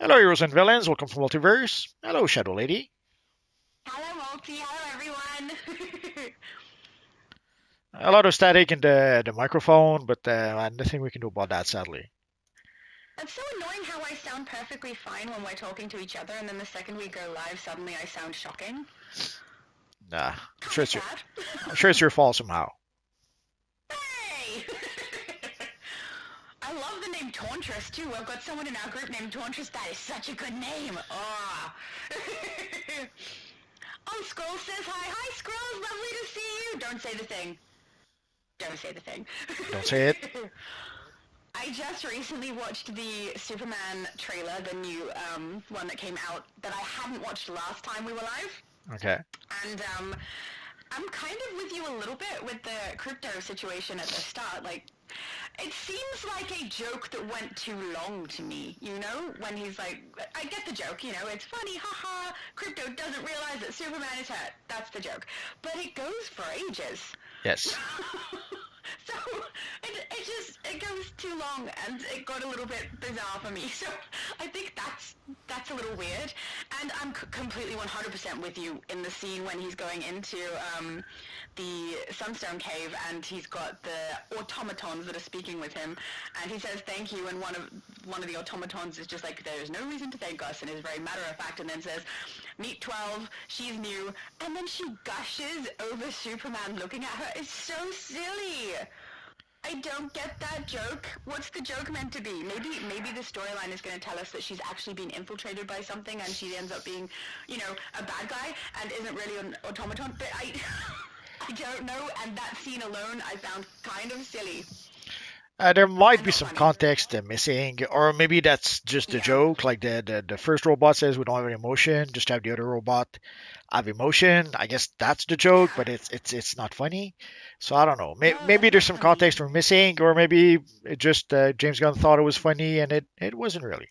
Hello, heroes and villains. Welcome to Multiverse. Hello, Shadow Lady. Hello, Multi. Hello, everyone. A lot of static in the microphone, but nothing we can do about that, sadly. It's so annoying how I sound perfectly fine when we're talking to each other, and then the second we go live, suddenly I sound shocking. Nah, Kind of sad. I'm sure it's your fault somehow. Hey! I love the name Tauntress, too. I've got someone in our group named Tauntress. That is such a good name. Oh. Oh, Scroll says hi. Hi, Scroll. Lovely to see you. Don't say the thing. Don't say the thing. Don't say it. I just recently watched the Superman trailer, the new one that came out that I hadn't watched last time we were live. Okay. And I'm kind of with you a little bit with the crypto situation at the start. Like, it seems like a joke that went too long to me, you know? When he's like, I get the joke, you know, it's funny, haha, crypto doesn't realize that Superman is hurt. That's the joke. But it goes for ages. Yes. So it goes too long and it got a little bit bizarre for me. So I think that's a little weird. And I'm completely 100% with you in the scene when he's going into the Sunstone Cave and he's got the automatons that are speaking with him, and he says thank you, and one of the automatons is just like, there's no reason to thank us, and is very matter of fact, and then says, meet 12, she's new, and then she gushes over Superman looking at her. It's so silly. I don't get that joke. What's the joke meant to be? Maybe the storyline is going to tell us that she's actually been infiltrated by something and she ends up being, you know, a bad guy and isn't really an automaton. But I don't know. And that scene alone I found kind of silly There might and be not some funny. context missing, or maybe that's just a Yeah. joke. Like the first robot says we don't have any emotion, just have the other robot have emotion. I guess that's the joke, Yeah. but it's not funny. So I don't know. No, Maybe that's there's not some funny. context we're missing, or maybe it just James Gunn thought it was funny and it wasn't really.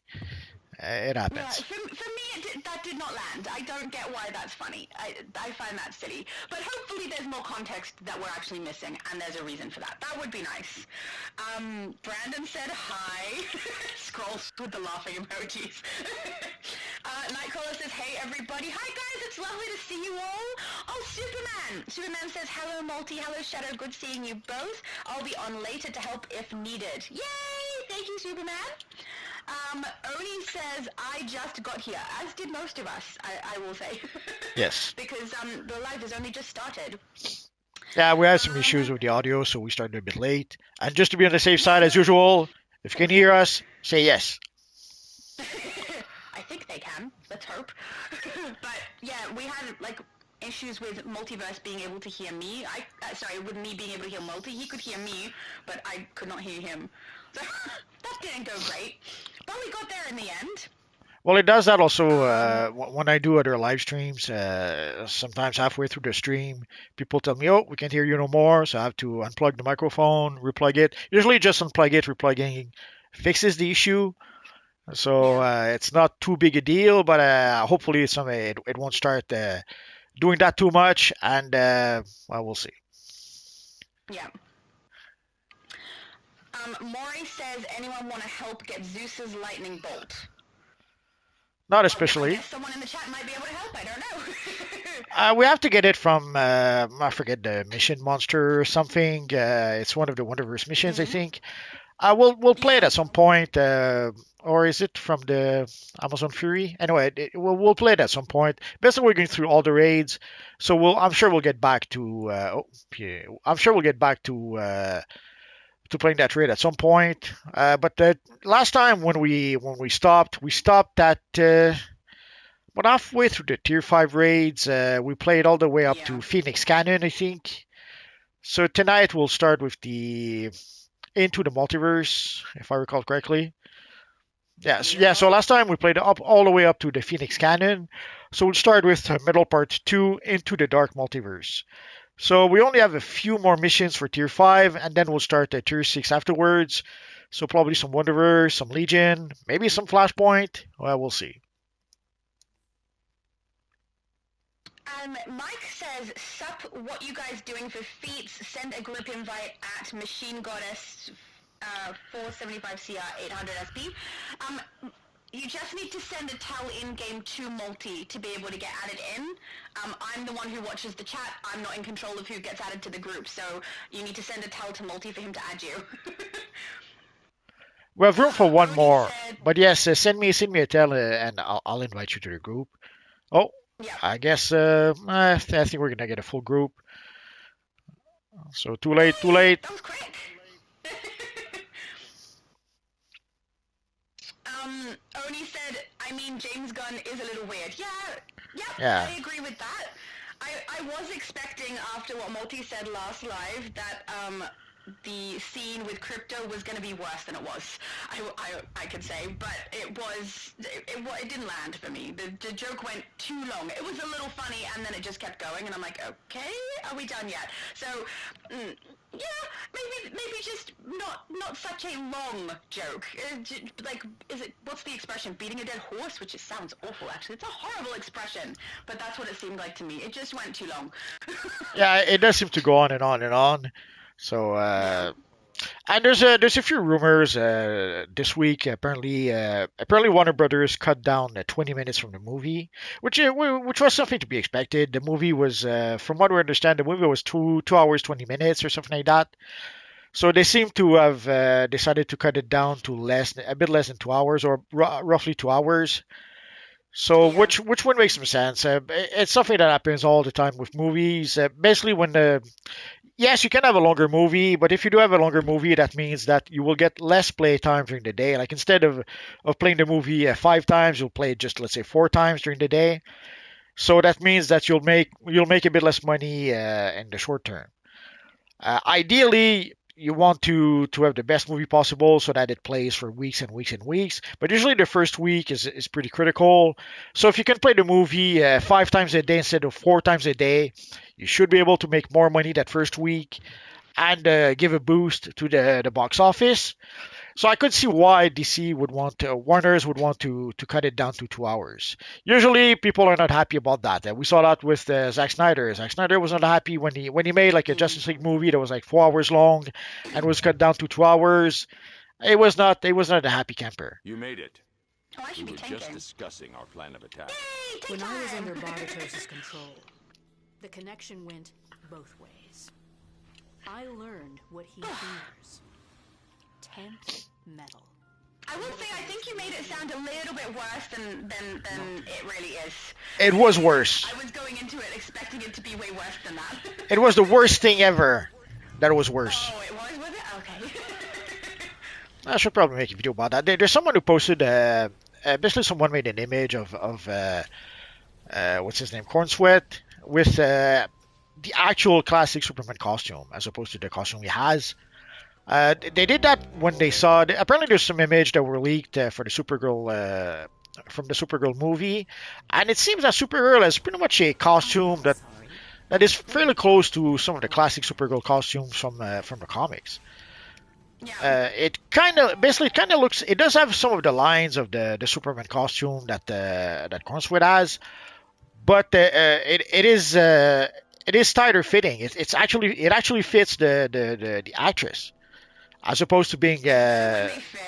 It Yeah, happens. for me, that did not land. I don't get why that's funny. I find that silly. But hopefully there's more context that we're actually missing, and there's a reason for that. That would be nice. Brandon said hi. Scrolls with the laughing emojis. Nightcrawler says, hey everybody. Hi guys, it's lovely to see you all. Oh, Superman. Superman says, hello Multi, hello Shadow, good seeing you both. I'll be on later to help if needed. Yay! Thank you, Superman. Oni says, I just got here, as did most of us, I will say. Yes. Because the live has only just started. Yeah, we had some Um, issues with the audio, so we started a bit late. And just to be on the safe yeah, side, no. as usual, if you can hear us, say yes. I think they can. Let's hope. But yeah, we had like issues with Multiverse being able to hear me. Sorry, with me being able to hear Multi. He could hear me, but I could not hear him. So that didn't go great. But we got there in the end. Well, it does that also Um, when I do other live streams. Sometimes halfway through the stream, people tell me, "Oh, we can't hear you no more," so I have to unplug the microphone, replug it. Usually, just unplug it, replugging fixes the issue. So yeah, it's not too big a deal, but hopefully it won't start doing that too much, and well, we'll see. yeah. Maury says, anyone want to help get Zeus's lightning bolt? Not I especially. guess someone in the chat might be able to help. I don't know. We have to get it from I forget the mission monster or something. It's one of the Wonderverse missions, I hmm think. We'll play it Yeah, at some point, or is it from the Amazon Fury? Anyway, we'll play it at some point. Basically, we're going through all the raids, so I'm sure we'll get back to. Yeah, I'm sure we'll get back to playing that raid at some point. But last time we stopped at. But halfway through the tier 5 raids, we played all the way up yeah, to Phoenix Canyon, I think. So tonight we'll start with the Into the Multiverse, if I recall correctly. Yes, yeah. So yep. last time we played up all the way up to the Phoenix Canyon. So we'll start with middle part 2 Into the Dark Multiverse. So we only have a few more missions for tier 5, and then we'll start at tier 6 afterwards. So probably some Wonderverse, some Legion, maybe some Flashpoint. Well, we'll see. Mike says, sup, what you guys doing for feats? Send a group invite at Machine Goddess 475 CR 800 SP. Um, you just need to send a tell in game to multi to be able to get added in. I'm the one who watches the chat. I'm not in control of who gets added to the group, so you need to send a tell to multi for him to add you. We have room for one Oni more, said, but yes, send me a tell, and I'll invite you to the group. Oh, yeah. I guess I think we're gonna get a full group. So too late, too Hey, late. that was quick. Oni said, I mean, James Gunn is a little weird. Yeah, yep, Yeah, I agree with that. I was expecting after what Multi said last live that the scene with crypto was going to be worse than it was. I could say, but it didn't land for me. The joke went too long. It was a little funny, and then it just kept going, and I'm like, okay, are we done yet? So, yeah, maybe just not such a long joke. Like, what's the expression? Beating a dead horse, which sounds awful. Actually, it's a horrible expression, but that's what it seemed like to me. It just went too long. yeah, it does seem to go on and on and on. So Yeah. and there's a few rumors this week. Apparently Warner Brothers cut down 20 minutes from the movie, which was something to be expected. The movie was, from what we understand, the movie was 2 hours 20 minutes or something like that. So they seem to have decided to cut it down to a bit less than 2 hours, or roughly 2 hours. So Yeah. which would make some sense. It's something that happens all the time with movies. Basically, when the yes, you can have a longer movie, but if you do have a longer movie, that means that you will get less play time during the day. Like instead of playing the movie 5 times, you'll play it just, let's say, 4 times during the day. So that means that you'll make a bit less money in the short term. Ideally, you want to have the best movie possible so that it plays for weeks and weeks and weeks. But usually the first week is pretty critical. So if you can play the movie 5 times a day instead of 4 times a day, you should be able to make more money that first week and give a boost to the box office. So I could see why DC would want Warner's would want to cut it down to 2 hours. Usually people are not happy about that. We saw that with Zack Snyder. Zack Snyder was not happy when he made like a Mm. Justice League movie that was like 4 hours long and was cut down to 2 hours. It was not a happy camper. You made it. Oh, I We should be were just tanking. discussing our plan of attack. Yay, take When I was time. under Barbatos' control, the connection went both ways. I learned what he fears. 10th metal. I will say, I think you made it sound a little bit worse than it really is. It was worse. I was going into it expecting it to be way worse than that. It was the worst thing ever. That was worse. Oh, it was it? Okay. I should probably make a video about that. There's someone who posted, basically someone made an image of what's his name, Corn Sweat, with the actual classic Superman costume as opposed to the costume he has. They did that when they saw. Apparently, there's some image that were leaked for the Supergirl from the Supergirl movie, and it seems that Supergirl has pretty much a costume that is fairly close to some of the classic Supergirl costumes from the comics. Yeah. It kind of looks. It does have some of the lines of the Superman costume that Cornsweet has, but it is tighter fitting. It actually fits the actress as opposed to being When they fit,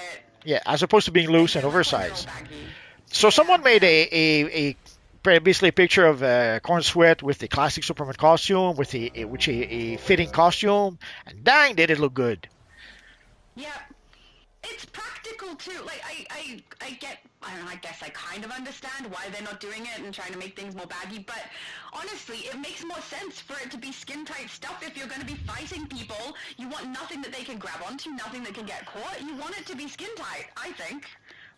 yeah, as opposed to being loose and they're not a little oversized. baggy. So Yeah. someone made basically a picture of Corn Sweat with the classic Superman costume with a fitting costume, and dang, did it look good. Yeah. It's practical too. Like I get. I don't know. I guess I kind of understand why they're not doing it and trying to make things more baggy. But honestly, it makes more sense for it to be skin tight stuff. If you're going to be fighting people, you want nothing that they can grab onto, nothing that can get caught. You want it to be skin tight. I think.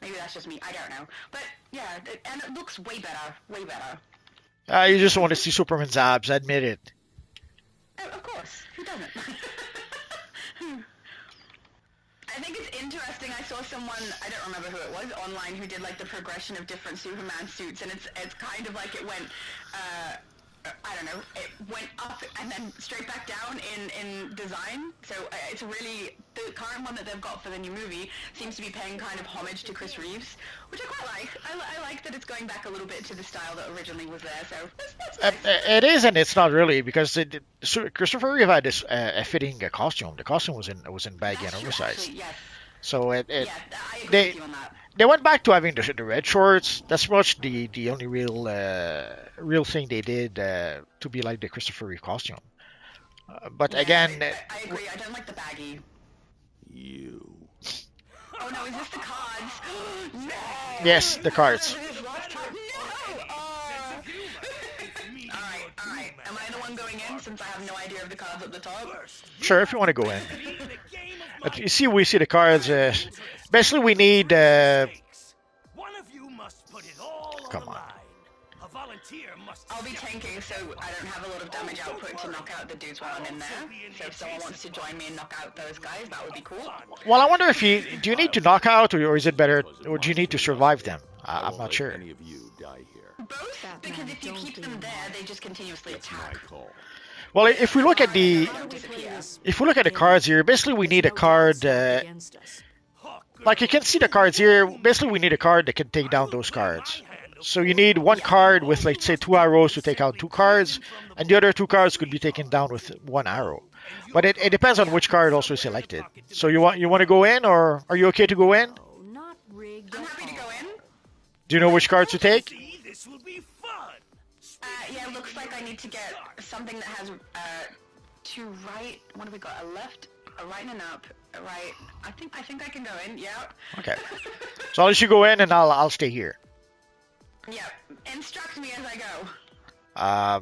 Maybe that's just me. I don't know. But yeah, and it looks way better. Way better. You just want to see Superman's abs, admit it. Of course. Who doesn't? I think it's interesting. I saw someone, I don't remember who it was, online who did like the progression of different Superman suits, and it's kind of like it went, I don't know, it went up and then straight back down in design. So it's really, the current one that they've got for the new movie seems to be paying kind of homage to Chris Reeves, which I quite like. I like that it's going back a little bit to the style that originally was there. So that's nice. It is, and it's not really because Christopher Reeve had this a fitting costume. The costume was in baggy and That's true, oversized. actually. Yes. So Yeah, I agree with they you on that. they went back to having the red shorts. That's much the only real thing they did to be like the Christopher Reeve costume. But Yeah, again, I agree. I don't like the baggy. You. Oh no, is this the cards? No! yes, the cards. This last time. No! Alright. Am I the one going in since I have no idea of the cards at the top? Sure, if you want to go in. But you see, we see the cards. Basically, we need. One of you must put it all on Come the on. line. A volunteer must. I'll be tanking, so I don't have a lot of damage output to knock out the dudes while I'm in there. So if someone wants to join me and knock out those guys, that would be cool. Well, I wonder if you do you need to knock out, or is it better, or do you need to survive them? I I'm won't not let sure. any of you die here. Both, because if you keep them there, they just continuously It's my attack. call. Well, if we look at They the don't disappear. if we look at the cards here, basically we need a card. against us. Like you can see the cards here. Basically, we need a card that can take down those cards. So you need one card with, like, say, 2 arrows to take out 2 cards, and the other 2 cards could be taken down with 1 arrow. But it depends on which card also is selected. So you want to go in, or are you okay to go in? Oh, not rigged. I'm at happy to go all. in. Do you know which cards to take? See, this will be fun. Yeah, it looks like I need to get something that has two right. What have we got? A left, a right, and an up. A right. I think I can go in. Yeah. Okay. So I'll let you go in, and I'll stay here. Yeah. Instruct me as I go.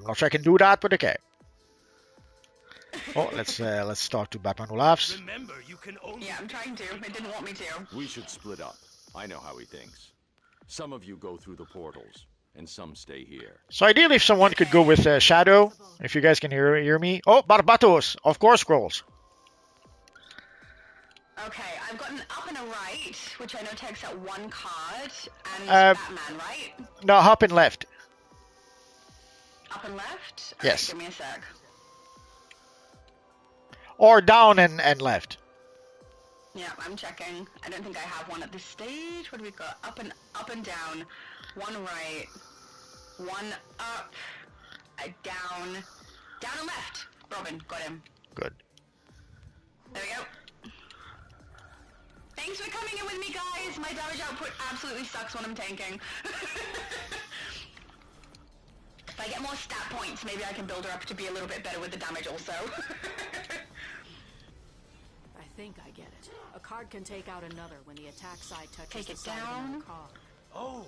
Not sure I can do that, but okay. Oh, let's talk to Batman who laughs. Remember, you can only. Yeah, I'm trying to. It didn't want me to. We should split up. I know how he thinks. Some of you go through the portals, and some stay here. So ideally, if someone could go with Shadow, if you guys can hear me. Oh, Barbatos, of course, scrolls. Okay, I've got an up and a right, which I know takes out one card, and Batman, right? No, hop and left. Up and left? Yes. Give me a sec. Or down and left. Yeah, I'm checking. I don't think I have one at this stage. What do we got? Up and down. One right. One up. Down. Down and left. Robin, got him. Good. There we go. Thanks for coming in with me, guys. My damage output absolutely sucks when I'm tanking. If I get more stat points, maybe I can build her up to be a little bit better with the damage also. I think I get it. A card can take out another when the attack side touches Take the it side of down. another card. Oh,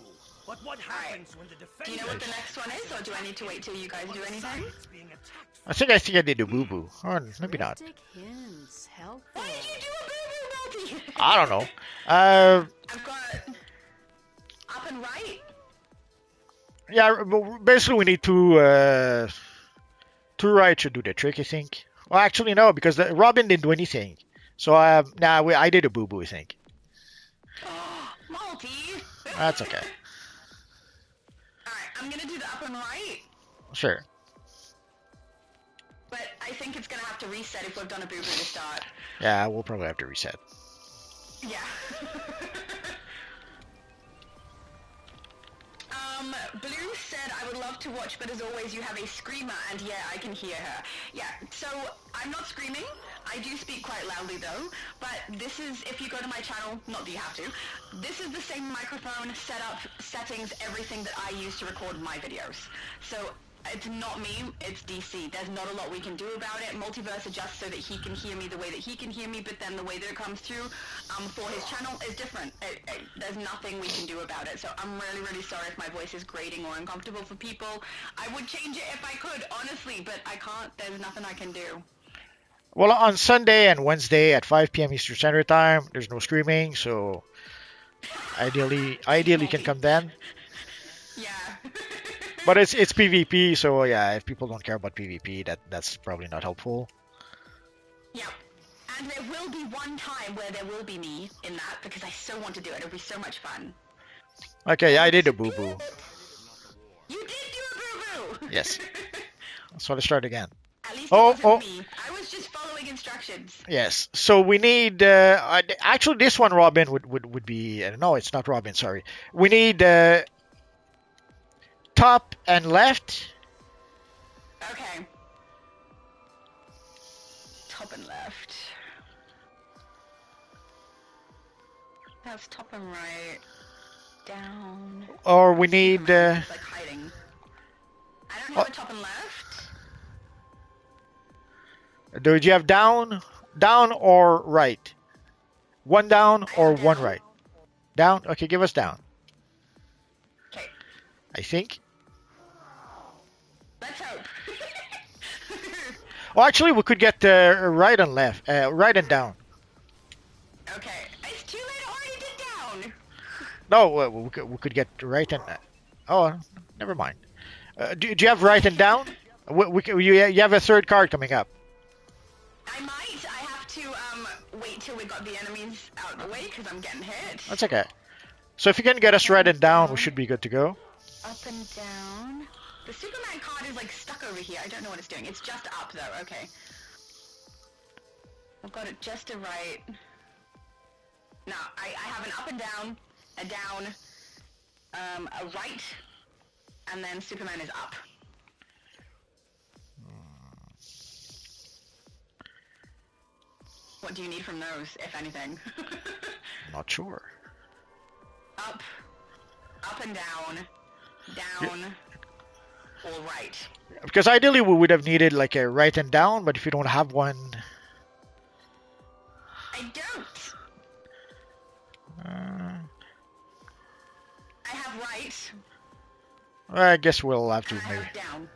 but what happens when the defender? Do you know what the next one is, or do I need to wait till you guys do anything? is being attacked? I think I did a boo-boo. Or maybe not. Cryptic hints, helpful. Why did you do a boo-boo, Malty? I don't know. I've got up and right. Yeah, but basically we need two right should do the trick, I think. Well, actually no, because Robin didn't do anything. So I did a boo-boo, I think. Malty. That's okay. Alright, I'm gonna do the up and right, Sure. but I think it's gonna have to reset if we've done a boo-boo to start. Yeah, we'll probably have to reset. Yeah. Blue said, I would love to watch, but as always, you have a screamer, and yeah, I can hear her. Yeah, so I'm not screaming. I do speak quite loudly, though, but this is, if you go to my channel, not that you have to, this is the same microphone, setup, settings, everything that I use to record my videos. So it's not me, it's DC. There's not a lot we can do about it. Multiverse adjusts so that he can hear me the way that he can hear me, but then the way that it comes through for his channel is different. There's nothing we can do about it. So I'm really, really sorry if my voice is grating or uncomfortable for people. I would change it if I could, honestly, but I can't. There's nothing I can do. Well, on Sunday and Wednesday at 5 p.m. Eastern Standard Time, there's no screaming, so ideally you can come then. Yeah. But it's PvP, so yeah, if people don't care about PvP, that's probably not helpful. Yep. And there will be one time where there will be me in that, because I so want to do it. It'll be so much fun. Okay, yeah, I did a boo-boo. You did do a boo-boo! Yes. So let's start again. At least Oh, it wasn't oh. me. I was just following instructions. Yes. So we need actually this one Robin would be no, it's not Robin, sorry. We need top and left. Okay. Top and left. That's top and right. Down. Or we need. Superman is like hiding. I don't have Oh, a top and left. do you have down, down or right? One down I or have one down. right? Down. Okay, give us down. Okay, I think. let's hope. Oh, actually, we could get right and left, right and down. Okay, it's too late. I already did down. No, we could get right and. Oh, never mind. Do you have right and down? You have a third card coming up. I might. I have to wait till we got the enemies out of the way because I'm getting hit. That's okay. So if you can get us right and down, we should be good to go. Up and down. The Superman card is like stuck over here. I don't know what it's doing. It's just up though. Okay. I've got it just to right. No, I have an up and down, a down, a right, and then Superman is up. What do you need from those, if anything? Not sure. Up, up and down, down, or right. Because ideally we would have needed like a right and down, but if you don't have one, I don't. I have right. I guess we'll have to And I maybe. have down.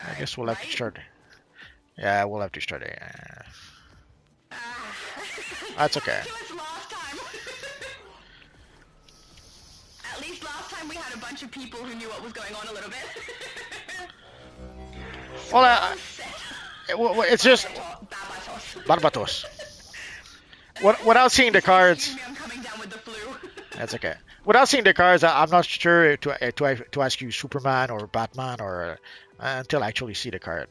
I guess we'll have to start. Yeah, we'll have to start. That's okay. To us last time. At least last time we had a bunch of people who knew what was going on a little bit. Well, it's just Barbatos. Barbatos. Without seeing the cards, Excuse me, I'm coming down with the flu. that's okay. Without seeing the cards, I'm not sure to ask you Superman or Batman or until I actually see the card.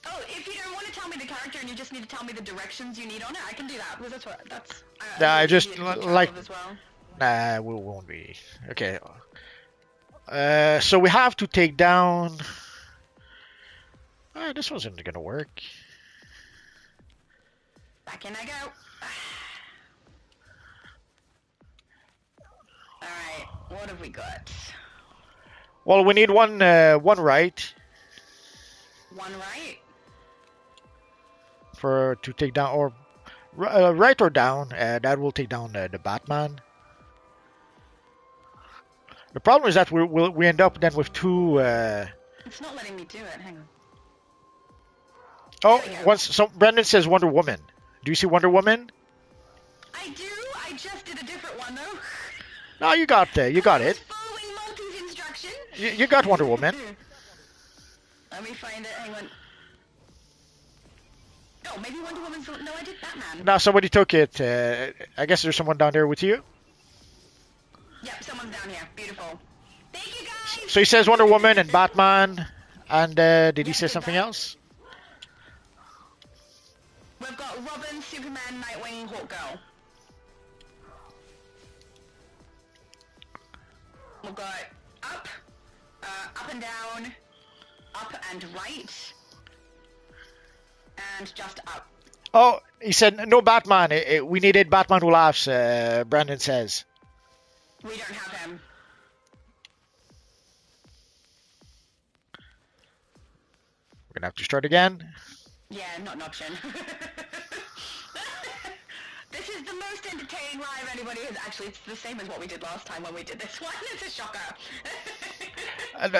Oh, if you don't want to tell me the character and you just need to tell me the directions you need on it, I can do that. Because that's. Yeah, I just easy to keep track like. of as well. Nah, we won't be. Okay. So we have to take down. This wasn't gonna work. Back in I go. Alright, what have we got? Well, we need one right One right? to take down, or right or down. That will take down the Batman. The problem is that we end up then with two. It's not letting me do it, hang on. Oh, There we go. once so Brendan says Wonder Woman. Do you see Wonder Woman? I do, I just did a different one though. No, you got you got I was it. following Monty's instruction. You got Wonder Woman. Let me find it, hang on. Oh, maybe Wonder Woman's the... No, I did Batman. Now somebody took it. I guess there's someone down there with you. Yep, someone's down here. Beautiful. Thank you guys! So he says Wonder Woman and Batman. And did he say something else? We've got Robin, Superman, Nightwing, Hawkgirl. We've got up and down, up and right, and just up. Oh, he said no Batman. We needed Batman Who Laughs. Brandon says. We don't have him. We're gonna have to start again. Yeah, not an option. This is the most entertaining live anybody has. Actually, it's the same as what we did last time when we did this one. It's a shocker.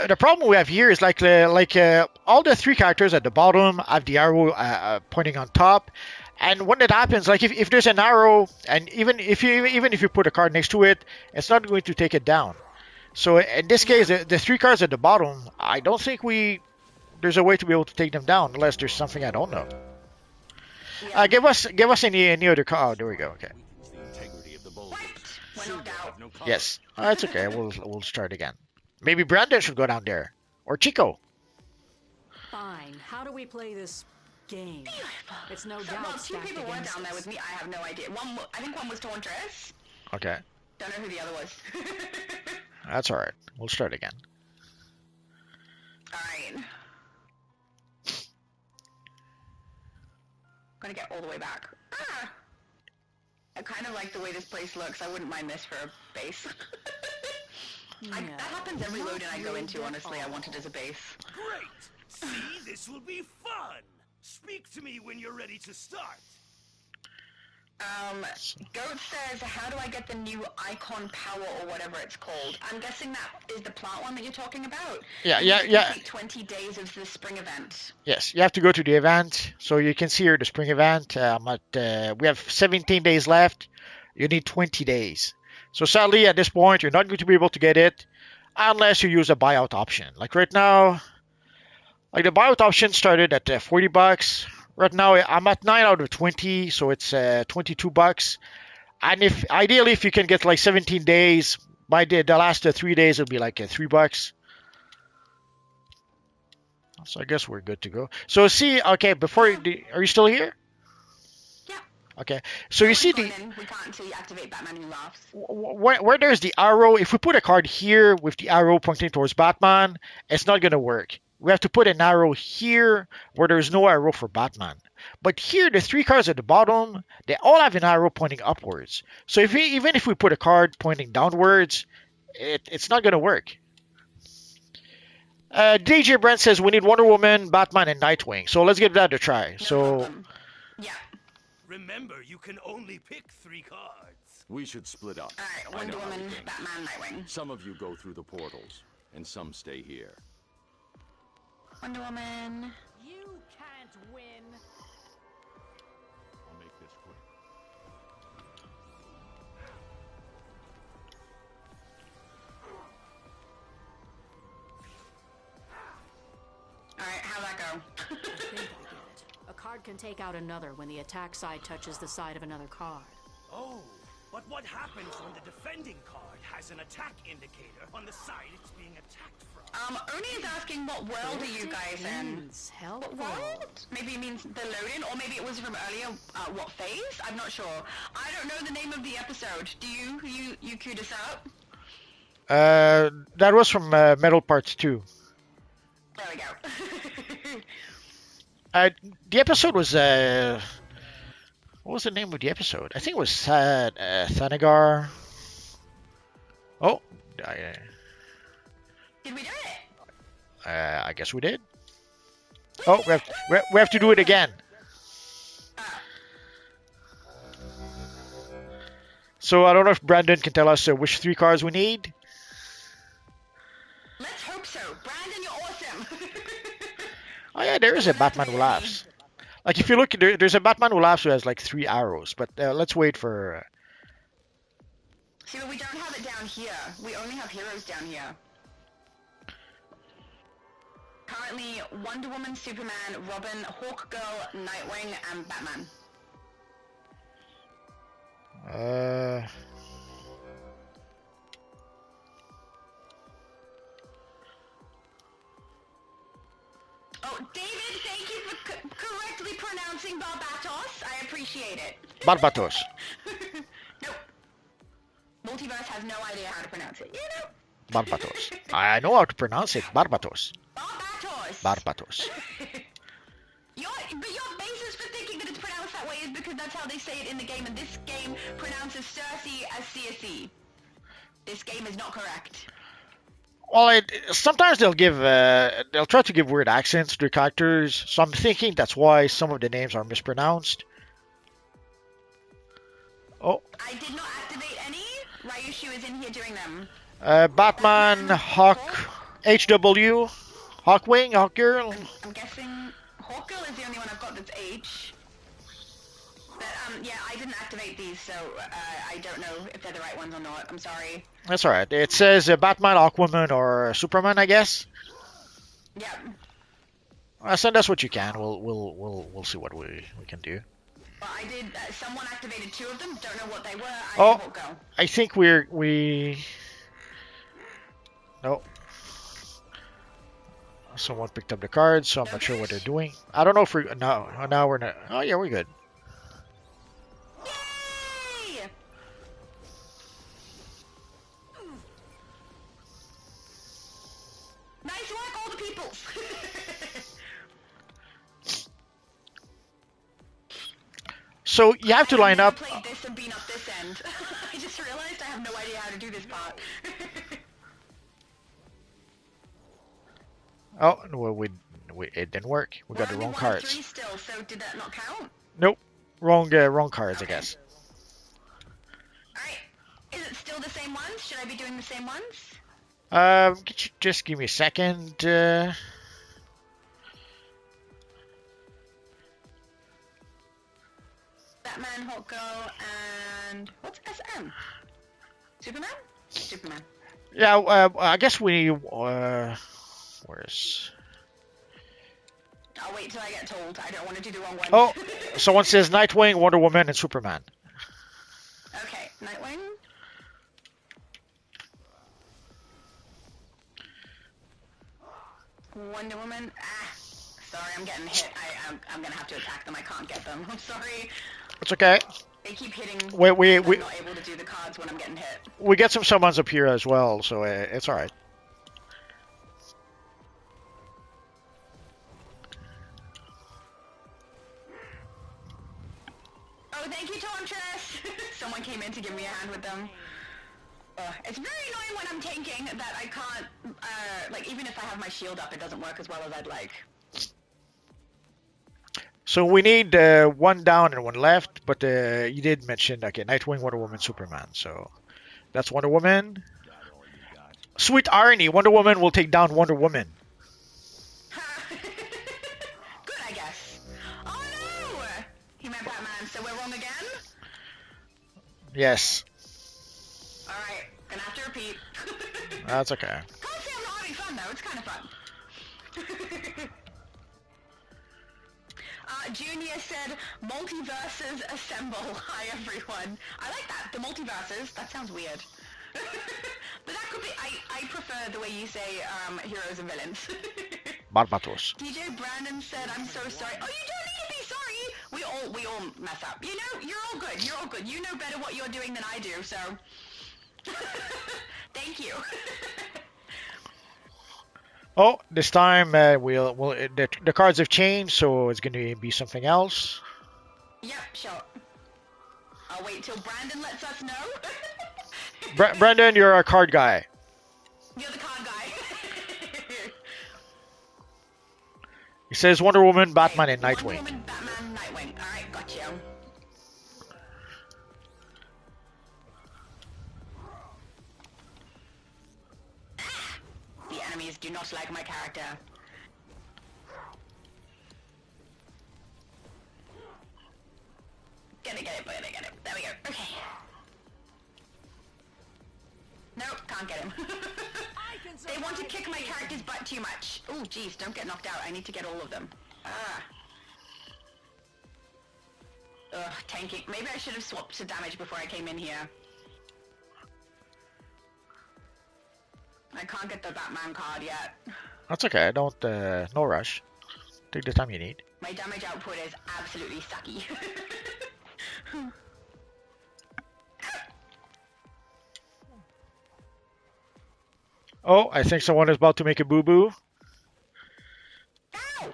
The problem we have here is like all the three characters at the bottom have the arrow pointing on top, and when that happens, like if there's an arrow, and even if you put a card next to it, it's not going to take it down. So in this case, the three cards at the bottom, I don't think there's a way to be able to take them down unless there's something I don't know. Yeah. Give us any other card. Oh, there we go. Okay. The integrity of the bowl. Wiped. We're knocked out. No Yes. That's okay. We'll start again. Maybe Brandon should go down there, or Chico. Fine. How do we play this game? It's no doubt Well, two stacked people were against down there us. with me. I have no idea. I think one was Tauntress. Okay. Don't know who the other was. That's all right. We'll start again. Alright. Gotta get all the way back. Ah! I kind of like the way this place looks. I wouldn't mind this for a base. That happens every load-in I go into, honestly. I want it as a base. Great! See, this will be fun! Speak to me when you're ready to start. Goat says, how do I get the new icon power or whatever it's called? I'm guessing that is the plant one that you're talking about? Yeah, You yeah, need to yeah. complete 20 days of the spring event. Yes, you have to go to the event. So you can see here the spring event. We have 17 days left. You need 20 days. So sadly, at this point, you're not going to be able to get it unless you use a buyout option. Like right now, like the buyout option started at $40. Right now, I'm at 9 out of 20, so it's $22. And if ideally, if you can get like 17 days, by the last 3 days, it'll be like $3. So I guess we're good to go. So see, okay, before are you still here? Yeah. Okay, so you see the We can't until you activate Batman Who Laughs. where there's the arrow. If we put a card here with the arrow pointing towards Batman, it's not gonna work. We have to put an arrow here where there's no arrow for Batman. But here, the 3 cards at the bottom, they all have an arrow pointing upwards. So even if we put a card pointing downwards, it's not gonna work. DJ Brent says we need Wonder Woman, Batman, and Nightwing. So let's give that a try. Problem. Yeah. Remember, you can only pick 3 cards. We should split up. Alright, I Wonder know how Woman, we think. Batman, Nightwing. Some of you go through the portals, and some stay here. Wonder Woman. You can't win. I'll make this quick. Alright, how'd that go? I think I get it. A card can take out another when the attack side touches the side of another card. Oh, but what happens when the defending card has an attack indicator on the side it's being attacked from? Oni is asking what world are you guys in? Helpful. What? Maybe it means the load-in, or maybe it was from earlier, what phase? I'm not sure. I don't know the name of the episode. Do you? You queued us up? That was from Metal Parts 2. There we go. The episode was what was the name of the episode? I think it was Thanagar. Oh, Did we do it? I guess we did. Oh, we have to do it again. So I don't know if Brandon can tell us which 3 cards we need. Let's hope so. Brandon, you're awesome. Oh yeah, there is a Batman Who Laughs. Like if you look, there's a Batman Who Laughs who has like 3 arrows. But let's wait for. See, but we don't have it down here. We only have heroes down here. Currently, Wonder Woman, Superman, Robin, Hawkgirl, Nightwing, and Batman. Oh, David, thank you for correctly pronouncing Barbatos. I appreciate it. Barbatos. Nope. Multiverse has no idea how to pronounce it. You know? Barbatos. I know how to pronounce it. Barbatos. Barbatos. Barbatos. But your basis for thinking that it's pronounced that way is because that's how they say it in the game, and this game pronounces Cersei as CSE. This game is not correct. Well, sometimes they'll try to give weird accents to the characters, so I'm thinking that's why some of the names are mispronounced. Oh. I did not activate any. Ryushu is in here doing them. Batman, Hawk, HW, Hawkwing, Hawkgirl. I'm guessing Hawkgirl is the only one I've got that's H. But yeah, I didn't activate these, so I don't know if they're the right ones or not. I'm sorry. That's alright. It says Batman, Aquaman, or Superman, I guess. Yeah. Send us what you can. We'll see what we can do. Well, I did. Someone activated 2 of them. Don't know what they were. I won't go. I think we. No. Someone picked up the cards, so I'm not sure what they're doing. I don't know if we're no. Now we're not. Oh yeah, we're good. Yay! Nice work, all the peoples. So you have to I have line never up. played this and been up this end. I just realized I have no idea how to do this part. Oh, well, it didn't work. We We're got the only wrong 1-3 cards. still, so did that not count? Nope, wrong cards, I Okay. guess. Alright. Is it still the same ones? Should I be doing the same ones? Could you just give me a second? Batman, Hawk Girl, and what's SM? Superman? Superman. Yeah, I guess we. Where's? I'll wait till I get told. I don't want to do the wrong ones. Oh, someone says Nightwing, Wonder Woman, and Superman. Okay, Nightwing. Wonder Woman. Ah, sorry, I'm getting hit. I'm gonna have to attack them. I can't get them. I'm sorry. It's okay. They keep hitting. We and I'm not able to do the cards when I'm getting hit. we get some summons up here as well, so it's all right. Oh, thank you, Tantris! Someone came in to give me a hand with them. It's very annoying when I'm tanking that I can't, like, even if I have my shield up, it doesn't work as well as I'd like. So we need one down and one left, but you did mention, okay, Nightwing, Wonder Woman, Superman. So that's Wonder Woman. That all you got? Sweet irony, Wonder Woman will take down Wonder Woman. Good, I guess. Oh no! He meant Batman, so we're wrong again? Yes, Alright, gonna have to repeat. that's okay. Can't say I'm not having fun though, it's kind of fun. Junior said, multiverses assemble. Hi everyone. I like that, the multiverses. That sounds weird. But that could be, I prefer the way you say heroes and villains. Barbatos. DJ Brandon said, I'm so sorry. Oh, you don't need to be sorry. We all mess up. You know, you're all good. You're all good. You know better what you're doing than I do, so. Thank you. Oh, this time the cards have changed, so it's going to be something else. Yep, sure. I'll wait till Brandon lets us know. Brendan, you're our card guy. You're the card guy. He says Wonder Woman, Batman, and Wonder Nightwing. Woman, Batman, Nightwing. Alright, got you. The enemies do not like my character. Get it. There we go. Okay. Nope, can't get him. They want to kick my character's butt too much. Oh, jeez, don't get knocked out. I need to get all of them. Ah. Ugh, tanking. Maybe I should have swapped to damage before I came in here. I can't get the Batman card yet. That's okay. Don't no rush. Take the time you need. My damage output is absolutely sucky. Oh, I think someone is about to make a boo-boo. Ow!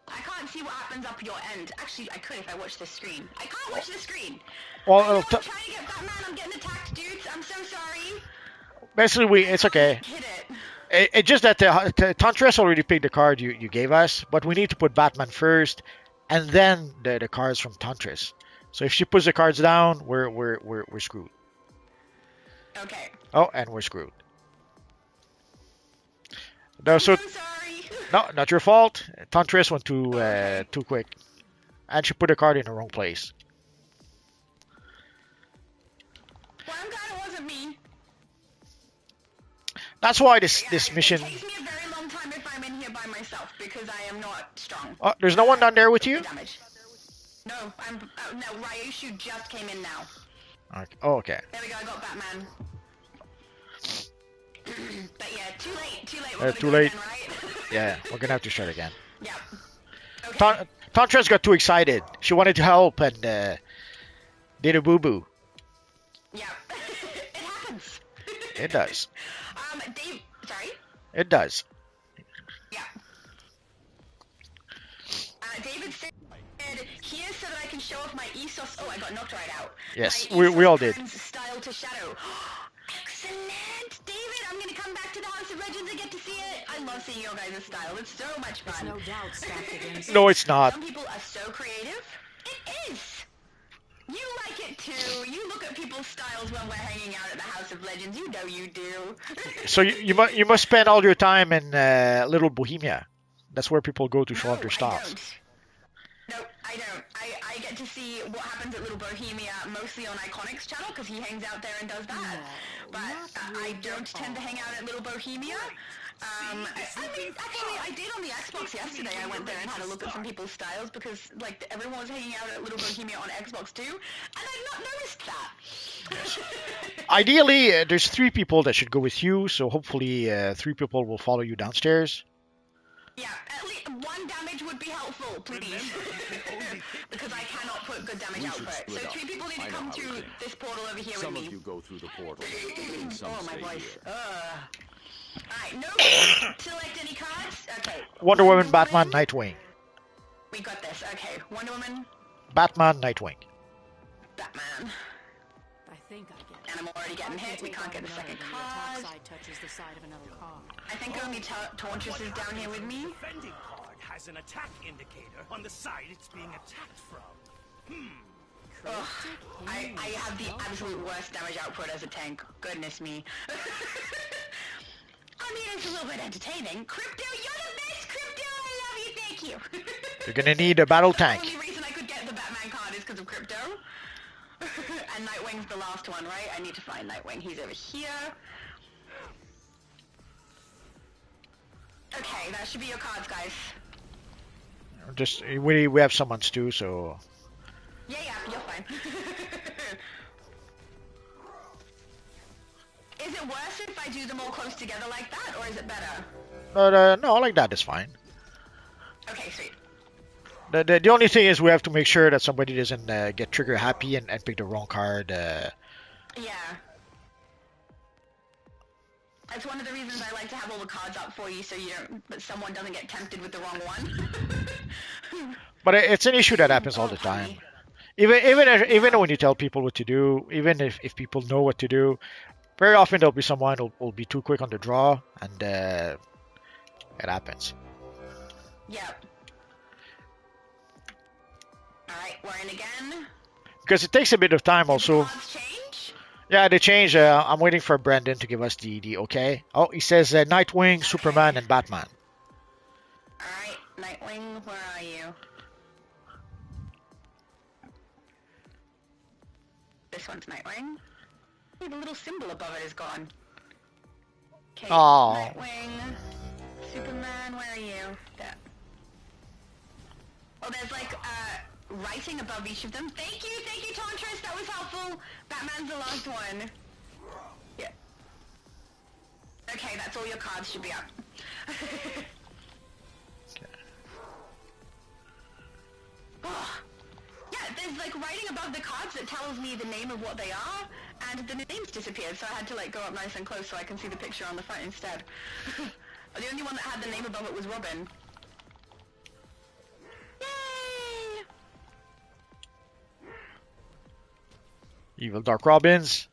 I can't see what happens up your end. Actually, I could if I watch the screen. I can't watch the screen. Well, I know I'm trying to get Batman. I'm getting attacked, dudes. I'm so sorry. basically, it's okay. Hit it. It's just that Tantris already picked the card you gave us, but we need to put Batman first, and then the cards from Tantris. So if she puts the cards down, we're screwed. Okay. Oh, and we're screwed. No, so I'm so sorry. no, not your fault. Tantris went too quick, and she put the card in the wrong place. Well, I'm glad it wasn't me. That's why this It mission. takes me a very long time if I'm in here by myself because I am not strong. Oh, there's no one down there with you. Damage. No, no. Ryushu just came in now. Okay. Oh, okay. There we go. I got Batman. But yeah, too late. We're gonna Too go late. again, right? Yeah, we're gonna have to start again. Yeah. Okay. Tantris got too excited. She wanted to help and did a boo-boo. Yeah. It happens. It does. Dave. Sorry. It does. Yeah. David said, here so that I can show off my Essos. Oh, I got knocked right out. Yes, My we all did. Turns style to shadow. Excellent, David. I'm gonna come back to the House of Legends and get to see it. I love seeing your guys' style. It's so much It's fun. no doubt stacked against. No, it's not. Some people are so creative. It is. You like it too. You look at people's styles when we're hanging out at the House of Legends. You know you do. So you must spend all your time in Little Bohemia. That's where people go to show off their styles. No, I don't. I get to see what happens at Little Bohemia mostly on Iconic's channel because he hangs out there and does that. No, But I don't tend to hang out at Little Bohemia. I mean, actually, I did on the Xbox yesterday. I went there and had a look at some people's styles because, like, everyone was hanging out at Little Bohemia on Xbox too, and I'd not noticed that. Ideally, there's 3 people that should go with you, so hopefully 3 people will follow you downstairs. Yeah, at least 1 damage would be helpful, please. Because I cannot put good damage output. So 3 people need to come through this portal over here Some with me. of you go through the portal, and some Oh, my stay voice. here. Alright, no. Select any cards. Okay. Wonder Woman, Batman, Nightwing. We got this. Okay. Wonder Woman, Batman, Nightwing. Batman. I think I get it. And I'm already getting hit. We can't get the second The card. attack side touches the side of another card. I think only Tauntress is down here with me. Defending card has an attack indicator on the side it's being attacked from. Ugh, I have the absolute worst damage output as a tank. Goodness me. I mean, it's a little bit entertaining. Crypto, you're the best, Crypto! I love you, thank you! You're gonna need a battle The tank. only reason I could get the Batman card is because of Crypto. And Nightwing's the last one, right? I need to find Nightwing. He's over here. Okay, that should be your cards, guys. Just we have summons too, so Yeah, you're fine. Is it worse if I do them all close together like that, or is it better? but no, like that is fine. Okay, sweet. The only thing is we have to make sure that somebody doesn't get trigger happy and pick the wrong card. Yeah. That's one of the reasons I like to have all the cards up for you, so but someone doesn't get tempted with the wrong one. But it's an issue that happens all the time. Even when you tell people what to do, even if people know what to do, very often there'll be someone who'll be too quick on the draw, and it happens. Yep. Alright, we're in again. Because it takes a bit of time also. Cards change? Yeah, they change. I'm waiting for Brendan to give us the okay. Oh, he says Nightwing, Superman, and Batman. Alright, Nightwing, where are you? This one's Nightwing. Hey, the little symbol above it is gone. Okay, Oh. Nightwing, Superman, where are you? There. Oh, there's like writing above each of them. Thank you, Tauntress, that was helpful. Batman's the last one. Yeah. Okay, that's all your cards should be up. Oh. Yeah, there's like writing above the cards that tells me the name of what they are, and the names disappeared, so I had to like go up nice and close so I can see the picture on the front instead. The only one that had the name above it was Robin. Yay! Evil Dark Robins.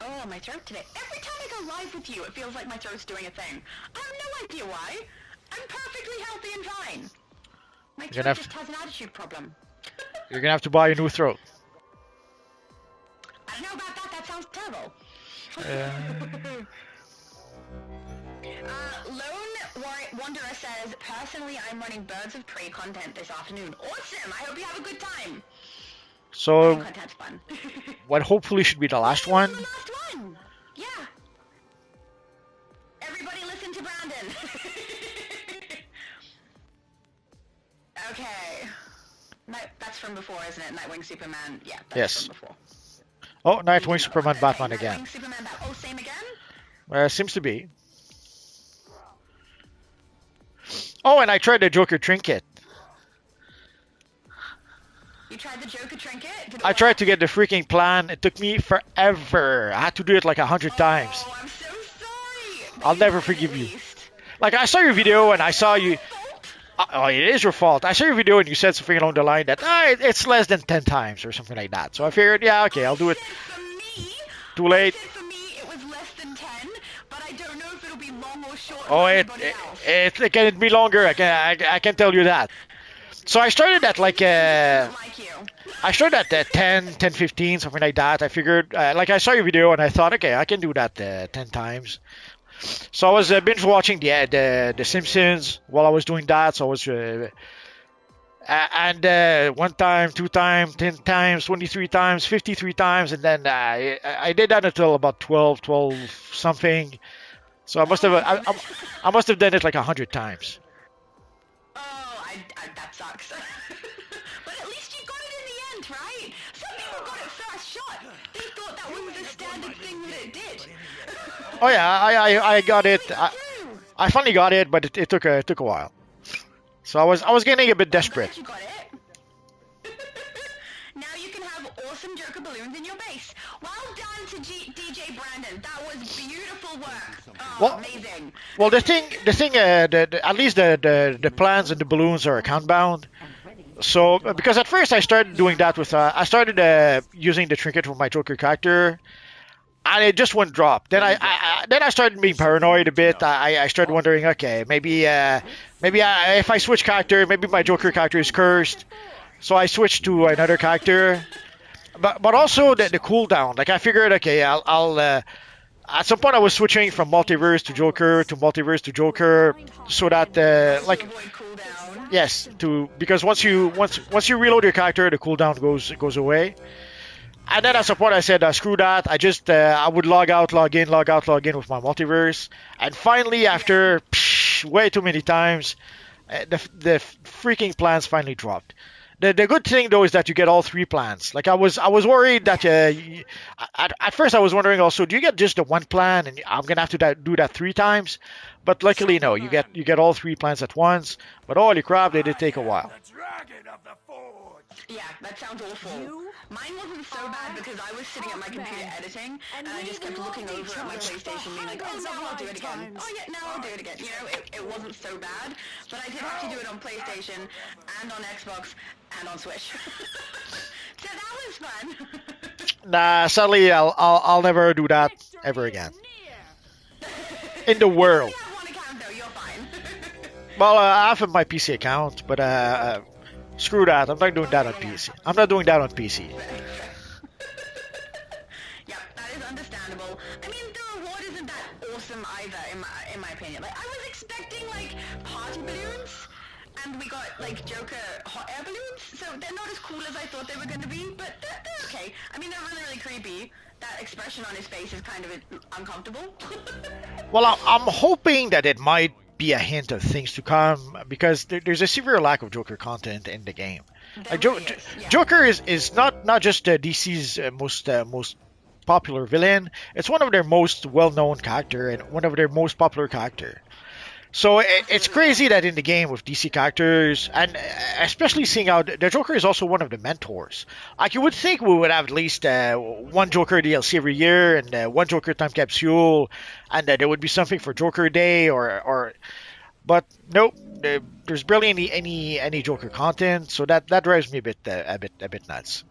Oh, my throat today. Every time I go live with you, it feels like my throat's doing a thing. I have no idea why. I'm perfectly healthy and fine. My You're throat gonna just has an attitude problem. You're gonna have to buy a new throat. I don't know about that. That sounds terrible. Lone Wanderer says, personally, I'm running Birds of Prey content this afternoon. Awesome! I hope you have a good time. So Content's fun. what hopefully should be the last one. The last one! Yeah. Everybody listen to Brandon. Okay. That's from before, isn't it? Nightwing, Superman. Yeah, that's Yes. from before. Oh, Nightwing, Superman, Batman Nightwing, again. Superman, Oh, same again? Seems to be. Oh, and I tried the Joker trinket. You tried the Joker trinket? Did it I work? tried to get the freaking plan. It took me forever. I had to do it like 100 times. Oh, I'm so sorry. I'll never At forgive you. least. Like I saw your video and I saw you. Oh, it is your fault. I saw your video and you said something along the line that it's less than 10 times or something like that. So I figured, yeah, okay, I'll do it. Said for me, Too I late. said for me it was less than 10, but I don't know if it'll be long or short Oh, for anybody else. it can be longer. I can tell you that. So I started at like Doesn't like you. I started at 10, 10, 15, something like that. I figured, like I saw your video and I thought, okay, I can do that 10 times. So I was binge watching the Simpsons while I was doing that. So I was and one time, two times, 10 times, 23 times, 53 times, and then I did that until about 12, 12 something. So I must have done it like 100 times. Oh, that sucks. But at least you got it in the end, right? Some people got it first shot. They thought that was the standard thing that it did. Oh yeah, I got it. I finally got it, but it took a while. So I was getting a bit desperate. Glad you got it. Now you can have awesome Joker balloons in your base. Well done to DJ Brandon. That was beautiful work. Oh, Well- amazing. Well, the thing, at least the plans and the balloons are account bound. So because at first I started doing that with I started using the trinket for my Joker character, and it just wouldn't drop. Then I started being paranoid a bit. I started wondering, okay, maybe if I switch character, maybe my Joker character is cursed. So I switched to another character. But also the cooldown. Like I figured, okay, I'll at some point I was switching from multiverse to multiverse to Joker, so that like Avoid cooldown. yes, because once you reload your character, the cooldown goes away. And then at some point I said, screw that. I would log out, log in with my multiverse. And finally, after way too many times, the freaking plans finally dropped. The good thing though is that you get all three plans. Like I was worried that at first I was wondering also, do you get just the one plan and I'm gonna have to do that 3 times? But luckily no, you get all three plans at once. But holy crap, they did take a while. The dragon of the forge. Yeah, that sounds awful. You Mine wasn't so bad because I was sitting at my computer editing and I just kept looking over at my PlayStation being like, oh, now I'll do it again. Oh, yeah, now I'll do it again. You know, it wasn't so bad, but I did have to do it on PlayStation and on Xbox and on Switch. So that was fun. Nah, sadly I'll never do that ever again in the world. You have one account though, you're fine. Well, I have my PC account, but screw that. I'm not doing that on PC. I'm not doing that on PC. Yeah, that is understandable. I mean, the reward isn't that awesome either, in my opinion. Like, I was expecting like party balloons, and we got like Joker hot air balloons. So they're not as cool as I thought they were going to be, but they're okay. I mean, they're really, really creepy. That expression on his face is kind of uncomfortable. Well, I'm hoping that it might be a hint of things to come because there's a severe lack of Joker content in the game. There Jo- really Jo- is, yeah. Joker is not just DC's most popular villain. It's one of their most well-known character and one of their most popular character. So it's crazy that in the game with DC characters, and especially seeing how the Joker is also one of the mentors. Like you would think we would have at least one Joker DLC every year and one Joker time capsule, and there would be something for Joker Day but nope, there's barely any Joker content. So that drives me a bit nuts.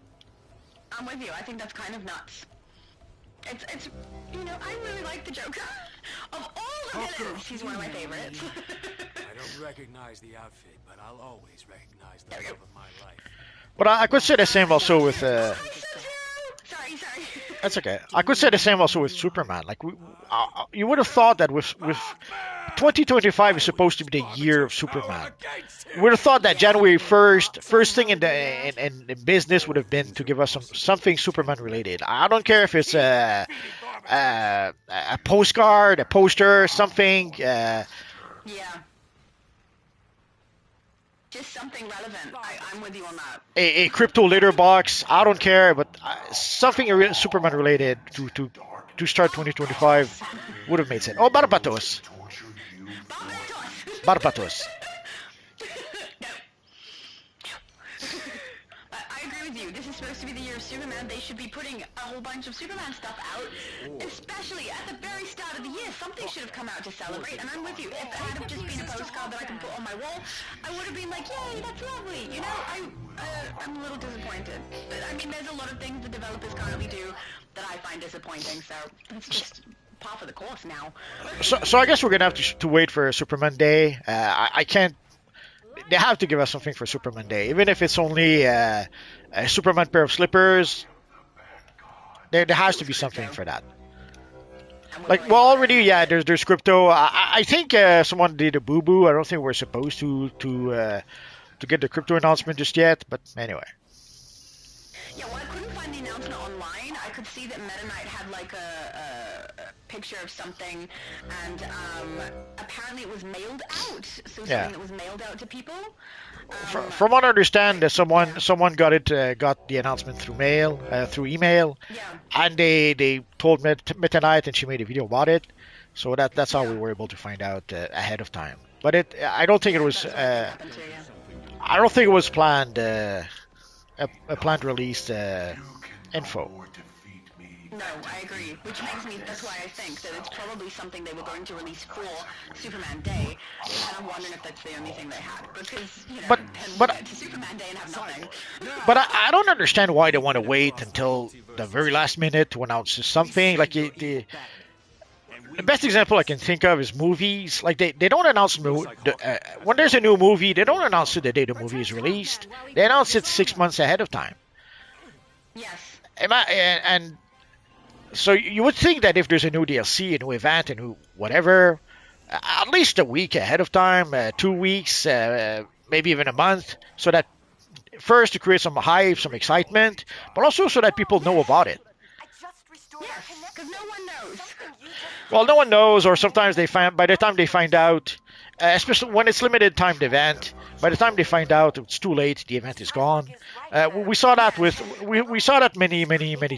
I'm with you. I think that's kind of nuts. It's you know, I really like the Joker. Of all the villains, he's one of my favorites. I don't recognize the outfit, but I'll always recognize the love of my life. But I could say the same also with. Sorry. That's okay. I could say the same also with Superman. Like you would have thought that with 2025 is supposed to be the year of Superman. We would have thought that January 1st, first thing in business would have been to give us something Superman related. I don't care if it's a postcard, a poster, something. Yeah. Just something relevant. I'm with you on that. A crypto litter box. I don't care, but something Superman related to start 2025 would have made sense. Oh, Barbatos. Barbatos. No. I agree with you. This is supposed to be the year of Superman. They should be putting a whole bunch of Superman stuff out, especially at the very start of the year. yeah, something should have come out to celebrate, and I'm with you. If it had have just been a postcard that I can put on my wall, I would have been like, yay, that's lovely. You know, I'm a little disappointed. But, I mean, there's a lot of things the developers currently do that I find disappointing, so it's just par for the course now. So I guess we're gonna have to wait for Superman Day. I can't. They have to give us something for Superman Day, even if it's only a Superman pair of slippers. There has to be something for that. Like, well, already, yeah. There's crypto. I think someone did a boo boo. I don't think we're supposed to get the crypto announcement just yet. But anyway. Yeah, well, I couldn't find the announcement online. I could see that Meta Knight had like a picture of something, and apparently it was mailed out. So something Yeah. that was mailed out to people. From what I understand, someone got the announcement through mail, through email, Yeah. and they told Meta Knight, and she made a video about it. So that's how we were able to find out ahead of time. But I don't think it was. That's what happened to you. I don't think it was planned. A planned release info. No, I agree. Which makes me, that's why I think that it's probably something they were going to release for Superman Day, and I'm wondering if that's the only thing they had. Because, you know, But- then but- we get to Superman Day and have nothing. But I don't understand why they want to wait until the very last minute to announce something. Like the best example I can think of is movies. Like they don't announce when there's a new movie, they don't announce it the day the movie is released. They announce it 6 months ahead of time. Yes. And so you would think that if there's a new DLC, a new event, a new whatever, at least a week ahead of time, 2 weeks, maybe even a month, so that first to create some hype, some excitement, but also so that people know about it. Yes, because no one knows. Well, no one knows, or sometimes by the time they find out, especially when it's limited timed event, by the time they find out, it's too late. The event is gone. We saw that we saw that many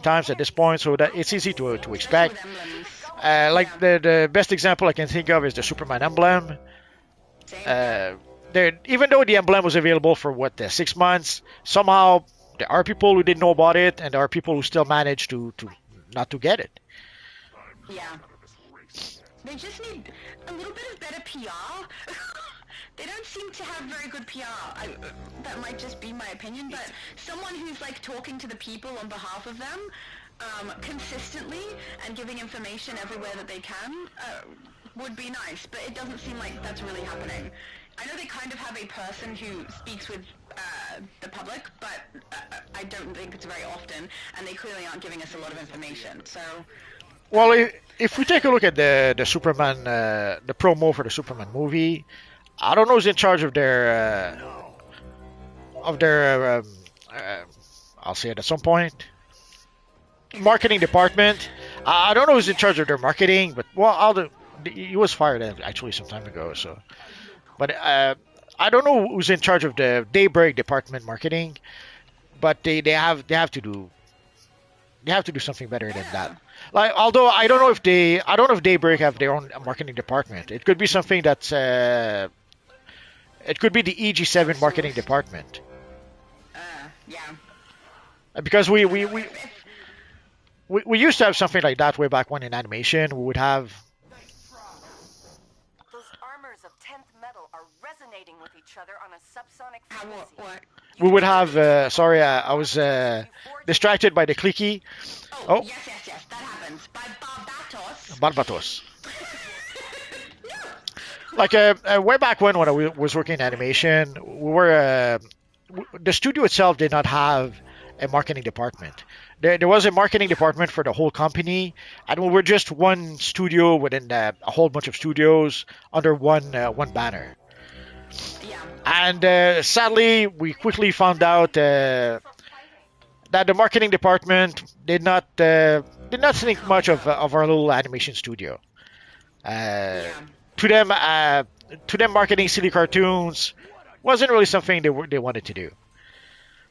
times at this point, so that it's easy to expect. With emblems. Like the best example I can think of is the Superman emblem. Same. Even though the emblem was available for 6 months, somehow there are people who didn't know about it, and there are people who still managed to not to get it. Yeah. They just need a little bit of better PR. They don't seem to have very good PR. That might just be my opinion, but someone who's like talking to the people on behalf of them consistently and giving information everywhere that they can would be nice, but it doesn't seem like that's really happening. I know they kind of have a person who speaks with the public, but I don't think it's very often, and they clearly aren't giving us a lot of information, so... Well, if we take a look at the Superman, the promo for the Superman movie, I don't know who's in charge of their I'll say it at some point, marketing department. I don't know who's in charge of their marketing, but well, he was fired actually some time ago. So, but I don't know who's in charge of the Daybreak department marketing, but they have to do something better than that. Like, although I don't know if Daybreak have their own marketing department. It could be something that's it could be the EG7 marketing department. Yeah. Because we used to have something like that way back when in animation. We would have Those armors of 10th metal are resonating with each other on a subsonic What? frequency. we would have sorry, I was distracted by the clicky. Oh. Yes, that happens. By Barbatos. Barbatos. Like way back when I was working in animation, we were the studio itself did not have a marketing department. There was a marketing department for the whole company, and we were just one studio within a whole bunch of studios under one banner. Yeah. And sadly, we quickly found out that the marketing department did not think much of our little animation studio. To them, marketing silly cartoons wasn't really something they wanted to do.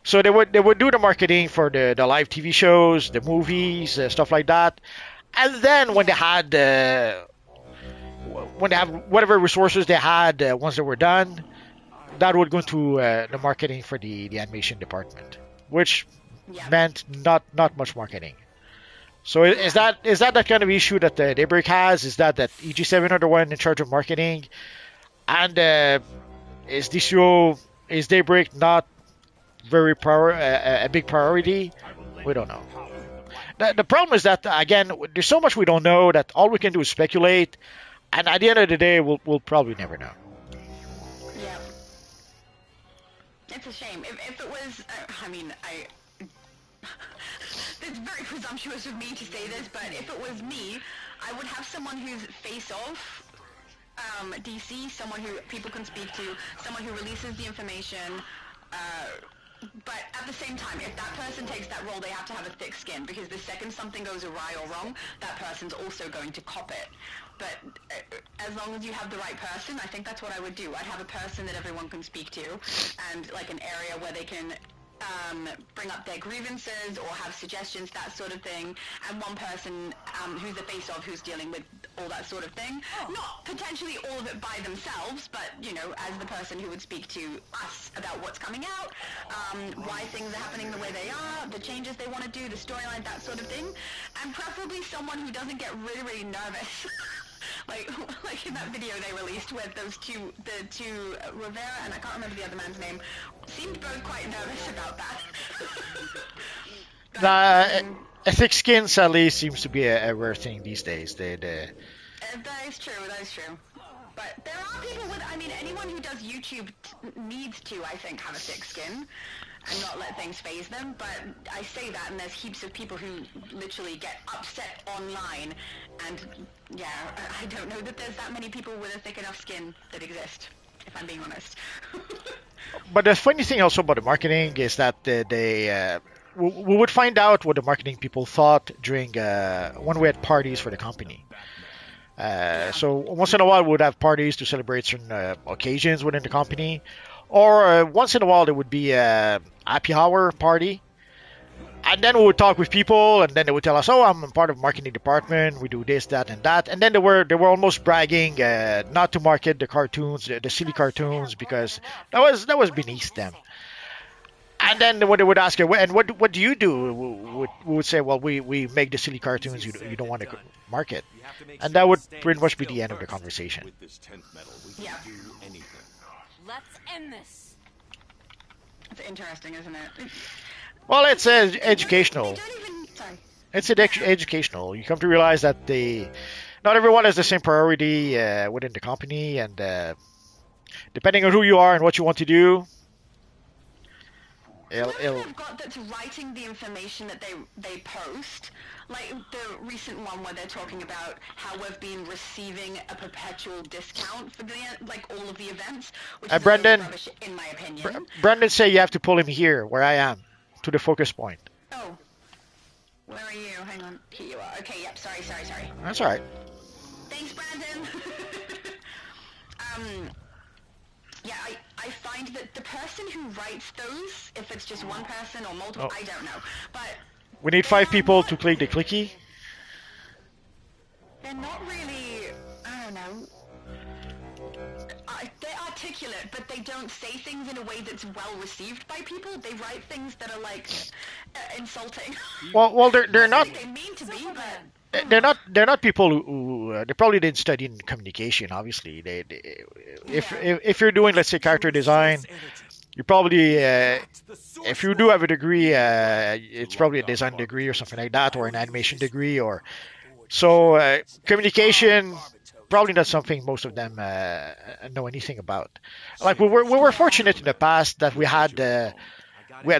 So they would do the marketing for the live TV shows, the movies, stuff like that, and then when they have whatever resources they had once they were done, that would go to the marketing for the animation department, which Yeah. meant not much marketing. So is that kind of issue that the Daybreak has? Is that EG7 are the one in charge of marketing, and is DCUO is Daybreak not a big priority? We don't know. The problem is that again, there's so much we don't know that all we can do is speculate, and at the end of the day, we'll probably never know. Yeah. It's a shame. If it was, I mean, it's very presumptuous of me to say this, but if it was me, I would have someone who's face-off DC, someone who people can speak to, someone who releases the information. But at the same time, if that person takes that role, they have to have a thick skin, because the second something goes awry or wrong, that person's also going to cop it. But as long as you have the right person, I think that's what I would do. I'd have a person that everyone can speak to, and like an area where they can bring up their grievances or have suggestions, that sort of thing, and one person who's the face of who's dealing with all that sort of thing. Not potentially all of it by themselves, but, you know, as the person who would speak to us about what's coming out, why things are happening the way they are, the changes they want to do, the storyline, that sort of thing, and preferably someone who doesn't get really, really nervous. like in that video they released with the two Rivera, and I can't remember the other man's name, seemed both quite nervous about that. A thick skin sadly seems to be a rare thing these days. That is true, that is true. But there are people with, I mean, anyone who does YouTube needs to, I think, have a thick skin and not let things phase them. But I say that, and there's heaps of people who literally get upset online, and yeah, I don't know that there's that many people with a thick enough skin that exist, if I'm being honest. But the funny thing also about the marketing is that we would find out what the marketing people thought during when we had parties for the company. So once in a while we would have parties to celebrate certain occasions within the company, or once in a while there would be a happy hour party, and then we would talk with people, and then they would tell us, "Oh, I'm part of the marketing department. We do this, that, and that." And then they were almost bragging not to market the cartoons, the silly cartoons, because that was beneath them. And then when they would ask, and what do you do? We would say, well, we make the silly cartoons you don't want to market. And that would pretty much be the end of the conversation. With this 10th metal, we can Yeah. do anything. Let's end this. It's interesting, isn't it? Well, it's They educational. don't even, sorry. It's educational. You come to realize that not everyone has the same priority within the company, and depending on who you are and what you want to do, Whoever they've got that's writing the information that they post, like the recent one where they're talking about how we've been receiving a perpetual discount for all of the events, which is a load of Brendan, rubbish in my opinion. Brendan say you have to pull him here, where I am, to the focus point. Oh, where are you? Hang on, here you are. Okay, yep. Sorry. That's all right. Thanks, Brandon. Yeah, I find that the person who writes those, if it's just one person or multiple, Oh. I don't know, but We need 5 people to click the clicky. they're not really, I don't know, they're articulate, but they don't say things in a way that's well received by people. They write things that are like insulting. Well, they're not They mean to be, but they're not people who they probably didn't study in communication. Obviously, if you're doing, let's say, character design, you probably if you do have a degree, it's probably a design degree or something like that, or an animation degree, or so communication. Probably not something most of them know anything about. Like we were fortunate in the past that we had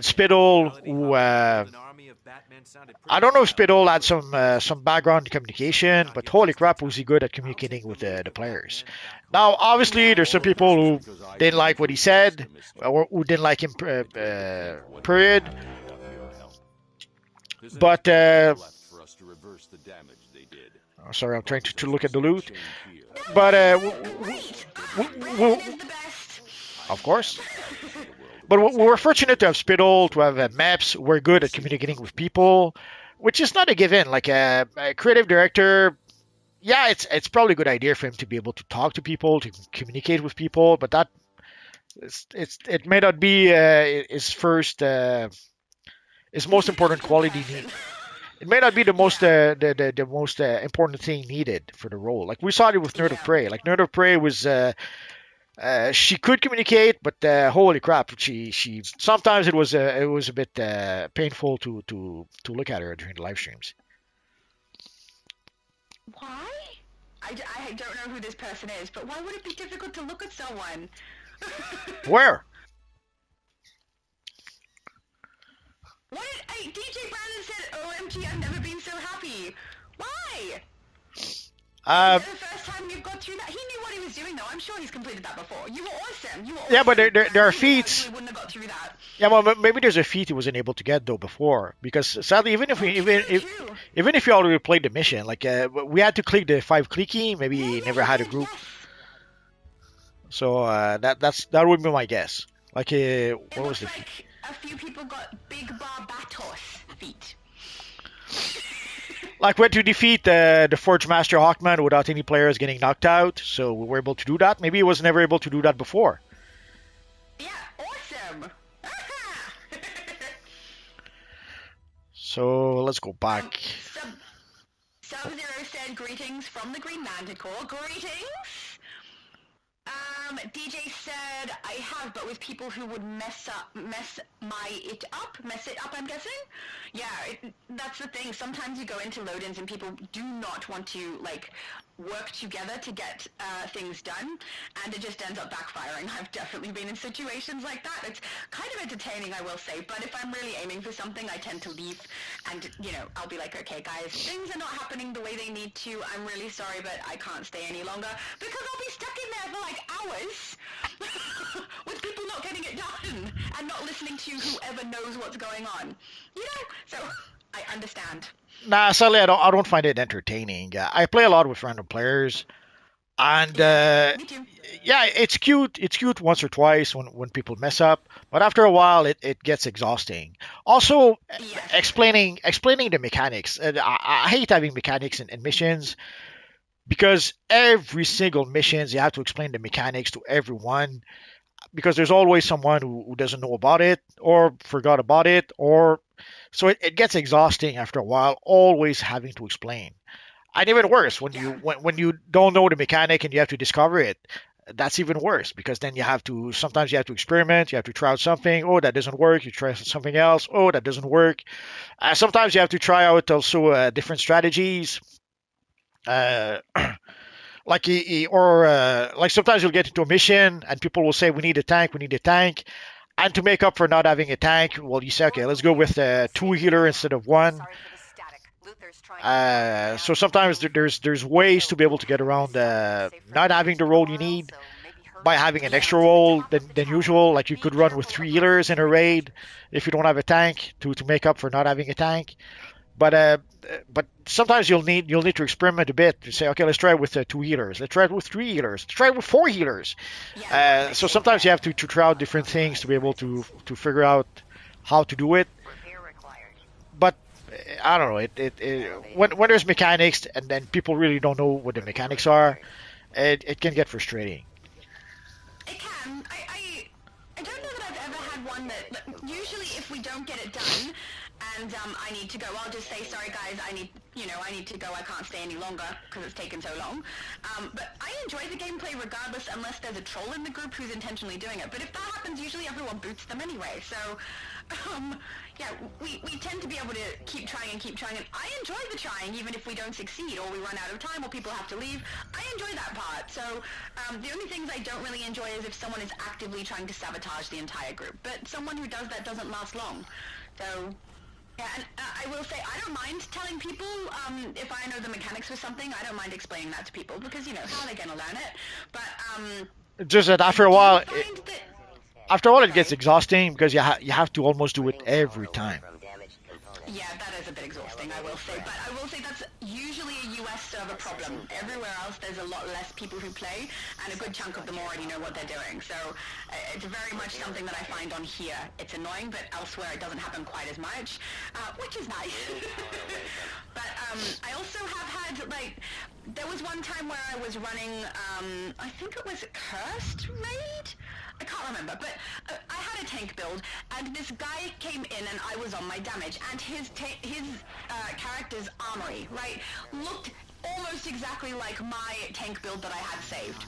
Spittle, who I don't know if Spittle had some background in communication, but holy crap, was he good at communicating with the players. Now, obviously, there's some people who didn't like what he said, or who didn't like him, period. But, Left for us to reverse the damage they did. sorry, I'm trying to look at the loot. But, great. Brandon is the best. of course. But we were fortunate to have Spittle, to have Maps. We're good at communicating with people, which is not a given. Like a creative director, yeah, it's probably a good idea for him to be able to talk to people, to communicate with people. But it may not be his most important quality need. It may not be the most Yeah. the most important thing needed for the role. Like we saw it with Nerd of Yeah. Prey. Like Nerd of Prey was she could communicate, but holy crap, she sometimes it was a bit painful to look at her during the live streams. Why? I don't know who this person is, but why would it be difficult to look at someone? Where? What? DJ Brandon said, OMG, I've never been so happy. Why? Uh, The first time you've got through that, he knew what he was doing, though. I'm sure he's completed that before. You were awesome. You were yeah, but awesome. there are Without you, feats. we wouldn't have got through that. Yeah, well, maybe there's a feat he wasn't able to get though before because sadly, True. even if you already played the mission, like we had to click the 5 clicky, maybe Yeah, he yeah, never he had a did, group, yes. so that would be my guess. Like It what was looks the feat? like a few people got Big Barbatos feet. Like when to defeat the Forge Master Hawkman without any players getting knocked out, so we were able to do that. Maybe he was never able to do that before. Yeah, awesome. So let's go um, back. Sub-Zero said greetings from the Green Manticore. Greetings! DJ said, I have, but with people who would mess it up, I'm guessing? Yeah, that's the thing. Sometimes you go into load-ins and people do not want to, like, work together to get things done, and it just ends up backfiring. I've definitely been in situations like that. It's kind of entertaining, I will say, but if I'm really aiming for something, I tend to leave, and, I'll be like, okay, guys, things are not happening the way they need to. I'm really sorry, but I can't stay any longer, because I'll be stuck in there for, like, hours with people not getting it done and not listening to whoever knows what's going on. So I understand. Nah, sadly, I don't find it entertaining. I play a lot with random players, and Me too. yeah, it's cute. It's cute once or twice when people mess up, but after a while, it gets exhausting. Also, Yes. explaining the mechanics. I hate having mechanics in missions because every single missions you have to explain the mechanics to everyone because there's always someone who doesn't know about it or forgot about it or so it gets exhausting after a while always having to explain. And even worse Yeah. when you don't know the mechanic and you have to discover it, that's even worse because then you have to sometimes you have to experiment, you have to try out something. Oh, that doesn't work. You try something else. Oh, that doesn't work. Sometimes you have to try out also different strategies. Uh, like sometimes you'll get into a mission and people will say we need a tank, and to make up for not having a tank, well, you say okay, let's go with two healer instead of one. Sorry for the static. Luther's trying to calm me So down. sometimes there's ways to be able to get around not having the role you need by having an extra role than usual. Like you could run with three healers in a raid if you don't have a tank to make up for not having a tank. But sometimes you'll need to experiment a bit to say, okay, let's try it with two healers. Let's try it with three healers. Let's try it with four healers. So sometimes you have to try out different things to be able to figure out how to do it. Repair required. But I don't know. When there's mechanics and then people really don't know what the mechanics are, it can get frustrating. It can. I don't know that I've ever had one that usually if we don't get it done and I need to go, I'll just say, sorry guys, I need to go, I can't stay any longer because it's taken so long. But I enjoy the gameplay regardless unless there's a troll in the group who's intentionally doing it. But if that happens, usually everyone boots them anyway. So, yeah, we tend to be able to keep trying and I enjoy the trying even if we don't succeed or we run out of time or people have to leave. I enjoy that part. So the only things I don't really enjoy is if someone is actively trying to sabotage the entire group. But someone who does that doesn't last long. So yeah, and I will say I don't mind telling people if I know the mechanics for something. I don't mind explaining that to people because how are they going to learn it? But Just that I do find that. after a while it gets Sorry. exhausting because you have to almost do it every time. Yeah, that is a bit exhausting, I will say. But I will say that's usually a US server problem. Everywhere else, there's a lot less people who play, and a good chunk of them already know what they're doing. So it's very much something that I find on here. It's annoying, but elsewhere it doesn't happen quite as much, which is nice. But I also have had, like, there was one time where I was running, I think it was Cursed Raid? I can't remember, but I had a tank build, and this guy came in and I was on my damage, and his character's armory, right, looked almost exactly like my tank build that I had saved.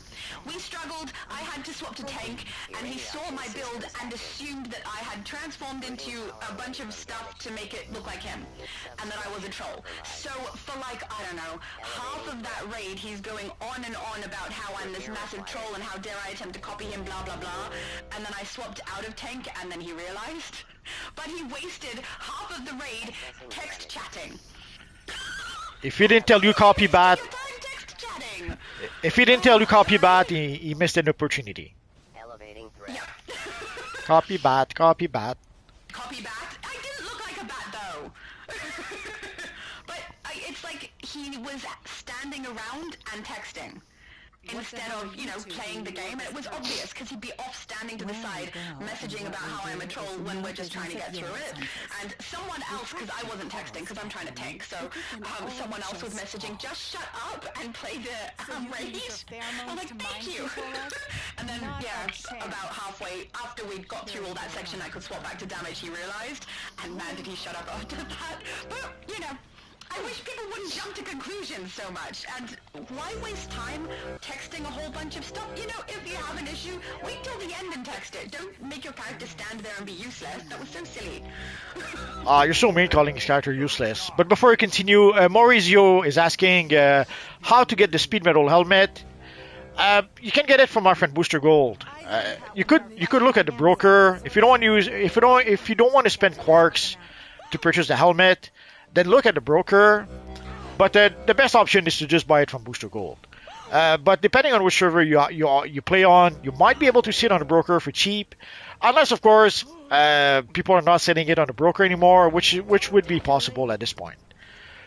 We struggled, I had to swap to tank, and he saw my build and assumed that I had transformed into a bunch of stuff to make it look like him, and that I was a troll. So for like, I don't know, half of that raid, he's going on and on about how I'm this massive troll and how dare I attempt to copy him, blah blah blah, and then I swapped out of tank, and then he realized. But he wasted half of the raid text chatting. If he didn't tell you copy bat, Text chatting. if he didn't tell you copy bat, he missed an opportunity. Elevating threat. Yeah. Copy bat, copy bat. Copy bat? I didn't look like a bat though. But it's like he was standing around and texting instead of, you know, playing the game, and it was obvious because he'd be off standing to the side messaging about how I'm a troll when we're just trying to get through it, and someone else, because I wasn't texting because I'm trying to tank, so someone else was messaging, just shut up and play the raid. I'm like, thank you. And then, yeah, about halfway after we got through all that section I could swap back to damage, he realized, and man did he shut up after that. But, you know, I wish people wouldn't jump to conclusions so much, and why waste time texting a whole bunch of stuff? You know, if you have an issue, wait till the end and text it. Don't make your character stand there and be useless. That was so silly. You're so mean calling his character useless. But before we continue, Maurizio is asking how to get the speed metal helmet. You can get it from our friend Booster Gold. You could look at the broker if you don't want to use if you don't want to spend quarks to purchase the helmet. Then look at the broker, but the best option is to just buy it from Booster Gold. But depending on which server you play on, you might be able to see it on the broker for cheap, unless of course people are not selling it on the broker anymore, which would be possible at this point.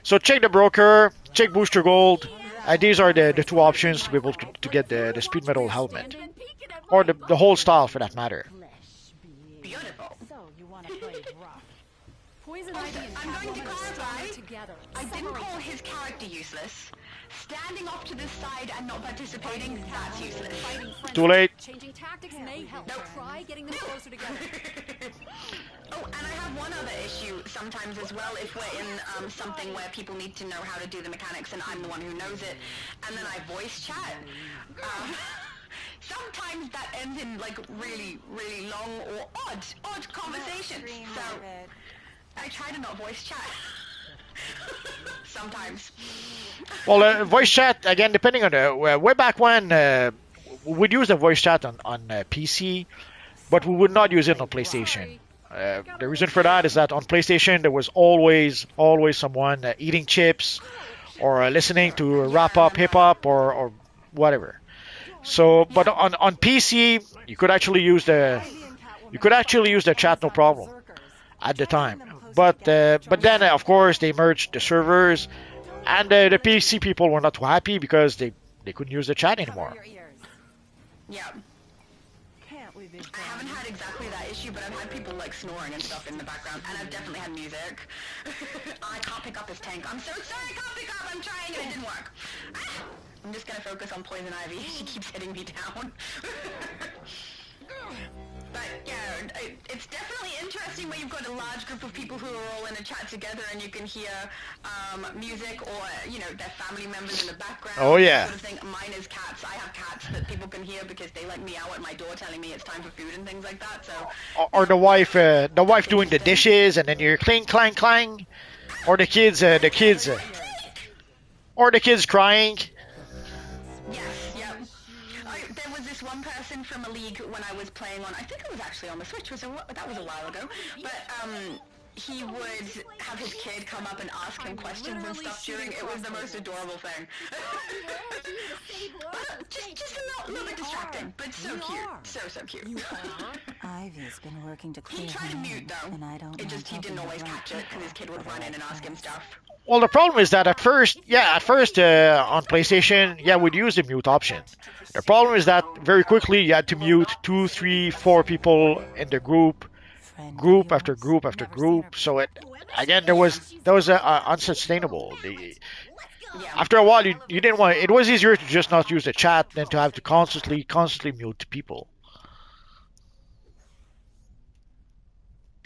So check the broker, check Booster Gold. These are the two options to be able to get the speed metal helmet, or the whole style for that matter. Beautiful. So you want to play rough. Poison Also, Ivy and I'm going to Catwoman are clarify, stronger together. I didn't call his character useless. Standing off to the side and not participating, that's useless. Too late. Changing tactics may help. Try getting them closer together. Oh, and I have one other issue sometimes as well if we're in something where people need to know how to do the mechanics and I'm the one who knows it, and then I voice chat. Sometimes that ends in like really, really long or odd conversations. So I try to not voice chat. Sometimes. Well, voice chat again, depending on the way back when we'd use the voice chat on PC, but we would not use it on PlayStation. The reason for that is that on PlayStation there was always someone eating chips or listening to rap up hip hop or whatever. So, but on PC you could actually use the chat no problem at the time. But then of course they merged the servers, and the PC people were not too happy because they couldn't use the chat anymore. Yeah. I haven't had exactly that issue, but I've had people like snoring and stuff in the background, and I've definitely had music. I can't pick up his tank. I'm so sorry I can't pick up. I'm trying and it didn't work. I'm just gonna focus on Poison Ivy. She keeps hitting me down. But yeah, it's definitely interesting when you've got a large group of people who are all in a chat together and you can hear music or, you know, their family members in the background. Oh yeah. Sort of thing. Mine is cats. I have cats that people can hear because they like meow at my door telling me it's time for food and things like that. So. Or the wife doing the dishes and then you're clang clang clang, or the kids crying. Yes, yep. There was this one person from a league when I was playing on, I think it was actually on the Switch, that was a while ago, but he would have his kid come up and ask him questions and stuff during, it was the most adorable thing. just a little bit distracting, but so cute, so cute. Ivy's been working to clear He tried to him mute in, though, and I don't he mind didn't helping always her catch it, because his kid would run in and ask him stuff. Well, the problem is that at first on PlayStation, yeah, we'd use the mute option. The problem is that very quickly you had to mute two, three, four people in the group, Friend of group after yours? group after group. So it again there was unsustainable. Yeah. After a while, you didn't want. It was easier to just not use the chat than to have to constantly mute people.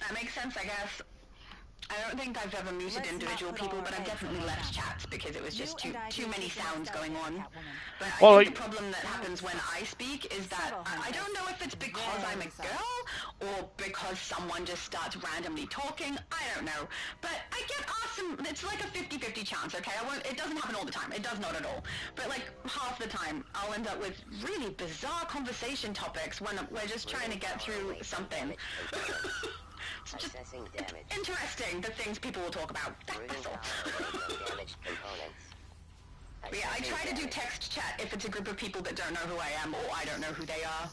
That makes sense, I guess. I don't think I've ever muted Let's individual not put people, all but our I've eggs in definitely one left basket. chats because it was just You too and I too need many to get sounds outside going of on. that, Catwoman. But I Well, think the problem that happens when I speak is that I don't know if it's because I'm a girl or because someone just starts randomly talking. I don't know. But I get awesome. It's like a 50-50 chance, okay? It doesn't happen all the time. It does not at all. But like half the time, I'll end up with really bizarre conversation topics when we're just trying to get through something. It's just interesting the things people will talk about. That's all. But yeah, I try to do text chat if it's a group of people that don't know who I am or I don't know who they are.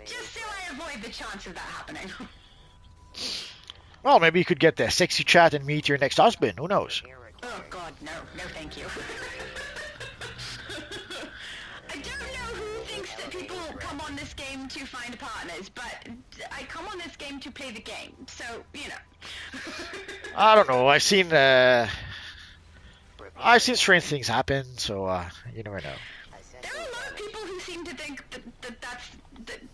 Just so I avoid the chance of that happening. well, maybe you could get the sexy chat and meet your next husband. Who knows? Oh god, no thank you. I don't know who thinks that people come on this game to find partners, but I come on this game to play the game, so, you know. I don't know. I've seen strange things happen, so you never know. There are a lot of people who seem to think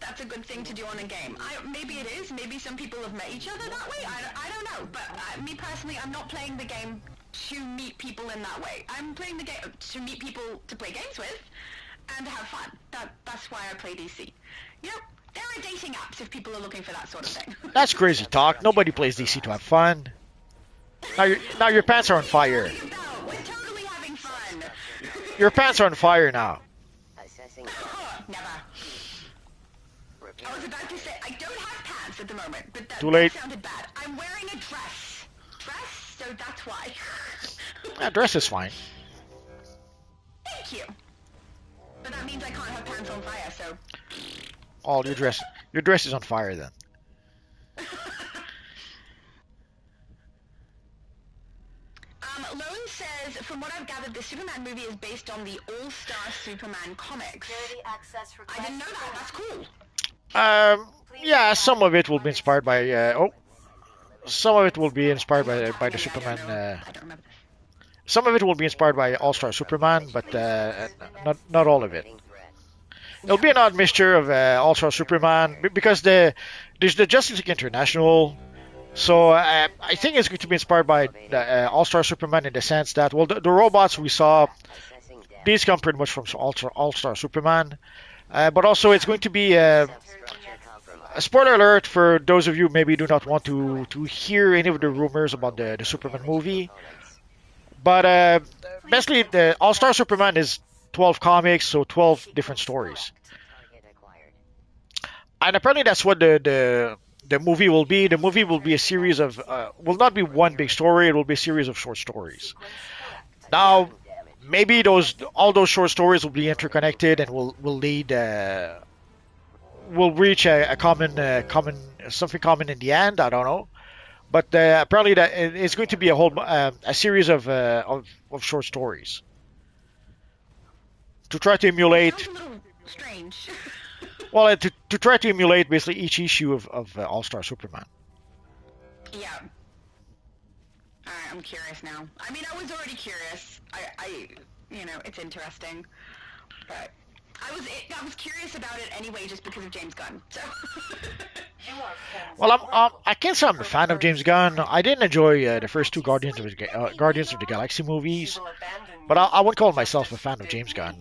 that's a good thing to do on a game. Maybe it is. Maybe some people have met each other that way. I don't know. But me personally, I'm not playing the game to meet people in that way. I'm playing the game to meet people to play games with and have fun. That's why I play DC. You know, there are dating apps if people are looking for that sort of thing. That's crazy talk. Nobody plays DC to have fun. Now your pants are on fire. We're totally having fun. Your pants are on fire now. Never. I was about to say, I don't have pants at the moment, but Too late. that sounded bad. I'm wearing a dress. So that's why. That dress is fine. Thank you. But that means I can't have pants on fire, so... Oh, your dress is on fire then. Lone says, from what I've gathered, the Superman movie is based on the All-Star Superman comics. I didn't know that. That's cool. Yeah, some of it will be inspired by. Some of it will be inspired by the Superman. I don't remember. Some of it will be inspired by All Star Superman, but not all of it. It'll be an odd mixture of All Star Superman because there's the Justice League International. So I think it's going to be inspired by the All Star Superman in the sense that the robots we saw, these come pretty much from All Star Superman, but also it's going to be a spoiler alert for those of you who maybe do not want to hear any of the rumors about the Superman movie. But basically, the All Star Superman is 12 comics, so 12 different stories. And apparently that's what the movie will be. The movie will be a series of will not be one big story. It will be a series of short stories. Now, maybe all those short stories will be interconnected and will reach a common something common in the end. I don't know, but apparently that it's going to be a series of short stories to try to emulate. Sounds a little strange. Well, to try to emulate basically each issue of All Star Superman. Yeah. Alright, I'm curious now. I mean, I was already curious. It's interesting. But I was curious about it anyway just because of James Gunn. So. Well, I can't say I'm a fan of James Gunn. I didn't enjoy the first two Guardians of the Galaxy movies, but I wouldn't call myself a fan of James Gunn.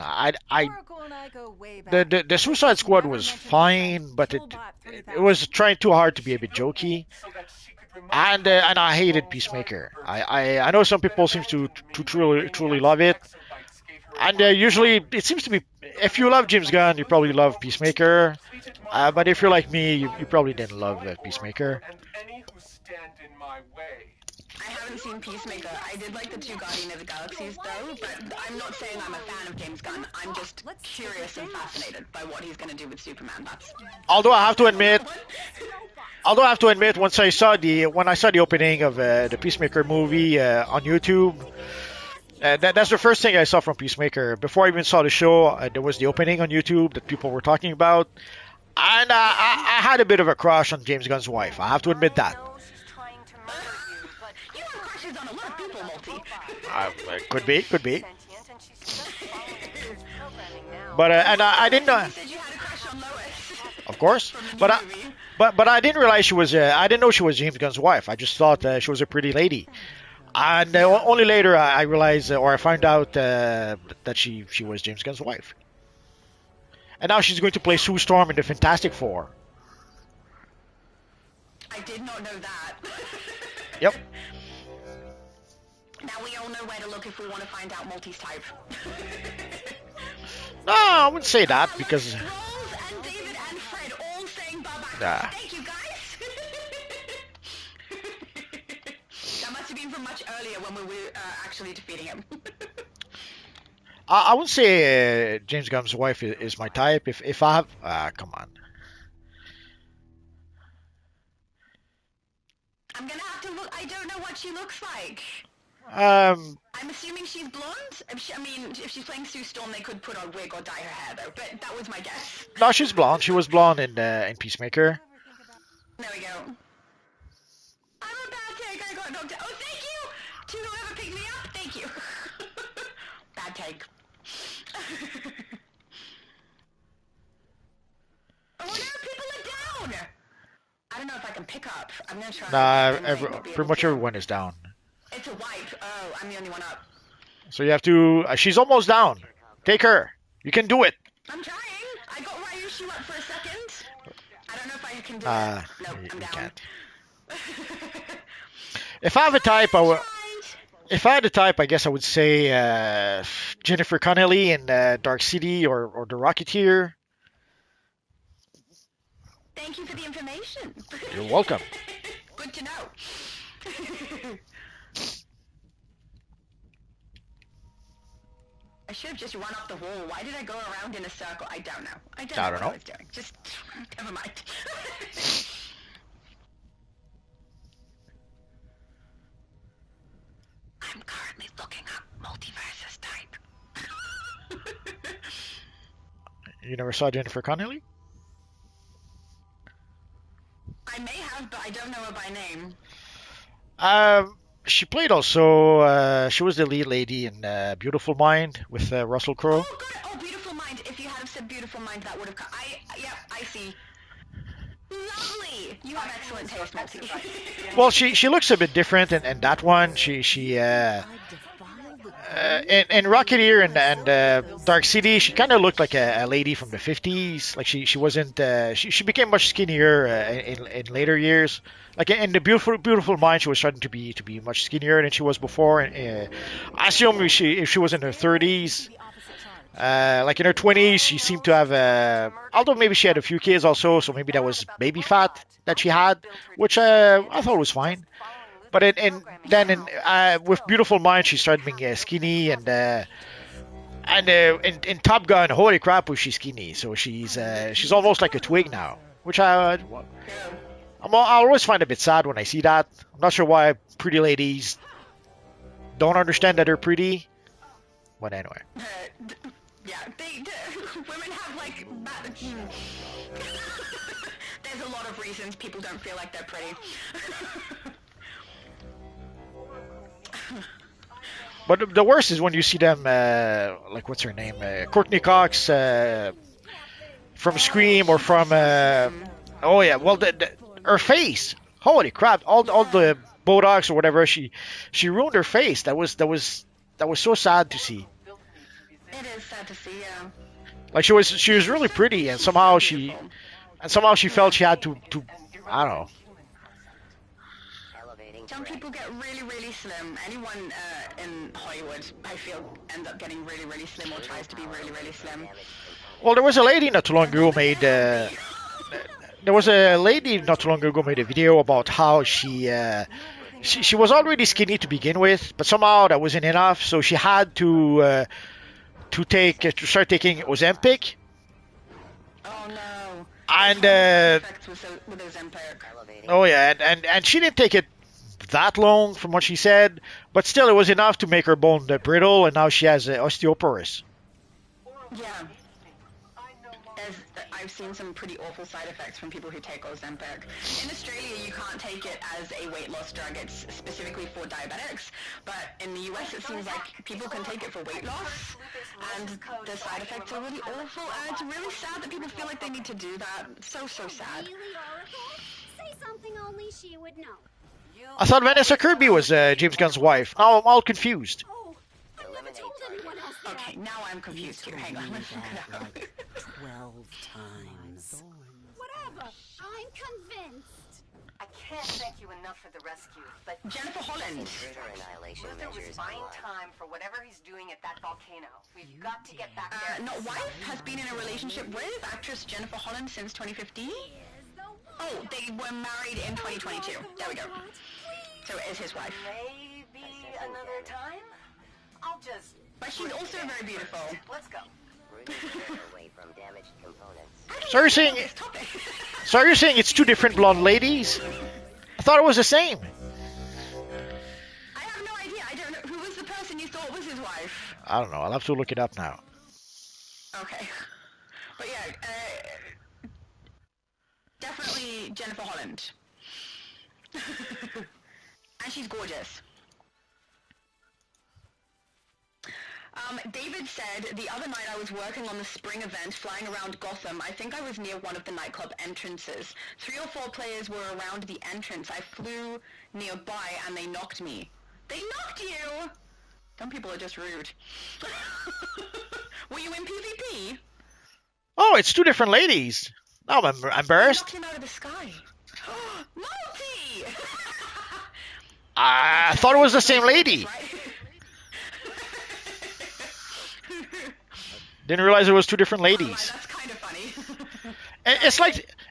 The Suicide Squad was fine, but it was trying too hard to be a bit jokey. And I hated Peacemaker. I know some people seem to truly love it, and usually it seems to be if you love James Gunn, you probably love Peacemaker. But if you're like me, you probably didn't love Peacemaker. I haven't seen Peacemaker. I did like the two Guardian of the Galaxies though, but I'm not saying I'm a fan of James Gunn. I'm just curious and fascinated by what he's going to do with Superman. That's Although I have to admit, once I saw the opening of the Peacemaker movie on YouTube, that's the first thing I saw from Peacemaker. Before I even saw the show, there was the opening on YouTube that people were talking about, and I had a bit of a crush on James Gunn's wife. I have to admit that. you have crushes on a lot of people, Multi. Could be. But and I didn't know, You said you had a crush on Lois. of course. From the But movie. but I didn't realize she was. I didn't know she was James Gunn's wife. I just thought she was a pretty lady. And only later I realized, or I found out that she was James Gunn's wife. And now she's going to play Sue Storm in the Fantastic Four. I did not know that. Yep. Now we all know where to look if we want to find out Multi's type. No, I wouldn't say that because Rolls and David and Fred all saying bye-bye. Nah. Thank you, guys. That must have been from much earlier when we were actually defeating him. I wouldn't say James Gunn's wife is my type. If I have, come on. I'm gonna have to look. I don't know what she looks like. Um, I'm assuming she's blonde. I mean, if she's playing Sue Storm, they could put on a wig or dye her hair, though. But that was my guess. no, she's blonde. She was blonde in Peacemaker. There we go. I'm a bad take. I got knocked out. Oh, thank you to whoever picked me up. Thank you. Bad take. Oh no, people are down. I don't know if I can pick up. I'm gonna try. Pretty much everyone is down. It's a wipe. Oh, I'm the only one up. So you have to. She's almost down. Take her. You can do it. I'm trying. I got Ryushu up for a second. I don't know if I can do it. Nope, You I'm down. can't. If I have a type, I would. If I had a type, I guess I would say Jennifer Connelly in Dark City or The Rocketeer. Thank you for the information. You're welcome. Good to know. I should have just run up the wall. Why did I go around in a circle? I don't know. I don't know what I was doing. Just never mind. I'm currently looking up multiverses type. You never saw Jennifer Connelly? I may have, but I don't know her by name. She played also. She was the lead lady in Beautiful Mind with Russell Crowe. Oh, good. Oh, Beautiful Mind. If you had said Beautiful Mind, that would have come. Yep, I see. Lovely. You have excellent taste, Multi. Well, she looks a bit different in that one. She in Rocketeer and Dark City, she kind of looked like a lady from the 50s. Like she wasn't. She became much skinnier in later years. Like in the Beautiful Mind, she was starting to be much skinnier than she was before. I assume if she was in her 30s. Like in her 20s, she seemed to have, although maybe she had a few kids also, so maybe that was baby fat that she had, which I thought was fine. But with Beautiful Mind, she started being skinny, and in Top Gun, holy crap, was she skinny? So she's almost like a twig now, which I always find a bit sad when I see that. I'm not sure why pretty ladies don't understand that they're pretty, but anyway. Yeah, women have like there's a lot of reasons people don't feel like they're pretty. But the worst is when you see them, like what's her name, Courtney Cox from Scream or from, oh yeah, well her face, holy crap, all the Botox or whatever, she ruined her face. That was so sad to see. It is sad to see, yeah. Like she was really pretty, and somehow she felt she had to I don't know. Some people get really, really slim. Anyone in Hollywood, I feel, ends up getting really, really slim or tries to be really, really slim. Well, there was a lady not too long ago made a video about how she she was already skinny to begin with, but somehow that wasn't enough, so she had to start taking Ozempic, Oh no. and Terrible side effects with Ozempic. oh yeah, and she didn't take it that long from what she said, but still it was enough to make her bone brittle, and now she has osteoporosis. Yeah. As I've seen some pretty awful side effects from people who take Ozempic. In Australia, you can't take it as a weight loss drug. It's specifically for diabetics. But in the US, it seems like people can take it for weight loss, and the side effects are really awful. And it's really sad that people feel like they need to do that. So sad. Really, Oracle? Say something only she would know. I thought Vanessa Kirby was James Gunn's wife. Now I'm all confused. Oh, I never told anyone else that. Okay, now I'm confused too. Hang on, let's look it up. 12 times. Whatever. I'm convinced. I can't thank you enough for the rescue, but Jennifer Holland. Luther was buying time for whatever he's doing at that volcano. We've got to get back there. Not wife, has been in a relationship with actress Jennifer Holland since 2015. Oh, they were married in 2022. There we go. So it is his wife. Maybe another time? I'll just... But she's also very beautiful. Let's go. So you're saying it's two different blonde ladies? I thought it was the same. I have no idea. I don't know. Who was the person you thought was his wife? I don't know. I'll have to look it up now. Okay. But yeah, definitely Jennifer Holland. And she's gorgeous. David said, the other night I was working on the spring event flying around Gotham. I think I was near one of the nightclub entrances. 3 or 4 players were around the entrance. I flew nearby and they knocked me. They knocked you? Some people are just rude. Were you in PvP? Oh, it's two different ladies. Oh, I'm embarrassed. They knocked him out of the sky. Multi! I thought it was the same lady. Didn't realize it was two different ladies. Oh, that's kind of funny.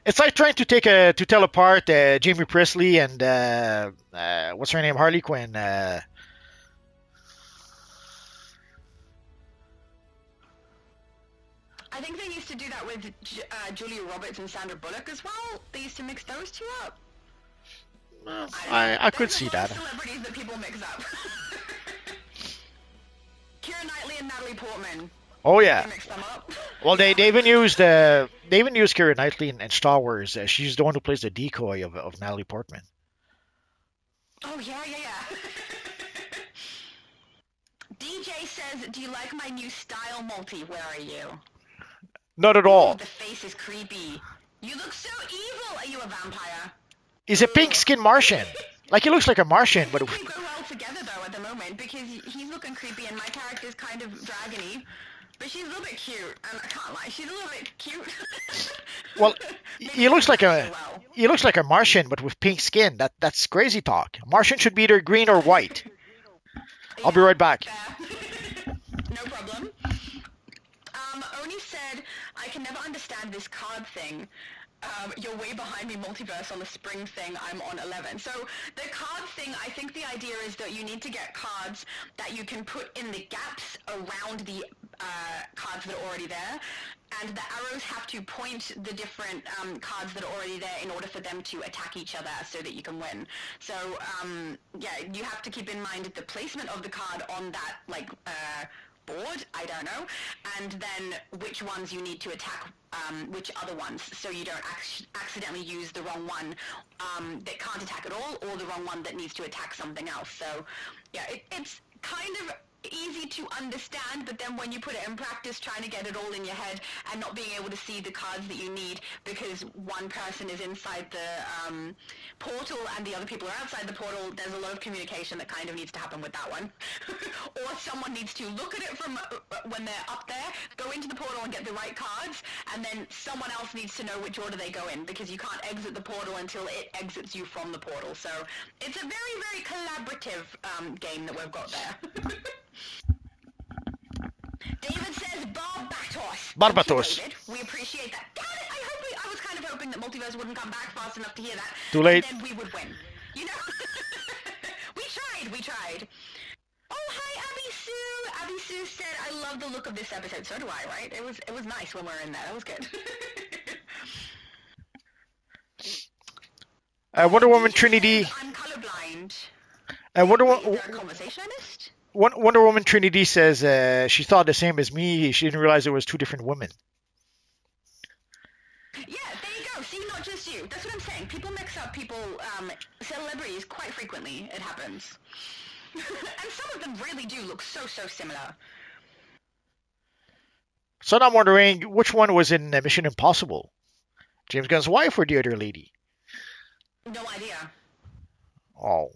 It's like trying to tell apart Jamie Presley and what's her name, Harley Quinn. I think they used to do that with Julia Roberts and Sandra Bullock as well. They used to mix those two up. I could see that. Celebrities that people mix up. Keira Knightley and Natalie Portman. Oh yeah. Mix them up. Well, they even used Keira Knightley in Star Wars. She's the one who plays the decoy of Natalie Portman. Oh yeah. DJ says, "Do you like my new style, Multi? Where are you?" Not at all. The face is creepy. You look so evil. Are you a vampire? He's a pink-skinned Martian. Like he looks like a Martian, but They go well together though at the moment because he's looking creepy and my character's kind of dragony. But she's a little bit cute, and I can't lie, she's a little bit cute. well, he looks like a Martian, but with pink skin. That's crazy talk. A Martian should be either green or white. I'll be right back. No problem. Oni said, I can never understand this card thing. You're way behind me, Multiverse, on the spring thing. I'm on 11. So the card thing, I think the idea is that you need to get cards that you can put in the gaps around the cards that are already there. And the arrows have to point the different cards that are already there in order for them to attack each other so that you can win. So, yeah, you have to keep in mind the placement of the card on that, board, I don't know, and then which ones you need to attack, which other ones, so you don't accidentally use the wrong one that can't attack at all, or the wrong one that needs to attack something else. So, yeah, it's kind of easy to understand, but then when you put it in practice, trying to get it all in your head and not being able to see the cards that you need because one person is inside the portal and the other people are outside the portal, there's a lot of communication that kind of needs to happen with that one. Or someone needs to look at it from when they're up there, go into the portal and get the right cards, and then someone else needs to know which order they go in because you can't exit the portal until it exits you from the portal. So it's a very, very collaborative game that we've got there. David says Barbatos. Barbatos. David. We appreciate that. Damn it, I was kind of hoping that Multiverse wouldn't come back fast enough to hear that. Too late. And then we would win. You know? Davis said, "I love the look of this episode." So do I, right? It was nice when we were in there. That was good. Wonder Woman DJ Trinity. says, "I'm colorblind." Wonder, Wait, is there a conversation I missed? Wonder Woman Trinity says she thought the same as me. She didn't realize it was two different women. Yeah, there you go. See, not just you. That's what I'm saying. People mix up people, celebrities quite frequently. It happens. And some of them really do look so similar. So now I'm wondering which one was in Mission Impossible, James Gunn's wife or the other lady? No idea. Oh.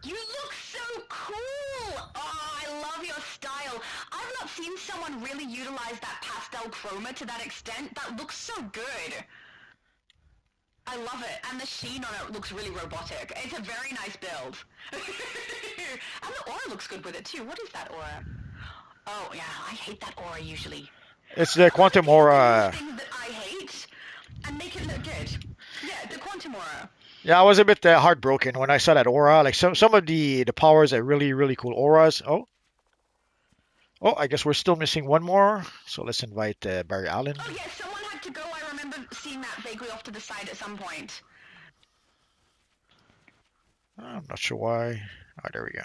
You look so cool! Oh, I love your style. I've not seen someone really utilize that pastel chroma to that extent. That looks so good. I love it. And the sheen on it looks really robotic. It's a very nice build. And the aura looks good with it too. What is that aura? Oh, yeah, I hate that aura usually. It's the Quantum Aura. Things that I hate and make it look good. Yeah, the Quantum Aura. Yeah, I was a bit heartbroken when I saw that aura. Like some of the powers are really cool auras. Oh, I guess we're still missing one more. So let's invite Barry Allen. Oh yeah, someone had to go. I remember seeing that vaguely off to the side at some point. I'm not sure why. Oh, there we go.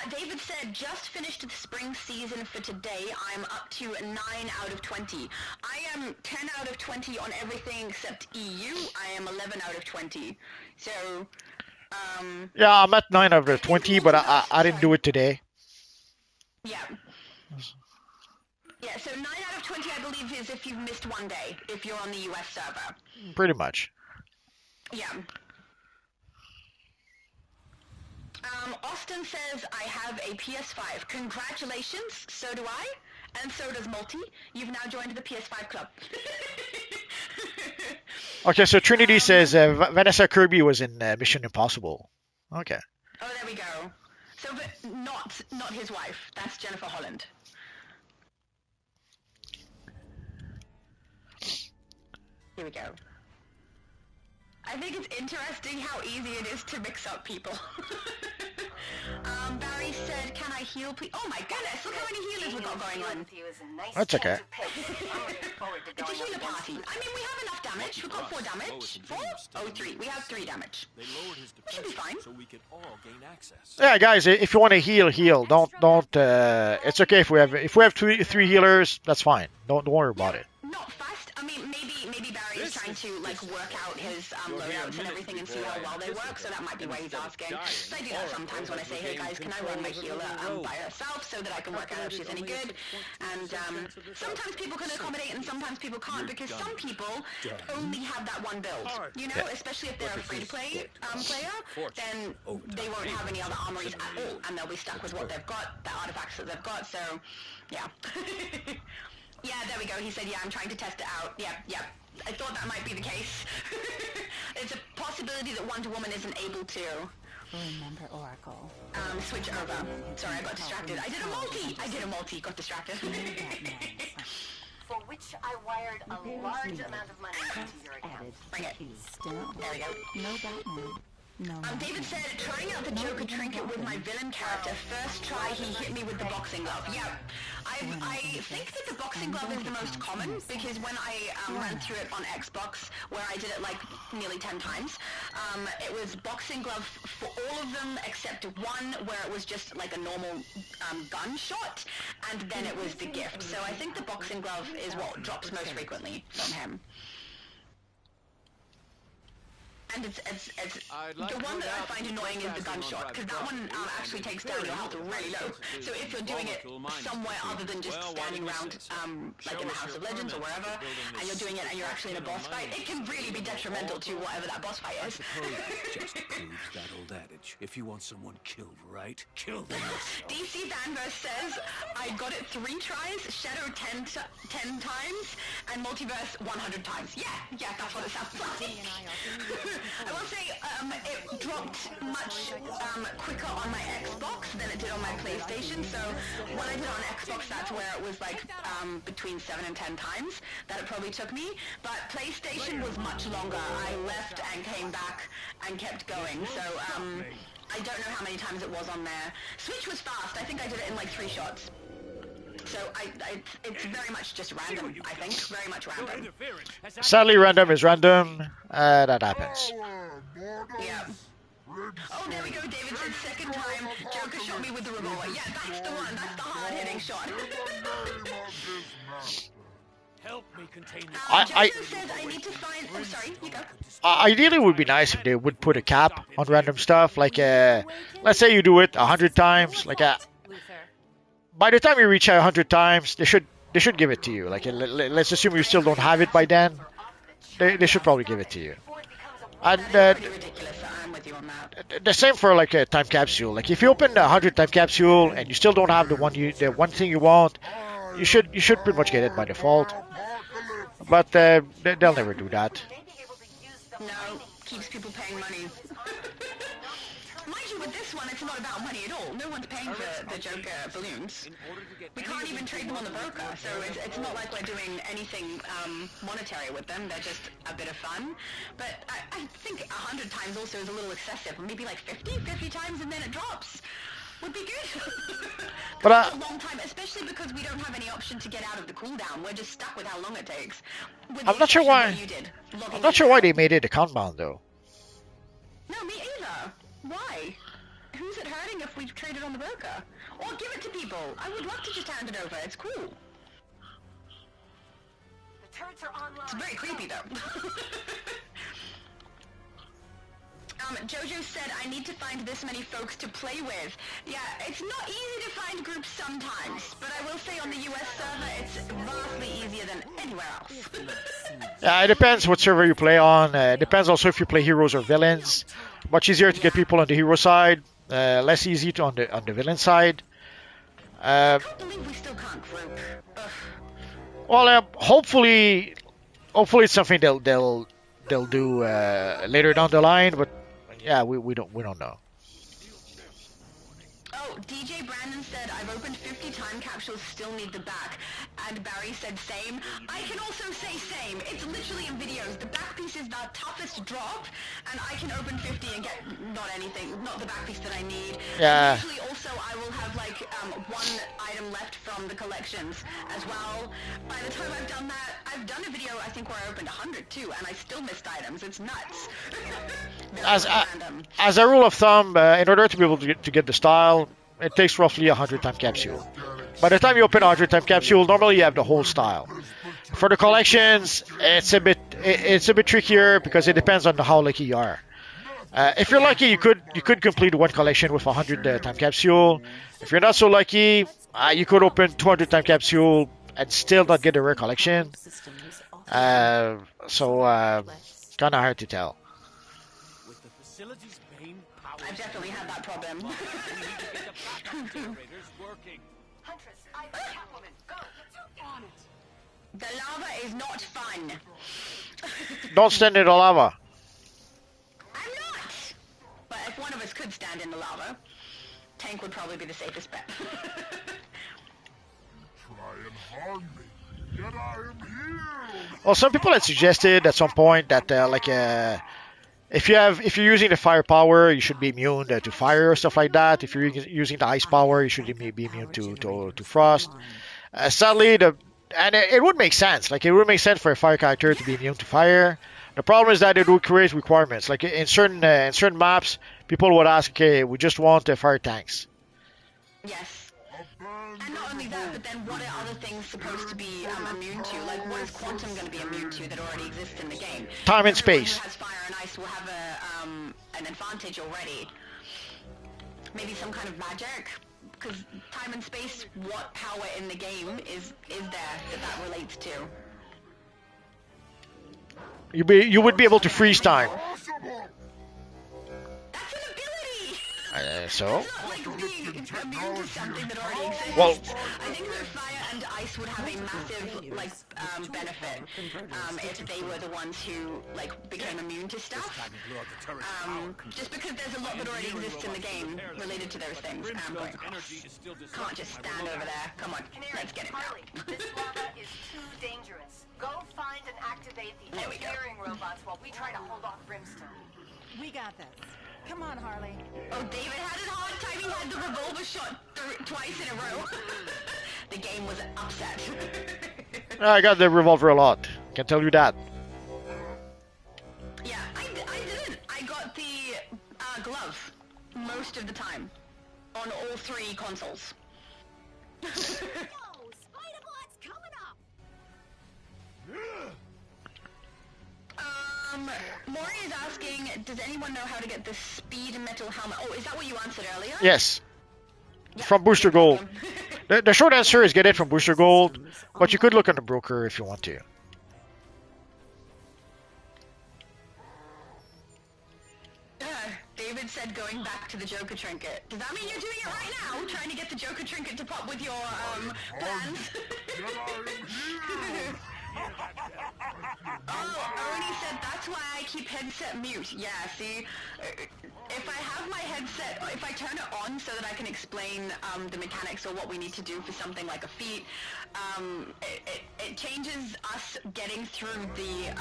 David said, just finished the spring season for today. I'm up to 9 out of 20. I am 10 out of 20 on everything except EU. I am 11 out of 20. So, yeah, I'm at 9 out of 20, but I didn't do it today. Yeah. Yeah, so 9 out of 20, I believe, is if you've missed one day, if you're on the US server. Pretty much. Yeah. Austin says, I have a PS5. Congratulations, so do I, and so does Multi. You've now joined the PS5 club. Okay, so Trinity says Vanessa Kirby was in Mission Impossible. Okay. Oh, there we go. So, but not his wife. That's Jennifer Holland. Here we go. I think it's interesting how easy it is to mix up people. Barry said, can I heal please? Oh my goodness, look how many healers we've got going on. That's okay. It's a healer party. I mean, we have enough damage. We've got 4 damage. 4? Oh, 3. We have 3 damage. We should be fine. So we could all gain access. Yeah, guys, if you want to heal. Don't. It's okay if we have three healers. That's fine. Don't worry about it. Not fast. I mean, maybe Barry is trying to like work out his loadouts and everything and see how well they work. So that might be why he's asking. So I do that sometimes when I say, hey guys, can I run my healer by herself so that I can work out if she's any good? And sometimes people can accommodate and sometimes people can't because some people only have that one build. You know, especially if they're a free-to-play player, then they won't have any other armories at all, and they'll be stuck with what they've got, the artifacts that they've got. So, yeah. Yeah, there we go. He said, yeah, I'm trying to test it out. Yeah. I thought that might be the case. It's a possibility that Wonder Woman isn't able to. Remember Oracle. Switch over. Sorry, I got distracted. I did a multi. Got distracted. For which I wired a large amount of money into your account. Bring it. There we go. No Batman. No. David said, trying out the Joker trinket with my villain character. First try, he hit me with the boxing glove. Yeah. I think that the boxing glove is the most common because when I ran through it on Xbox, where I did it like nearly 10 times, it was boxing glove for all of them except one where it was just like a normal gunshot, and then it was the gift. So I think the boxing glove is what drops most frequently from him. And it's the one that I find annoying is the gunshot, because that one actually takes down your health really low. So if you're doing it somewhere other than just standing around, like in the House of Legends or wherever, and you're doing it and you're actually in a boss fight, it can really be detrimental to whatever that boss fight is. Just proves that old adage. If you want someone killed right, kill them. DC Danvers says, I got it 3 tries, Shadow 10 times, and Multiverse 100 times. Yeah, that's what it sounds like. I will say, it dropped much quicker on my Xbox than it did on my PlayStation, so when I did it on Xbox, that's where it was like between 7 and 10 times that it probably took me, but PlayStation was much longer. I left and came back and kept going, so I don't know how many times it was on there. Switch was fast. I think I did it in like 3 shots. So it's very much just random, I think. Very much random. Sadly, random is random. That happens. Yeah. Oh, there we go. David said second time Joker shot me with the revolver. Yeah, that's the one. That's the hard-hitting shot. Help me contain this. Jojo says I need to find... Oh, sorry. You go. Ideally, it would be nice if they would put a cap on random stuff. Like, let's say you do it 100 times. Like, by the time you reach 100 times, they should give it to you. Like, let's assume you still don't have it by then. They should probably give it to you. And the same for like a time capsule. Like, if you open a 100 time capsule and you still don't have the one thing you want, you should pretty much get it by default. But they'll never do that. No, keeps people paying money. Mind you, with this one, it's not about money at all. No one's paying for the Joker balloons. We can't even trade them on the broker, so it's not like we're doing anything monetary with them. They're just a bit of fun. But I think 100 times also is a little excessive. Maybe like 50 times and then it drops. Would be good. But that's a long time, especially because we don't have any option to get out of the cooldown. We're just stuck with how long it takes. I'm not sure why. I'm not sure why they made it a countdown though. No, me either. Why? Who's it hurting if we trade it on the broker? Or give it to people. I would love to just hand it over. It's cool. The turrets are online. It's very creepy though. Jojo said, I need to find this many folks to play with. Yeah, it's not easy to find groups sometimes, but I will say on the US server, it's vastly easier than anywhere else. Yeah, it depends what server you play on. It depends also if you play heroes or villains. Much easier to get people on the hero side, less easy to on the villain side. I can't believe we still can't group. Ugh. Well, hopefully it's something they'll do later down the line, but yeah, we don't know. Oh, DJ Brandon said, I've opened 50 time capsules, still need the back. And Barry said same. I can also say same. It's literally in videos. The back piece is the toughest drop, and I can open 50 and get not anything, not the back piece that I need. Yeah. And usually also I will have like one item left from the collections as well. By the time I've done that, I've done a video I think where I opened 100 too, and I still missed items. It's nuts. As a rule of thumb, in order to be able to get the style, it takes roughly 100 time capsule. By the time you open a 100 time capsule, normally you have the whole style. For the collections, it's a bit trickier because it depends on how lucky you are. If you're lucky, you could complete one collection with 100 time capsule. If you're not so lucky, you could open 200 time capsule and still not get a rare collection. So kind of hard to tell. With the facility's main power, I've definitely had that problem. generators working. Huntress, Ivy, Catwoman, go. On it. The lava is not fun. Don't stand in the lava. I'm not! But if one of us could stand in the lava, Tank would probably be the safest bet. Try and harm me, yet I am healed. Well, some people had suggested at some point that if you're using the firepower, you should be immune to fire or stuff like that. If you're using the ice power, you should be immune to frost. Sadly, it would make sense. Like, it would make sense for a fire character to be immune to fire. The problem is that it would create requirements. Like in certain maps, people would ask, okay, we just want fire tanks. Yes. And not only that, but then what are other things supposed to be immune to? Like, what is Quantum going to be immune to that already exists in the game? Time and Everyone space. who has fire and ice will have an advantage already. Maybe some kind of magic? Because time and space, what power in the game is there that relates to? You would be able to freeze time. That's an ability! So? It's not like being immune to something that already exists. Well, I think that fire and ice would have a massive, benefit if they were the ones who, became immune to stuff. Just because there's a lot that already exists in the game related to those things. I'm going across. Can't just stand over there. Come on, let's get it Harley, now. this lava is too dangerous. Go find and activate the There we go. engineering robots while we try to hold off Brimstone. We got this. Come on, Harley. Oh, David had it hard time. He had the revolver shot twice in a row. The game was upset. I got the revolver a lot. Can tell you that. Yeah, I didn't. I got the glove most of the time on all 3 consoles. Yo, Spider-Bot's coming up! Maury is asking, does anyone know how to get the speed metal helmet? Oh, is that what you answered earlier? Yes. Yeah, From Booster no Gold. problem. The short answer is get it from Booster Gold, but you could look on the broker if you want to. David said going back to the Joker trinket. Does that mean you're doing it right now? Trying to get the Joker trinket to pop with your plans? Oh, Oni said that's why I keep headset mute. Yeah, see, if I have my headset, if I turn it on so that I can explain the mechanics or what we need to do for something like a feat, it changes us getting through the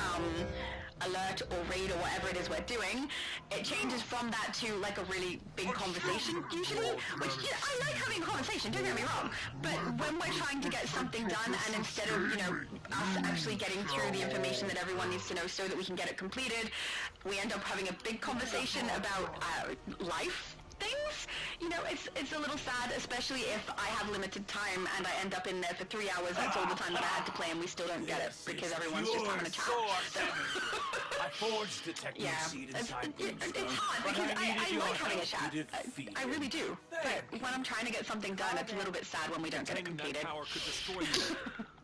alert or raid or whatever it is we're doing. It changes from that to like a really big conversation usually, which I like having a conversation, don't get me wrong, but when we're trying to get something done and instead of, you know, us actually getting through the information that everyone needs to know so that we can get it completed, we end up having a big conversation about life things. You know, it's a little sad, especially if I have limited time and I end up in there for 3 hours. That's all the time that I had to play, and we still don't get it because everyone's just having a chat. So, I forged the techno yeah, seed it's inside hard because I like having a chat. I really do. But when I'm trying to get something done, it's a little bit sad when we don't get it completed. Power could destroy you.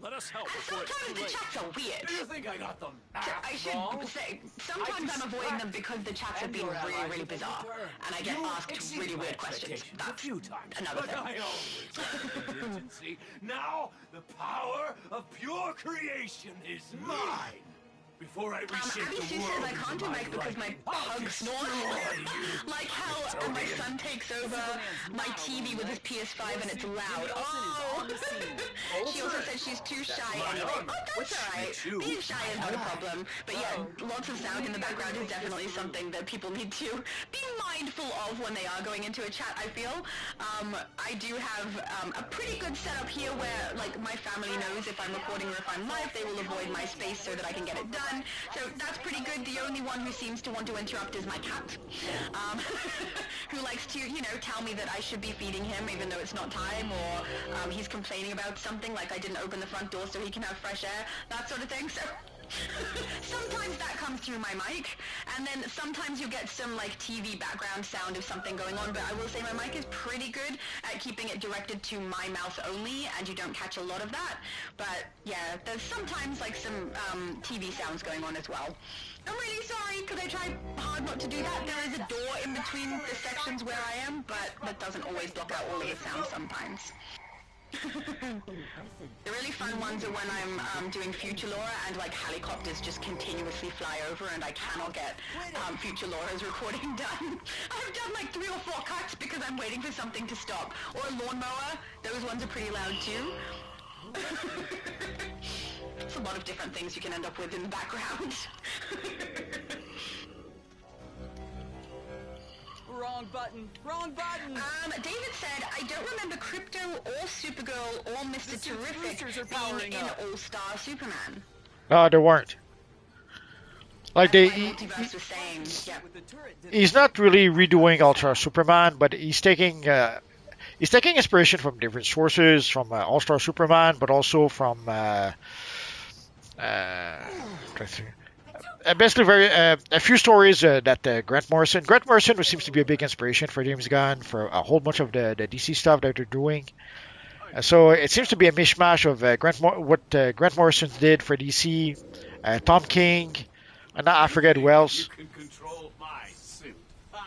Let us help before it's too Sometimes the late. chats are weird. Do you think I got them? I should say, sometimes I'm avoiding them because the chats have been really, really bizarre, and I get asked really weird questions. That's another thing. I always had contingency. Now the power of pure creation is mine. Before I reshape Abby the Sue world says I can't do Mike because my pug snores like hell, and my son takes over my TV with his PS5 and it's loud. Oh! She also said she's too shy anyway. Oh, that's alright. Being shy is not a problem. But yeah, lots of sound in the background is definitely something that people need to be mindful of when they are going into a chat, I feel. I do have a pretty good setup here where, like, my family knows if I'm recording or if I'm live, they will avoid my space so that I can get it done. So that's pretty good. The only one who seems to want to interrupt is my cat, who likes to, you know, tell me that I should be feeding him even though it's not time, or he's complaining about something like I didn't open the front door so he can have fresh air, that sort of thing. So sometimes that comes through my mic, and then sometimes you get some like TV background sound of something going on, but I will say my mic is pretty good at keeping it directed to my mouth only, and you don't catch a lot of that. But yeah, there's sometimes like some TV sounds going on as well. I'm really sorry because I try hard not to do that. There is a door in between the sections where I am, but that doesn't always block out all of the sound sometimes. The really fun ones are when I'm doing Future Laura and like helicopters just continuously fly over and I cannot get Future Laura's recording done. I've done like 3 or 4 cuts because I'm waiting for something to stop. Or a lawnmower, those ones are pretty loud too. It's a lot of different things you can end up with in the background. Wrong button. Wrong button. David said, I don't remember Crypto or Supergirl or Mr. Terrific being in All-Star Superman. No, they weren't. Like Multiverse was saying, yeah. he's not really redoing Ultra Superman, but he's taking inspiration from different sources, from All-Star Superman, but also from basically a few stories that Grant Morrison seems to be a big inspiration for James Gunn for a whole bunch of the DC stuff that they're doing. So it seems to be a mishmash of what Grant Morrison did for DC, Tom King, and I forget who else. You can control my suit. I'm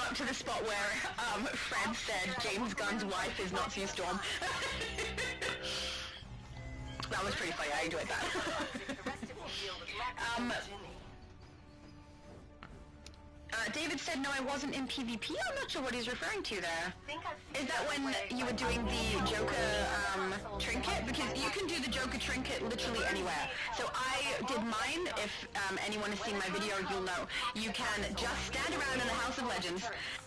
up to the spot where Fred said James Gunn's wife is Nazi Storm. That was pretty funny. I enjoyed that. David said, no, I wasn't in PvP. I'm not sure what he's referring to there. Is that when you were doing the Joker trinket? Because you can do the Joker trinket literally anywhere. So I did mine. If anyone has seen my video, you'll know. You can just stand around in the House of Legends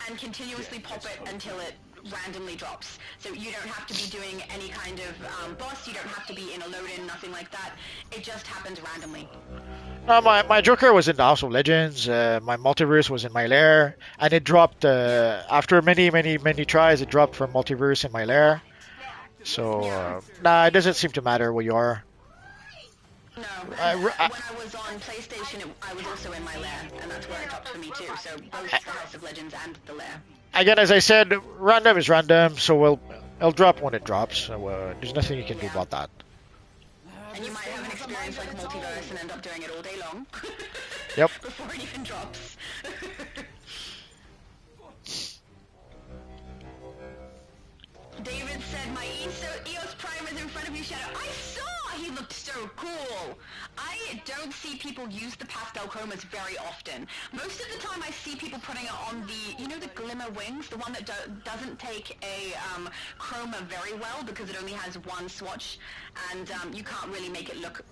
and continuously pop it until it randomly drops. So you don't have to be doing any kind of boss, you don't have to be in a load-in, nothing like that. It just happens randomly. My Joker was in the House of Legends. My multiverse was in my lair, and it dropped after many tries. It dropped from multiverse in my lair. So nah, it doesn't seem to matter where you are. No, when I was on PlayStation, I was also in my lair, and that's where it dropped for me too. So both the House of Legends and the lair. Again, as I said, random is random, so it'll drop when it drops. So there's nothing you can do about that. And you might have an experience like Multiverse and end up doing it all day long. Yep. Before it even drops. David said, my EOS Prime is in front of you, Shadow. I saw! He looked so cool! I don't see people use the pastel chromas very often. Most of the time I see people putting it on the, you know, the glimmer wings, the one that doesn't take a chroma very well because it only has one swatch and you can't really make it look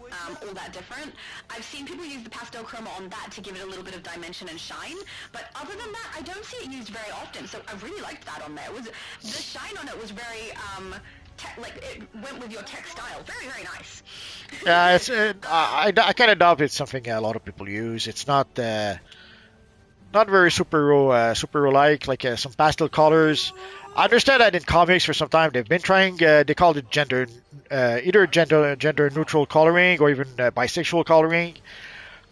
all that different. I've seen people use the pastel chroma on that to give it a little bit of dimension and shine, but other than that, I don't see it used very often, so I really liked that on there. The shine on it was very, like, it went with your textile. Very, very nice. Yeah, I kind of doubt it's something a lot of people use. It's not very superhero like some pastel colors. I understand that in comics for some time they've been trying. They called it either gender neutral coloring or even bisexual coloring.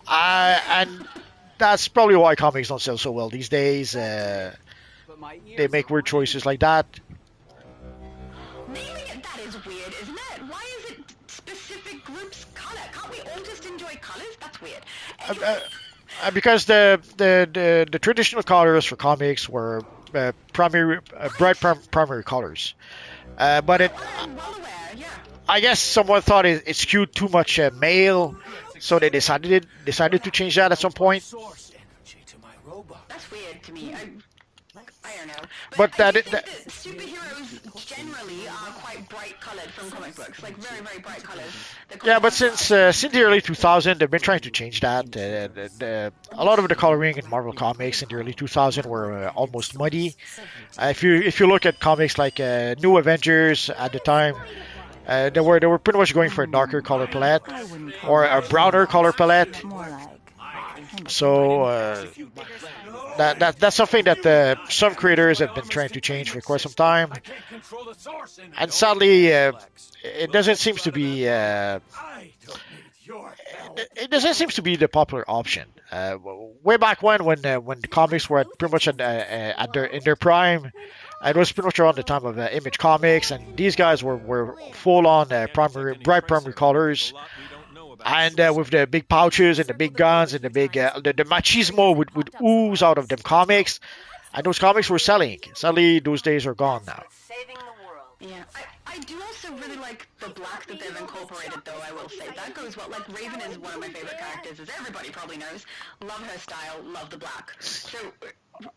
And that's probably why comics don't sell so well these days. They make weird choices like that. Naming it that is weird, isn't it? Why is it specific groups color? Can't we all just enjoy colors? That's weird. Anyway. Because the traditional colors for comics were bright primary colors, but I guess someone thought it skewed too much male, so they decided to change that at some point. That's weird to me. I don't know. But I think that superheroes generally are quite bright colored from comic books, like very, very bright colors. Yeah, but since the early 2000s, they've been trying to change that. A lot of the coloring in Marvel comics in the early 2000s were almost muddy. If you look at comics like New Avengers at the time, they were pretty much going for a darker color palette or a browner color palette. So that's something that some creators have been trying to change for quite some time, and sadly, it doesn't seem to be the popular option. Way back when the comics were pretty much in their prime, it was pretty much around the time of Image Comics, and these guys were full on bright primary colors. And with the big pouches and the big guns and the big the machismo would ooze out of them comics, and those comics were selling. Sadly, those days are gone now. Yeah, I do also really like the black that they've incorporated, though, I will say. That goes well. Like, Raven is one of my favorite characters, as everybody probably knows. Love her style, love the black. So,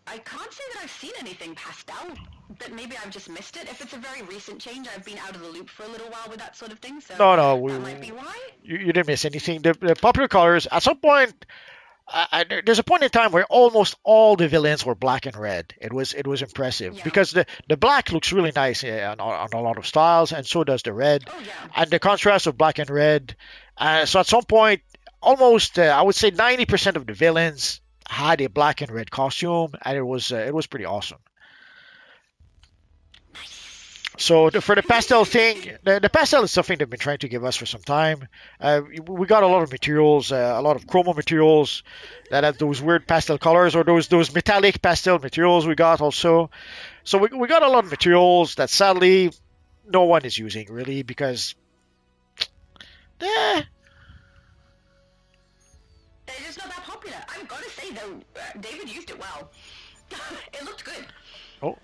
I can't say that I've seen anything pastel, but maybe I've just missed it. If it's a very recent change, I've been out of the loop for a little while with that sort of thing, so No, that might be why. You didn't miss anything. The popular colors, at some point, there's a point in time where almost all the villains were black and red. It was impressive because the black looks really nice on a lot of styles, and so does the red, and the contrast of black and red. So at some point, almost I would say 90% of the villains had a black and red costume, and it was pretty awesome. So for the pastel thing, the pastel is something they've been trying to give us for some time. We got a lot of materials, a lot of chroma materials that have those weird pastel colors, or those metallic pastel materials we got also. So we got a lot of materials that sadly no one is using really because they're just not that popular. I've got to say though, David used it well. It looked good. Oh,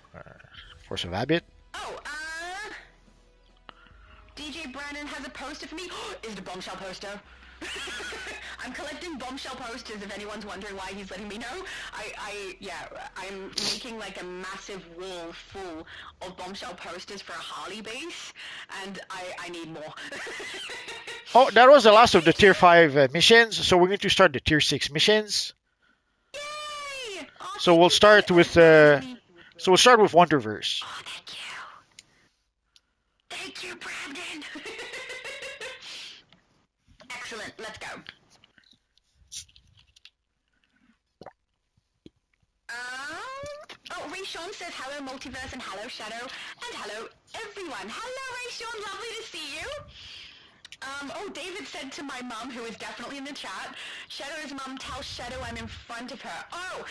Force of Habit. Oh, DJ Brandon has a poster for me. Is the bombshell poster? I'm collecting bombshell posters if anyone's wondering why he's letting me know. I'm making like a massive wall full of bombshell posters for a Harley base, and I need more. Oh, that was the last of the tier 5 missions, so we're going to start the tier 6 missions. Yay! Oh, So we'll start with Wonderverse. Oh, thank you. Thank you, Brandon. Excellent. Let's go. Ray Sean says hello, Multiverse, and hello, Shadow, and hello, everyone. Hello, Ray Sean. Lovely to see you. David said to my mum, who is definitely in the chat, Shadow's mum, tell Shadow I'm in front of her. Oh,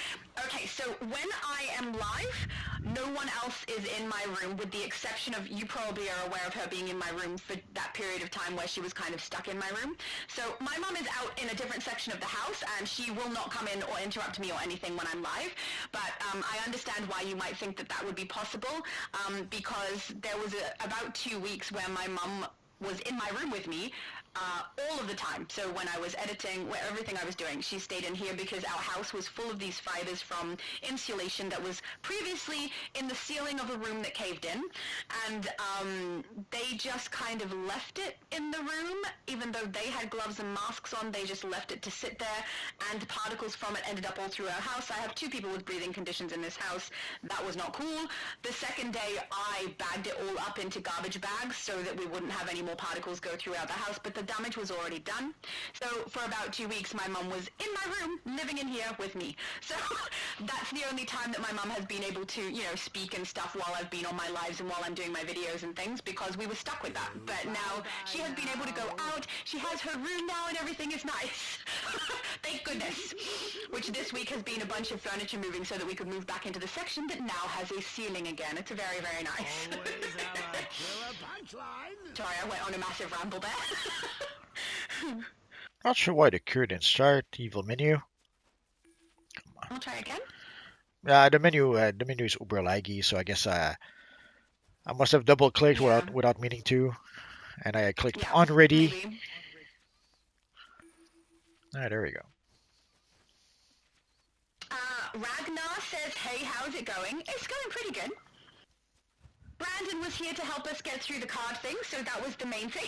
okay, so when I am live, no one else is in my room, with the exception of, you probably are aware of her being in my room for that period of time where she was kind of stuck in my room. So my mum is out in a different section of the house, and she will not come in or interrupt me or anything when I'm live, but I understand why you might think that that would be possible, because there was about 2 weeks where my mum was in my room with me all of the time. So when I was editing, everything I was doing, she stayed in here because our house was full of these fibers from insulation that was previously in the ceiling of a room that caved in. And they just kind of left it in the room. Even though they had gloves and masks on, they just left it to sit there, and particles from it ended up all through our house. I have 2 people with breathing conditions in this house. That was not cool. The second day, I bagged it all up into garbage bags so that we wouldn't have any more particles go throughout the house, but the damage was already done. So for about 2 weeks, my mum was in my room, living in here with me. So that's the only time that my mum has been able to, speak and stuff while I've been on my lives and while I'm doing my videos and things, because we were stuck with that. But now she has been able to go out, she has her room now, and everything is nice. Thank goodness. Which this week has been a bunch of furniture moving so that we could move back into the section that now has a ceiling again. It's very, very nice. Sorry, I went on a massive ramble there. Not sure why the queue didn't start. Evil menu. I'll try again. The menu is uber laggy, so I guess I must have double clicked without meaning to, and I clicked on ready. Maybe. There we go. Ragnar says, hey, how's it going? It's going pretty good. Brandon was here to help us get through the card thing, so that was the main thing.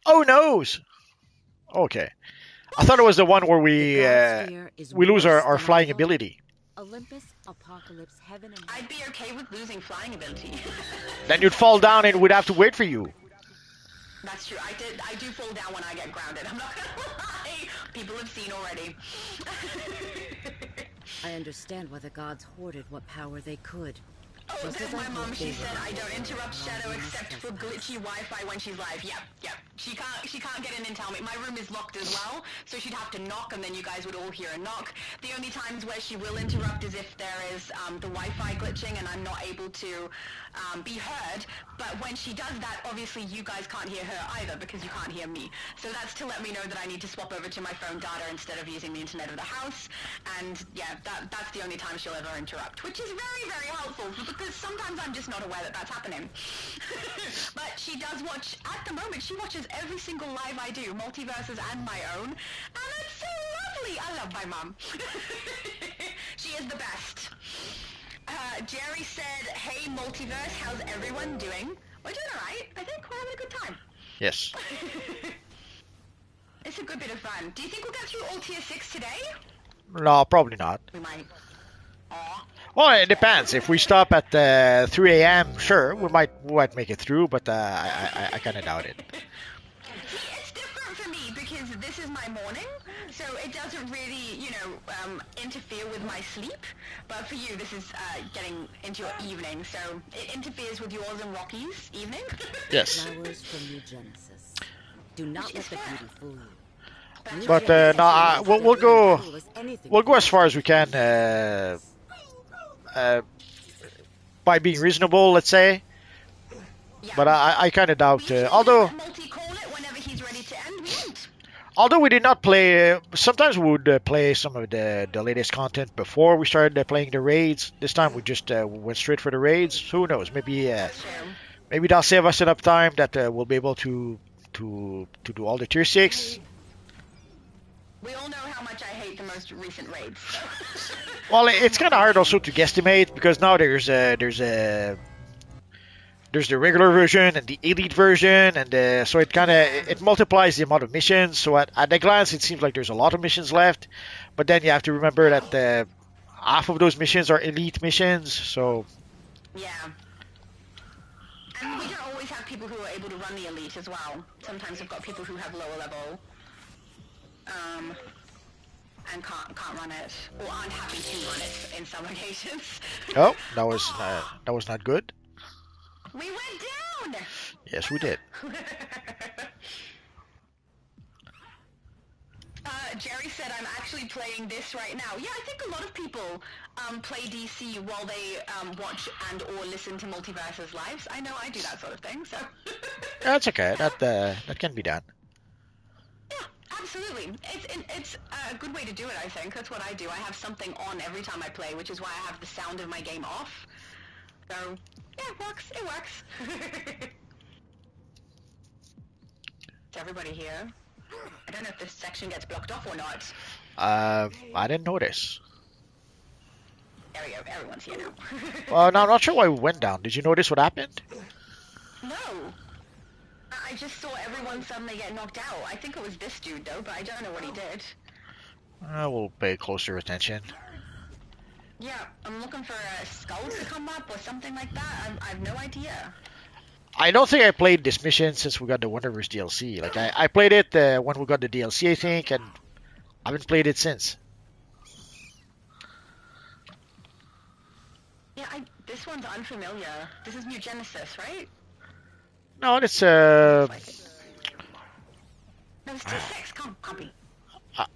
Oh, noes! Okay. I thought it was the one where we lose our flying ability. Olympus, Apocalypse, Heaven, and I'd be okay with losing flying ability. Then you'd fall down and we'd have to wait for you. That's true. I do fall down when I get grounded. I'm not gonna lie. People have seen already. I understand why the gods hoarded what power they could. Oh, that's my mom. She said I don't interrupt Shadow except for glitchy Wi-Fi when she's live. Yep. She can't get in and tell me. My room is locked as well, so she'd have to knock, and then you guys would all hear a knock. The only times where she will interrupt is if there is the Wi-Fi glitching and I'm not able to be heard. But when she does that, obviously you guys can't hear her either because you can't hear me. So that's to let me know that I need to swap over to my phone data instead of using the internet of the house. And yeah, that's the only time she'll ever interrupt, which is very, very helpful because sometimes I'm just not aware that that's happening. But she does watch, at the moment, she watches every single live I do, Multiverses and my own, and it's so lovely. I love my mum. She is the best. Jerry said, hey Multiverse, how's everyone doing? We're doing alright. I think we're having a good time. Yes. It's a good bit of fun. Do you think we'll get through all tier 6 today? No, probably not. We might. Aww. Well, it depends. If we stop at 3 a.m., sure, we might make it through, but I kind of doubt it. See, it's different for me because this is my morning, so it doesn't really, interfere with my sleep. But for you, this is getting into your evening, so it interferes with yours and Rocky's evening. Yes. Flowers from New Genesis. Do not let the beauty fool you. But no, we'll go as far as we can by being reasonable, let's say. Yeah. But I kind of doubt. Although we did not play, sometimes we would play some of the latest content before we started playing the raids. This time we just went straight for the raids. So who knows? Maybe Maybe that'll save us enough time that we'll be able to do all the tier 6. We all know how much I hate the most recent raids. Well, it's kind of hard also to guesstimate because now there's the regular version and the elite version, and so it kind of it multiplies the amount of missions. So at a glance, it seems like there's a lot of missions left, but then you have to remember that half of those missions are elite missions. So yeah. And we don't always have people who are able to run the elite as well. Sometimes we've got people who have lower level, and can't run it, or aren't happy to run it in some occasions. oh, that was not good. We went down. Yes, we did. Jerry said I'm actually playing this right now. Yeah, I think a lot of people play DC while they watch and or listen to Multiverse's lives. I know I do that sort of thing, so... That's okay. That can be done. Yeah, absolutely. It's a good way to do it, I think. That's what I do. I have something on every time I play, which is why I have the sound of my game off. So, yeah, it works. It works. Is everybody here? I don't know if this section gets blocked off or not. I didn't notice. There we go. Everyone's here now. Well, no, I'm not sure why we went down. Did you notice what happened? No. I just saw everyone suddenly get knocked out. I think it was this dude, though, but I don't know what he did. We'll pay closer attention. Yeah, I'm looking for skulls to come up or something like that. I have no idea. I don't think I played this mission since we got the Wonderverse DLC. Like I played it when we got the DLC, I think, and I haven't played it since. Yeah, this one's unfamiliar. This is New Genesis, right? No, it's No, it's T6. Can't be.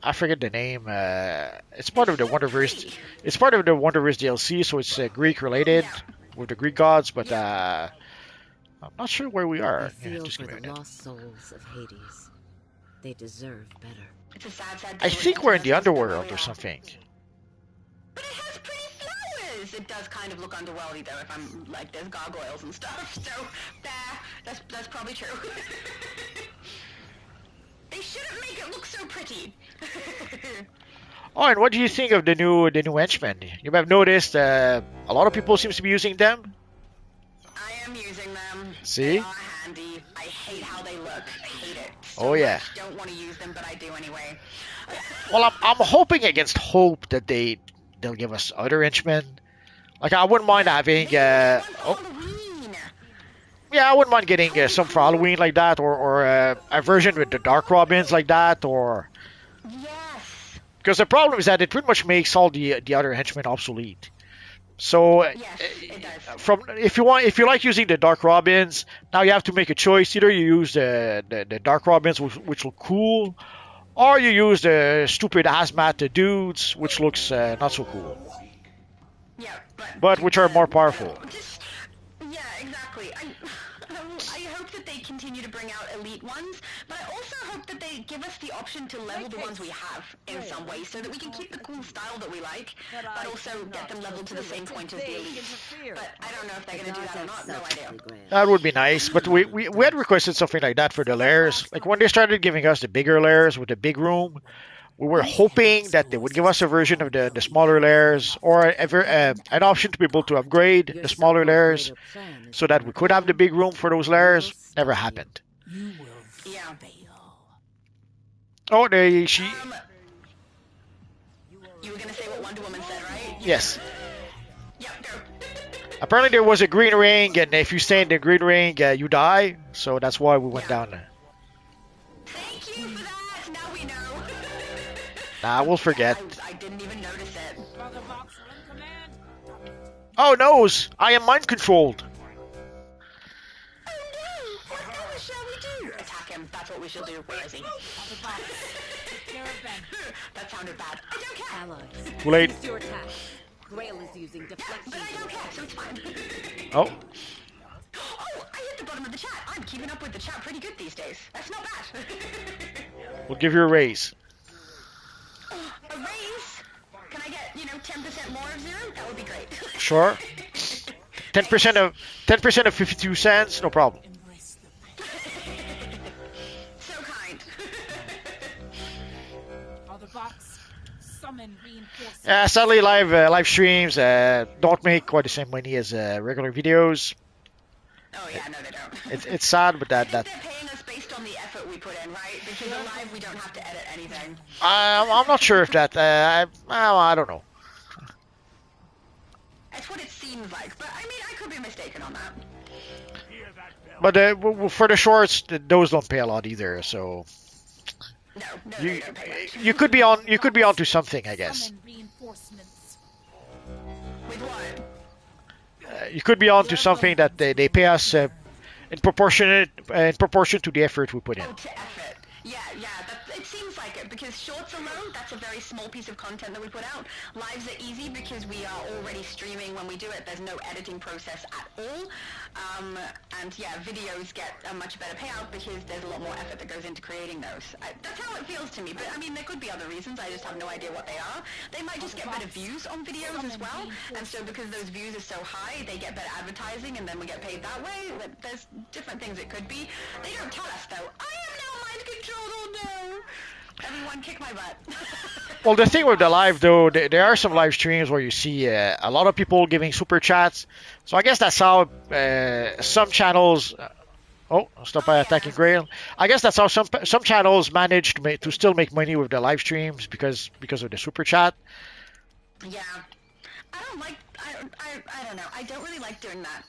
I forget the name. It's part of the Wonderverse. It's part of the Wonderverse DLC, so it's Greek related with the Greek gods. But I'm not sure where we are. I feel Just for give me a the minute. lost souls of Hades. They deserve better. It's a sad I think we're in the underworld or something. But it has pretty flowers. It does kind of look underworldy, though. If I'm like, there's gargoyles and stuff. So that's probably true. They shouldn't make it look so pretty. Oh, and what do you think of the new henchmen? You may have noticed a lot of people seems to be using them. I am using them. See? They are handy. I hate how they look. I hate it. Oh yeah. I don't want to use them, but I do anyway. Well, I'm hoping against hope that they'll give us other henchmen. Like I wouldn't mind having yeah, I wouldn't mind getting some for Halloween like that, or a version with the Dark Robins like that, or yes. Because the problem is that it pretty much makes all the other henchmen obsolete. So yes, it does. if you like using the Dark Robins, now you have to make a choice. Either you use the Dark Robins, which look cool, or you use the stupid hazmat dudes, which looks not so cool. Yeah, but which are more powerful. Yeah, exactly. I hope that they continue to bring out elite ones, but I also hope that they give us the option to level the ones we have in some way, so that we can keep the cool style that we like, but also get them leveled to the same point as the elite. But I don't know if they're going to do that or not. No idea. That would be nice, but we had requested something like that for the lairs. Like when they started giving us the bigger lairs with the big room, we were hoping that they would give us a version of the smaller layers, or an option to be able to upgrade the smaller layers so that we could have the big room for those layers. Never happened. Yeah. Oh, you were going to say what Wonder Woman said, right? Yes. Yeah, go. Apparently there was a green ring, and if you stay in the green ring, you die. So that's why we went down there. Thank you for that. Now we know. Nah, we'll forget. I didn't even notice it. Oh, noes! I am mind controlled. Oh no! What shall we do? Attack him. That's what we shall do. Where is he? That sounded bad. I don't care. Allies. Too late. It's your attack. Grail is using deflection. But I don't care, so it's fine. Oh. Oh, I hit the bottom of the chat. I'm keeping up with the chat pretty good these days. That's not bad. We'll give you a raise. A raise? Can I get, 10% more of zero? That would be great. Sure. 10% of 10% of 52 cents, no problem. So kind. Other box. Summon reinforcements. Sadly, live streams don't make quite the same money as regular videos. Oh yeah, no, they don't. It's sad, but I that think they're paying us based on the effort we put in, right? Because live we don't have to edit anything. I'm not sure if that. I don't know. That's what it seems like, but I mean, I could be mistaken on that. But for the shorts, those don't pay a lot either. So No, you they don't pay much. you could be onto something, I guess. Summon reinforcements. With what? You could be onto something that they pay us in proportion to the effort we put in. Oh, to effort. Yeah, it seems like it, because shorts alone, that's a very small piece of content that we put out. Lives are easy because we are already streaming when we do it. There's no editing process at all. And yeah, videos get a much better payout because there's a lot more effort that goes into creating those. That's how it feels to me, but I mean, there could be other reasons. I just have no idea what they are. They might just get better views on videos as well, and so because those views are so high, they get better advertising, and then we get paid that way. There's different things it could be. They don't tell us, though. I am now mind controlled, oh no! Everyone kick my butt. Well, the thing with the live, though, there are some live streams where you see a lot of people giving super chats. So I guess that's how some channels. Stop by attacking Grail. I guess that's how some channels manage to still make money with the live streams because of the super chat. Yeah, I don't like. I don't know. I don't really like doing that.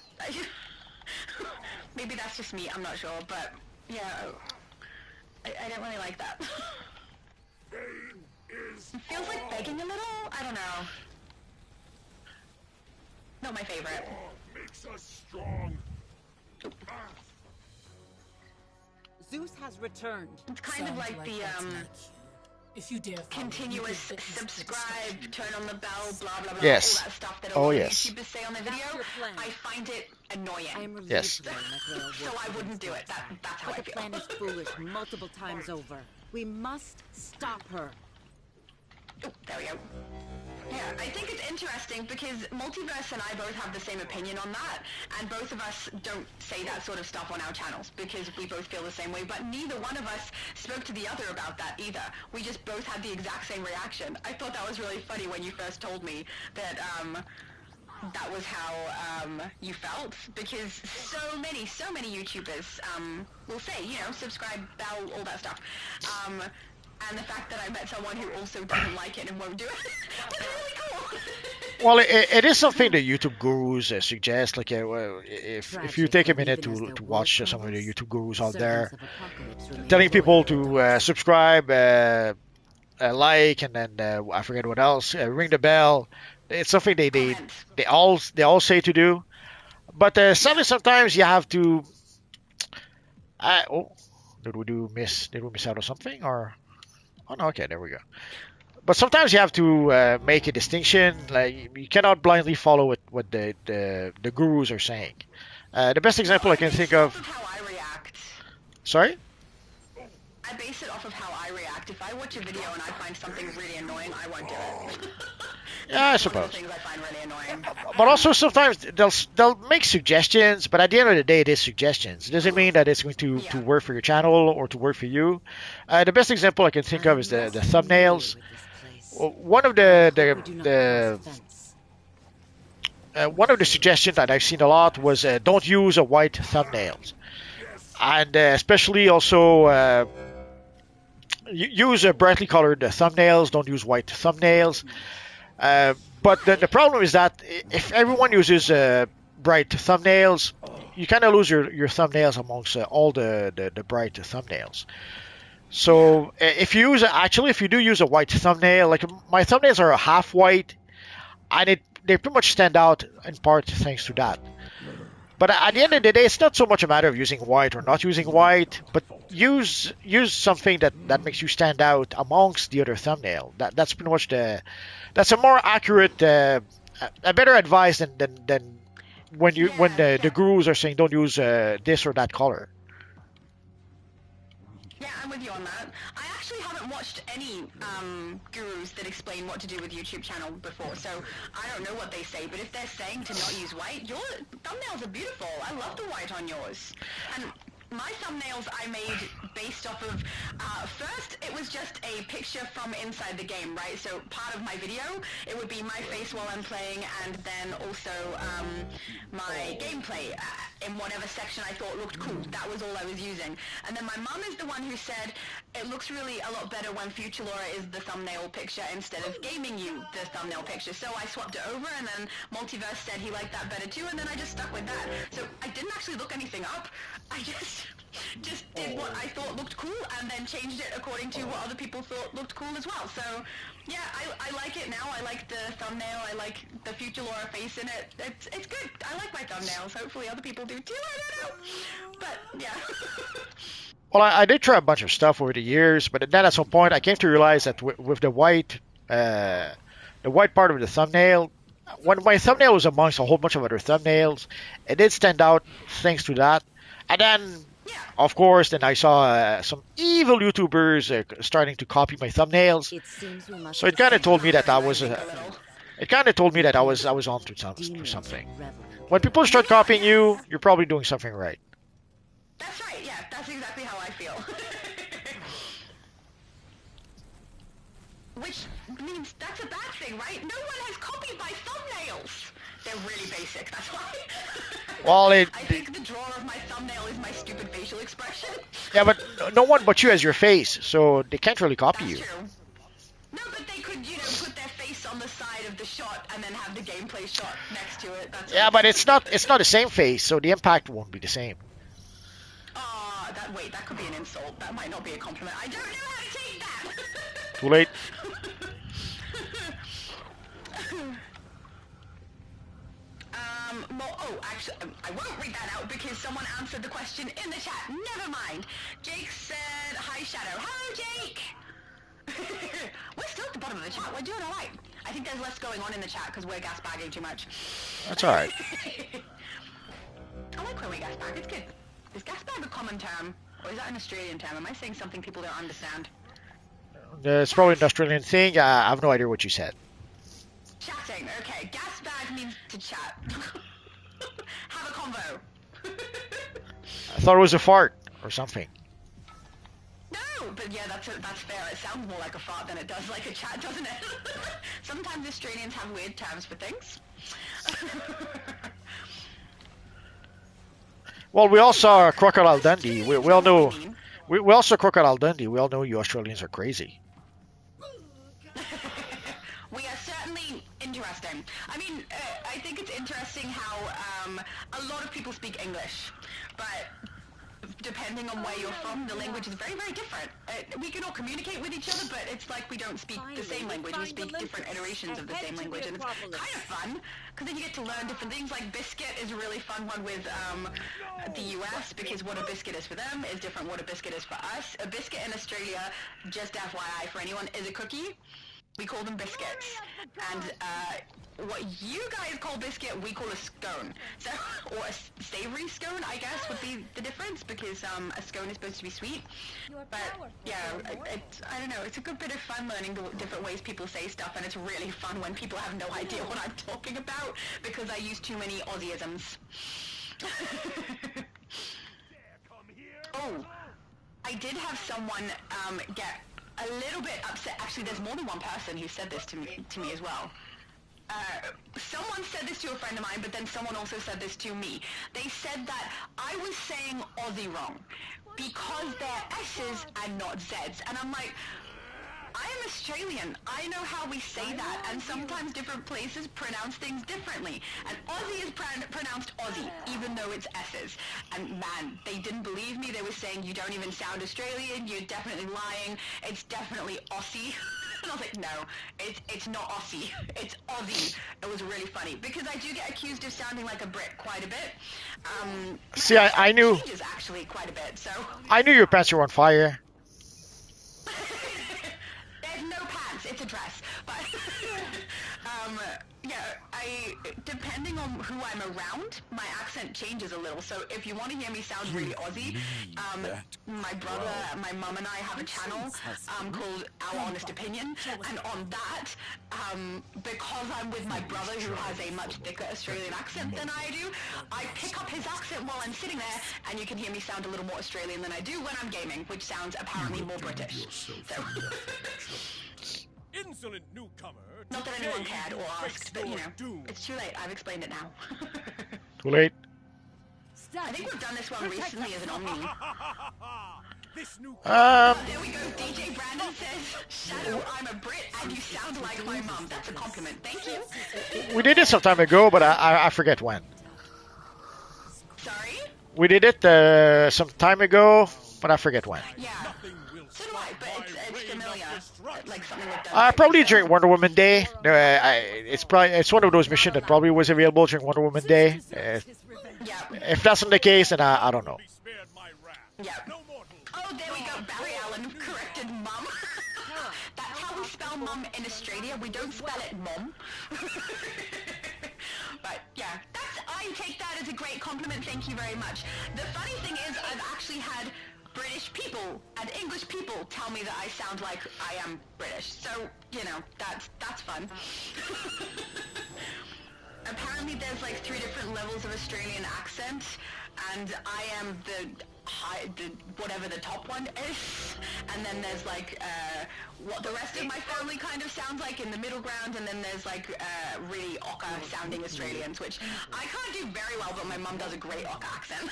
Maybe that's just me. I'm not sure, but yeah, I don't really like that. It feels like begging a little. I don't know. Not my favorite. Makes us strong. Zeus has returned. It's kind of like the If you dare continuous subscribe, turn on the bell, blah blah blah, Yes. all that stuff that a lot of Yes. YouTubers say on the video. I find it annoying. Yes. So I wouldn't do it. That's how I The feel. plan is foolish multiple times over. We must stop her. Oh, there we go. Yeah, I think it's interesting because Multiverse and I both have the same opinion on that, and both of us don't say that sort of stuff on our channels because we both feel the same way, but neither one of us spoke to the other about that either. We just both had the exact same reaction. I thought that was really funny when you first told me that, that was how, you felt, because so many YouTubers, will say, you know, subscribe, bell, all that stuff. And the fact that I met someone who also doesn't like it and won't do it was really cool. Well, it is something the YouTube gurus suggest. Like, if you take a minute to watch some of the YouTube gurus out there, telling people to subscribe, like, and then I forget what else, ring the bell. It's something they all say to do. But sadly, sometimes you have to. Did we miss out on something or? Oh no, okay, there we go. But sometimes you have to make a distinction. Like you cannot blindly follow what the gurus are saying. The best example I can think of. How I react. Sorry? I base it off of how I react. If I watch a video and I find something really annoying, I won't do it. Yeah, I suppose. Things I find really annoying. But also sometimes they'll make suggestions, but at the end of the day, it is suggestions. It doesn't mean that it's going to work for your channel or to work for you. The best example I can think of is the thumbnails. One of one of the suggestions that I've seen a lot was don't use a white thumbnails, and especially also use brightly colored thumbnails. Don't use white thumbnails. But the problem is that if everyone uses bright thumbnails, you kind of lose your thumbnails amongst all the bright thumbnails. So if you do use a white thumbnail, like my thumbnails are half white, and they pretty much stand out in part thanks to that. But at the end of the day, it's not so much a matter of using white or not using white, but use something that makes you stand out amongst the other thumbnail. That's pretty much that's a more accurate, a better advice than when the gurus are saying don't use this or that color. Yeah, I'm with you on that. I actually haven't watched any gurus that explain what to do with YouTube channel before, so I don't know what they say, but if they're saying to not use white, your thumbnails are beautiful. I love the white on yours. And my thumbnails I made based off of, first it was just a picture from inside the game, right? So part of my video, it would be my face while I'm playing, and then also my gameplay in whatever section I thought looked cool. That was all I was using. And then my mum is the one who said, it looks really a lot better when Future Laura is the thumbnail picture instead of gaming you the thumbnail picture. So I swapped it over, and then Multiverse said he liked that better too, and then I just stuck with that. So I didn't actually look anything up. I just did what I thought looked cool, and then changed it according to what other people thought looked cool as well. So yeah, I like it now. I like the thumbnail. I like the Future Laura face in it. It's good. I like my thumbnails. Hopefully other people do too. I don't know. But yeah. Well, I did try a bunch of stuff over the years, but then at some point I came to realize that with the white part of the thumbnail, when my thumbnail was amongst a whole bunch of other thumbnails, it did stand out thanks to that. And then, of course, then I saw some evil YouTubers starting to copy my thumbnails. So it kind of told me that I was onto something. When people start copying you, you're probably doing something right. That's right, yeah, that's exactly how I feel. Which means that's a bad thing, right? No one has copied my thumbnails! They're really basic, that's why. Well, I think the drawer of my thumbnail is my stupid facial expression. Yeah, but no one but you has your face, so they can't really copy you. True. No, but they could, put their face on the side of the shot and then have the gameplay shot next to it. Yeah, but it's not the same face, so the impact won't be the same. Wait, that could be an insult. That might not be a compliment. I don't know how to take that. Too late. Actually, I won't read that out because someone answered the question in the chat. Never mind. Jake said, hi, Shadow. Hello, Jake. We're still at the bottom of the chat. We're doing all right. I think there's less going on in the chat because we're gas bagging too much. That's all right. I like when we gas bag. It's good. Is gas bag a common term? Or is that an Australian term? Am I saying something people don't understand? It's probably an Australian thing. I have no idea what you said. Chatting. Okay. Gas bag means to chat. Have a convo. I thought it was a fart or something. No, but yeah, that's fair. It sounds more like a fart than it does like a chat, doesn't it? Sometimes Australians have weird terms for things. Well, we all saw Crocodile Dundee. We all know. We all saw Crocodile Dundee. We all know you Australians are crazy. We are certainly interesting. I mean, I think it's interesting how a lot of people speak English, but depending on where you're from, the language is very, very different. We can all communicate with each other, but it's like we don't speak the same language. We speak different iterations of the same language, and it's kind of fun, because then you get to learn different things. Like biscuit is a really fun one with the US, because what a biscuit is for them is different what a biscuit is for us. A biscuit in Australia, just FYI for anyone, is a cookie. We call them biscuits. And what you guys call biscuit, we call a scone. So, or a savory scone, I guess, would be the difference, because a scone is supposed to be sweet. But yeah, I don't know, it's a good bit of fun learning the different ways people say stuff, and it's really fun when people have no idea what I'm talking about, because I use too many Aussieisms. Oh, I did have someone get a little bit upset. Actually, there's more than one person who said this to me as well. Someone said this to a friend of mine, but then someone also said this to me. They said that I was saying Aussie wrong because they're S's and not Z's. And I'm like, I am Australian. I know how we say that, and sometimes different places pronounce things differently. And Aussie is pronounced Aussie, even though it's S's. And man, they didn't believe me. They were saying, you don't even sound Australian. You're definitely lying. It's definitely Aussie. And I was like, no, it's not Aussie. It's Aussie. It was really funny, because I do get accused of sounding like a Brit quite a bit. See, I knew. Changes actually quite a bit, so. I knew your pants were on fire. There's no pants, it's a dress. But, yeah, depending on who I'm around, my accent changes a little. So if you want to hear me sound really Aussie, my brother, my mum and I have a channel called Our Honest Opinion, and on that, because I'm with my brother who has a much thicker Australian accent than I do, I pick up his accent while I'm sitting there, and you can hear me sound a little more Australian than I do when I'm gaming, which sounds apparently more British. So. Insolent newcomer. Not that anyone cared or asked, but you know, it's too late. I've explained it now. Too late. I think we've done this one recently as an Omni. This new There we go. DJ Brandon says, Shadow, I'm a Brit and you sound like my mum. That's a compliment. Thank you. We did it some time ago, but I forget when. Sorry? We did it some time ago, but I forget when. Yeah. So do I, but it's familiar. Like something we've done. Probably during Wonder Woman Day. No, it's one of those missions that probably was available during Wonder Woman Day. Yeah. If that's not the case, then I don't know. Yeah. Oh, there we go. Barry Allen corrected mum. That's how we spell mum in Australia. We don't spell it mom. But yeah, I take that as a great compliment. Thank you very much. The funny thing is, I've actually had British people and English people tell me that I sound like I am British. So, you know, that's fun. Apparently there's like 3 different levels of Australian accent, and I am the whatever the top one is, and then there's like what the rest of my family kind of sounds like in the middle ground, and then there's like really Ocker sounding Australians, which I can't do very well, but my mum does a great Ocker accent.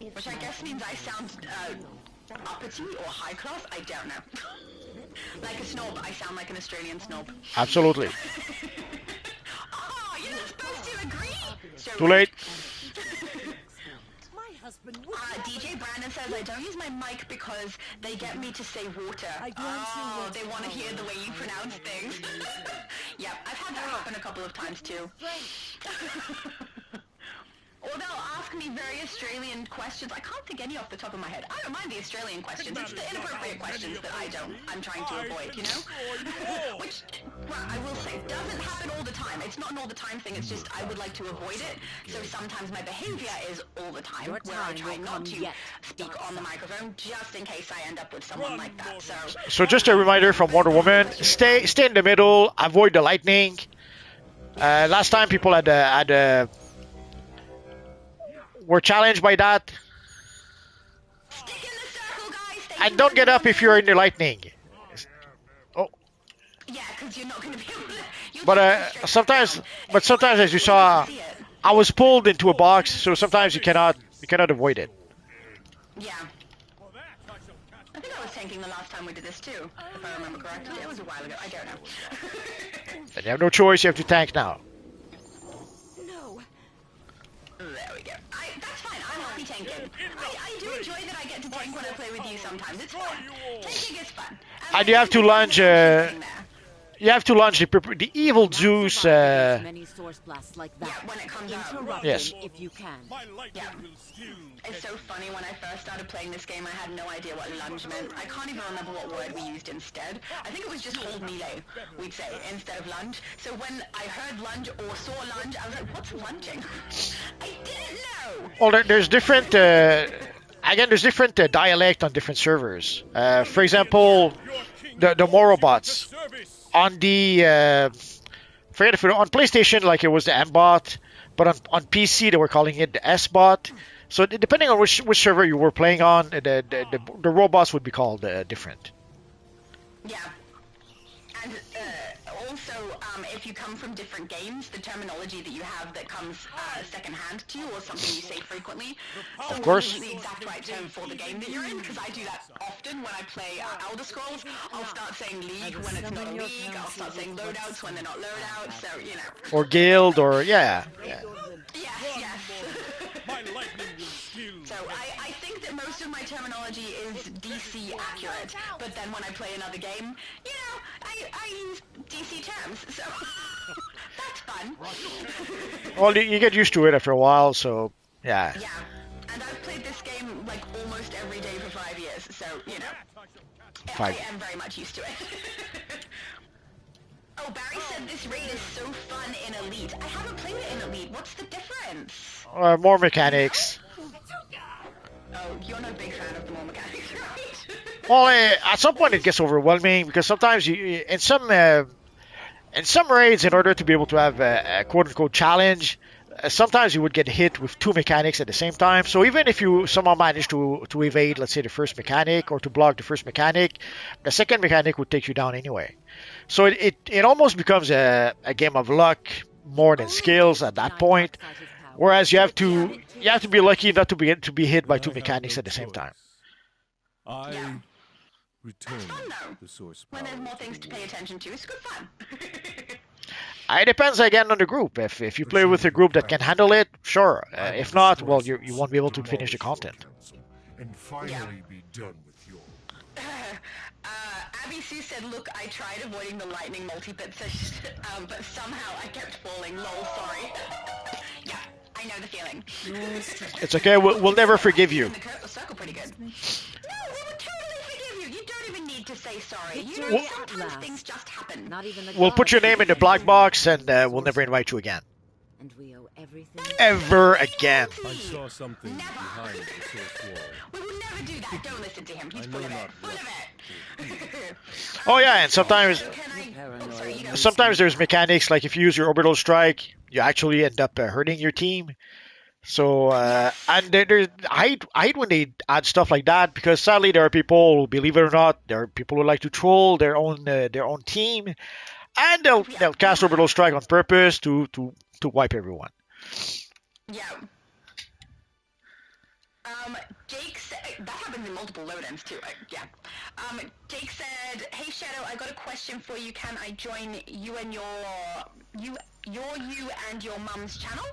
Which I guess means I sound uppity or high class, I don't know. Like a snob, I sound like an Australian snob. Absolutely. Oh, you're not supposed to agree! So Too late. DJ Brandon says, I don't use my mic because they get me to say water. Oh, they want to hear the way you pronounce things. Yeah, I've had that happen a couple of times too. Or they'll ask me very Australian questions. I can't think any off the top of my head. I don't mind the Australian questions. It's the inappropriate questions that I'm trying to avoid, you know? Which, well, I will say, doesn't happen all the time. It's not an all the time thing, it's just I would like to avoid it. So sometimes my behavior is all the time, where I try not to speak on the microphone, just in case I end up with someone like that. So just a reminder from Wonder Woman, stay in the middle, avoid the lightning. Last time people were challenged by that. Stick in the circle, guys. And don't get up if you're in the lightning. Oh. Yeah, because you're not going to be able to... But sometimes, as you saw, I was pulled into a box, so sometimes you cannot avoid it. Yeah. I think I was tanking the last time we did this too, if I remember correctly. It was a while ago. I don't know. And you have no choice. You have to tank now. There we go. That's fine. I'm happy tanking. I do enjoy that I get to tank when I play with you sometimes. It's fun. Tanking is fun. And you have to launch. You have to launch the evil Zeus. Many source blasts like that. Yeah, when it comes out. Yes. If you can. Yeah. It's so funny. When I first started playing this game, I had no idea what lunge meant. I can't even remember what word we used instead. I think it was just hold melee, we'd say, instead of lunge. So when I heard lunge or saw lunge, I was like, what's lunging? I didn't know! Well, there's different... again, there's different dialect on different servers. For example, the Morobots. On the... forget if it, on PlayStation, like it was the M-bot, but on PC, they were calling it the S-bot. So depending on which server you were playing on, the robots would be called different. Yeah. And also, if you come from different games, the terminology that you have that comes second-hand to you, or something you say frequently, of course, isn't the exact right term for the game that you're in, because I do that often when I play Elder Scrolls. I'll start saying League when it's not a League, I'll start saying loadouts when they're not loadouts, so, you know. Or Guild, or, yeah. Yes. So I think that most of my terminology is DC accurate, but then when I play another game, you know, I use DC terms, so that's fun. Well, you get used to it after a while, so yeah. Yeah, and I've played this game like almost every day for 5 years, so, you know, I am very much used to it. that this raid is so fun in Elite. I haven't played it in Elite. What's the difference? More mechanics. Oh, you're no big fan of the more mechanics, right? Well, at some point it gets overwhelming because sometimes in some raids, in order to be able to have a quote unquote challenge, sometimes you would get hit with two mechanics at the same time. So even if you somehow manage to evade, let's say, the first mechanic or to block the first mechanic, the second mechanic would take you down anyway. So it almost becomes a game of luck more than skills at that point. Whereas you have to be lucky not to be hit by two mechanics at the same time. I return Fun though. the source When power there's more to things the to pay world. attention to, it's good fun. It depends again on the group. If you play with a group that can handle it, sure. I will If not, well, destroy you this, won't be able to finish demolish the your content. council, and finally be done with your. Abby Sue said, look, I tried avoiding the lightning multi-pit session, but somehow I kept falling. Lol, sorry. Yeah, I know the feeling. It's okay. We'll never forgive you. In the circle pretty good. No, we would totally forgive you. You don't even need to say sorry. You know, Victory at sometimes last. things just happen. Not even the We'll put gods your could name in the defend black you. box, and we'll never invite you again. And we owe everything. Ever again. I saw something behind the source wall. We would never do that. Don't listen to him. He's I full know of it. not Full what of it. Oh yeah, and sometimes Oh, sorry, you go. sometimes there's mechanics like if you use your orbital strike, you actually end up hurting your team. So and I hate when they add stuff like that because sadly there are people, believe it or not, there are people who like to troll their own team, and they'll cast orbital strike on purpose to wipe everyone. Yeah. Jake said, that happens in multiple load-ins too, yeah. Jake said, hey Shadow, I got a question for you. Can I join you and you and your mum's channel?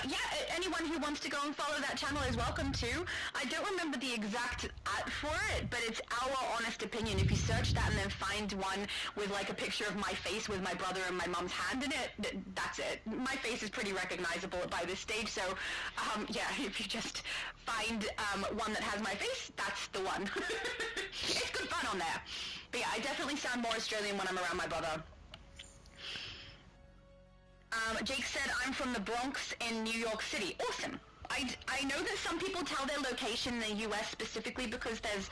Yeah, anyone who wants to go and follow that channel is welcome to. I don't remember the exact at for it, but it's our honest opinion. If you search that and then find one with like a picture of my face with my brother and my mum's hand in it, that's it. My face is pretty recognizable by this stage, so yeah, if you just find one that has my face, that's the one. It's good fun on there. But yeah, I definitely sound more Australian when I'm around my brother. Jake said, I'm from the Bronx in New York City. Awesome. I know that some people tell their location in the US specifically because there's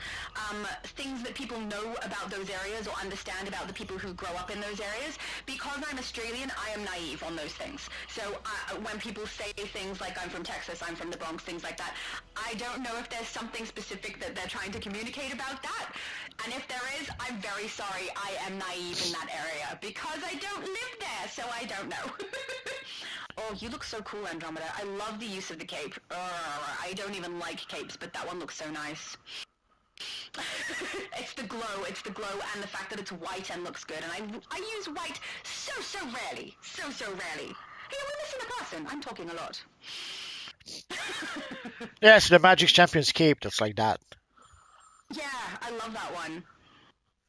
things that people know about those areas or understand about the people who grow up in those areas. Because I'm Australian, I am naive on those things. So when people say things like I'm from Texas, I'm from the Bronx, things like that, I don't know if there's something specific that they're trying to communicate about that. And if there is, I'm very sorry, I am naive in that area because I don't live there, so I don't know. Oh, you look so cool, Andromeda. I love the use of the cape. I don't even like capes, but that one looks so nice. It's the glow, and the fact that it's white and looks good. And I use white so rarely. So rarely. Hey, we're missing a person. I'm talking a lot. Yes, the Magic's Champions cape that's like that. Yeah, I love that one.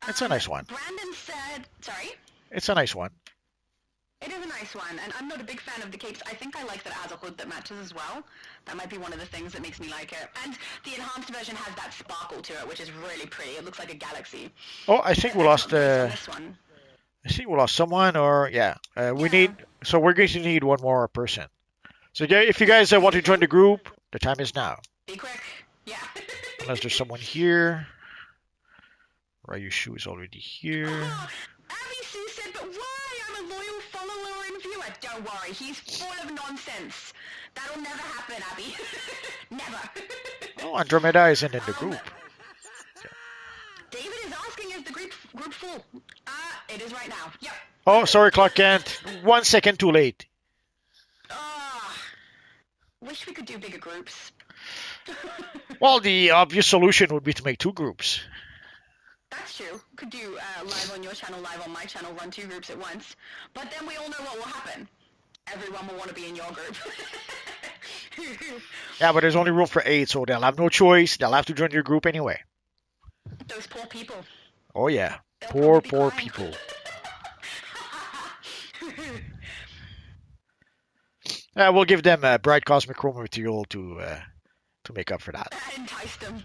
It's a nice one. Brandon said... Sorry? It's a nice one. It is a nice one, and I'm not a big fan of the capes. I think I like that it has a hood that matches as well. That might be one of the things that makes me like it. And the enhanced version has that sparkle to it, which is really pretty. It looks like a galaxy. Oh, I think we lost this one. I think we lost someone, or yeah, we need. So we're going to need one more person. So if you guys want to join the group, the time is now. Be quick. Yeah. Unless there's someone here. Ryushu is already here. Abby Sue said, but why? I'm a loyal follower and viewer. Don't worry, he's full of nonsense. That'll never happen, Abby. Never. Oh, Andromeda isn't in the group. David is asking, is the group full? It is right now. Yep. Oh, sorry, Clark Kent. 1 second too late. Wish we could do bigger groups. Well, the obvious solution would be to make 2 groups. That's true. Could do live on your channel, live on my channel, run 2 groups at once. But then we all know what will happen. Everyone will want to be in your group. Yeah, but there's only room for 8, so they'll have no choice. They'll have to join your group anyway. Those poor people. Oh, yeah. They'll Poor people. We'll give them bright cosmic chroma material to make up for that. That enticed them.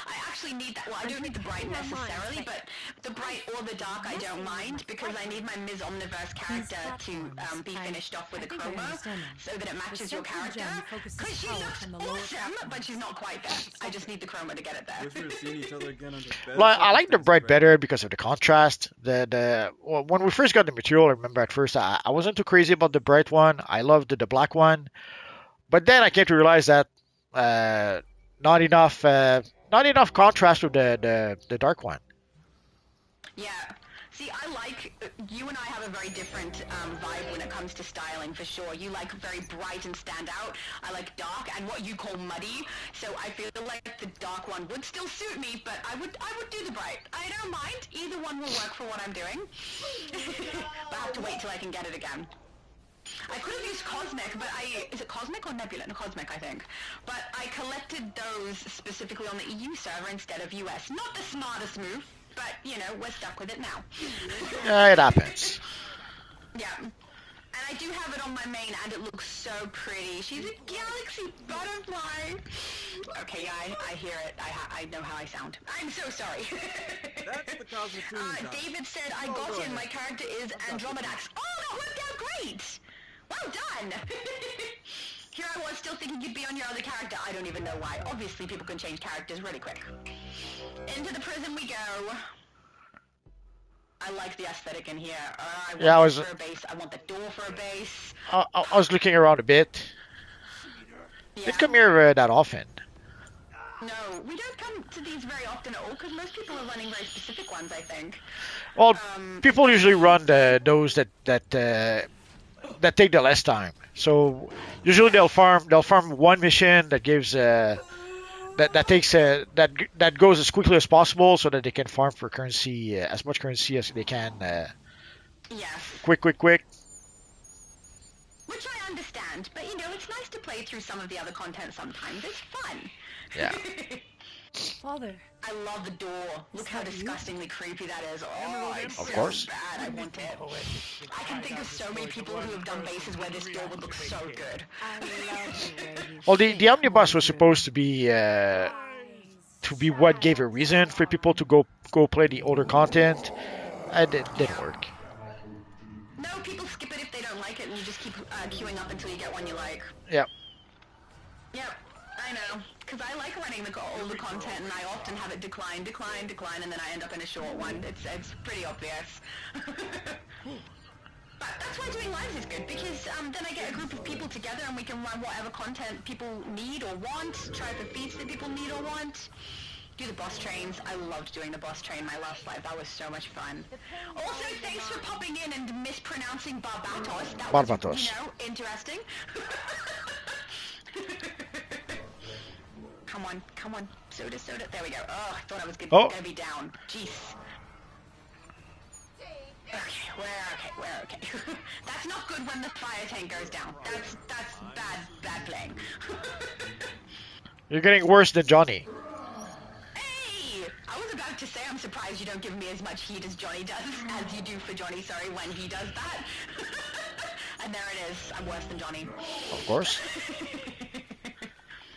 I actually need that. Well, I don't need the bright necessarily, but the bright or the dark I don't mind because I need my Ms. Omniverse character to be finished off with a chroma so that it matches your character. Because she looks awesome, but she's not quite there. I just need the chroma to get it there. Wish we were seeing each other again under better Well, I like the circumstances, bright Greg. better because of the contrast. Well, when we first got the material, I remember at first I wasn't too crazy about the bright one. I loved the black one, but then I came to realize that uh, not enough contrast with the dark one. Yeah. See, I like, you and I have a very different vibe when it comes to styling, for sure. You like very bright and stand out. I like dark and what you call muddy. So I feel like the dark one would still suit me, but I would do the bright. I don't mind. Either one will work for what I'm doing. But I have to wait till I can get it again. I could have used Cosmic, but is it Cosmic or Nebula? No, Cosmic, I think. But I collected those specifically on the EU server instead of US. Not the smartest move, but, you know, we're stuck with it now. Yeah, it happens. Yeah. And I do have it on my main, and it looks so pretty. She's a galaxy butterfly. Okay, yeah, I hear it. I know how I sound. I'm so sorry. That's the cosmic tuning time. David said, I got in. My character is Andromedax. Oh, that worked out great. Well done. Here I was still thinking you'd be on your other character. I don't even know why. Obviously, people can change characters really quick. Into the prison we go. I like the aesthetic in here. I want it for a base. I want the door for a base. I was looking around a bit. Yeah. Didn't come here that often. No, we don't come to these very often at all because most people are running very specific ones, I think. Well, people usually run those that take the less time. So usually they'll farm one mission that gives that goes as quickly as possible so that they can farm for currency, as much currency as they can. Yes. Quick. Which I understand, but you know, it's nice to play through some of the other content sometimes. It's fun. Yeah. Father. I love the door. Look how disgustingly creepy that is. Oh, it's Of so course. bad. I want it. I can think of so many people who have done bases where this door would look so good. Well, the omnibus was supposed to be what gave a reason for people to go play the older content, and it didn't work. No, people skip it if they don't like it, and you just keep queuing up until you get one you like. Yep. Yep, I know. Because I like running the older content, and I often have it decline, and then I end up in a short one. It's pretty obvious. But that's why doing lives is good, because then I get a group of people together and we can run whatever content people need or want, try the feats that people need or want. Do the boss trains. I loved doing the boss train my last live. That was so much fun. Also, thanks for popping in and mispronouncing Barbatos. That was, Barbatos. you know, interesting. Come on. Soda. There we go. Oh, I thought I was gonna be down. Jeez. Okay, we're okay. That's not good when the fire tank goes down. That's bad playing. You're getting worse than Johnny. Hey! I was about to say I'm surprised you don't give me as much heat as Johnny does, as you do for Johnny, when he does that. And there it is. I'm worse than Johnny. Of course.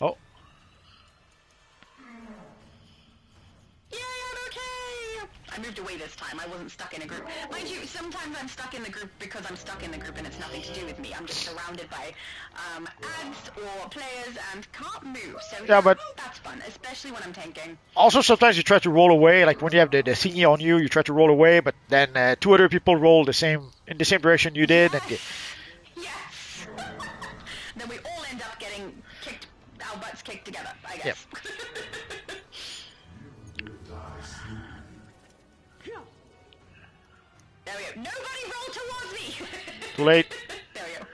Oh. Yay, I'm okay! I moved away this time. I wasn't stuck in a group. Mind you, sometimes I'm stuck in the group because I'm stuck in the group and it's nothing to do with me. I'm just surrounded by ads or players and can't move. So Yeah, but that's fun, especially when I'm tanking. also sometimes you try to roll away, like when you have the thingy on you, you try to roll away, but then two other people roll in the same direction you did, and Yes! Then we all end up getting our butts kicked together, I guess. Yep. There we go. Nobody roll towards me! Too late. There we go.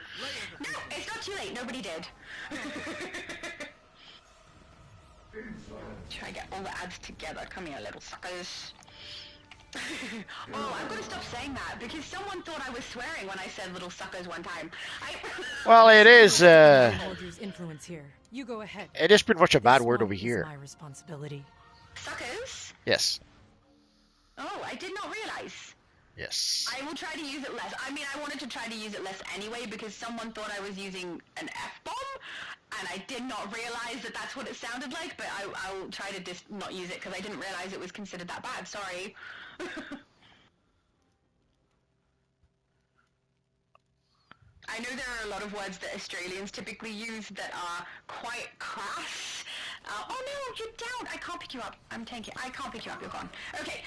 No, it's not too late. Nobody did. Try to get all the ads together. Come here, little suckers. Oh, I'm gonna stop saying that because someone thought I was swearing when I said little suckers one time. Well, it is. Influence here. You go ahead. It is pretty much a bad word over here. My responsibility. Suckers? Yes. Oh, I did not realize. Yes. I will try to use it less. I mean, I wanted to try to use it less anyway because someone thought I was using an F-bomb, and I did not realize that that's what it sounded like, but I'll try to not use it because I didn't realize it was considered that bad. Sorry. I know there are a lot of words that Australians typically use that are quite crass. Oh no, you're down. I can't pick you up. I'm tanking. I can't pick you up. You're gone. Okay.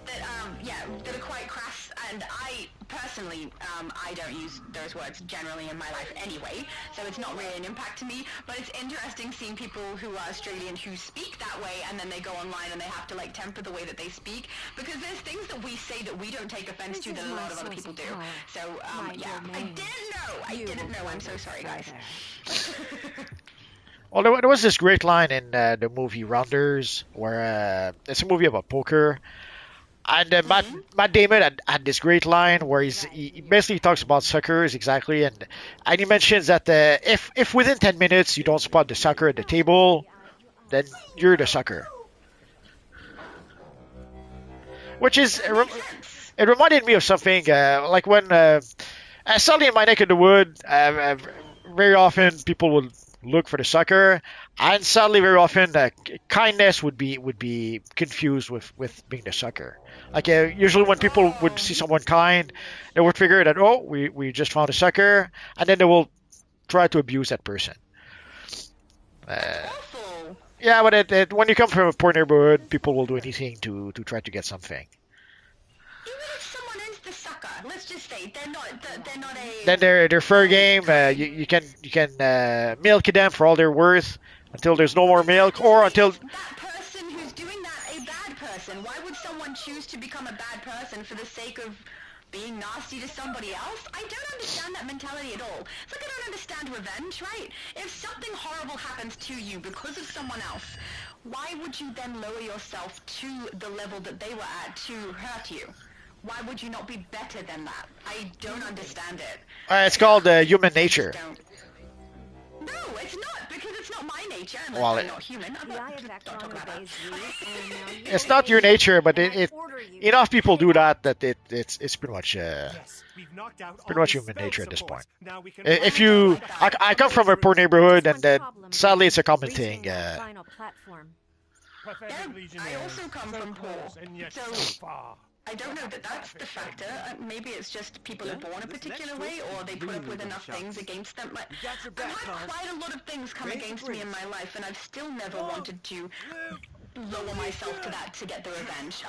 That are quite crass, and I personally, I don't use those words generally in my life anyway, so it's not really an impact to me. But it's interesting seeing people who are Australian who speak that way, and then they go online and they have to like temper the way that they speak, because there's things that we say that we don't take offense to that a lot of other people do. So yeah, I didn't know. I'm so sorry, guys. Well, there was this great line in the movie Rounders, where it's a movie about poker, and Matt Damon had this great line where he basically talks about suckers exactly, and he mentions that if within 10 minutes you don't spot the sucker at the table, then you're the sucker. Which is it reminded me of something like when suddenly in my neck of the wood, very often people would look for the sucker, and sadly very often kindness would be confused with being the sucker. Like usually when people would see someone kind, they would figure that, oh, we just found a sucker, and then they will try to abuse that person. Yeah, but when you come from a poor neighborhood, people will do anything to try to get something. Even if someone is the sucker, let's just say they're not a. Then they're fair game. You can milk them for all they're worth until there's no more milk, or until that person who's doing that a bad person. Why would someone choose to become a bad person for the sake of being nasty to somebody else? I don't understand that mentality at all. It's like I don't understand revenge, right? If something horrible happens to you because of someone else, why would you then lower yourself to the level that they were at to hurt you? Why would you not be better than that? I don't understand it. It's called human nature. No, it's not, because it's not my nature, unless Well, I'm not human. I'm not talking about that. It's not your nature, but enough people do that it's pretty much human nature at this point. If you, I come from a poor neighborhood, and sadly it's a common thing. I also come from poor, so I don't know that that's the factor. Maybe it's just people are born a particular way, or they put up with enough things against them. Like, I've had quite a lot of things come against me in my life, and I've still never wanted to lower myself to that to get the revenge.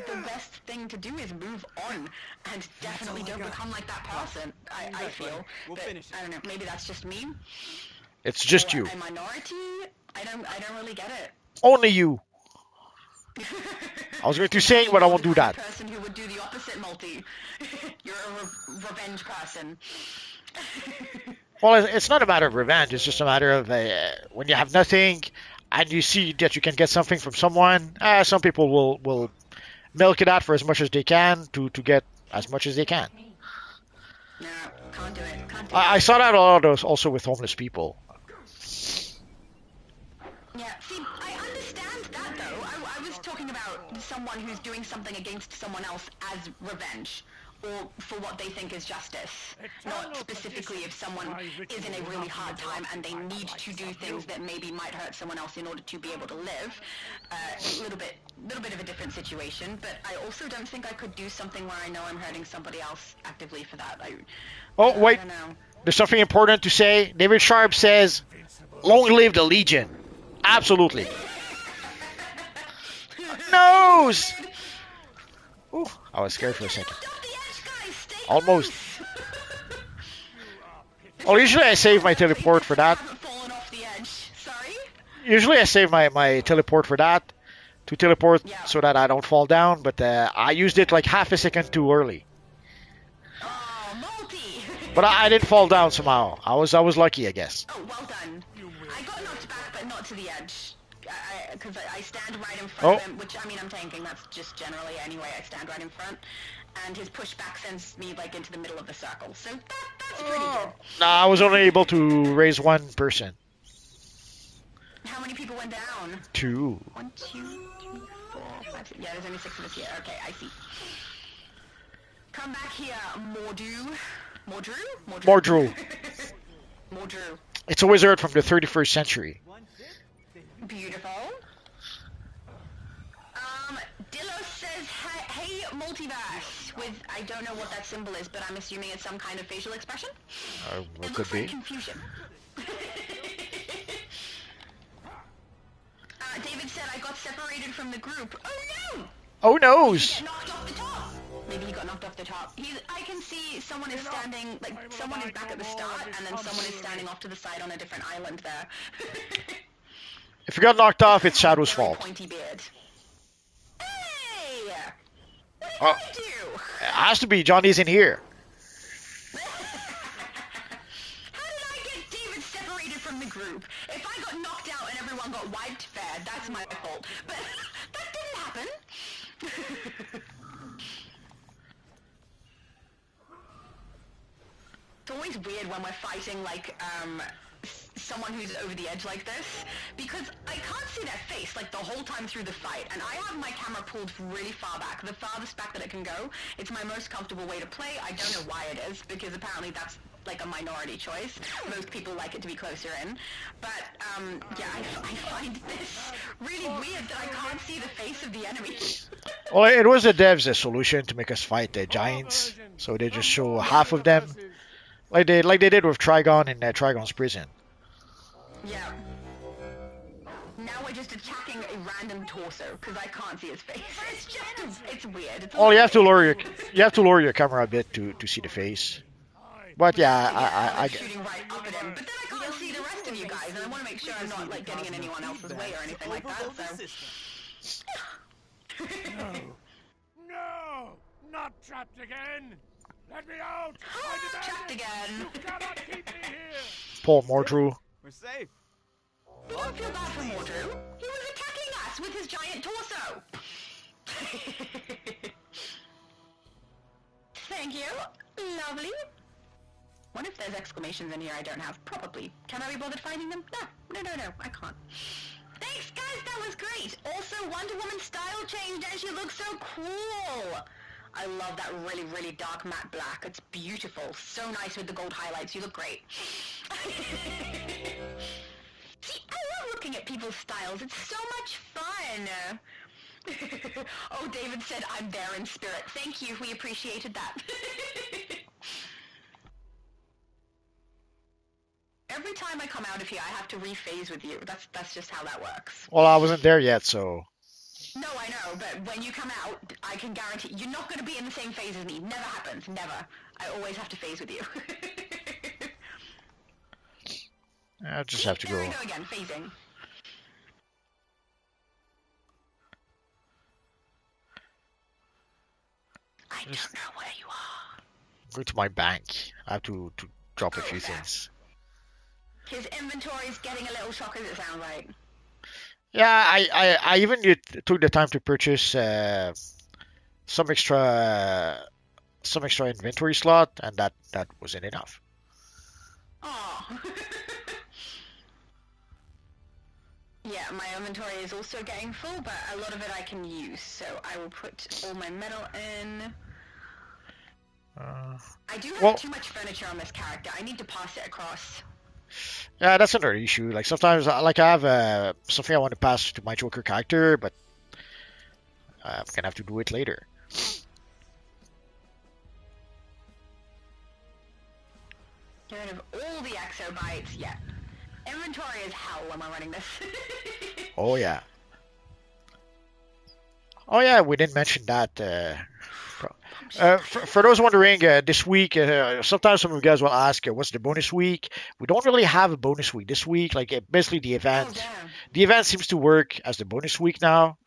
The best thing to do is move on, and definitely don't become like that person. I feel, but I don't know. Maybe that's just me. It's just you. A minority. I don't really get it. Only you. I was going to say, but I won't do that. Person who would do the opposite, multi. You're a revenge person. Well, it's not a matter of revenge. It's just a matter of when you have nothing and you see that you can get something from someone. Some people will milk it out for as much as they can to get as much as they can. No, can't do it. Can't do I saw that a lot also with homeless people. Yeah, see, I understand that though. I was talking about someone who's doing something against someone else as revenge, or for what they think is justice. Not specifically if someone is in a really hard time and they need to do things that maybe might hurt someone else in order to be able to live. A little bit of a different situation, but I also don't think I could do something where I know I'm hurting somebody else actively for that. Oh, wait. There's something important to say. David Sharp says, long live the Legion. Absolutely. Nose! Ooh, I was scared for a second. Almost. Well, usually I save my teleport for that. Usually I save my teleport for that. To teleport so that I don't fall down, but I used it like half a second too early. But I didn't fall down somehow. I was lucky, I guess. Oh, well done. I got knocked back, but not to the edge. Because I stand right in front of him, which, I mean, I'm tanking, that's just generally anyway, I stand right in front, and his pushback sends me, like, into the middle of the circle, so that's pretty good. No, I was only able to raise one person. How many people went down? 2. 1, 2, 3, 4, 5, 6, yeah, there's only 6 of us here, okay, I see. Come back here, Mordrew. Mordrew? Mordrew. Mordrew. It's a wizard from the 31st century. Beautiful. Dillo says, hey, multiverse, with, I don't know what that symbol is, but I'm assuming it's some kind of facial expression. Well, It could looks like be. confusion. David said, I got separated from the group. Oh no! Oh Did he noes! get knocked off the top? Maybe he got knocked off the top. I can see someone is standing, like, someone is back at the start, and then someone is standing off to the side on a different island there. If you got knocked off, it's Shadow's Very fault. pointy beard. Hey! What Oh, did you do? it has to be. Johnny's in here. How did I get David separated from the group? If I got knocked out and everyone got wiped fair, that's my fault. But that didn't happen. It's always weird when we're fighting, like, someone who's over the edge like this, because I can't see their face, like, the whole time through the fight, and I have my camera pulled really far back, the farthest back that it can go. It's my most comfortable way to play. I don't know why it is, because apparently that's, like, a minority choice. Most people like it to be closer in. But, yeah, I find this really weird that I can't see the face of the enemy. Well, it was the devs' solution to make us fight the giants, so they just show half of them, like they did with Trigon in Trigon's prison. Yeah. Now we're just attacking a random torso because I can't see his face. It's just it's weird. It's Well, you have to lower your camera a bit to see the face. But yeah, I'm shooting right up at him, but then I can't see the rest of you guys, and I want to make sure I'm not like getting in anyone else's way or anything like that. So. No! Not trapped again! Let me out! Trapped again! You cannot keep me here! Poor Mordru. We're safe. Don't feel bad for Mordru. He was attacking us with his giant torso. Thank you. Lovely. What if there's exclamations in here I don't have? Probably. Can I be bothered finding them? No, I can't. Thanks, guys, that was great. Also, Wonder Woman's style changed and she looks so cool. I love that really, really dark matte black. It's beautiful. So nice with the gold highlights. You look great. See, I love looking at people's styles. It's so much fun. Oh, David said, I'm there in spirit. Thank you. We appreciated that. Every time I come out of here, I have to rephase with you. That's just how that works. Well, I wasn't there yet, so. No, I know, but when you come out, I can guarantee you're not going to be in the same phase as me. Never happens. Never. I always have to phase with you. I just have to go. There we go again, phasing. I don't know where you are. Go to my bank. I have to drop a few things. His inventory is getting a little shocked, as it sounds like. Yeah, I even took the time to purchase some extra inventory slot, and that wasn't enough. Oh. Yeah, my inventory is also getting full, but a lot of it I can use, so I will put all my metal in. I do have too much furniture on this character. I need to pass it across. Yeah, that's another issue. Like sometimes, like I have something I want to pass to my Joker character, but I'm gonna have to do it later. Get rid of all the exobytes. Yeah. Inventory is hell when I'm running this. Oh yeah. Oh yeah, we didn't mention that. For those wondering, this week, sometimes some of you guys will ask, what's the bonus week? We don't really have a bonus week this week. Like basically the event, the event seems to work as the bonus week now.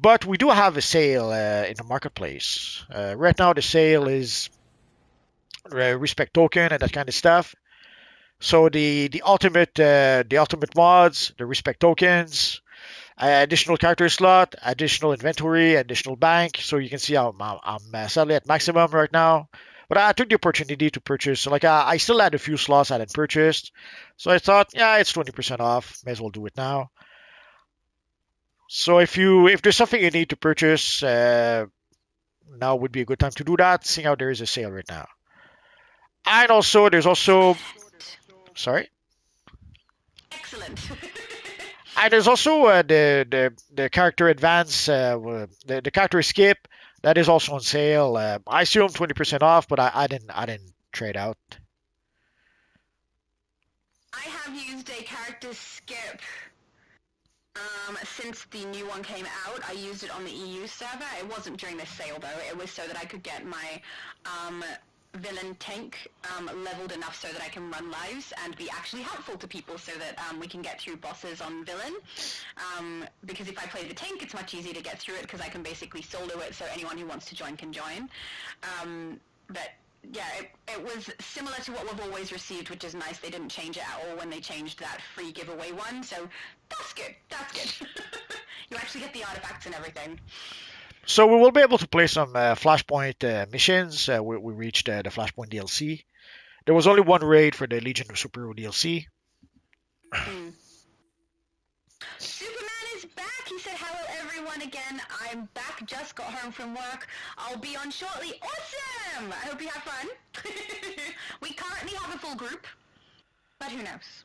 But we do have a sale in the marketplace. Right now, the sale is respect token and that kind of stuff. So the ultimate mods, the respect tokens, additional character slot, additional inventory, additional bank. So you can see I'm sadly at maximum right now. But I took the opportunity to purchase. So like I still had a few slots I hadn't purchased. So I thought, yeah, it's 20% off. May as well do it now. So if there's something you need to purchase, now would be a good time to do that, seeing how there is a sale right now. And also, there's also, sorry? excellent. And there's also the character advance, the character escape that is also on sale. I assume 20% off, but I didn't trade out. I have used a character skip since the new one came out. I used it on the EU server. It wasn't during this sale though. It was so that I could get my villain tank leveled enough so that I can run lives and be actually helpful to people so that we can get through bosses on villain. Because if I play the tank, it's much easier to get through it because I can basically solo it so anyone who wants to join can join. But yeah, it was similar to what we've always received, which is nice. They didn't change it at all when they changed that free giveaway one, so that's good. That's good. You actually get the artifacts and everything. So we will be able to play some Flashpoint missions. We reached the Flashpoint DLC. There was only one raid for the Legion of Superhero DLC. Superman is back. He said, hello everyone again. I'm back. Just got home from work. I'll be on shortly. Awesome! I hope you have fun. We currently have a full group, but who knows?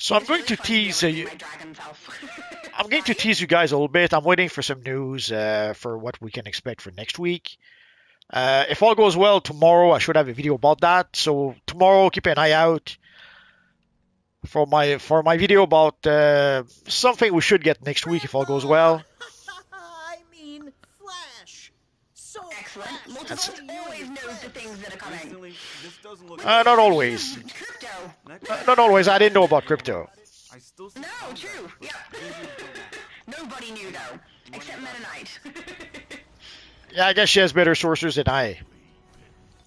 So I'm going to tease you. I'm going to tease you guys a little bit. I'm waiting for some news for what we can expect for next week. If all goes well, tomorrow I should have a video about that. So tomorrow, keep an eye out for my video about something we should get next week if all goes well. I mean, Flash. So excellent. Multiverse always knows the things that are coming. Not always. Crypto. Not always. I didn't know about crypto. No, true. Yep. Nobody knew though, except Meta Knight. Yeah, I guess she has better sources than I.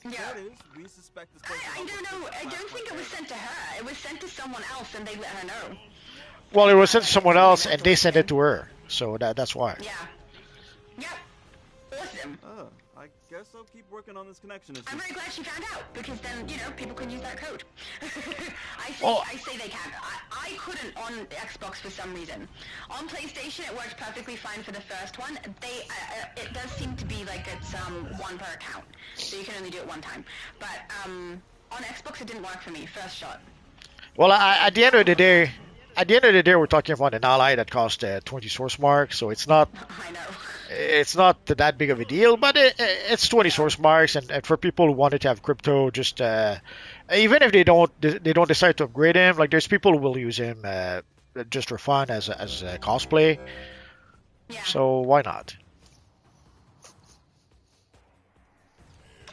Yeah. I don't know. I don't think it was sent to her. It was sent to someone else, and they let her know. Well, it was sent to someone else, and they sent it to her. So that's why. Yeah. Yep. Awesome. I guess I'll keep working on this connection issue. I'm very glad she found out, because then, people can use that code. I say they can. I couldn't on Xbox for some reason. On PlayStation, it worked perfectly fine for the first one. It does seem to be like it's one per account, so you can only do it one time. But on Xbox, it didn't work for me, first shot. Well, at the end of the day, we're talking about an ally that cost 20 source marks, so it's not. I know. It's not that big of a deal, but it's 20 source marks, and for people who wanted to have crypto, just even if they don't decide to upgrade him, like there's people who will use him just for fun as a cosplay. Yeah. So why not?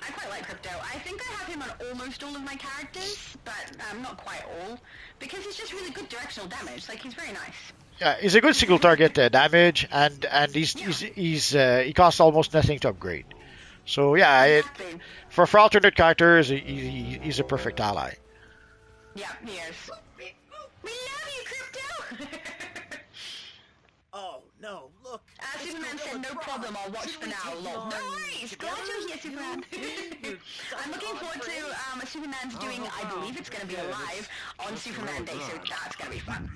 I quite like crypto. I think I have him on almost all of my characters, but not quite all, because he's just really good directional damage. Like he's very nice. Yeah, he's a good single target damage, and he costs almost nothing to upgrade. So yeah, exactly. For alternate characters, he's a perfect ally. Yeah, he is. We love you, Crypto. Oh no! Look. Superman said, "No problem. I'll watch for now." Lol. Nice. Glad you're here, Superman. I'm looking forward to Superman's doing. I believe it's going to be live on Superman Day, so that's going to be fun.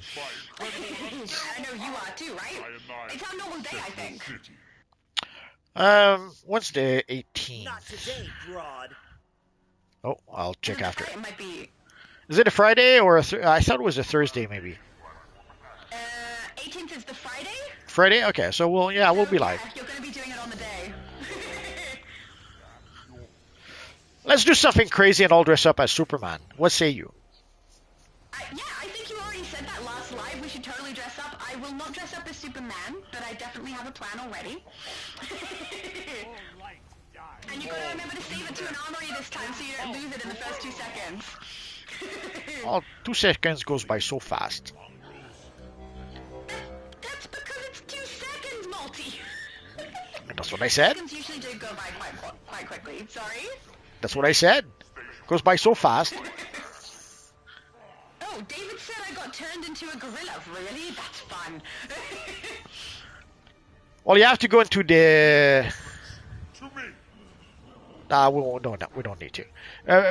I know you are too, right? It's our normal day, I think. What's the 18th? Not today, broad. Oh, I'll check after. It might be. Is it a Friday or I thought it was a Thursday, maybe. 18th is the Friday. Friday? Okay, so we'll be live. You're going to be doing it on the day. Let's do something crazy and all dress up as Superman. What say you? Yeah, I think you already said that last live. We should totally dress up. I will not dress up as Superman, but I definitely have a plan already. And you gotta remember to save it to an armory this time so you don't lose it in the first 2 seconds. Oh, 2 seconds goes by so fast. That's because it's 2 seconds, Multi. That's what I said. Seconds usually do go by quite quickly. Sorry? That's what I said. Goes by so fast. Oh, David said I got turned into a gorilla. Really? That's fun. Well, you have to go into the... Nah, we don't need to.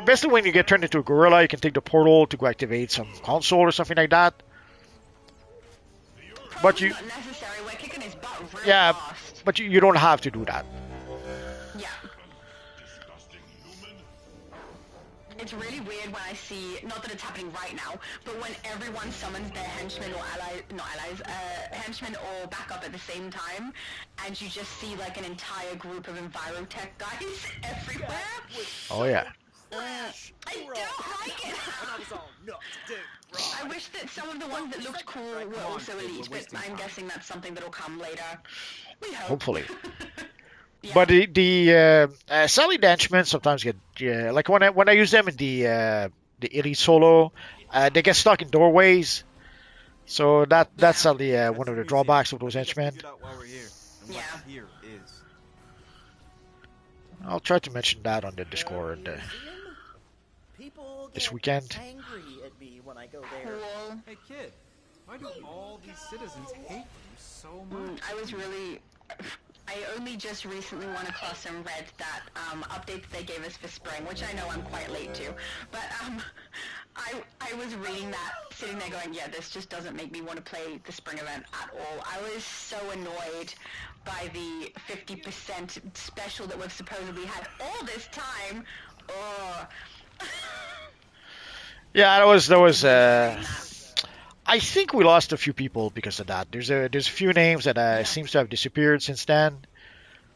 Basically, when you get turned into a gorilla, you can take the portal to go activate some console or something like that. But you... Not necessary. We're kicking his butt real Yeah, fast. but you don't have to do that. Yeah. it's really weird when I see, not that it's happening right now, but when everyone summons their henchmen or henchmen or backup at the same time, and you just see like an entire group of Envirotech guys everywhere. Oh yeah. I don't like it. I wish that some of the ones that looked cool were also elite, but I'm guessing that's something that'll come later. We hope. Hopefully. Yeah. But the Sally henchmen sometimes get like when I use them in the elite solo, they get stuck in doorways. So that's sadly one of the drawbacks of those henchmen. Yeah. I'll try to mention that on the Discord People this get weekend. angry at me when I go there. Cool. Hey kid, why do all these citizens hate you so much? I only just recently won across and read that update that they gave us for spring, which I know I'm quite late to, but I was reading that, sitting there going, yeah, this just doesn't make me want to play the spring event at all. I was so annoyed by the 50% special that we've supposedly had all this time. Oh. Yeah, that was. I think we lost a few people because of that. There's a few names that seems to have disappeared since then,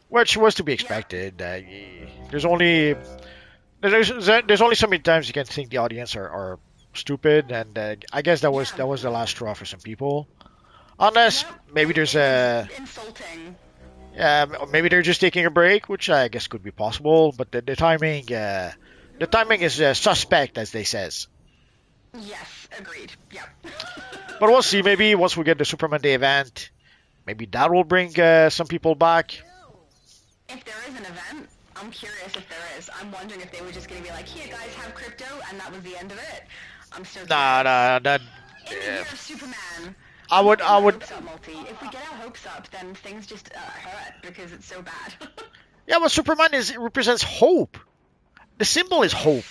which was to be expected. There's only so many times you can think the audience are stupid, and I guess that was the last straw for some people. Unless maybe there's a insulting. maybe they're just taking a break, which I guess could be possible. But the timing is suspect, as they says. Yes, agreed. Yep. But we'll see. Maybe once we get the Superman Day event, maybe that will bring some people back. If there is an event, I'm curious if there is. I'm wondering if they were just going to be like, here guys, have crypto, and that was the end of it. I'm so curious. Nah, that. In the year of Superman, I would. hopes up, Multi. If we get our hopes up, then things just hurt because it's so bad. Yeah, but Superman represents hope. The symbol is hope.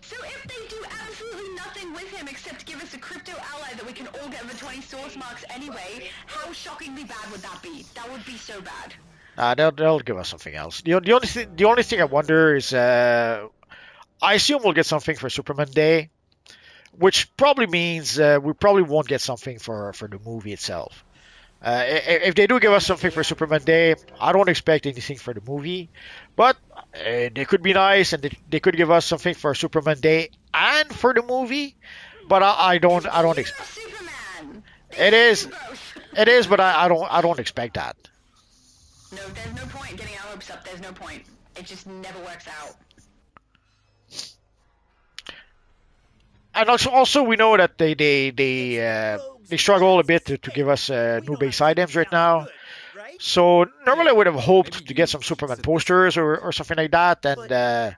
So if they do absolutely nothing with him except give us a crypto ally that we can all get over 20 source marks anyway, how shockingly bad would that be? That would be so bad. They'll give us something else. The only thing I wonder is I assume we'll get something for Superman Day, which probably means we probably won't get something for the movie itself. If they do give us something for Superman Day, I don't expect anything for the movie, but they could be nice and they could give us something for Superman Day and for the movie. But I don't expect. It is, but I don't expect that. No, there's no point getting our hopes up. There's no point. It just never works out. And also we know that they struggle a bit to give us new base items right now. So normally I would have hoped to get some Superman posters or something like that, and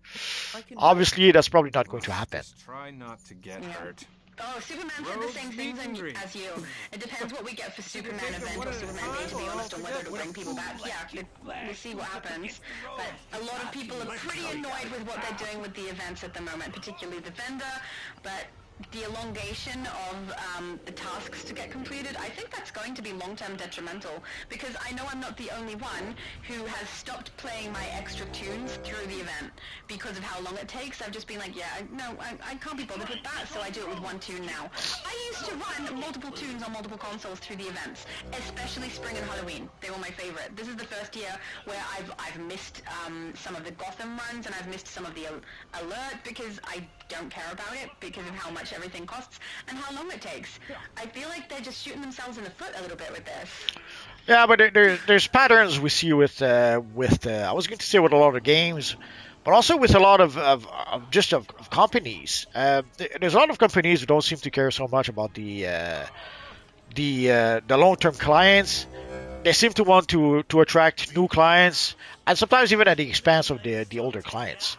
obviously that's probably not going to happen. Try not to get hurt. Oh, Superman said the same things as you. It depends what we get for Superman event or Superman Day, to be honest, on whether to bring people back. Yeah, we'll see what happens. But a lot of people are pretty annoyed with what they're doing with the events at the moment, particularly the vendor. But the elongation of the tasks to get completed, I think that's going to be long-term detrimental, because I know I'm not the only one who has stopped playing my extra tunes through the event because of how long it takes. I've just been like, yeah, no, I can't be bothered with that, so I do it with one tune now. I used to run multiple tunes on multiple consoles through the events, especially Spring and Halloween. They were my favorite. This is the first year where I've missed some of the Gotham runs, and I've missed some of the Alert because I don't care about it because of how much everything costs and how long it takes. I feel like they're just shooting themselves in the foot a little bit with this. Yeah, but there's patterns we see with I was going to say with a lot of games, but also with a lot of companies. There's a lot of companies who don't seem to care so much about the long-term clients. They seem to want to attract new clients, and sometimes even at the expense of the older clients.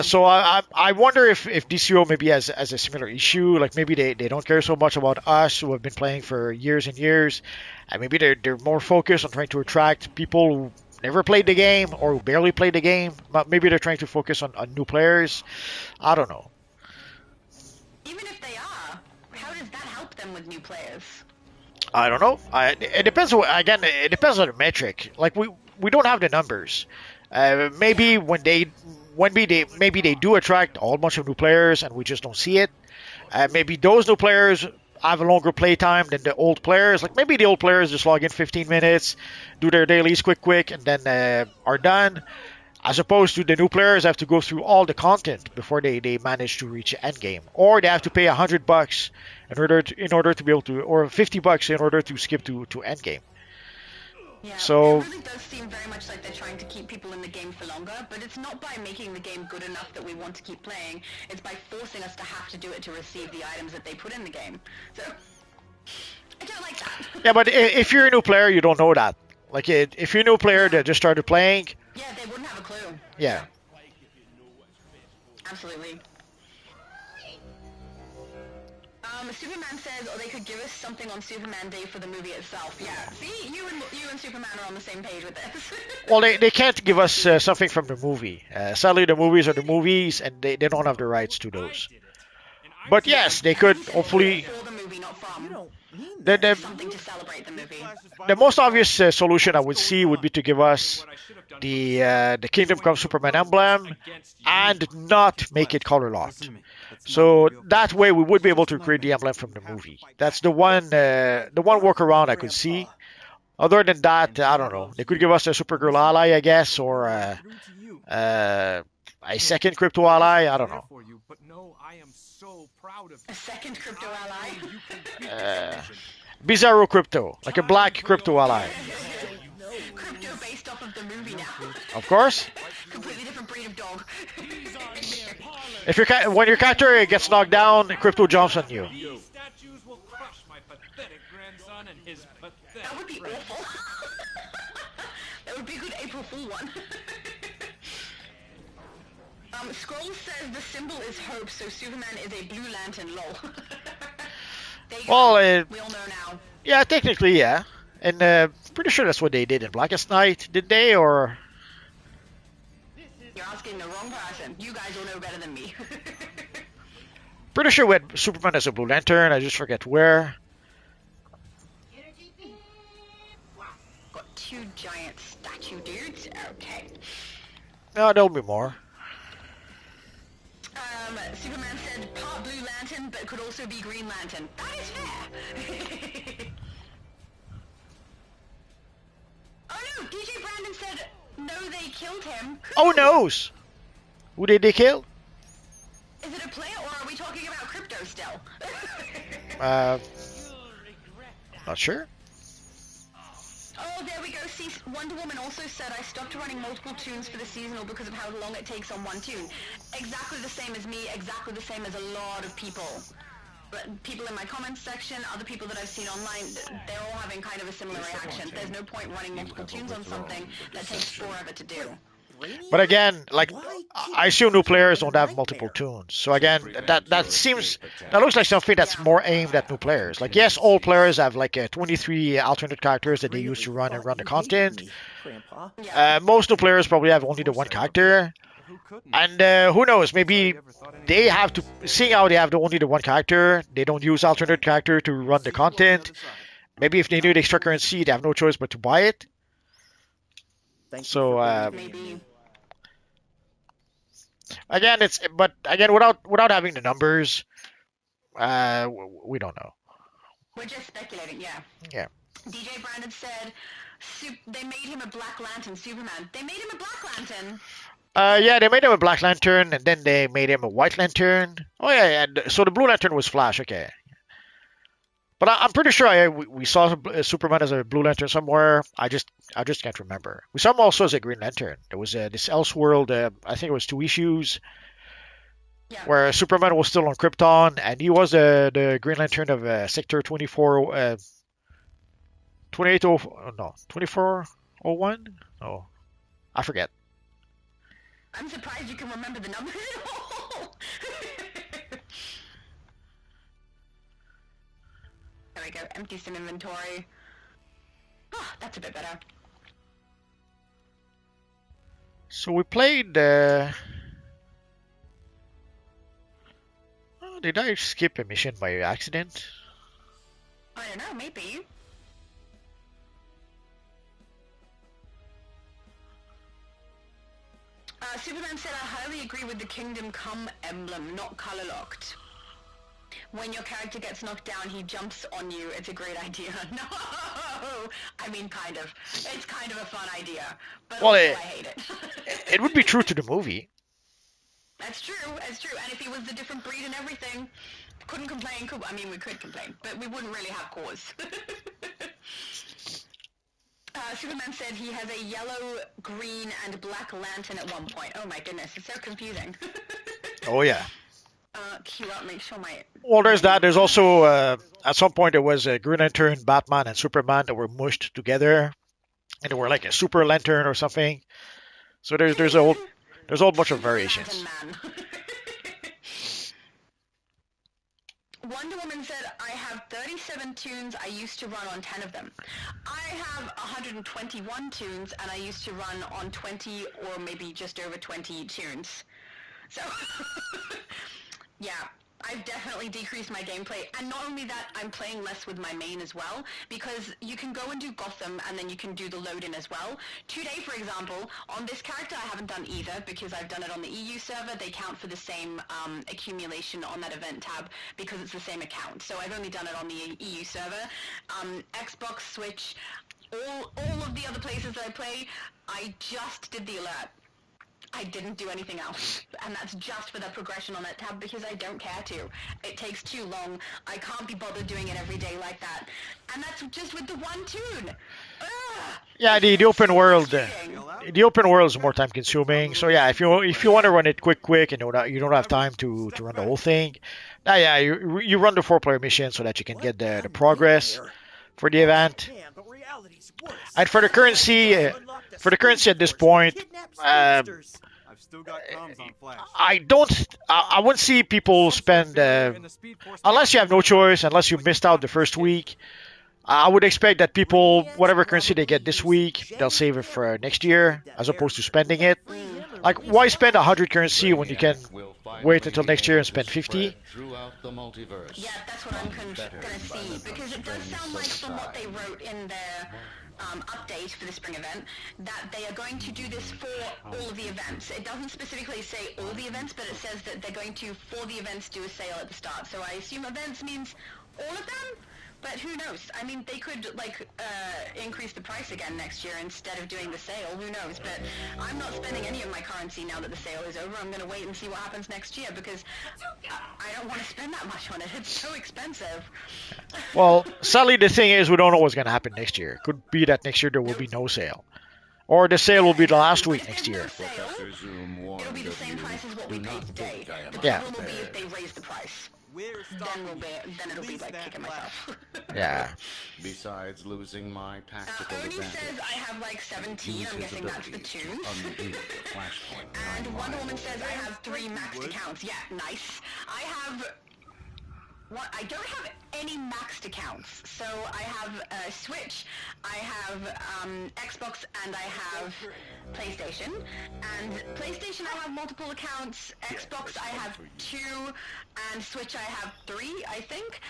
So I wonder if DCUO maybe has a similar issue. Like maybe they don't care so much about us who have been playing for years and years, and maybe they're more focused on trying to attract people who never played the game or who barely played the game. But maybe they're trying to focus on new players. I don't know. Even if they are, how does that help them with new players? I don't know. It depends. It depends on the metric. Like we don't have the numbers. Maybe when they when maybe they do attract a whole bunch of new players and we just don't see it. Maybe those new players have a longer play time than the old players. Like maybe the old players just log in 15 minutes, do their dailies quick, and then are done. As opposed to the new players have to go through all the content before they manage to reach endgame, or they have to pay $100 in order to be able to, or $50 in order to skip to endgame. Yeah, So it really does seem very much like they're trying to keep people in the game for longer, but it's not by making the game good enough that we want to keep playing. It's by forcing us to have to do it to receive the items that they put in the game. So I don't like that. yeah, but if you're a new player, you don't know that. Like if you're a new player that just started playing, yeah, they wouldn't have a clue. Yeah. Absolutely. Superman says, or they could give us something on Superman Day for the movie itself. Yeah, see, you and Superman are on the same page with this. Well, they can't give us something from the movie. Sadly, the movies are the movies, and they don't have the rights to those. But yes, they could hopefully. For the movie, not from. You don't mean that. Something to celebrate the movie. The most obvious solution I would see would be to give us the Kingdom Come Superman emblem and not make it color locked. So that way we would be able to create the emblem from the movie. That's the one workaround I could see. Other than that, I don't know. They could give us a Supergirl ally, I guess, or a second Crypto ally. I don't know. A second Crypto ally? Bizarro Crypto, like a black Crypto ally. Crypto based off of the movie now. Of course. Completely different breed of dog. If when your character gets knocked down, Crypto jumps on you. That would be awful. That would be a good April Fool one. Scroll says the symbol is hope, so Superman is a blue lantern, lol. Well, we all know now. Yeah, technically, yeah. And pretty sure that's what they did in Blackest Night, did they? Or you're asking the wrong person. You guys all know better than me. pretty sure we had Superman as a Blue Lantern. I just forget where. Got two giant statue dudes. Okay. No, there'll be more. Superman said part Blue Lantern, but could also be Green Lantern. That is fair. Oh no, DJ Brandon said no, they killed him. Oh noes! Who did they kill? Is it a player or are we talking about Crypto still? Not sure. Oh, there we go. See, Wonder Woman also said, I stopped running multiple tunes for the seasonal because of how long it takes on one tune. Exactly the same as me, exactly the same as a lot of people. People in my comments section, other people that I've seen online, they're all having kind of a similar reaction. There's no point running multiple tunes on something that takes forever to do. But again, like I assume new players don't have multiple tunes. So again, that looks like something that's more aimed at new players. Like yes, old players have like 23 alternate characters that they use to run the content. Most new players probably have only the one character. And who knows, maybe they have to, seeing how they have only the one character, they don't use alternate character to run the content. Maybe if they need extra currency, they have no choice but to buy it. So again, without having the numbers, we don't know. We're just speculating, yeah. Yeah. DJ Brandon said they made him a Black Lantern Superman. They made him a Black Lantern. Yeah, they made him a Black Lantern, and then they made him a White Lantern. Oh yeah, so the Blue Lantern was Flash. Okay. But I'm pretty sure we saw Superman as a Blue Lantern somewhere. I just can't remember. We saw him also as a Green Lantern. There was this Elseworld, I think it was 2 issues, where Superman was still on Krypton, and he was the Green Lantern of Sector 2401? Oh, I forget. I'm surprised you can remember the numbers at all. There we go, empty some inventory. Oh, that's a bit better. So we played... did I skip a mission by accident? I don't know, maybe. Superman said, I highly agree with the Kingdom Come emblem, not color locked. When your character gets knocked down, he jumps on you. It's a great idea. No! I mean, kind of. It's kind of a fun idea. But Well, also, I hate it. it would be true to the movie. That's true. And if he was a different breed and everything, couldn't complain. I mean, we could complain, but we wouldn't really have cause. Superman said he has a yellow, green, and black lantern at one point. Oh my goodness, it's so confusing. Oh yeah. Queue up, make sure my... Well, there's that. There's also at some point there was a Green Lantern, Batman, and Superman that were mushed together, and they were like a super lantern or something. So there's a whole bunch of variations. Wonder Woman said, I have 37 tunes, I used to run on 10 of them. I have 121 tunes, and I used to run on 20 or maybe just over 20 tunes. So, yeah, I've definitely decreased my gameplay. And not only that, I'm playing less with my main as well, because you can go and do Gotham, and then you can do the load-in as well. Today, for example, on this character, I haven't done either, because I've done it on the EU server. They count for the same accumulation on that event tab, because it's the same account. So I've only done it on the EU server. Xbox, Switch, all of the other places that I play, I just did the alert. I didn't do anything else, and that's just for the progression on that tab because I don't care to. It takes too long. I can't be bothered doing it every day like that, and that's just with the one tune. Ugh. Yeah, the open world, the open world is more time consuming. So yeah, if you want to run it quick, and you don't have time to run the whole thing, yeah, you run the 4-player mission so that you can get the progress for the event. And for the currency at this point, I wouldn't see people spend unless you have no choice, unless you missed out the first week. I would expect that people, whatever currency they get this week, they'll save it for next year, as opposed to spending it. Like, why spend 100 currency when you can wait until next year and spend 50? Yeah, that's what I'm gonna see, because it does sound like from what they wrote in their update for the spring event, that they are going to do this for all of the events. It doesn't specifically say all the events, but it says that they're going to, for the events, do a sale at the start. So I assume events means all of them? But who knows? I mean, they could, increase the price again next year instead of doing the sale. Who knows? But I'm not spending any of my currency now that the sale is over. I'm going to wait and see what happens next year because I don't want to spend that much on it. It's so expensive. Well, sadly, the thing is, we don't know what's going to happen next year. Could be that next year there will be no sale. Or the sale will be the last week next year. It'll be the same price as what we paid today. The problem will be if they raise the price. Then it'll be like kicking myself. Yeah. Besides losing my tactical Ernie advantage. says I have like 17. I'm guessing that's the tunes. And Wonder Woman says I have 3 maxed accounts. Yeah, nice. I have... I don't have any maxed accounts. So I have Switch, I have Xbox, and I have PlayStation. And PlayStation I have multiple accounts, Xbox I have 2, and Switch I have 3, I think.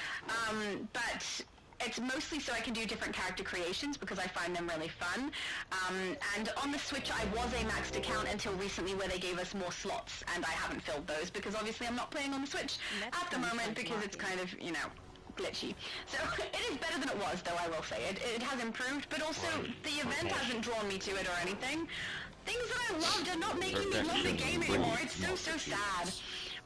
But it's mostly so I can do different character creations because I find them really fun. And on the Switch I was a maxed account until recently where they gave us more slots, and I haven't filled those because obviously I'm not playing on the Switch at the moment because it's kind of, glitchy. So it is better than it was, though, I will say. It has improved, but also the event hasn't drawn me to it or anything. Things that I loved are not making me love the game anymore. It's so sad.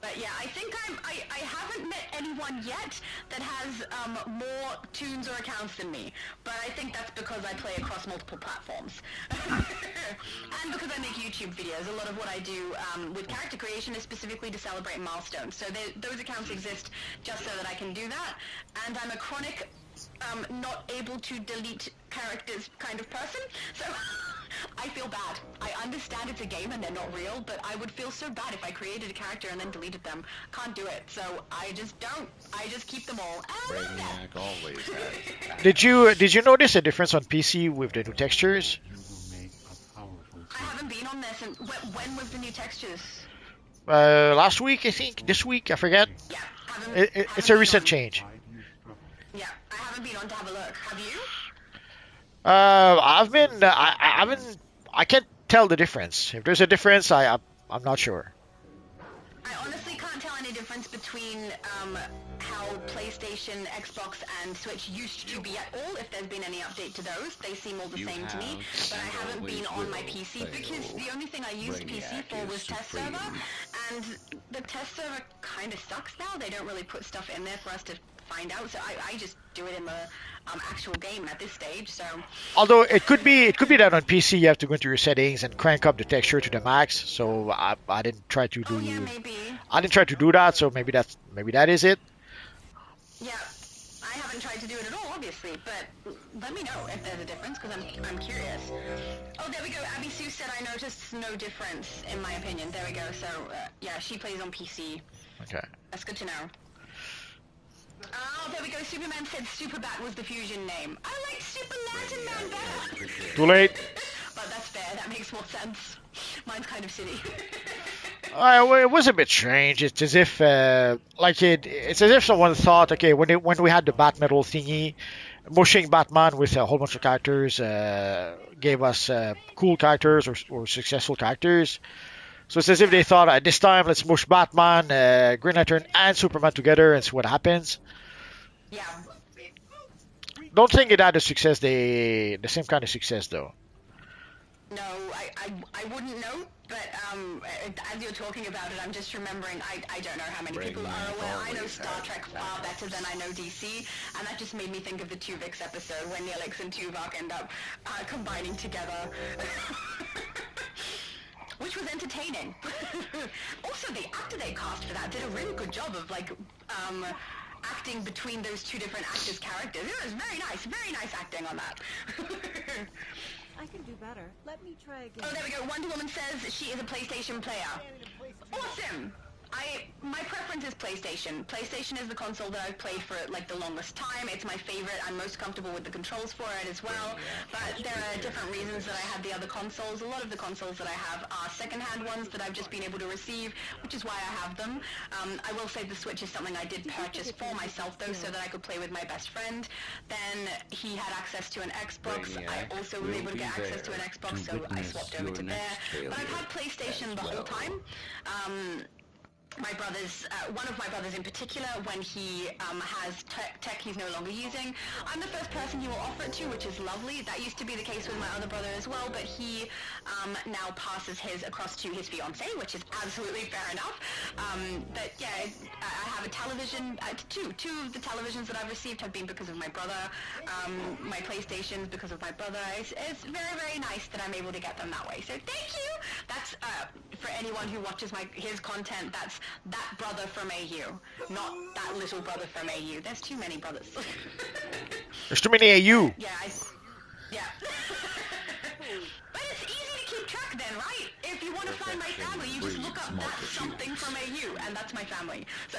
But yeah, I think I haven't met anyone yet that has more tunes or accounts than me. But I think that's because I play across multiple platforms. And because I make YouTube videos. A lot of what I do with character creation is specifically to celebrate milestones. So those accounts exist just so that I can do that. And I'm a chronic not able to delete characters kind of person. So... I feel bad. I understand it's a game and they're not real, but I would feel so bad if I created a character and then deleted them. Can't do it, so I just don't. I just keep them all. Brainiac always has. Did you notice a difference on PC with the new textures? I haven't been on this, and when was the new textures? Last week, I think. This week, I forget. Yeah, it's a recent change. Yeah, I haven't been on to have a look. Have you? I haven't. I can't tell the difference. If there's a difference, I'm not sure. I honestly can't tell any difference between how PlayStation, Xbox, and Switch used to be at all. If there's been any update to those, they seem all the same to me. But I haven't been on my PC because the only thing I used PC for was test server, and the test server kind of sucks now. They don't really put stuff in there for us to find out, so I just do it in the actual game at this stage. So Although it could be that on PC you have to go into your settings and crank up the texture to the max. So I didn't try to do yeah, maybe. I didn't try to do that. So maybe that is it. Yeah, I haven't tried to do it at all, obviously, but let me know if there's a difference, because I'm curious. Oh, there we go. Abby Sue said I noticed no difference, in my opinion. There we go. So, yeah, she plays on PC. Okay. That's good to know. Oh, there we go. Superman said Superbat was the fusion name. I like Super Lantern Man better. Too late. But that's fair. That makes more sense. Mine's kind of silly. Well, it was a bit strange. It's as if, it's as if someone thought, okay, when we had the Bat Metal thingy, mushing Batman with a whole bunch of characters gave us cool characters or successful characters. So it's as if they thought, at this time, let's mush Batman, Green Lantern, and Superman together and see what happens. Yeah. Don't think it had the same kind of success though. No, I wouldn't know, but as you're talking about it, I'm just remembering, I don't know how many people are aware. I know Star Trek far better than I know DC, and that just made me think of the Tuvix episode when Neelix and Tuvok end up combining together. Which was entertaining. Also, the actor they cast for that did a really good job of, acting between those two different actors' characters. It was very nice acting on that. I can do better. Let me try again. Oh, there we go. Wonder Woman says she is a PlayStation player. Awesome! My preference is PlayStation. PlayStation is the console that I've played for the longest time. It's my favorite. I'm most comfortable with the controls for it as well. But there are different reasons that I have the other consoles. A lot of the consoles that I have are second-hand ones that I've just been able to receive, which is why I have them. I will say the Switch is something I did purchase for myself, though, so that I could play with my best friend. Then he had access to an Xbox. I also was able to get access to an Xbox, so I swapped over to there. But I've had PlayStation the whole time. My brothers, one of my brothers in particular, when he has tech he's no longer using, I'm the first person he will offer it to, which is lovely. That used to be the case with my other brother as well, but he now passes his across to his fiancée, which is absolutely fair enough. But yeah, I have a television, two of the televisions that I've received have been because of my brother. My PlayStations because of my brother. It's very, very nice that I'm able to get them that way. So thank you! That's, for anyone who watches his content, that's that brother from AU, not that little brother from AU. There's too many brothers. There's too many AU. Yeah, yeah. But it's easy to keep track then, right? If you want to find my family, you just look up that something from AU, and that's my family. So,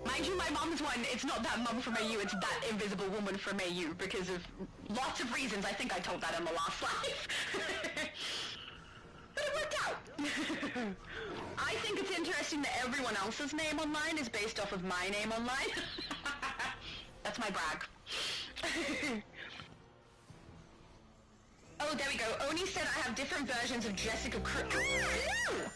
mind you, my mom's one, it's not that mum from AU, it's that invisible woman from AU, because of lots of reasons. I think I told that in the last life. But it worked out. I think it's interesting that everyone else's name online is based off of my name online. That's my brag. Oh, there we go. Oni said I have different versions of Jessica Cruz. Oh, no!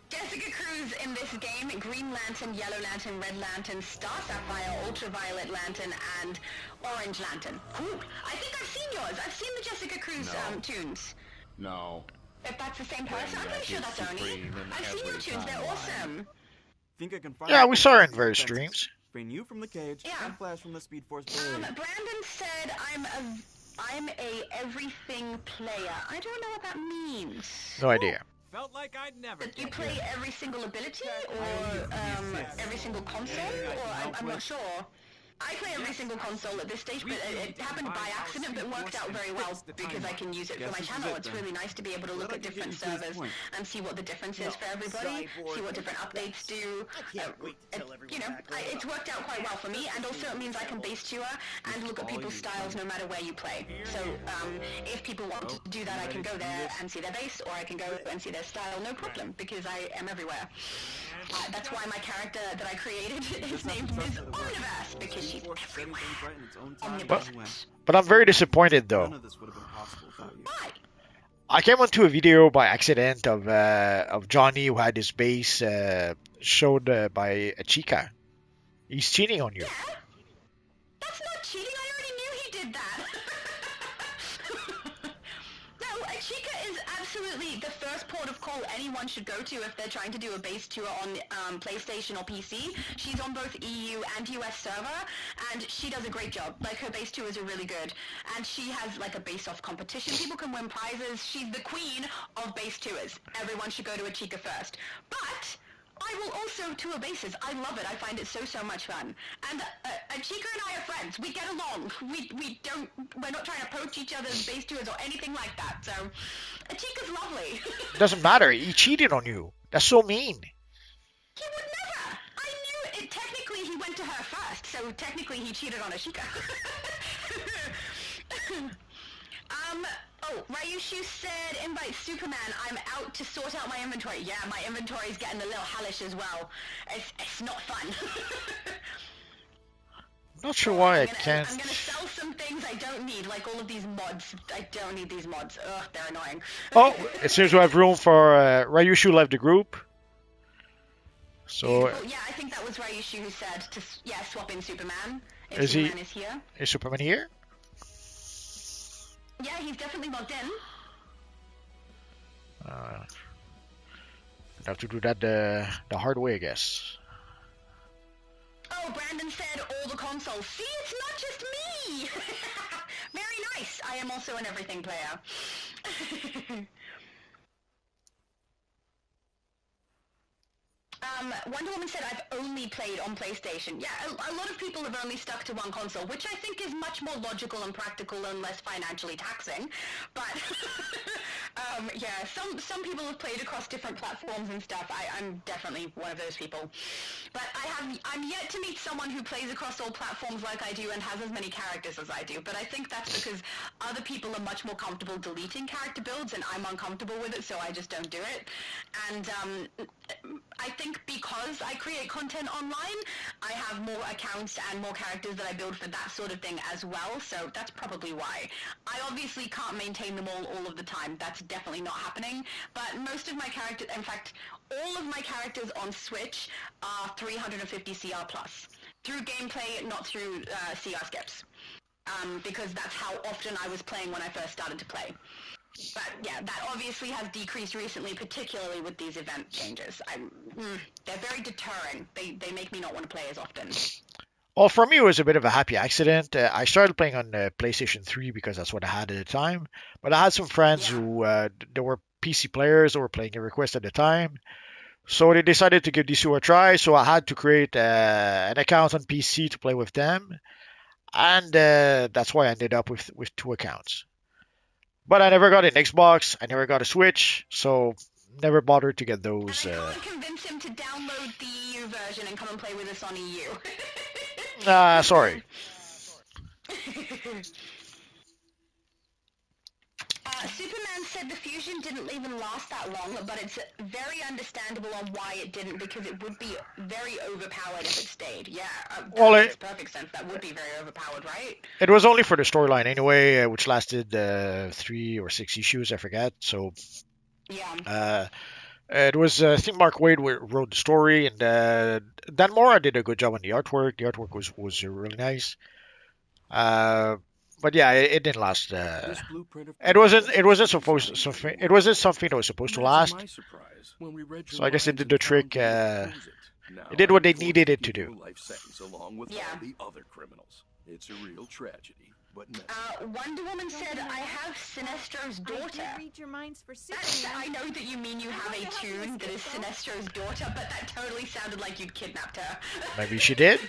Jessica Cruz in this game, Green Lantern, Yellow Lantern, Red Lantern, Star Sapphire, Ultraviolet Lantern, and Orange Lantern. Cool. I think I've seen yours. I've seen the Jessica Cruz tunes. No. If that's the same person, I'm pretty sure that's Oni. I've seen your tunes, they're awesome. Think I can find Yeah, we saw her in various streams. Bring you from the cage and Flash from the Speed Force Blade. Brandon said I'm a everything player. I don't know what that means. No idea. Felt like I'd never. You play every single ability or every single console, or I'm not sure. I play every single console at this stage, but it happened by accident, but worked out very well because I can use it for my channel. It's really nice to be able to look at different servers and see what the difference is for everybody, see what different updates do. It's worked out quite well for me, and also it means I can base tour and look at people's styles no matter where you play. So if people want to do that, I can go there and see their base, or I can go and see their style, no problem, because I am everywhere. That's why my character that I created is named Ms. Omniverse, because she's everywhere. Omniverse. But I'm very disappointed though. None of this would have been possible without you. Why? I came onto a video by accident of Johnny who had his base showed by a chica. He's cheating on you. Yeah, that's not cheating. I already knew he did that. No, a chica is absolutely the first port of call anyone should go to if they're trying to do a base tour on PlayStation or PC. She's on both EU and US server, and she does a great job. Like, her base tours are really good, and she has like a base-off competition. People can win prizes. She's the queen of base tours. Everyone should go to a chica first. But I will also tour bases. I love it. I find it so much fun. And Chica and I are friends. We get along. We're not trying to poach each other's base tours or anything like that. So, Chica's lovely. It doesn't matter. He cheated on you. That's so mean. He would never. I knew it. Technically, he went to her first. So technically, he cheated on a Chica. Oh, Ryushu said, invite Superman. I'm out to sort out my inventory. Yeah, my inventory's getting a little hellish as well. It's not fun. Not sure why I can't. I'm gonna sell some things I don't need, like all of these mods. I don't need these mods. Ugh, they're annoying. Oh, it seems we have room for Ryushu left the group. So. Yeah, I think that was Ryushu who said to swap in Superman. If Is Superman he? Is here. Is Superman here? Yeah, he's definitely logged in. Have to do that the hard way, I guess. Oh, Brandon said all the consoles. See, it's not just me! Very nice. I am also an everything player. Wonder Woman said, I've only played on PlayStation. Yeah, a lot of people have only stuck to one console, which I think is much more logical and practical and less financially taxing. But, yeah, some people have played across different platforms and stuff. I'm definitely one of those people. But I'm yet to meet someone who plays across all platforms like I do and has as many characters as I do. But I think that's because other people are much more comfortable deleting character builds, and I'm uncomfortable with it, so I just don't do it. And I think because I create content online, I have more accounts and more characters that I build for that sort of thing as well, so that's probably why. I obviously can't maintain them all of the time. That's definitely not happening, but most of my characters, in fact, all of my characters on Switch are 350 CR plus. Through gameplay, not through CR skips. Because that's how often I was playing when I first started to play. But yeah, that obviously has decreased recently, particularly with these event changes. They're very deterring. They make me not want to play as often. Well, for me, it was a bit of a happy accident. I started playing on PlayStation 3 because that's what I had at the time. But I had some friends who they were PC players that were playing a request at the time. So they decided to give DCUO a try. So I had to create an account on PC to play with them. And that's why I ended up with two accounts. But I never got an Xbox. I never got a Switch. So never bothered to get those. And I can't convince him to download the EU version and come and play with us on EU. Sorry. Superman said the fusion didn't even last that long, but it's very understandable on why it didn't, because it would be very overpowered if it stayed. Yeah, that makes perfect sense. That would be very overpowered, right? It was only for the storyline anyway, which lasted 3 or 6 issues, I forget. So yeah. It was, I think Mark Waid wrote the story, and Dan Mora did a good job on the artwork. The artwork was really nice. But yeah, it didn't last. It wasn't supposed something. It wasn't something that was supposed to last. So I guess it did the trick. It did what they needed it to do. Yeah. It's a real tragedy. But Wonder Woman said, I have Sinestro's daughter. Read your minds for Superman. I know that you mean you have a tune that is Sinestro's daughter, but that totally sounded like you'd kidnapped her. Maybe she did.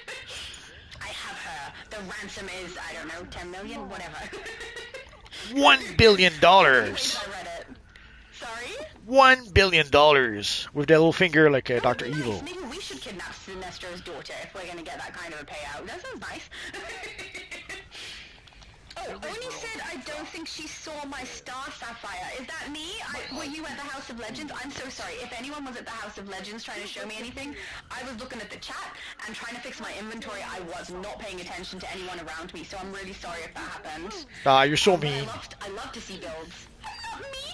I have her. The ransom is, I don't know, 10 million? Whatever. $1 billion. I read it. Sorry? $1 billion with that little finger like Dr. Nice. Evil. Maybe we should kidnap Sinestro's daughter if we're going to get that kind of a payout. That sounds nice. Oh, Oni said, I don't think she saw my Star Sapphire. Is that me? Were you at the House of Legends? I'm so sorry. If anyone was at the House of Legends trying to show me anything, I was looking at the chat and trying to fix my inventory. I was not paying attention to anyone around me, so I'm really sorry if that happened. You're so mean. I love to see builds. Me?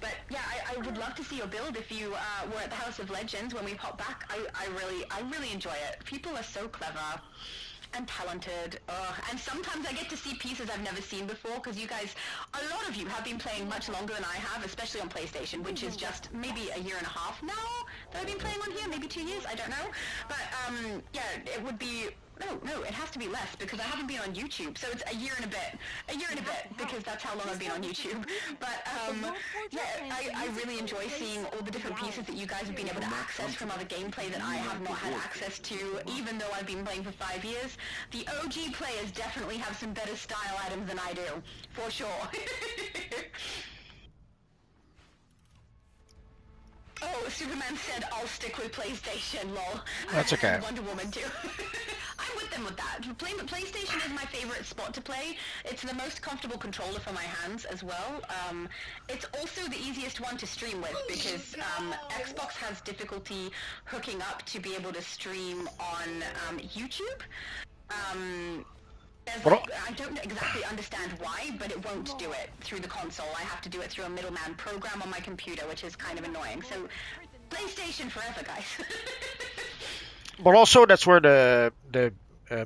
But yeah, I would love to see your build if you were at the House of Legends when we pop back. I really enjoy it. People are so clever and talented. And sometimes I get to see pieces I've never seen before because you guys, a lot of you have been playing much longer than I have, especially on PlayStation, which is just maybe a year and a half now that I've been playing on here, maybe 2 years, I don't know. But yeah, it would be, no, it has to be less because I haven't been on YouTube, so it's a year and a bit, because that's how long I've been on YouTube. But yeah, I really enjoy seeing all the different pieces that you guys have been able to access from other gameplay that I have not had access to, even though I've been playing for 5 years. The OG players definitely have some better style items than I do, for sure. Oh, Superman said I'll stick with PlayStation, lol. That's okay. And Wonder Woman too. I'm with them with that. PlayStation is my favorite spot to play. It's the most comfortable controller for my hands as well. It's also the easiest one to stream with because Xbox has difficulty hooking up to be able to stream on YouTube. I don't exactly understand why, but it won't do it through the console. I have to do it through a middleman program on my computer, which is kind of annoying. So, PlayStation forever, guys. But also that's where the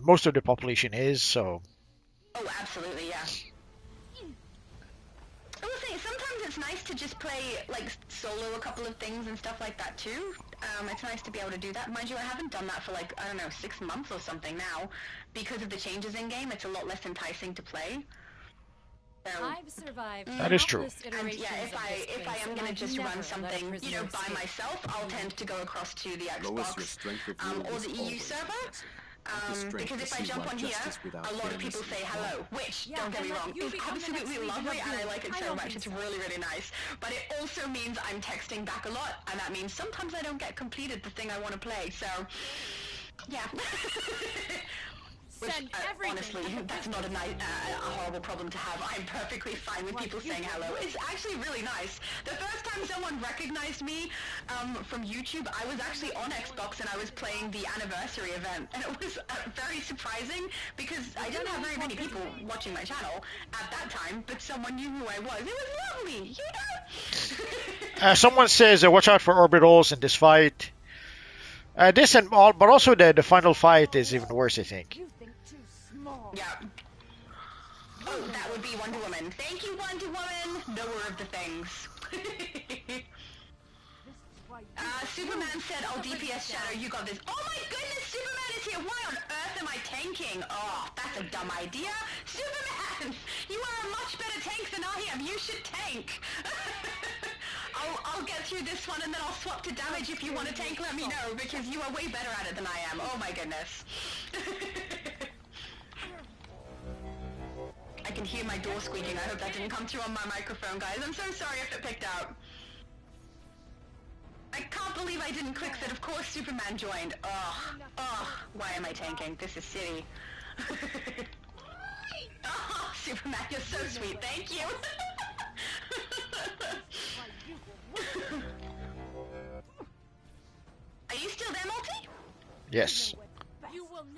most of the population is. So. Oh, absolutely, yeah. I will say, sometimes it's nice to just play, like, solo a couple of things and stuff like that, too. It's nice to be able to do that. Mind you, I haven't done that for, like, I don't know, 6 months or something now. Because of the changes in-game, it's a lot less enticing to play. So, I've survived that is true. and yeah, if I am gonna just run something, you know, by myself, I'll tend to go across to the Xbox, or the EU server. Because if I jump on here, a lot of people say hello, which, don't get me wrong, is absolutely lovely and I like it so much. It's really, really nice. But it also means I'm texting back a lot, and that means sometimes I don't get completed the thing I want to play, so, yeah. Which, honestly, that's not a horrible problem to have. I'm perfectly fine with people saying hello. It's actually really nice. The first time someone recognized me from YouTube, I was actually on Xbox and I was playing the anniversary event. And it was very surprising because I didn't have very many people watching my channel at that time, but someone knew who I was. It was lovely, you know? Someone says, watch out for orbitals in this fight. This and all, but also the final fight is even worse, I think. Yeah. Oh, that would be Wonder Woman. Thank you, Wonder Woman! Knower of the things. Superman said, "Oh, DPS Shadow, you got this." Oh my goodness, Superman is here! Why on earth am I tanking? Oh, that's a dumb idea. Superman! You are a much better tank than I am. You should tank. I'll get through this one and then I'll swap to damage if you want to tank, let me know, because you are way better at it than I am. Oh my goodness. I can hear my door squeaking. I hope that didn't come through on my microphone, guys. I'm so sorry if it picked out. I can't believe I didn't click that. Of course Superman joined. Ugh. Why am I tanking? This is silly. Oh, Superman, you're so sweet. Thank you. Are you still there, Multi? Yes.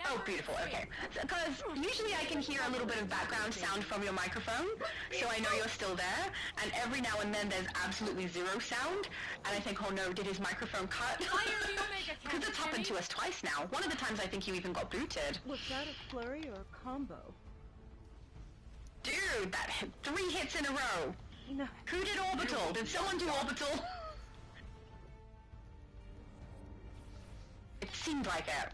Oh, beautiful. Okay. Because usually I can hear a little bit of background sound from your microphone, so I know you're still there. And every now and then there's absolutely zero sound, and I think, oh no, did his microphone cut? Because it's happened to us twice now. One of the times I think you even got booted. Was that a flurry or a combo? Dude, that 3 hits in a row. No. Who did Orbital? Did someone do Orbital? It seemed like it.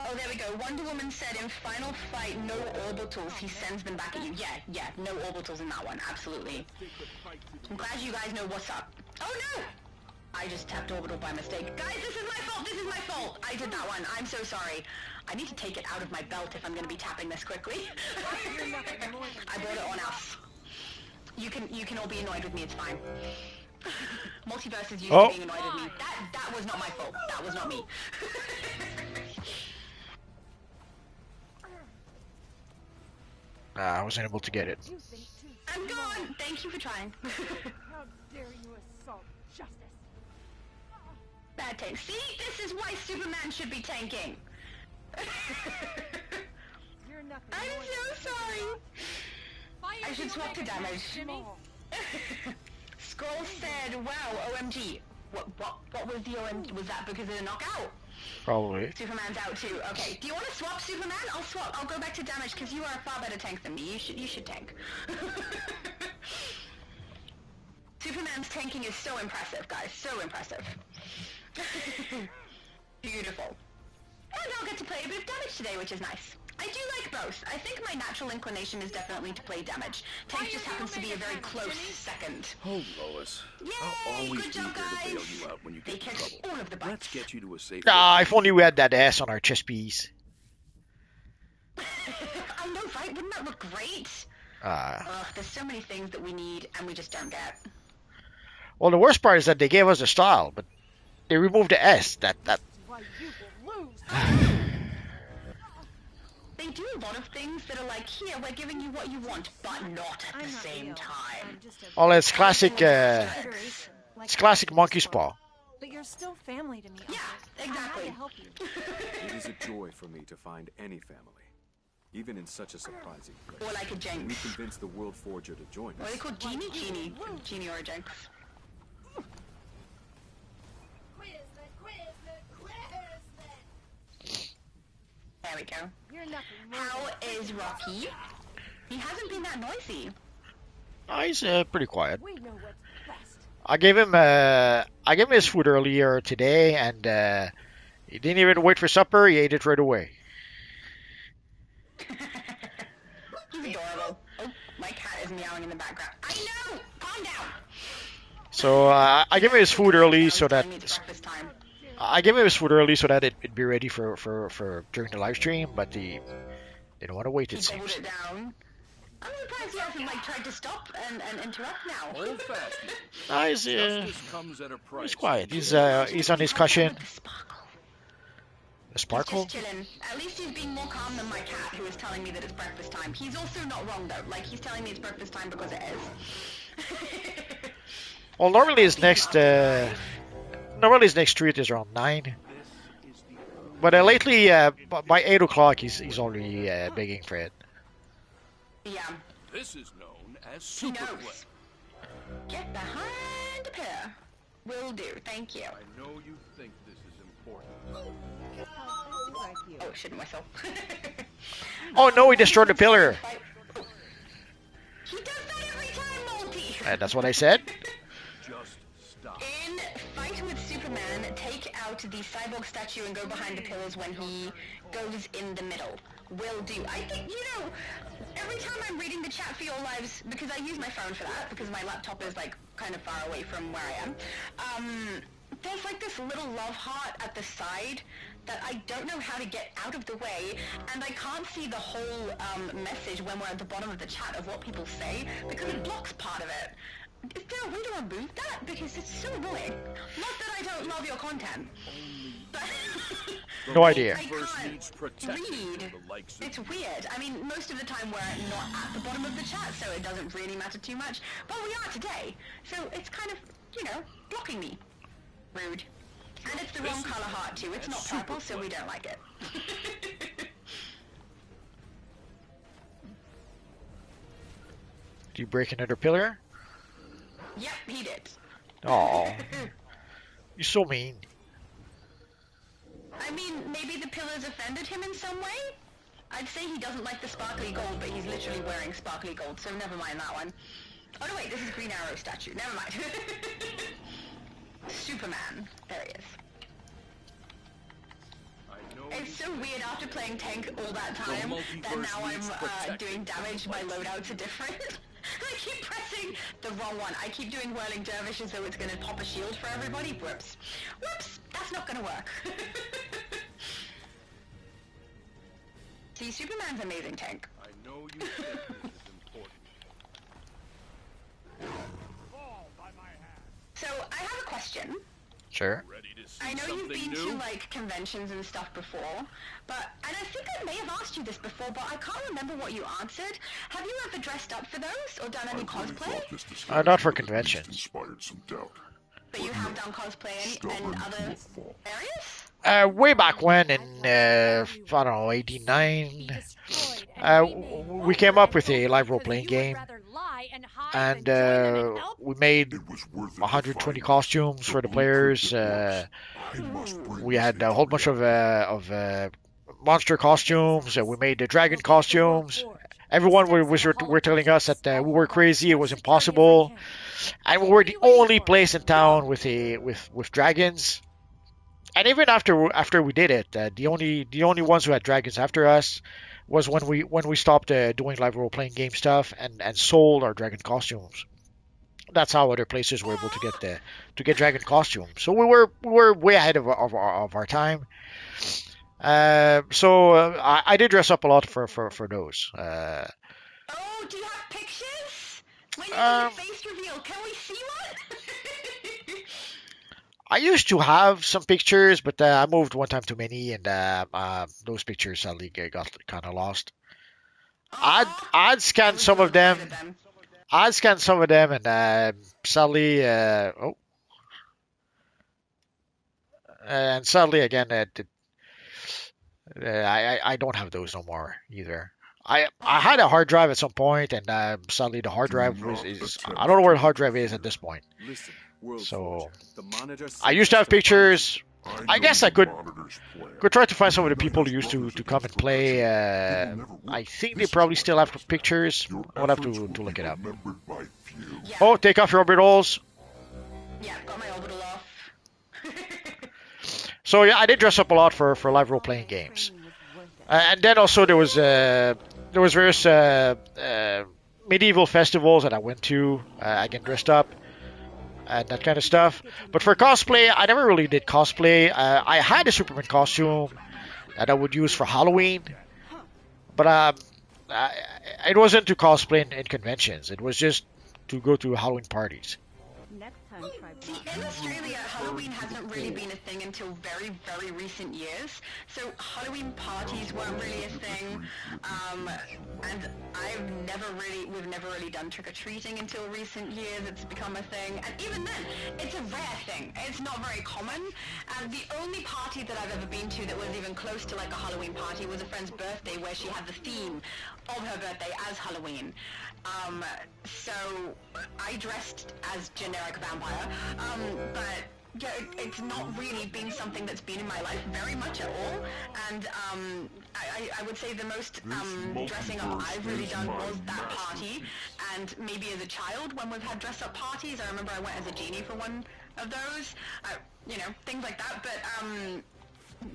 Oh, there we go. Wonder Woman said in Final Fight, no orbitals. He sends them back at you. Yeah, no orbitals in that one. Absolutely. I'm glad you guys know what's up. Oh no! I just tapped orbital by mistake. Guys, this is my fault! I did that one. I'm so sorry. I need to take it out of my belt if I'm going to be tapping this quickly. I brought it on us. You can all be annoyed with me, it's fine. Multiverse is used to being annoyed with me. That was not my fault. That was not me. I wasn't able to get it. I'm gone! Thank you for trying. How dare you assault justice? Bad tank. See? This is why Superman should be tanking. I'm so sorry. I should swap to damage. Scroll said, "Wow, OMG." What was the OMG? Was that because of the knockout? Probably. Superman's out too. Okay. Do you want to swap, Superman? I'll swap. I'll go back to damage because you are a far better tank than me. You should tank. Superman's tanking is so impressive, guys. So impressive. Beautiful. And I'll get to play a bit of damage today, which is nice. I do like both. I think my natural inclination is definitely to play damage. Tank just happens to be a very close second. Oh, Lois. Yay! I'll always Good be job, here to bail guys. you out when you They get in kicked trouble. all of the butts. Let's get you to a safe Ah, if only we had that S on our chest piece. I know, right? Wouldn't that look great? There's so many things that we need and we just don't get. Well, the worst part is that they gave us the style, but they removed the S. That. They do a lot of things that are like, here, we're giving you what you want, but not at the same time. Oh, it's classic. It's classic monkey's paw. But you're still family to me. Yeah, exactly. I had to help you. It is a joy for me to find any family, even in such a surprising place. Or like a Jenks. We convinced the World Forger to join What are us. they called? Genie or a Jenks. There we go. How is Rocky? He hasn't been that noisy. Oh, he's pretty quiet. I gave him his food earlier today, and he didn't even wait for supper. He ate it right away. He's adorable. Oh, my cat is meowing in the background. I know! Calm down! So I gave him his food early so that it'd be ready for during the live stream, but they don't want to wait. It seems. It down. I'm surprised he hasn't tried to stop and interrupt now. Hold fast. He's quiet. He's on his cushion. The sparkle? He's just chilling. At least he's being more calm than my cat, who is telling me that it's breakfast time. He's also not wrong though. Like, he's telling me it's breakfast time because it is. Well, normally his next treat is around 9. But lately, by 8 o'clock, he's already begging for it. Yeah. This is known as He superplay. knows. Get behind the pillar. Will do. Thank you. I know you think this is important. Oh, shouldn't whistle. Oh no, he destroyed the pillar. He does that every time, Multi. That's what I said. Just stop. In Fight with Superman, take out the cyborg statue and go behind the pillars when he goes in the middle. Will do. I think, every time I'm reading the chat for your lives, because I use my phone for that, because my laptop is, kind of far away from where I am, there's, this little love heart at the side that I don't know how to get out of the way, and I can't see the whole, message when we're at the bottom of the chat of what people say, because it blocks part of it. Is there a way to remove that? Because it's so annoying. Not that I don't love your content. But No idea. I can't read. It's weird. I mean, most of the time we're not at the bottom of the chat, so it doesn't really matter too much. But we are today. So it's kind of, blocking me. Rude. And it's the wrong color heart too. It's not purple, so we don't like it. Do you break another pillar? Yep, he did. Oh, you're so mean. I mean, maybe the pillars offended him in some way? I'd say he doesn't like the sparkly gold, but he's literally wearing sparkly gold, so never mind that one. Oh no, wait, this is Green Arrow statue. Never mind. Superman. There he is. It's so weird after playing tank all that time that now I'm doing damage, my loadouts are different. I keep pressing the wrong one. I keep doing Whirling Dervish as though it's going to pop a shield for everybody. Whoops. Whoops! That's not going to work. See, Superman's amazing tank. I know you think this is important. So, I have a question. Sure. I know you've been to, conventions and stuff before, and I think I may have asked you this before, but I can't remember what you answered. Have you ever dressed up for those, or done any cosplay? Not for conventions. Inspired some doubt. But you have done cosplay in other areas? Way back when in, I don't know, 89. we came up with a live role-playing game, and we made 120 costumes for the players. We had a whole bunch of monster costumes. We made the dragon costumes. Everyone were telling us that we were crazy. It was impossible, and we were the only place in town with dragons. And even after we did it, the only ones who had dragons after us was when we stopped doing live role playing game stuff and sold our dragon costumes. That's how other places were able to get dragon costumes. So we were way ahead of our time. I did dress up a lot for those. Oh, do you have pictures? When you do Um, the face reveal, can we see one? I used to have some pictures, but I moved one time too many, and those pictures sadly got kind of lost. I'd scanned some of them. I'd scanned some of them, and sadly, and sadly again, I don't have those no more either. I had a hard drive at some point, and sadly the hard drive is I don't know where the hard drive is at this point. Listen, World So Forger, the monitor I sent used to us have to find pictures. I I know guess I the could Monitor's plan. try to find some of the people who used to come and play. I think they probably still have pictures. I'll have to look it up. Remembered by few. Oh, take off your orbitals. Yeah, got my orbital off. So yeah, I did dress up a lot for live role playing games, and then also there was various medieval festivals that I went to. Again, dressed up and that kind of stuff. But for cosplay, I never really did cosplay. I had a Superman costume that I would use for Halloween, but it wasn't to cosplay in conventions. It was just to go to Halloween parties. Next time, try See, in Australia, Halloween hasn't really been a thing until very, very recent years. So Halloween parties weren't really a thing, and we've never really done trick-or-treating until recent years. It's become a thing, and even then, it's a rare thing. It's not very common. And the only party that I've ever been to that was even close to like a Halloween party was a friend's birthday where she had the theme of her birthday as Halloween. So I dressed as generic vampire, but yeah, it's not really been something that's been in my life very much at all. And I would say the most dressing up I've really done was that party, and maybe as a child when we've had dress up parties. I remember I went as a genie for one of those, things like that. But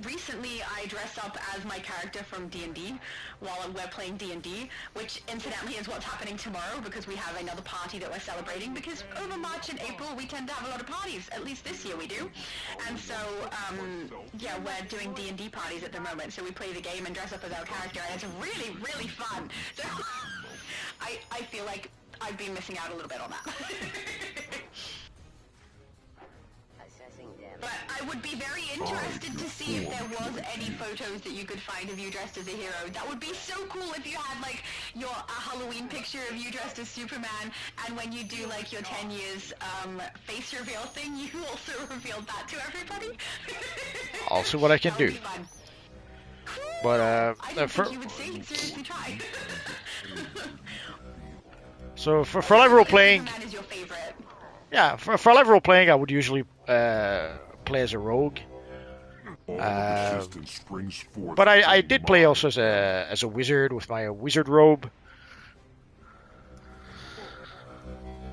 recently I dressed up as my character from D&D while we're playing D&D, which incidentally is what's happening tomorrow because we have another party that we're celebrating, because over March and April we tend to have a lot of parties, at least this year we do. And so, yeah, we're doing D&D parties at the moment, so we play the game and dress up as our character, and it's really, really fun. So I feel like I've been missing out a little bit on that. But I would be very interested to see if there was any photos that you could find of you dressed as a hero. That would be so cool if you had like your Halloween picture of you dressed as Superman, and when you do like your 10 years face reveal thing, you also revealed that to everybody. I'll see what I can do. But I didn't think you would seriously try. So for live role playing, Superman is your favorite. yeah, for live role playing, I would usually play as a rogue. But I did play also as a wizard with my wizard robe.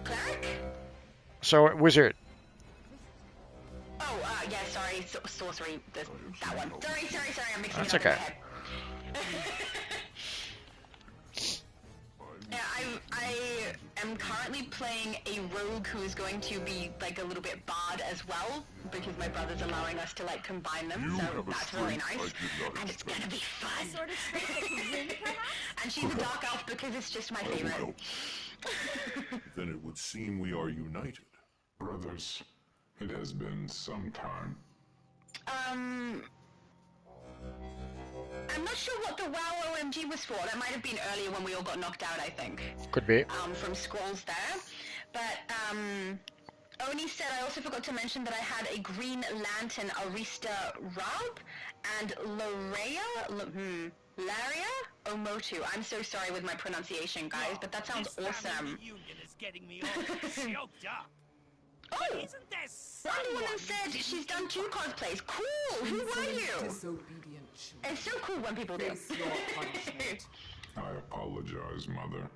Cleric? So wizard. Oh, yeah, sorry, sorcery, that one. Sorry, I'm mixing That's it up okay. in my head. Yeah, I am currently playing a rogue who is going to be like a little bit bard as well, because my brother's allowing us to like combine them, so that's really nice. And it's gonna be fun. And she's a dark elf because it's just my favorite. Then it would seem we are united. Brothers, it has been some time. I'm not sure what the WoW OMG was for. That might have been earlier when we all got knocked out, I think. Could be. From scrolls there. But, Oni said, I also forgot to mention that I had a Green Lantern Arista Rab and Laria Omotu. I'm so sorry with my pronunciation, guys, but that sounds awesome. Union is getting me all choked up. Oh! Isn't there Wonder Woman said she's done 2 cosplays. Cool! Who were you? It's so cool when people do. I apologize, Mother.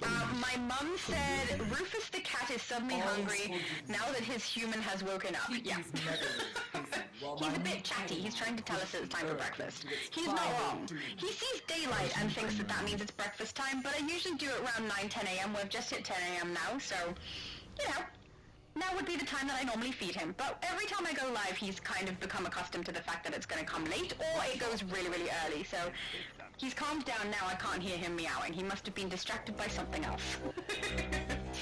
My mum said Rufus the cat is suddenly hungry now that his human has woken up. Yeah. He's a bit chatty. He's trying to tell us it's time for breakfast. He's not wrong. He sees daylight and thinks that means it's breakfast time, but I usually do it around 9, 10 a.m. We've just hit 10 a.m. now, so, you know, now would be the time that I normally feed him. But every time I go live, he's kind of become accustomed to the fact that it's going to come late, or it goes really, really early, so he's calmed down now. I can't hear him meowing. He must have been distracted by something else.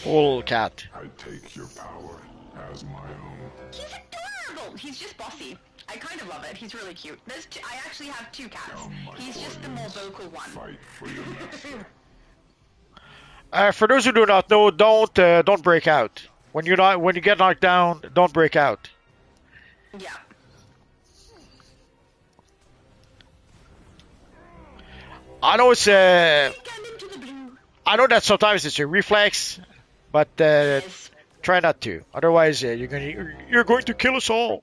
Old cat. I take your power as my own. He's adorable! He's just bossy. I kind of love it. He's really cute. I actually have 2 cats. He's just the more vocal one. Fight for your master. For those who do not know, don't break out. When you get knocked down, don't break out. Yeah. I know it's I know that sometimes it's a reflex, but try not to. Otherwise, you're going to kill us all.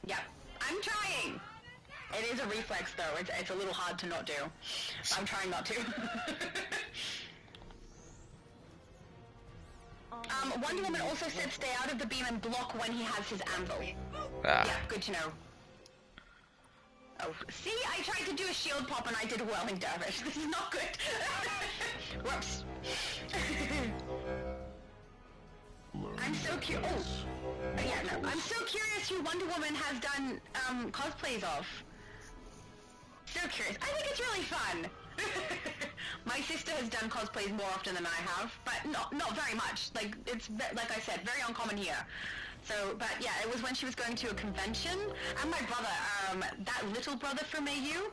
Yeah, I'm trying. It is a reflex, though. It's a little hard to not do. I'm trying not to. Wonder Woman also said stay out of the beam and block when he has his anvil. Yeah, good to know. Oh, see, I tried to do a shield pop and I did whirling dervish. This is not good. Whoops. I'm so curious. Oh, yeah, no. I'm so curious who Wonder Woman has done cosplays of. So curious. I think it's really fun. My sister has done cosplays more often than I have, but not very much. Like it's like I said, very uncommon here. So, but yeah, it was when she was going to a convention, and my brother, that little brother from AU,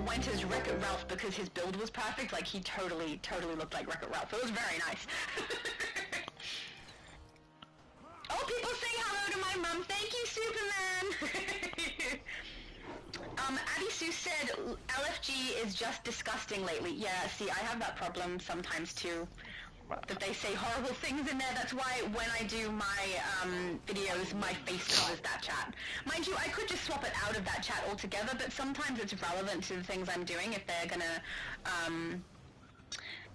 went as Wreck-It Ralph because his build was perfect. Like he totally looked like Wreck-It Ralph. It was very nice. Oh, people say hello to my mom. Thank you, Superman. Abby Sue said LFG is just disgusting lately. Yeah, see, I have that problem sometimes too. That they say horrible things in there. That's why when I do my videos, my face covers that chat. Mind you, I could just swap it out of that chat altogether, but sometimes it's relevant to the things I'm doing if they're gonna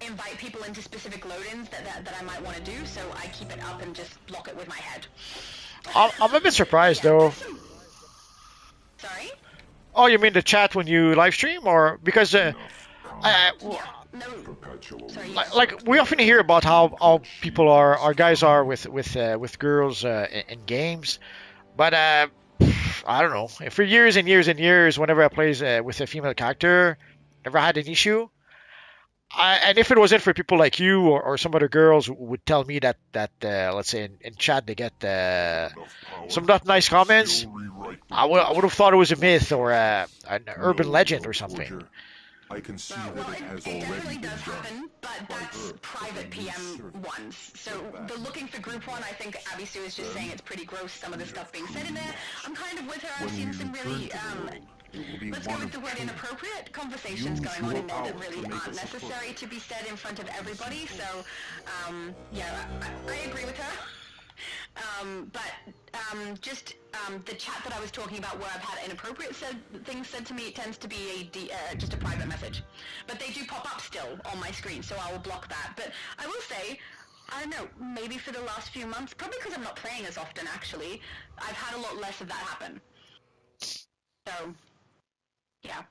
invite people into specific load-ins that I might want to do, so I keep it up and just block it with my head. I'm a bit surprised though. Sorry? Oh, you mean the chat when you live stream, or because like we often hear about how people our guys are with girls in games, but I don't know. For years and years and years, whenever I plays with a female character, never had an issue. And if it wasn't for people like you or some other girls who would tell me that let's say in chat they get some not nice comments, I would have thought it was a myth or an urban legend or something. I can see that it has already been done. But that's private PM ones. So the looking for group one, I think Abby Sue is just saying it's pretty gross, some of the stuff being said in there. I'm kind of with her. I've seen some really let's go with the word inappropriate conversations going on in there that really aren't necessary to be said in front of everybody. So, yeah, I agree with her. Just the chat that I was talking about where I've had inappropriate things said to me, it tends to be just a private message. But they do pop up still on my screen, so I will block that. But I will say, I don't know, maybe for the last few months, probably because I'm not playing as often actually, I've had a lot less of that happen. So, yeah.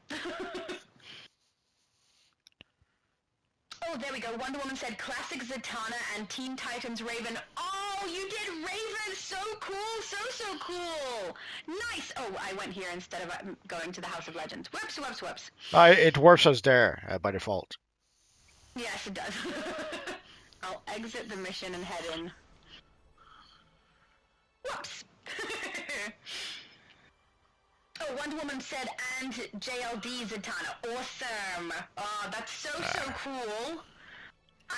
Oh, there we go. Wonder Woman said classic Zatanna and Teen Titans Raven. Oh, you did Raven! So cool! So cool! Nice! Oh, I went here instead of going to the House of Legends. Whoops. It warps us there by default. Yes, it does. I'll exit the mission and head in. Whoops! Oh, Wonder Woman said, and JLD Zatanna. Awesome! Oh, that's so cool.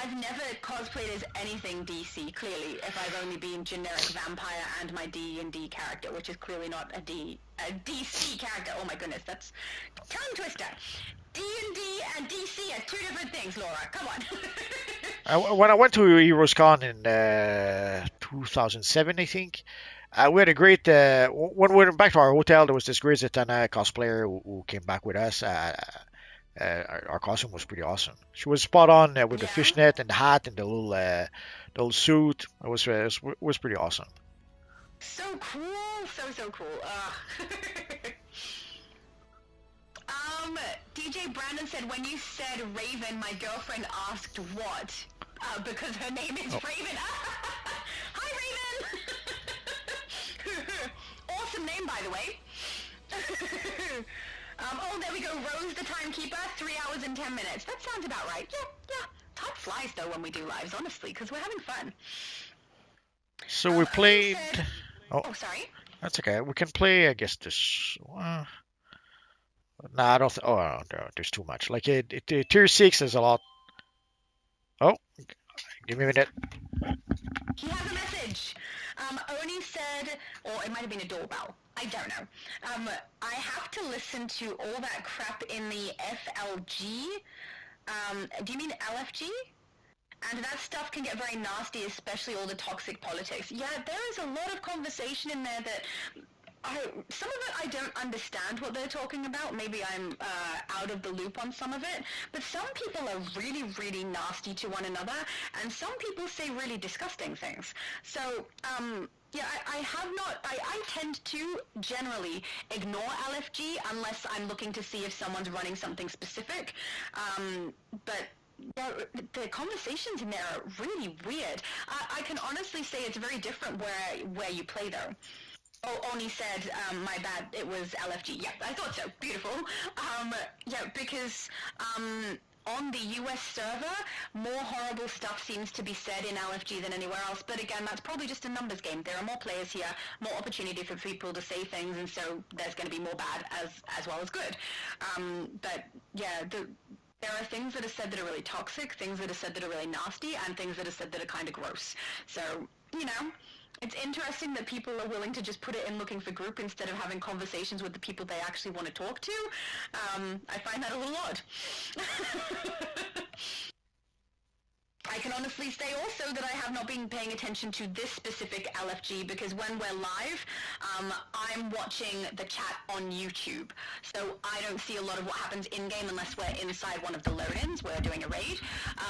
I've never cosplayed as anything DC, clearly, if I've only been generic vampire and my D&D character, which is clearly not a DC character. Oh my goodness, that's tongue twister. D&D and DC are two different things, Laura. Come on. When I went to HeroesCon in 2007, I think, we had a great. When we went back to our hotel, there was this great Zatanna cosplayer who came back with us. Our costume was pretty awesome. She was spot on with the fishnet and the hat and the little suit. It was pretty awesome. So cool, so cool. DJ Brandon said, when you said Raven, my girlfriend asked what? Because her name is Raven. Hi, Raven! Awesome name, by the way. There we go. Rose the Timekeeper, 3 hours and 10 minutes. That sounds about right. Yeah. Time flies, though, when we do lives, honestly, because we're having fun. So we played... sorry? That's okay. We can play, I guess, this... I don't... no, there's too much. Like, Tier 6 is a lot... Oh, give me a minute. He has a message. Oni said, or it might have been a doorbell. I don't know. I have to listen to all that crap in the FLG. Do you mean LFG? And that stuff can get very nasty, especially all the toxic politics. Yeah, there is a lot of conversation in there that some of it I don't understand what they're talking about. Maybe I'm out of the loop on some of it. But some people are really, really nasty to one another, and some people say really disgusting things. So, yeah, I have not... I tend to generally ignore LFG unless I'm looking to see if someone's running something specific. But... yeah, the conversations in there are really weird. I can honestly say it's very different where you play, though. Oh, Oni said, my bad, it was LFG. Yeah, I thought so. Beautiful. Yeah, because on the US server, more horrible stuff seems to be said in LFG than anywhere else. But again, that's probably just a numbers game. There are more players here, more opportunity for people to say things, and so there's going to be more bad as well as good. But yeah, there are things that are said that are really toxic, things that are said that are really nasty, and things that are said that are kind of gross. So, you know, it's interesting that people are willing to just put it in looking for group instead of having conversations with the people they actually want to talk to. I find that a little odd. I can honestly say also that I have not been paying attention to this specific LFG because when we're live, I'm watching the chat on YouTube. So I don't see a lot of what happens in-game unless we're inside one of the load-ins. We're doing a raid.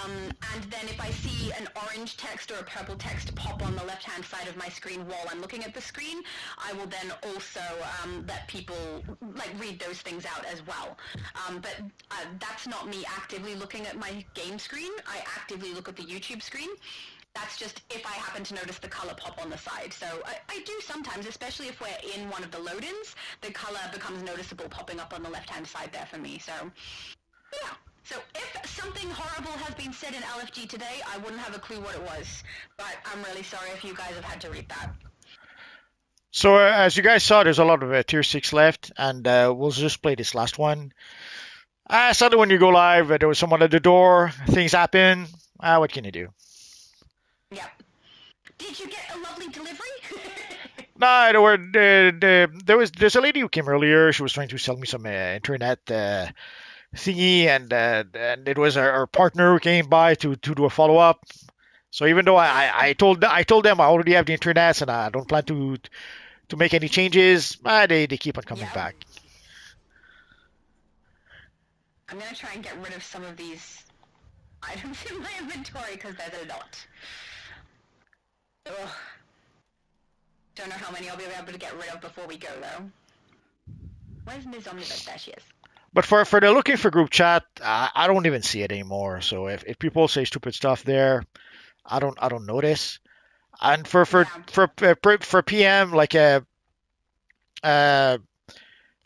And then if I see an orange text or a purple text pop on the left-hand side of my screen while I'm looking at the screen, I will then also let people read those things out as well. But that's not me actively looking at my game screen. I actively look at the YouTube screen. That's just if I happen to notice the color pop on the side. So I do sometimes, especially if we're in one of the load-ins, the color becomes noticeable popping up on the left-hand side there for me. So, yeah. So if something horrible has been said in LFG today, I wouldn't have a clue what it was. But I'm really sorry if you guys have had to read that. So as you guys saw, there's a lot of Tier 6 left, and we'll just play this last one. Sadly, when you go live, there was someone at the door, things happen. What can you do? Yep. Did you get a lovely delivery? No, there's a lady who came earlier. She was trying to sell me some internet thingy, and it was our partner who came by to do a follow up. So even though I told them I already have the internet and I don't plan to make any changes, they keep on coming back. I'm gonna try and get rid of some of these items in my inventory because there's a lot. Ugh. Don't know how many I'll be able to get rid of before we go though. Where's Ms. Omnibus? There she is. But for the looking for group chat, I don't even see it anymore. So if people say stupid stuff there, I don't notice. And for PM, like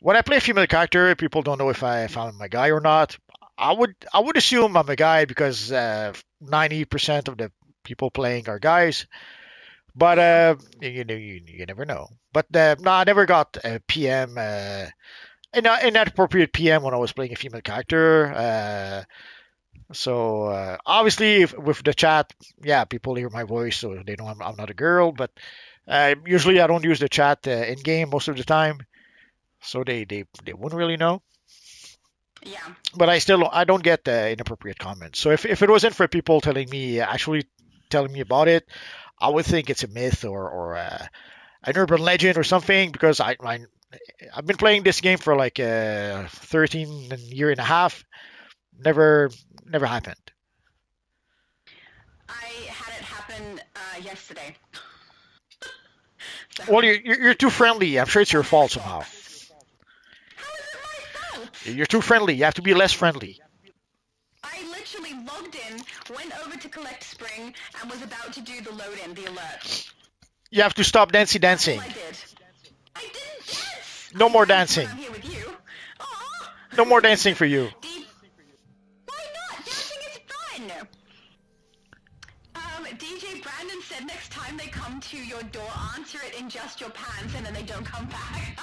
when I play a female character, people don't know if I'm a guy or not. I would assume I'm a guy because 90% of the people playing are guys. But you never know. But no, I never got a PM, inappropriate PM when I was playing a female character. So obviously, with the chat, yeah, people hear my voice, so they know I'm not a girl. But usually, I don't use the chat in game most of the time, so they wouldn't really know. Yeah. But I don't get inappropriate comments. So if it wasn't for people telling me actually telling me about it, I would think it's a myth or an urban legend or something because I've been playing this game for like 13 year and a half. Never never happened. I had it happen yesterday. So. Well, you're too friendly. I'm sure it's your fault somehow. How is it my fault? You're too friendly. You have to be less friendly. I literally logged in, went over to collect spring, and was about to do the load-in, the alert. You have to stop dancing. That's all I did. I didn't dance. No more dancing. I'm here with you. No more dancing for you. Why not? Dancing is fun. DJ Brandon said next time they come to your door, answer it in just your pants, and then they don't come back.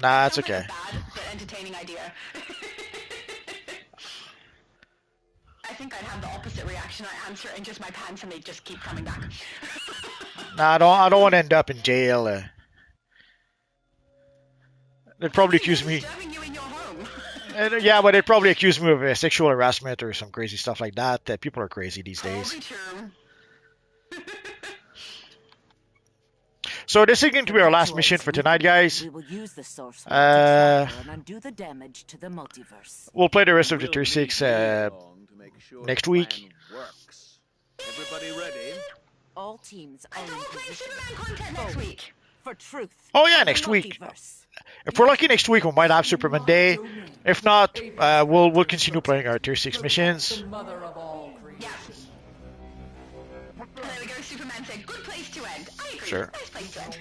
Nah, it's okay. Like a bad but entertaining idea. I think I'd have the opposite reaction. I answer it in just my pants, and they just keep coming back. Nah, I don't want to end up in jail. They'd probably accuse me. Yeah, but they'd probably accuse me of sexual harassment or some crazy stuff like that. People are crazy these days. So this is going to be our last mission for tonight, guys. We will use the sorcerer to and undo the damage to the multiverse. We'll play the rest of the Tier 6 next week. Everybody ready? All teams are in position. Superman content next week. For truth. Oh yeah, next week. If we're lucky next week, we might have Superman Day. If not, we'll continue playing our Tier 6 missions. Yeah. There we go. Superman said, "Good place to end." I agree. Sure. Nice place to end.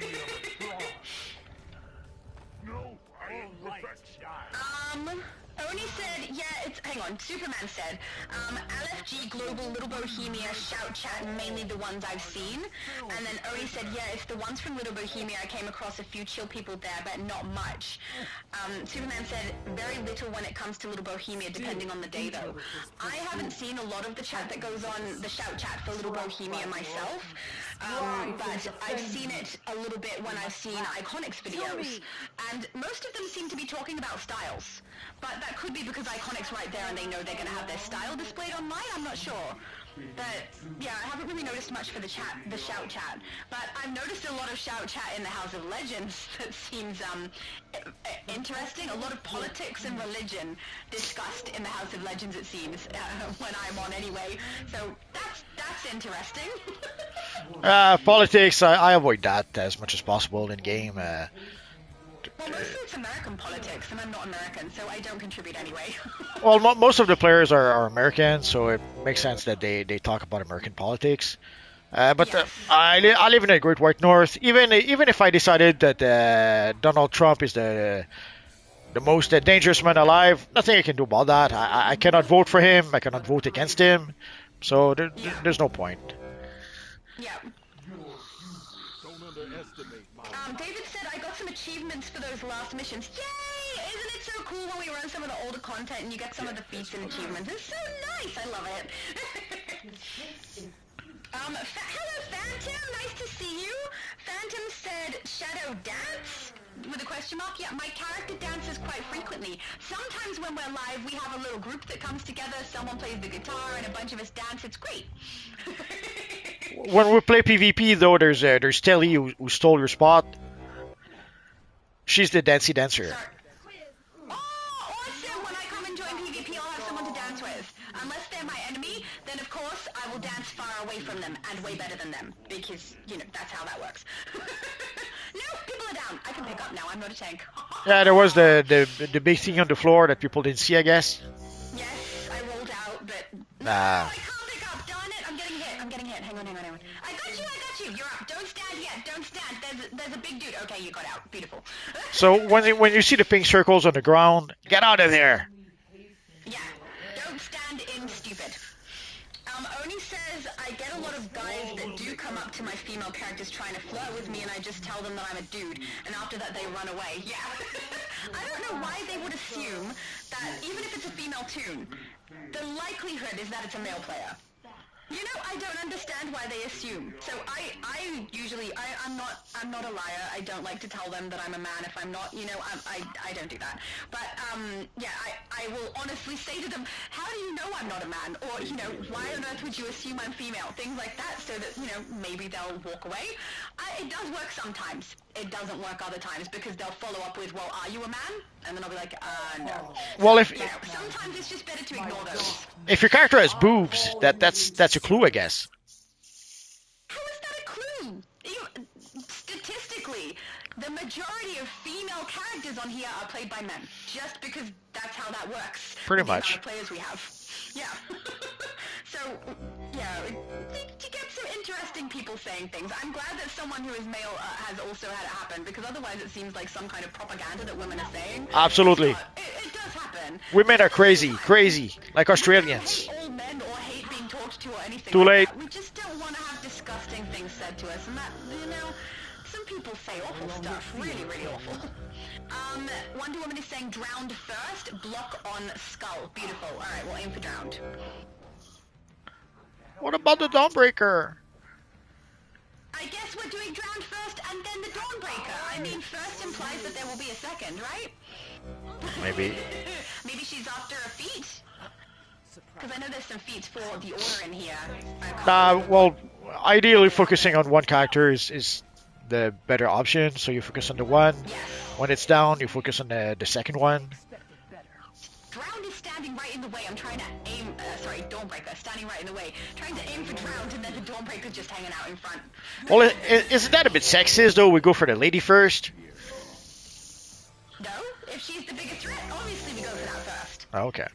Oni said, yeah, it's, hang on, Superman said, LFG, Global, Little Bohemia, Shout Chat, mainly the ones I've seen. And then Oni said, yeah, it's the ones from Little Bohemia. I came across a few chill people there, but not much. Superman said, very little when it comes to Little Bohemia, depending on the day, though. I haven't seen a lot of the chat that goes on, the Shout Chat for Little Bohemia myself. But I've seen it a little bit when I've seen Iconics videos. And most of them seem to be talking about styles. But that could be because Iconics right there and they know they're going to have their style displayed online, I'm not sure. But, yeah, I haven't really noticed much for the Shout Chat. But I've noticed a lot of Shout Chat in the House of Legends that seems interesting. A lot of politics and religion discussed in the House of Legends, it seems, when I'm on anyway. So that's interesting. Politics, I avoid that as much as possible in game. Well, mostly it's American politics, and I'm not American, so I don't contribute anyway. Well, most of the players are American, so it makes sense that they talk about American politics. But yes. I live in a Great White North. Even if I decided that Donald Trump is the most dangerous man alive, nothing I can do about that. I cannot vote for him. I cannot vote against him. So there's no point. Yeah. David said, I got some achievements for those last missions. Yay! Isn't it so cool when we run some of the older content and you get some of the feats and achievements? It's so nice! I love it. Hello, Phantom! Nice to see you! Phantom said, Shadow Dance? With a question mark? Yeah, my character dances quite frequently. Sometimes when we're live, we have a little group that comes together, someone plays the guitar, and a bunch of us dance. It's great. When we play PvP, though, there's Telly who stole your spot. She's the dancey dancer. Sorry. Oh, awesome! When I come and join PvP, I'll have someone to dance with. Unless they're my enemy, then of course I will dance far away from them and way better than them. Because, you know, that's how that works. No, people are down. I can pick up now. I'm not a tank. Yeah, there was the big thing on the floor that people didn't see, I guess. Yes, I rolled out, but... Nah. No, I can't pick up. Darn it. I'm getting hit. Hang on. I got you. You're up. Don't stand yet. Don't stand. There's a big dude. Okay, you got out. Beautiful. So when you see the pink circles on the ground, get out of there. Yeah. Don't stand in stupid. Oni says, I get a lot of guys that do come up to my female characters trying to flirt with me and I just tell them that I'm a dude, and after that they run away. Yeah. I don't know why they would assume that, even if it's a female toon, the likelihood is that it's a male player. You know, I don't understand why they assume. So I usually, I'm not a liar. I don't like to tell them that I'm a man if I'm not, you know, I don't do that. But, yeah, I will honestly say to them, how do you know I'm not a man? Or, you know, why on earth would you assume I'm female? Things like that, so that, you know, maybe they'll walk away. It does work sometimes. It doesn't work other times, because they'll follow up with, well, are you a man? And then I'll be like, no. Well, So, if you know, sometimes it's just better to ignore those. if your character has boobs, that's a clue, I guess. How is that a clue? Statistically, the majority of female characters on here are played by men, just because that's how that works. Pretty with the much. amount of players we have. Yeah. So, yeah, you get some interesting people saying things. I'm glad that someone who is male has also had it happen, because otherwise it seems like some kind of propaganda that women are saying. Absolutely. It does happen. Women are crazy, like Australians. All men or hate being talked to or anything Too like late. that. We just don't want to have disgusting things said to us, and that, you know, some people say awful stuff. Really, really awful. Wonder Woman is saying drowned first, block on skull. Beautiful. Alright, we'll aim for drowned. What about the Dawnbreaker? I guess we're doing drowned first and then the Dawnbreaker. I mean, first implies that there will be a second, right? Maybe. Maybe she's after a feat. Because I know there's some feats for the Order in here. Well, ideally focusing on one character is the better option. So you focus on the one. When it's down, you focus on the second one. Drowned is standing right in the way. I'm trying to aim. Sorry, Dawnbreaker standing right in the way. Trying to aim for drowned, and then the Dawnbreaker's just hanging out in front. Well, isn't that a bit sexist though? We go for the lady first. No, if she's the biggest threat, obviously we go for that first. Oh, okay.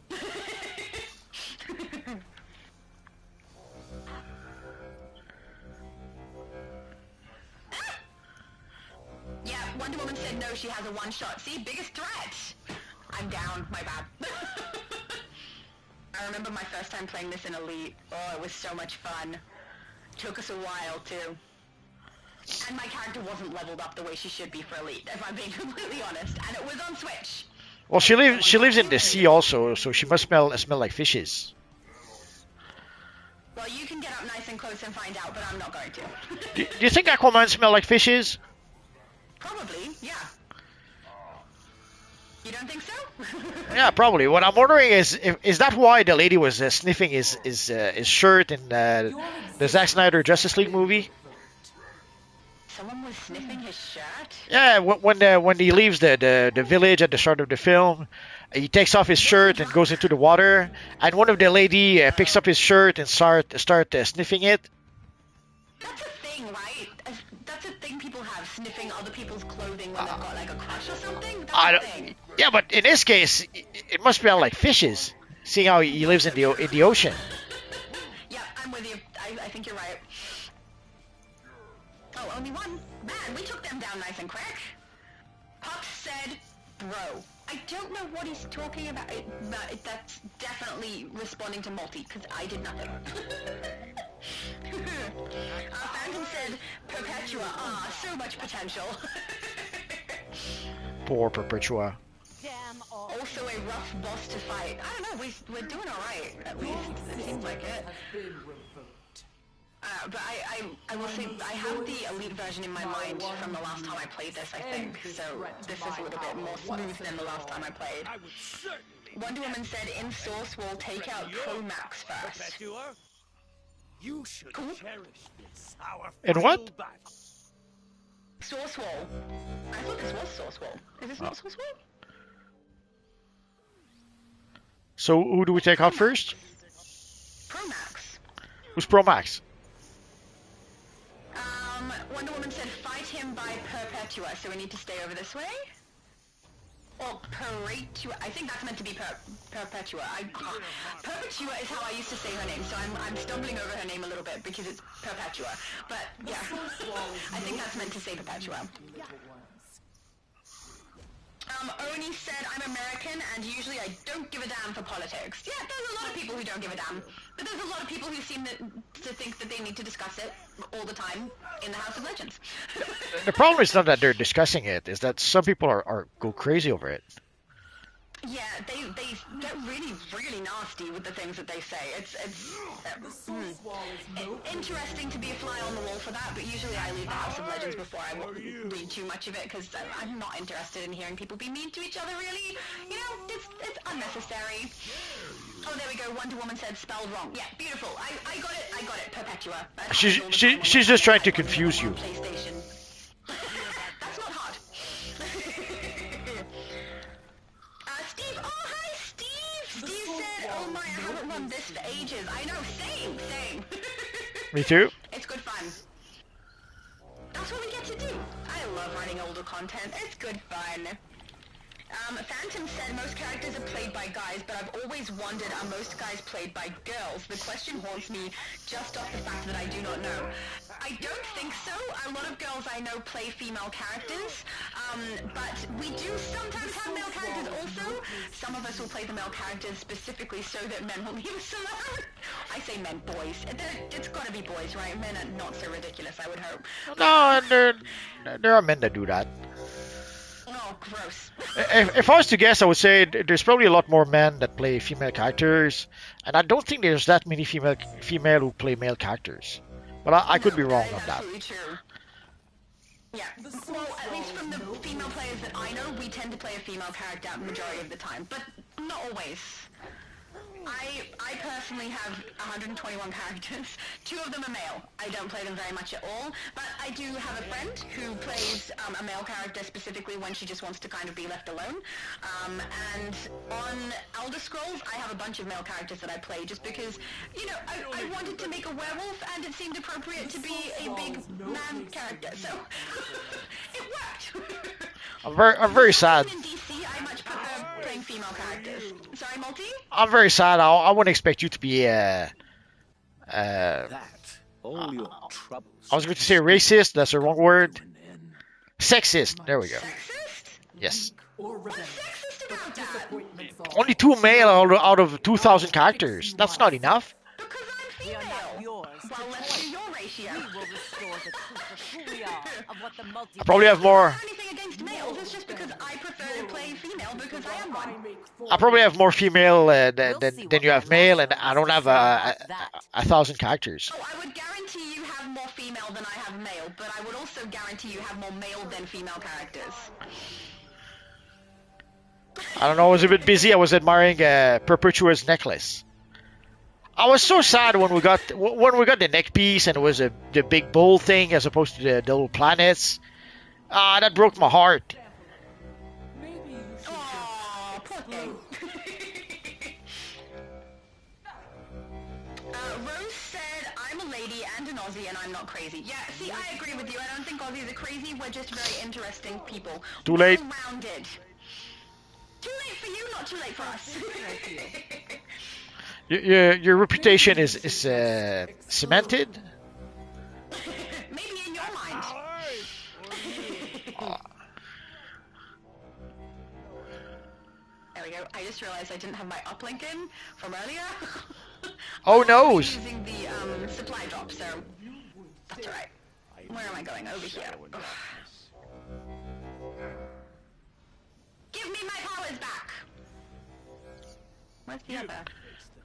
Yeah, Wonder Woman said no, she has a one-shot. See, biggest threat. I'm down, my bad. I remember my first time playing this in Elite. Oh, it was so much fun. Took us a while, too. And my character wasn't leveled up the way she should be for Elite, if I'm being completely honest. And it was on Switch. Well, she lives in the sea also, so she must smell like fishes. Well, you can get up nice and close and find out, but I'm not going to. Do you think Aquaman smell like fishes? Probably, yeah. You don't think so? Yeah, probably. What I'm wondering is that why the lady was sniffing his shirt in the Zack Snyder Justice League movie? Someone was sniffing his shirt? Yeah, when he leaves the village at the start of the film, he takes off his shirt and goes into the water, and one of the lady picks up his shirt and start sniffing it. That's a thing, right? That's a thing people have, sniffing other people's clothing when they've got like a crush or something? That's a thing. Yeah, but in this case, it must smell like fishes, seeing how he lives in the ocean. Yeah, I'm with you. I think you're right. Oh, only one? Man, we took them down nice and quick. Puck said, bro. I don't know what he's talking about. That's definitely responding to Multi, because I did nothing. Phantom said, Perpetua. So much potential. Poor Perpetua. Also a rough boss to fight. I don't know, we're doing alright, at least. It seems like it. But I will say, I have the Elite version in my mind from the last time I played this, I think. So this is a little bit more smooth than the last time I played. Wonder Woman said, in Source, we'll take out Pro Max first. You should cherish this, our In what? Source Wall. I thought this was Source Wall. Is this not Source Wall? So who do we take out first? Pro Max. Who's Pro Max? Wonder Woman said fight him by Perpetua, so we need to stay over this way? Or Perpetua, I think that's meant to be Perpetua. Perpetua is how I used to say her name, so I'm stumbling over her name a little bit because it's Perpetua. But yeah, I think that's meant to say Perpetua. Oni said, I'm American, and usually I don't give a damn for politics. Yeah, there's a lot of people who don't give a damn. But there's a lot of people who seem to think that they need to discuss it all the time in the House of Legends. The problem is not that they're discussing it, is that some people are go crazy over it. Yeah, they get really nasty with the things that they say. It's interesting to be a fly on the wall for that, but usually I leave the House of Legends before I read too much of it because I'm not interested in hearing people be mean to each other. Really, you know, it's unnecessary. Oh, there we go. Wonder Woman said spelled wrong. Yeah, beautiful. I got it. I got it. Perpetua. She's just trying to confuse you. PlayStation. That's not hard. Steve, oh hi Steve! Steve said, oh my, I haven't run this for ages. I know, same. Me too. It's good fun. That's what we get to do. I love running older content. It's good fun. Phantom said most characters are played by guys, but I've always wondered, are most guys played by girls? The question haunts me just off the fact that I do not know. I don't think so. A lot of girls I know play female characters, but we do sometimes have male characters also. Some of us will play the male characters specifically so that men will leave us alone. I say men, boys. It's gotta be boys, right? Men are not so ridiculous, I would hope. No, and there are men that do that. Oh, gross. If I was to guess, I would say there's probably a lot more men that play female characters, and I don't think there's that many female who play male characters. But I could be wrong on that. Absolutely true. Yeah, well, at least from the female players that I know, we tend to play a female character majority of the time, but not always. I personally have 121 characters. 2 of them are male. I don't play them very much at all, but I do have a friend who plays a male character specifically when she just wants to kind of be left alone. And on Elder Scrolls, I have a bunch of male characters that I play just because, you know, I wanted to make a werewolf and it seemed appropriate to be a big man character, so it worked. I'm very sad. In DC, I much prefer playing female characters. Sorry, Multi? I'm very sad. I wouldn't expect you to be all your troubles. I was going to say racist. That's the wrong word. Sexist. There we go. Sexist? Yes. What's sexist about that? Only 2 male out of 2,000 characters. That's not enough. Because I'm female. Well, let's do your ratio. I probably have more. Anything against males, it's just because I prefer to play female because I am one. I probably have more female than you have male, and I don't have 1,000 characters. Oh, I would guarantee you have more female than I have male, but I would also guarantee you have more male than female characters. I don't know. I was a bit busy. I was admiring Perpetua's necklace. I was so sad when we got the neck piece and it was the big bull thing as opposed to the little planets. That broke my heart. Aww, poor thing. Rose said, I'm a lady and an Aussie and I'm not crazy. Yeah, see, I agree with you. I don't think Aussies are crazy. We're just very interesting people. Too late. Well-rounded. Too late for you, not too late for us. Your reputation is cemented. Maybe in your mind. There we go. I just realized I didn't have my uplink in from earlier. Oh no! Using the supply drop, so that's alright. Where am I going? Over here. Give me my powers back. Where's the other?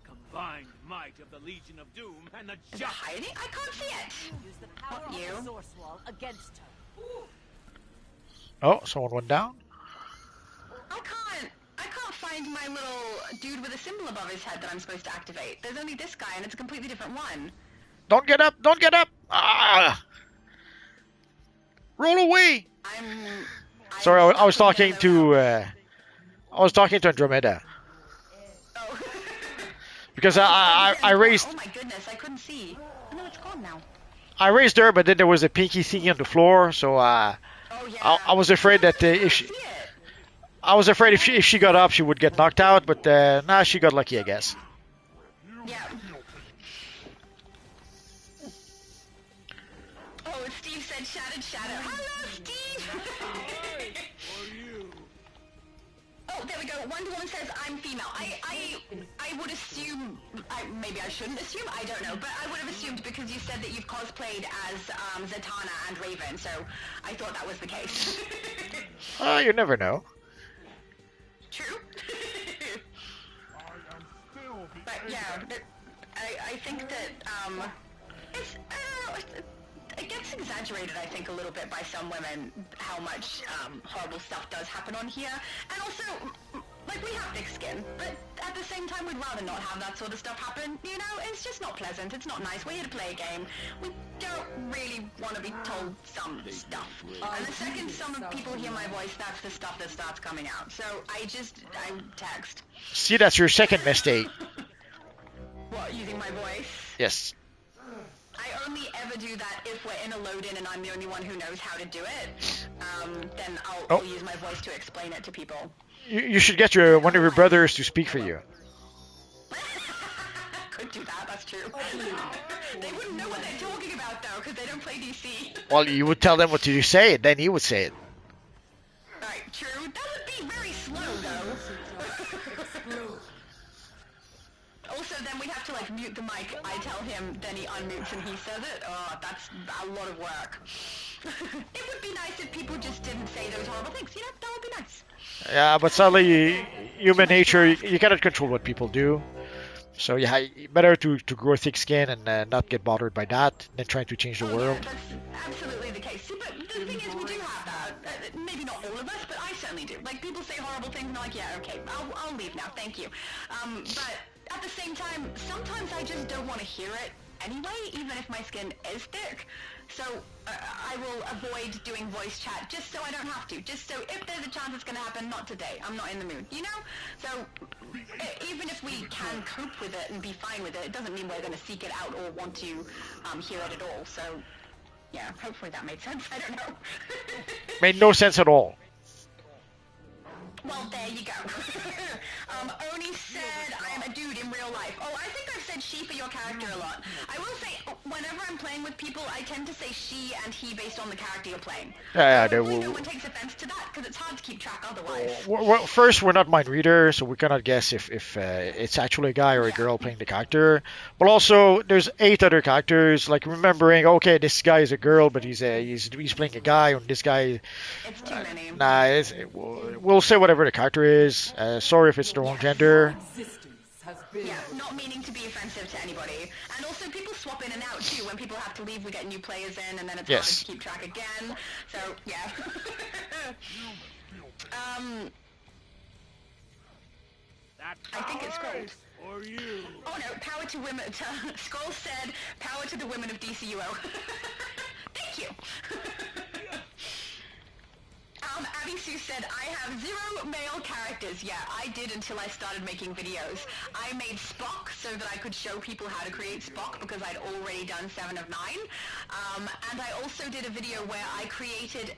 Combined might of the Legion of Doom and the Is it hiding? I can't see it. Use the power Not you. of the source wall against her. Oh, someone went down. I can't find my little dude with a symbol above his head that I'm supposed to activate. There's only this guy, and it's a completely different one. Don't get up! Don't get up! Roll away! Sorry, I was talking to Andromeda. Oh. Because I raised. Oh my goodness, I couldn't see. Oh, no, it's gone now. I raised her, but then there was a pinky thingy on the floor, so I was afraid that if she got up, she would get knocked out. But nah, she got lucky, I guess. Yeah. Oh, Steve said shattered shadow. Hello, Steve. Oh, there we go. Wonder Woman says I'm female. I would assume, maybe I shouldn't assume, I don't know, but I would have assumed because you said that you've cosplayed as Zatanna and Raven, so I thought that was the case. You never know. True. But yeah, I think that it's it gets exaggerated, I think, a little bit by some women how much horrible stuff does happen on here, and also like we have thick skin, but at the same time we'd rather not have that sort of stuff happen. You know, it's just not pleasant. It's not nice. We're here to play a game. We don't really want to be told some stuff. And the second some people hear my voice, that's the stuff that starts coming out. So I text. See, that's your second mistake. What, using my voice? Yes. I only ever do that if we're in a load-in and I'm the only one who knows how to do it. Then I'll use my voice to explain it to people. You should get one of your brothers to speak for you. Could do that, that's true. They wouldn't know what they're talking about, though, because they don't play DC. Well, you would tell them what to say, then he would say it. Right, true. That would be very slow, though. Also, then we have to, like, mute the mic. I tell him, then he unmutes and he says it. Oh, that's a lot of work. It would be nice if people just didn't say those horrible things. You know, that would be nice. Yeah, but sadly, human nature, you cannot control what people do. So yeah, better to grow thick skin and not get bothered by that than trying to change the world. Yeah, that's absolutely the case. See, but the thing is, we do have that. Maybe not all of us, but I certainly do. Like, people say horrible things and I'm like, yeah, okay, I'll leave now, thank you. But at the same time, sometimes I just don't want to hear it anyway, even if my skin is thick. So I will avoid doing voice chat just so I don't have to. Just so if there's a chance it's going to happen, not today. I'm not in the mood, you know? So even if we can cope with it and be fine with it, it doesn't mean we're going to seek it out or want to hear it at all. So yeah, hopefully that made sense. I don't know. Made no sense at all. Well, there you go. Oni said I am a dude in real life. Oh, I think I've said she for your character a lot. I will say, whenever I'm playing with people, I tend to say she and he based on the character you're playing. Yeah, hopefully no one takes offense to that, because it's hard to keep track otherwise. Well, first, we're not mind readers, so we cannot guess if it's actually a guy or a girl playing the character. But also, there's 8 other characters. Like remembering, okay, this guy is a girl, but he's playing a guy, and this guy. It's too many. Nah, we'll say whatever the character is. Sorry if it's the wrong gender. Yeah, not meaning to be offensive to anybody. And also, people swap in and out too. When people have to leave, we get new players in, and then it's hard to keep track again. So, yeah. I think it's gold. Oh no, power to women. Skull said, power to the women of DCUO. Thank you. Abby Sue said, I have 0 male characters. Yeah, I did until I started making videos. I made Spock so that I could show people how to create Spock because I'd already done 7 of 9. And I also did a video where I created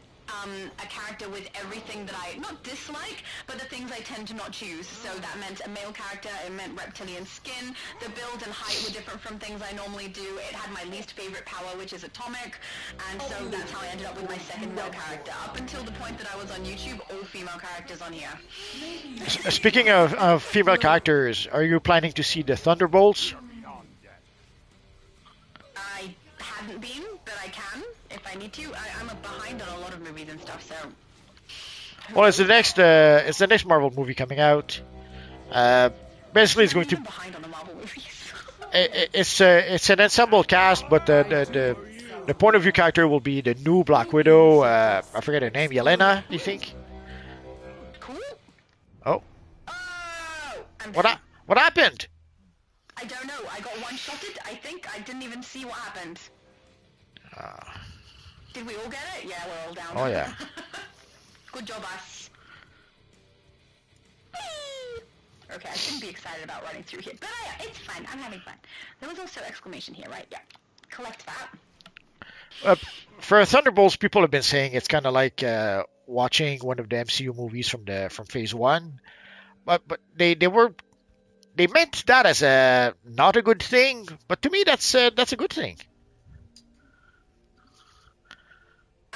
a character with everything that I, not dislike, but the things I tend to not choose. So that meant a male character, it meant reptilian skin, the build and height were different from things I normally do, it had my least favorite power, which is atomic, and so that's how I ended up with my second male character. Up until the point that I was on YouTube, all female characters on here. Speaking of female characters, are you planning to see the Thunderbolts? I haven't been, but I can if I need to. I'm behind on a lot of movies and stuff, so. Well, it's the next Marvel movie coming out. Basically, it's going to. Behind on the Marvel movies. It's an ensemble cast, but the point of view character will be the new Black Widow. I forget her name, Yelena, do you think? Cool. Oh. Oh. What happened? I don't know. I got one-shotted. I think I didn't even see what happened. Did we all get it? Yeah, we're all down. Oh yeah. Good job, us. Whee! Okay, I shouldn't be excited about running through here, but it's fine. I'm having fun. There was also exclamation here, right? Yeah. Collect that. For Thunderbolts, people have been saying it's kind of like watching one of the MCU movies from Phase 1, but they meant that as a not a good thing, but to me that's a good thing.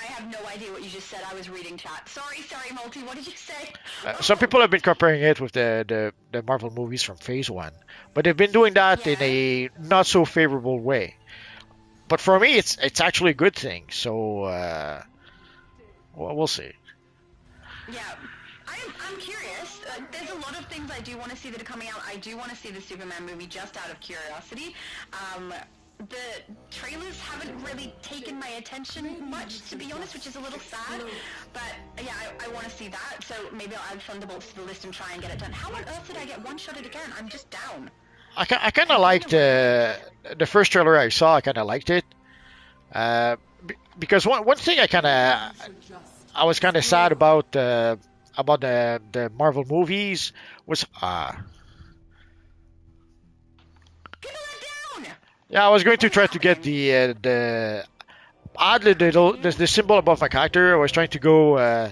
I have no idea what you just said. I was reading chat. Sorry, Multi. What did you say? Some people have been comparing it with the Marvel movies from Phase 1, but they've been doing that in a not so favorable way. But for me, it's actually a good thing. So we'll see. Yeah, I I'm curious. There's a lot of things I do want to see that are coming out. I do want to see the Superman movie just out of curiosity. The trailers haven't really taken my attention much, to be honest, which is a little sad. But yeah, I want to see that. So maybe I'll add Thunderbolts to the list and try and get it done. How on earth did I get one-shotted again? I'm just down. I kind of liked the first trailer I saw. I kind of liked it because one thing I was kind of sad about the Marvel movies was yeah, I was going to try to get the oddly the symbol above my character. I was trying to go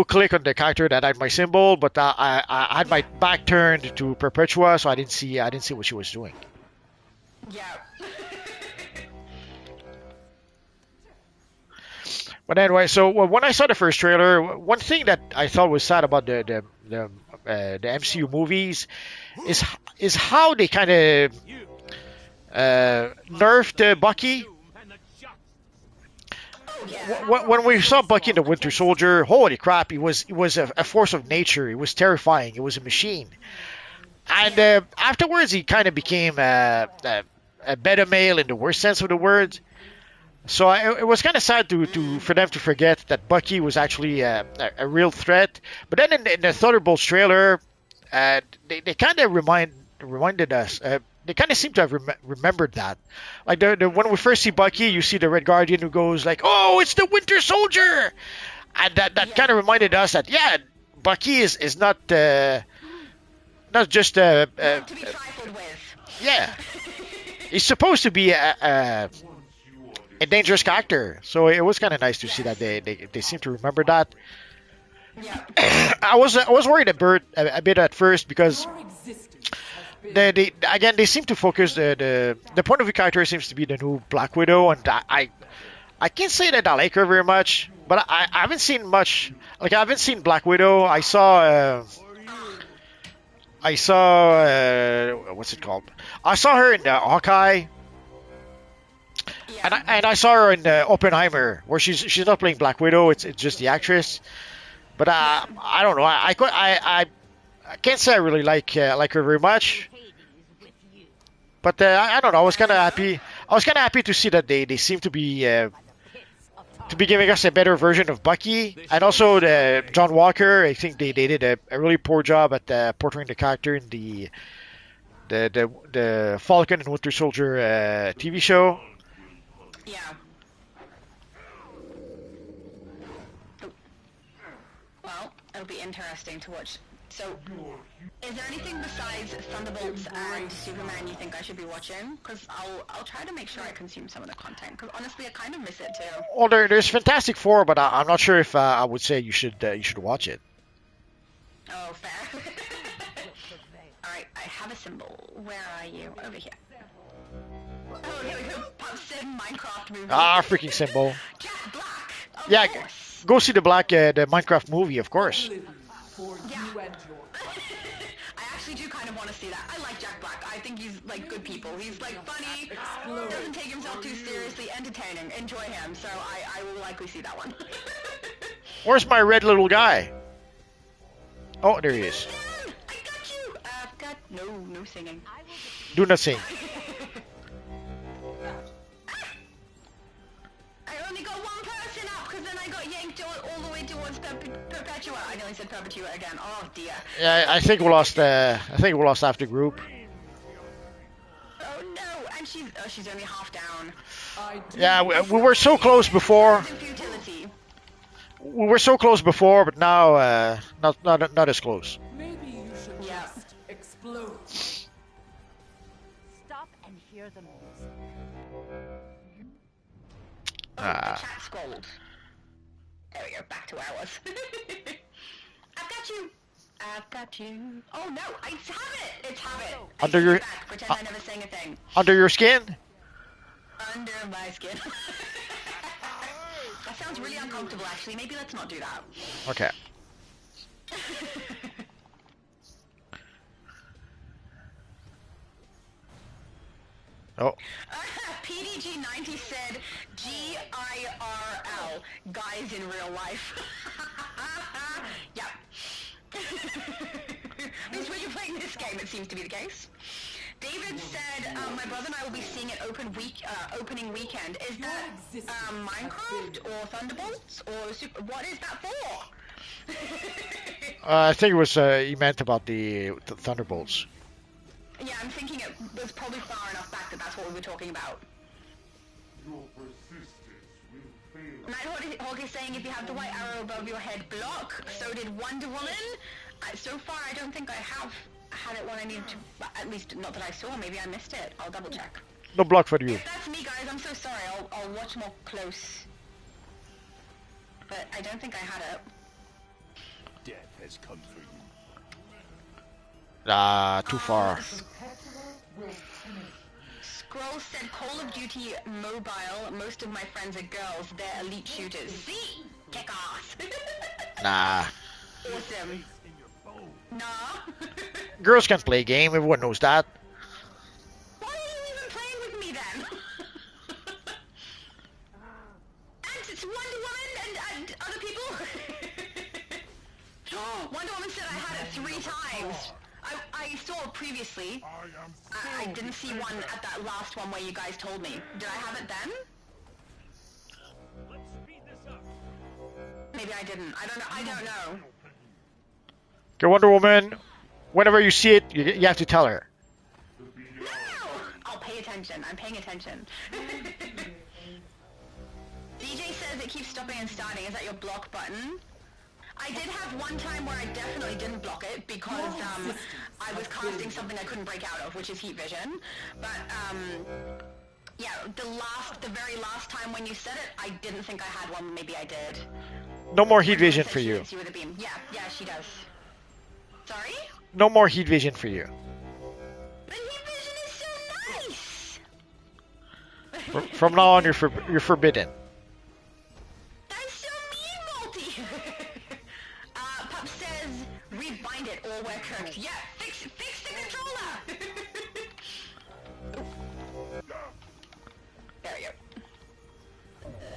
click on the character that had my symbol, but I had my back turned to Perpetua, so I didn't see what she was doing. Yeah. But anyway, so when I saw the first trailer, one thing that I thought was sad about the MCU movies is how they kind of nerfed Bucky. When we saw Bucky in the Winter Soldier, holy crap, he was a force of nature. He was terrifying. He was a machine. And afterwards, he kind of became a beta male in the worst sense of the word. So it was kind of sad for them to forget that Bucky was actually a real threat. But then in the Thunderbolts trailer, they kind of reminded us. They kind of seem to have remembered that. Like when we first see Bucky, you see the Red Guardian who goes like, "Oh, it's the Winter Soldier," and that kind of reminded us that Bucky is not just not to be trifled with. Yeah, he's supposed to be a dangerous character. So it was kind of nice to see that they seem to remember that. Yeah. I was worried a bit at first because they seem to focus the point of view character seems to be the new Black Widow, and I can't say that I like her very much, but I haven't seen much. Like I haven't seen Black Widow. I saw what's it called? I saw her in Hawkeye. Yeah. And I saw her in Oppenheimer, where she's not playing Black Widow. It's just the actress. But I don't know. I can't say I really like her very much. But I don't know. I was kind of happy. I was kind of happy to see that they seem to be giving us a better version of Bucky, and also John Walker. I think they did a really poor job at portraying the character in the Falcon and Winter Soldier TV show. Yeah. Well, it'll be interesting to watch. So, is there anything besides Thunderbolts and Superman you think I should be watching? Because I'll try to make sure I consume some of the content. Because honestly, I kind of miss it too. Well, there's Fantastic Four, but I'm not sure if I would say you should watch it. Oh, fair. All right, I have a symbol. Where are you? Over here. Oh, here we go. Pops in Minecraft movie. Freaking symbol. Jack Black. Yeah, go see the Minecraft movie, of course. Yeah. I actually do kind of want to see that. I like Jack Black. I think he's like good people. He's like funny, doesn't take himself too seriously, entertaining. Enjoy him. So I will likely see that one. Where's my red little guy? Oh, there he is. I got you. I've got no singing. Do not sing. I only got one person up because then I got yanked all the way towards Perpetua. I nearly said Perpetua again. Oh dear. Yeah, I think we lost. I think we lost half the group. Oh no! And she's only half down. Yeah, we were so close before. We were so close before, but now not as close. Maybe you should just explode. Stop and hear the music. The chat's gold. There we go, back to where I was. I've got you. Oh no, it's habit! It's habit. Under your Pretend I never sang a thing. Under your skin? Under my skin. That sounds really uncomfortable actually. Maybe let's not do that. Okay. Oh. PDG90 said GIRL, guys in real life. Yep. At least when you're playing this game, it seems to be the case. David said, my brother and I will be seeing it opening weekend. Is that Minecraft or Thunderbolts or what is that for? I think it was he meant about the Thunderbolts. Yeah, I'm thinking it was probably far enough back that that's what we were talking about. Your persistence will fail. Nighthawk is saying if you have the white arrow above your head, block. So did Wonder Woman. So far, I don't think I have had it when I needed to. At least not that I saw. Maybe I missed it. I'll double check. No block for you. If that's me, guys, I'm so sorry. I'll watch more close. But I don't think I had it. Death has come for you. Too far. Scroll said Call of Duty Mobile. Most of my friends are girls. They're elite shooters. See? Kick ass. Nah. Awesome. Nah. Girls can't play a game. Everyone knows that. Why are you even playing with me then? And it's Wonder Woman and other people. Wonder Woman said I had it 3 times. I saw it previously. I didn't see one at that last one where you guys told me. Did I have it then? Let's speed this up. Maybe I didn't. I don't know. Okay, Wonder Woman. Whenever you see it, you have to tell her. No! I'll pay attention. I'm paying attention. DJ says it keeps stopping and starting. Is that your block button? I did have one time where I definitely didn't block it because I was casting something I couldn't break out of, which is heat vision. But yeah, the very last time when you said it, I didn't think I had one. Maybe I did. No more heat vision for you. With a beam. Yeah, she does. Sorry? No more heat vision for you. But heat vision is so nice. From now on, you're forbidden. That's so mean, Multi. Pup says rebind it or wear curves. Yeah, fix the controller. There we go.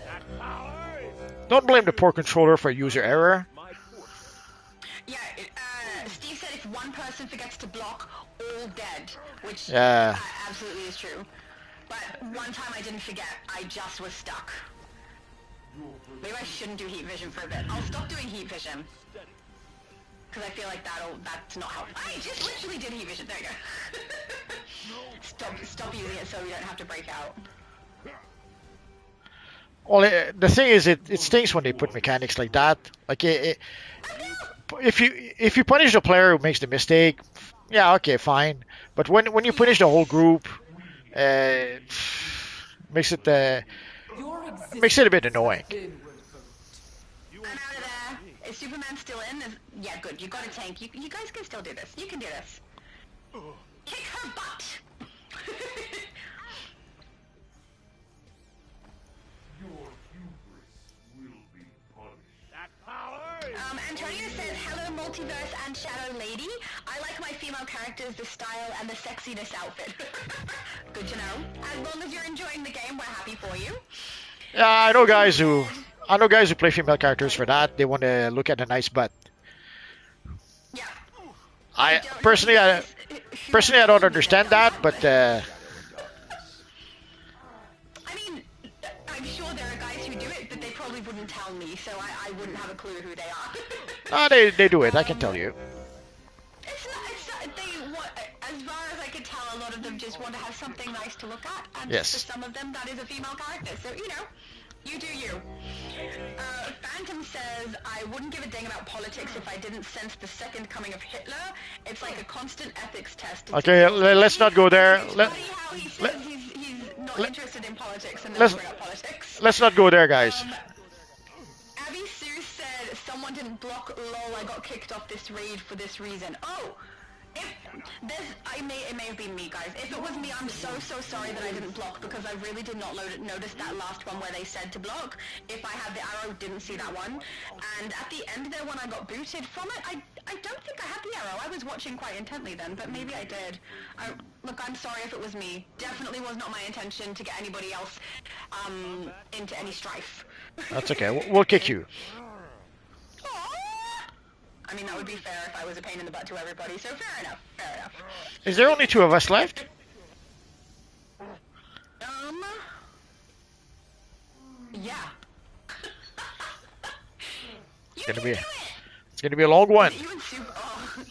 That power is Don't blame the poor controller for user error. Yeah, Steve said if one person forgets to block, all dead, which absolutely is true. But one time I didn't forget, I just was stuck. Maybe I shouldn't do heat vision for a bit. I'll stop doing heat vision. Because I feel like that's not how... I just literally did heat vision, there you go. Stop using it so we don't have to break out. Well, the thing is, it stinks when they put mechanics like that. Like, if you punish the player who makes the mistake, yeah, okay, fine. But when you punish the whole group, makes it a bit annoying. I'm out of there. Is Superman still in? Yeah, good. You got a tank. You guys can still do this. You can do this. Kick her butt. Antonio says, hello multiverse and shadow lady. I like my female characters, the style and the sexiness outfit. Good to know. As long as you're enjoying the game, we're happy for you. Yeah, I know guys who play female characters for that. They want to look at a nice butt. Yeah. I personally I don't understand that, but I mean, I'm sure there are guys who do it, but they probably wouldn't tell me, so I wouldn't have a clue who they are. they do it. I can tell you. It's not, as far as I could tell, a lot of them just want to have something nice to look at, and yes. for some of them, that is a female character. So you do you. Phantom says, I wouldn't give a dang about politics if I didn't sense the second coming of Hitler. It's like a constant ethics test. Okay, let's not go there. He's not interested in politics and then bring up politics. Let's not go there, guys. Abby Sue said, someone didn't block lol, I got kicked off this raid for this reason. Oh! It may have been me, guys. If it was me, I'm so sorry that I didn't block because I really did not notice that last one where they said to block. If I had the arrow, didn't see that one. And at the end there, when I got booted from it, I don't think I had the arrow. I was watching quite intently then, but maybe I did. Look, I'm sorry if it was me. Definitely was not my intention to get anybody else into any strife. That's okay. We'll kick you. I mean, that would be fair if I was a pain in the butt to everybody, so fair enough, fair enough. Is there only 2 of us left? Yeah. It's gonna be a long one. You and Soup,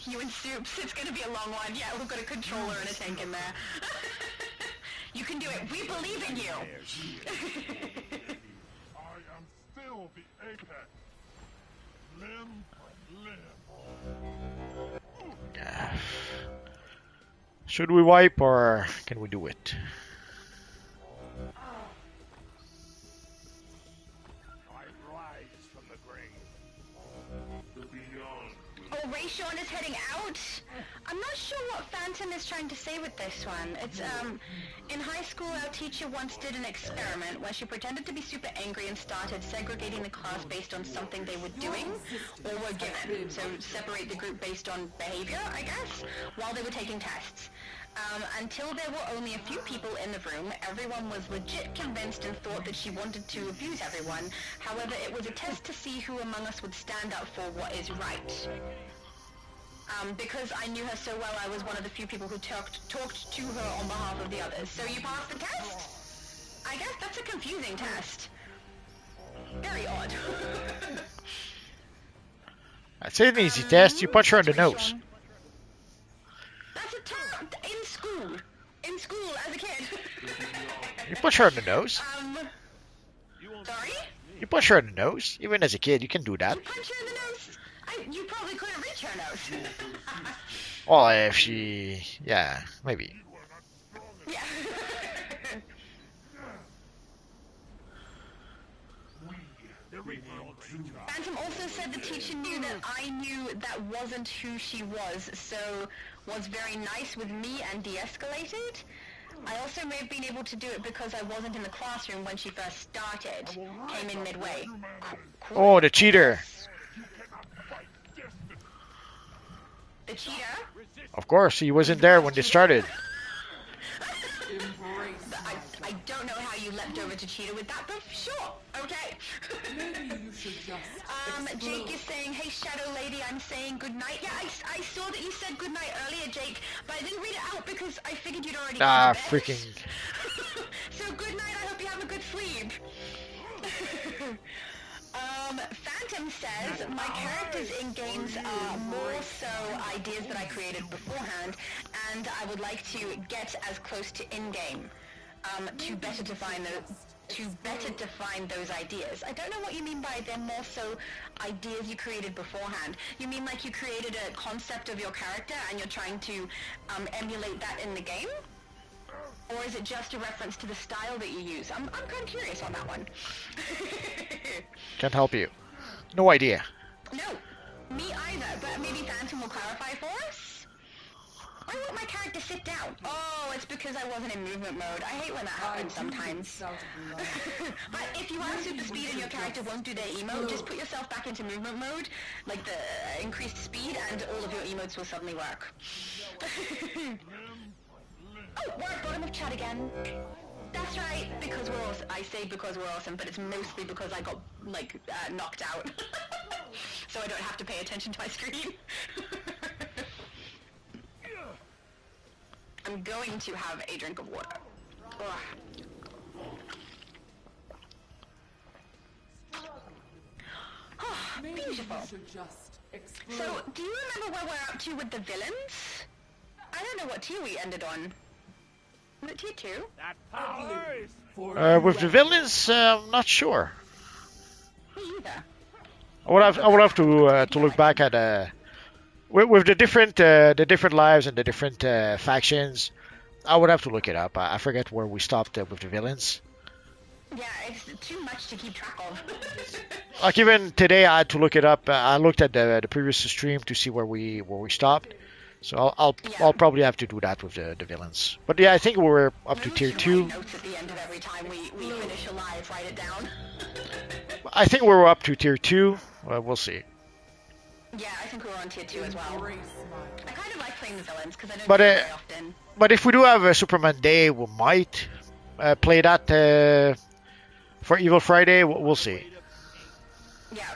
you and Soups, it's gonna be a long one. Yeah, we've got a controller and a tank in there. You can do it. We believe in you. I am still the apex. Limb from limb. Should we wipe or can we do it? Oh, Rayshawn is heading out? I'm not sure what Phantom is trying to say with this one. It's, in high school, our teacher once did an experiment where she pretended to be super angry and started segregating the class based on something they were doing or were given. So separate the group based on behavior, I guess, while they were taking tests. Until there were only a few people in the room, everyone was legit convinced and thought that she wanted to abuse everyone. However, it was a test to see who among us would stand up for what is right. Because I knew her so well, I was one of the few people who talked to her on behalf of the others. So you passed the test? I guess that's a confusing test. Very odd. I'd say an easy test. You punch her in the nose. That's a term in school. In school as a kid. You punch her in the nose. Sorry? You punch her in the nose. Even as a kid, you can do that. You punch her in the nose? You probably couldn't reach her nose. Well, if she... Yeah, maybe. Yeah. Phantom also said the teacher knew that I knew that wasn't who she was, so was very nice with me and de-escalated. I also may have been able to do it because I wasn't in the classroom when she first started. Came in midway. Oh, the cheater. The cheater? Of course, he wasn't there when they started. I don't know how you leapt over to cheater with that, but sure, okay. Maybe you should just Jake is saying, hey Shadow Lady, I'm saying goodnight. Yeah, I saw that you said goodnight earlier, Jake, but I didn't read it out because I figured you'd already gone to bed. Freaking. So good night, I hope you have a good sleep. Phantom says, my characters in games are more so ideas that I created beforehand, and I would like to get as close to in-game to better define those ideas. I don't know what you mean by they're more so ideas you created beforehand. You mean like you created a concept of your character and you're trying to emulate that in the game? Or is it just a reference to the style that you use? I'm kind of curious on that one. Can't help you. No idea. No, me either, but maybe Phantom will clarify for us? Why won't my character sit down? Oh, it's because I wasn't in movement mode. I hate when that happens sometimes. But if you have super speed and your character won't do their emote, just put yourself back into movement mode, like the increased speed, and all of your emotes will suddenly work. Oh, we're at bottom of chat again. That's right, because we're awesome. I say because we're awesome, but it's mostly because I got, like, knocked out. So I don't have to pay attention to my screen. I'm going to have a drink of water. Oh, beautiful. So, do you remember where we're up to with the villains? I don't know what tier we ended on. Was it tier 2? That power is With the villains, I'm not sure. Me either. I would have to look back at with the different lives and the different factions. I would have to look it up. I forget where we stopped with the villains. Yeah, it's too much to keep track of. Like even today, I had to look it up. I looked at the previous stream to see where we stopped. So I'll probably have to do that with the villains. But yeah, I think we were up to tier 2. Notes at the end of every time we finish a live, write it down. I think we were up to tier 2. We'll see. Yeah, I think we were on tier 2 as well. I kind of like playing the villains because I don't do it very often. But if we do have a Superman Day, we might play that for Evil Friday. We'll see. Yeah.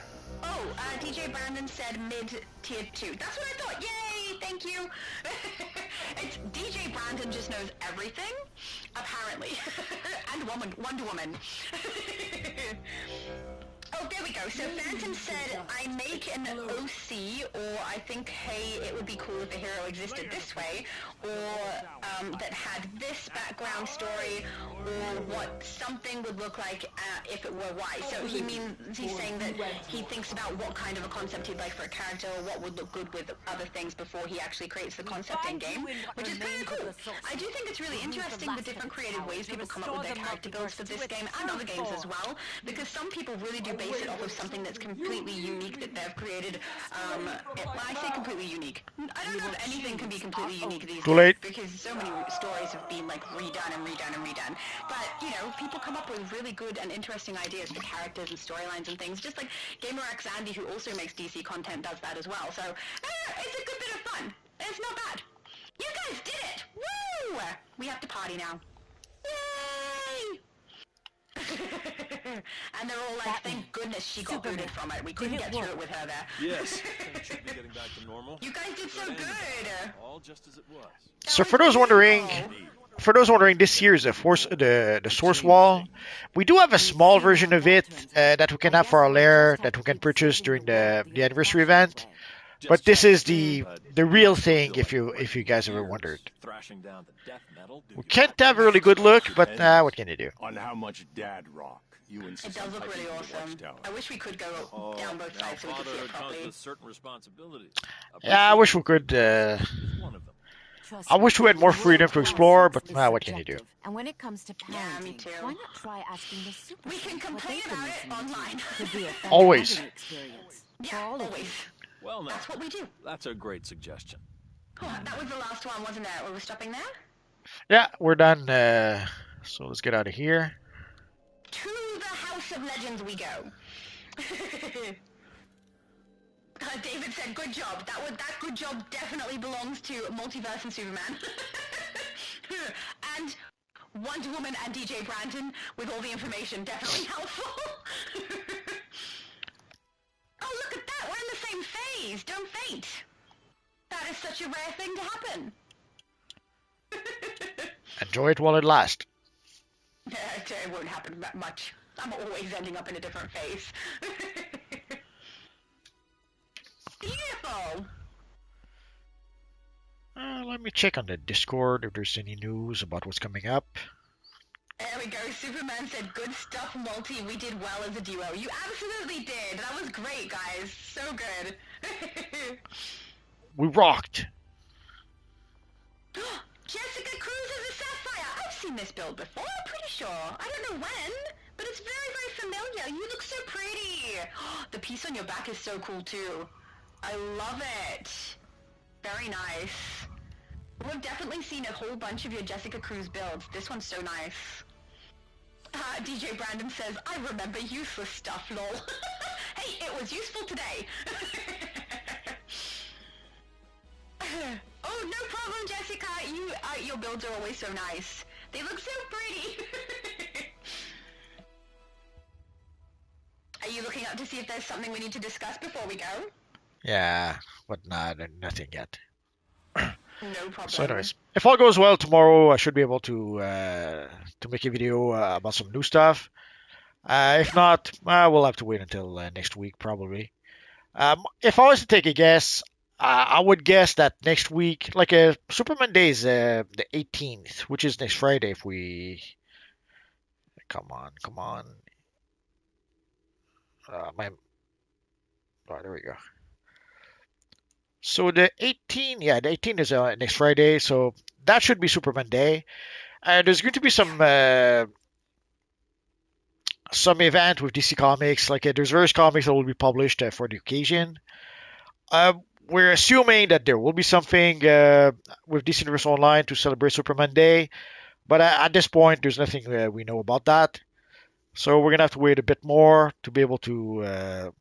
Oh, DJ Brandon said mid tier 2. That's what I thought. Yay! Thank you. It's DJ Brandon just knows everything, apparently, and Wonder Woman. Oh, there we go. So Phantom said, I make an OC, or I think, hey, it would be cool if a hero existed this way, or that had this background story, or what something would look like if it were Y. So he's saying that he thinks about what kind of a concept he'd like for a character, or what would look good with other things before he actually creates the concept in game, which is kind of cool. I do think it's really interesting the different creative ways people come up with their character builds for this game and other games as well, because some people really do base it off of something that's completely unique that they've created. When I say completely unique, I don't know if anything can be completely unique these days, because so many stories have been like redone and redone and redone. But, you know, people come up with really good and interesting ideas for characters and storylines and things, just like GamerX Andy, who also makes DC content, does that as well. So, it's a good bit of fun. It's not bad. You guys did it! Woo! We have to party now. Yay! And they're all like, thank goodness she got booted from it. We couldn't get through it with her there. Yes. Things should be getting back to normal. You guys did so good. All just as it was. So for those wondering, this year is the source wall. We do have a small version of it that we can have for our lair that we can purchase during the anniversary event. But this is the real thing. If you guys ever wondered, we can't have a really good look, but what can you do? On how much Dad rock you insist. It does look really awesome. I wish we could go down both sides so we could see it properly. With certain responsibilities. Yeah, I wish we could. I wish we had more freedom to explore, but what can you do? And when it comes to parenting, me too. why not try asking the super? We can complain about it online. Always. Yeah, always. Well, now, that's what we do. That's a great suggestion. Oh, that was the last one, wasn't it? Were we stopping there? Yeah, we're done. So let's get out of here. To the House of Legends we go. David said, good job. That good job definitely belongs to Multiverse and Superman. And Wonder Woman and DJ Brandon with all the information, definitely helpful. Oh, look at that! We're in the same phase! Don't faint! That is such a rare thing to happen. Enjoy it while it lasts. It won't happen much. I'm always ending up in a different phase. Beautiful! Let me check on the Discord if there's any news about what's coming up. There we go. Superman said, good stuff, Multi. We did well as a duo. You absolutely did. That was great, guys. So good. We rocked. Jessica Cruz as a Sapphire. I've seen this build before, I'm pretty sure. I don't know when, but it's very, very familiar. You look so pretty. The piece on your back is so cool, too. I love it. Very nice. We've definitely seen a whole bunch of your Jessica Cruz builds. This one's so nice. DJ Brandon says, I remember useless stuff, lol. Hey, it was useful today. Oh, no problem, Jessica. Your builds are always so nice. They look so pretty. Are you looking up to see if there's something we need to discuss before we go? Yeah, but nothing yet. No problem. So anyways, if all goes well tomorrow, I should be able to make a video about some new stuff. If not, we'll have to wait until next week probably. If I was to take a guess, I would guess that next week, like Superman Day is the 18th, which is next Friday. If we come on. Oh, there we go. So the 18th is next Friday, so that should be Superman Day. And there's going to be some event with DC Comics, like there's various comics that will be published for the occasion. We're assuming that there will be something with DC Universe Online to celebrate Superman Day, but at this point, there's nothing we know about that. So we're gonna have to wait a bit more to be able to.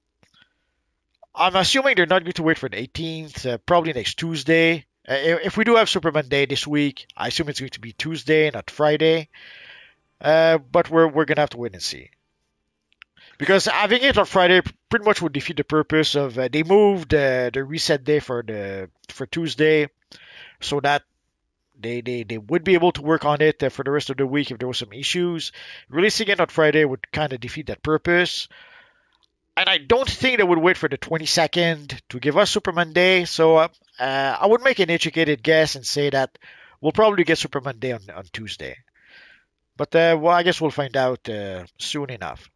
I'm assuming they're not going to wait for the 18th, probably next Tuesday. If we do have Superman Day this week, I assume it's going to be Tuesday, not Friday. But we're going to have to wait and see. Because having it on Friday pretty much would defeat the purpose of they moved the reset day for Tuesday so that they would be able to work on it for the rest of the week if there was some issues. Releasing it on Friday would kind of defeat that purpose. And I don't think they would wait for the 22nd to give us Superman Day. So I would make an educated guess and say that we'll probably get Superman Day on Tuesday. But well, I guess we'll find out soon enough.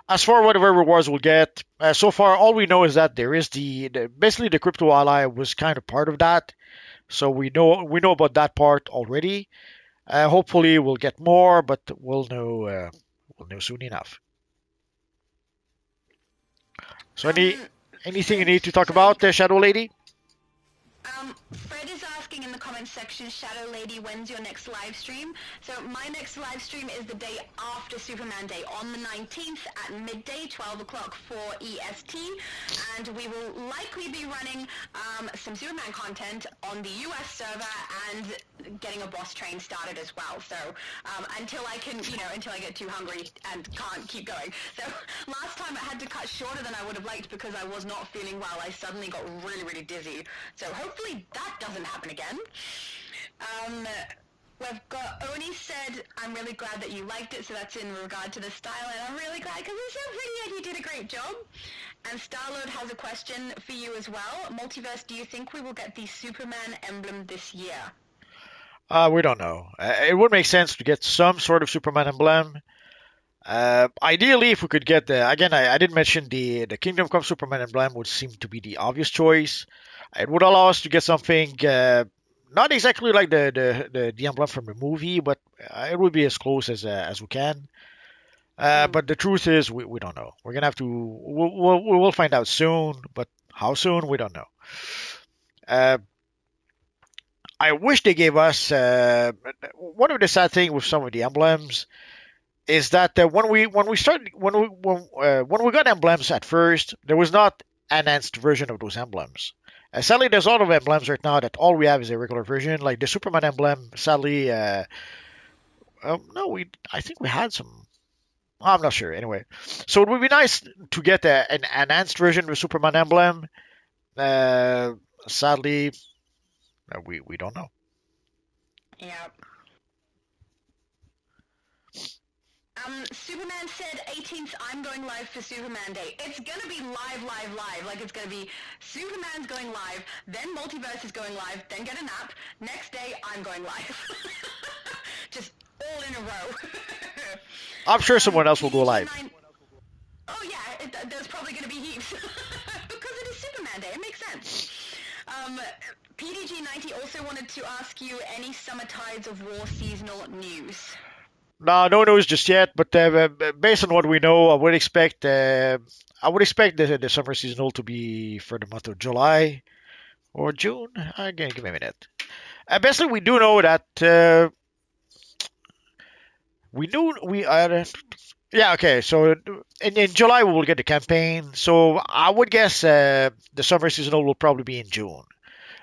As for whatever rewards we'll get, so far all we know is that there is basically the crypto ally was kind of part of that. So we know about that part already. Hopefully we'll get more, but we'll know soon enough. So anything you need to talk about, Shadow Lady? Fred is asking in the comments section, Shadow Lady, when's your next live stream? So my next live stream is the day after Superman Day, on the 19th at midday, 12 o'clock for EST, and we will likely be running some Superman content on the US server and getting a boss train started as well. So until I get too hungry and can't keep going. So last time I had to cut shorter than I would have liked because I was not feeling well. I suddenly got really, really dizzy. So hopefully that doesn't happen again. We've got Oni said, I'm really glad that you liked it, so that's in regard to the style, and I'm really glad because it's so pretty and you did a great job. And Starlord has a question for you as well. Multiverse, do you think we will get the Superman emblem this year? We don't know. It would make sense to get some sort of Superman emblem. Ideally, if we could get again, I did mention the Kingdom Come Superman emblem would seem to be the obvious choice. It would allow us to get something not exactly like the emblem from the movie, but it would be as close as we can. But the truth is, we don't know. We're gonna have to. We'll find out soon, but how soon we don't know. I wish they gave us one of the sad thing with some of the emblems is that when we got emblems at first, there was not enhanced version of those emblems. Sadly, there's a lot of emblems right now that all we have is a regular version, like the Superman emblem. Sadly, no, I think we had some. I'm not sure. Anyway, so it would be nice to get an enhanced version of the Superman emblem. Uh, Sadly, we don't know. Yep. Superman said 18th, I'm going live for Superman Day. It's gonna be live. Like, it's gonna be Superman's going live, then Multiverse is going live, then get a nap. Next day, I'm going live. Just all in a row. I'm sure someone else will go live. Oh yeah, there's probably gonna be heaps. Because it is Superman Day, it makes sense. PDG90 also wanted to ask you any Summer Tides of War seasonal news. No news just yet, but based on what we know, I would expect the summer seasonal to be for the month of July or June. Again, give me a minute. Basically, we do know that we knew we yeah, okay. So in July we will get the campaign. So I would guess the summer seasonal will probably be in June.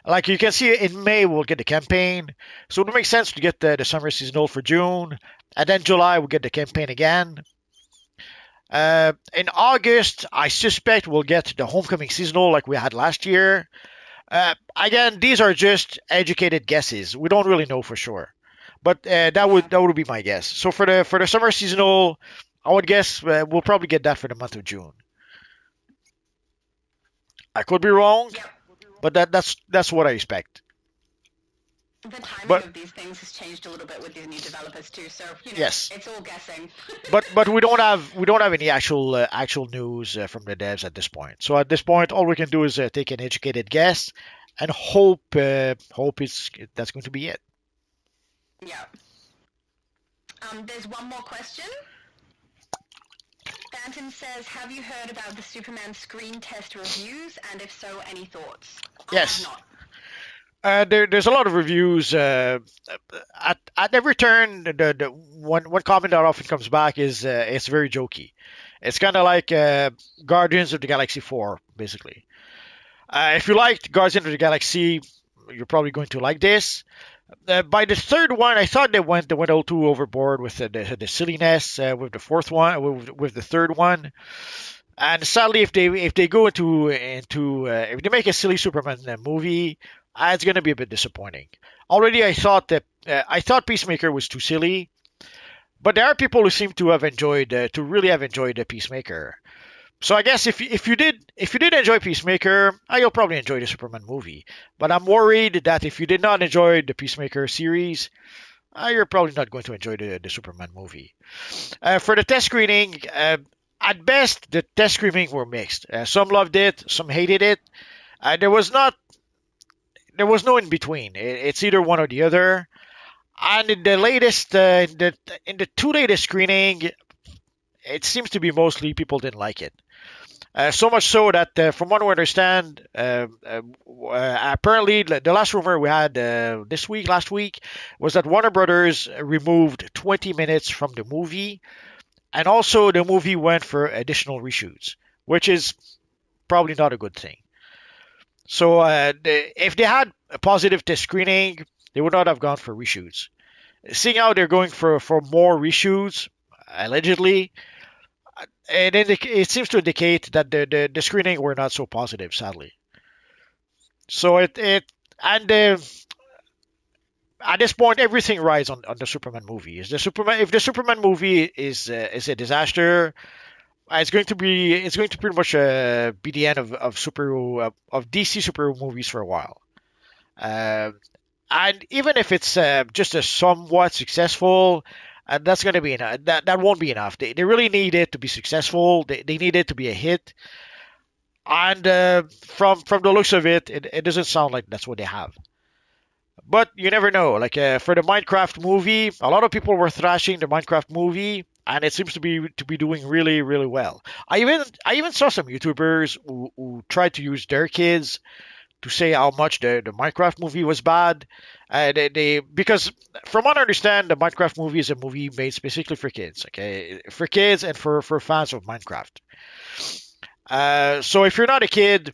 Like you can see in May we'll get the campaign. So it would make sense to get the summer seasonal for June. And then July we'll get the campaign again. In August, I suspect we'll get the homecoming seasonal like we had last year. Again, these are just educated guesses. We don't really know for sure. But that would be my guess. So for the summer seasonal, I would guess we'll probably get that for the month of June. I could be wrong, but that's what I expect. The timing of these things has changed a little bit with these new developers too, so yes, it's all guessing. but we don't have any actual news from the devs at this point. So at this point, all we can do is take an educated guess and hope that's going to be it. Yeah. There's one more question. Phantom says, have you heard about the Superman screen test reviews, and if so, any thoughts? Yes. There's a lot of reviews. At every turn, the one comment that often comes back is it's very jokey. It's kind of like Guardians of the Galaxy 4, basically. If you liked Guardians of the Galaxy, you're probably going to like this. By the third one, I thought they went a little too overboard with the silliness. With the fourth one, with the third one, and sadly, if they go into if they make a silly Superman movie, it's going to be a bit disappointing. Already, I thought Peacemaker was too silly, but there are people who seem to have enjoyed to really have enjoyed the Peacemaker. So I guess if you did enjoy Peacemaker, you'll probably enjoy the Superman movie. But I'm worried that if you did not enjoy the Peacemaker series, you're probably not going to enjoy the Superman movie. For the test screening, at best the test screening were mixed. Some loved it, some hated it. There was no in between. It's either one or the other. And in the latest, in the two latest screening, it seems to be mostly people didn't like it. So much so that, from what I understand, apparently the last rumor we had last week, was that Warner Brothers removed 20 minutes from the movie, and also the movie went for additional reshoots, which is probably not a good thing. So if they had a positive test screening, they would not have gone for reshoots. Seeing how they're going for more reshoots, allegedly, it seems to indicate that the screening were not so positive, sadly. So it and at this point, everything rides on the Superman movie. Is the Superman If the Superman movie is a disaster, it's going to pretty much be the end of of DC superhero movies for a while. Uh, and even if it's just a somewhat successful, that's going to be enough. That won't be enough. They really need it to be successful. They need it to be a hit. And from the looks of it, it doesn't sound like that's what they have. But you never know. Like for the Minecraft movie, a lot of people were thrashing the Minecraft movie, and it seems to be doing really really well. I even saw some YouTubers who tried to use their kids to say how much the Minecraft movie was bad. They because from what I understand, the Minecraft movie is a movie made specifically for kids. Okay, for kids and for fans of Minecraft. So if you're not a kid,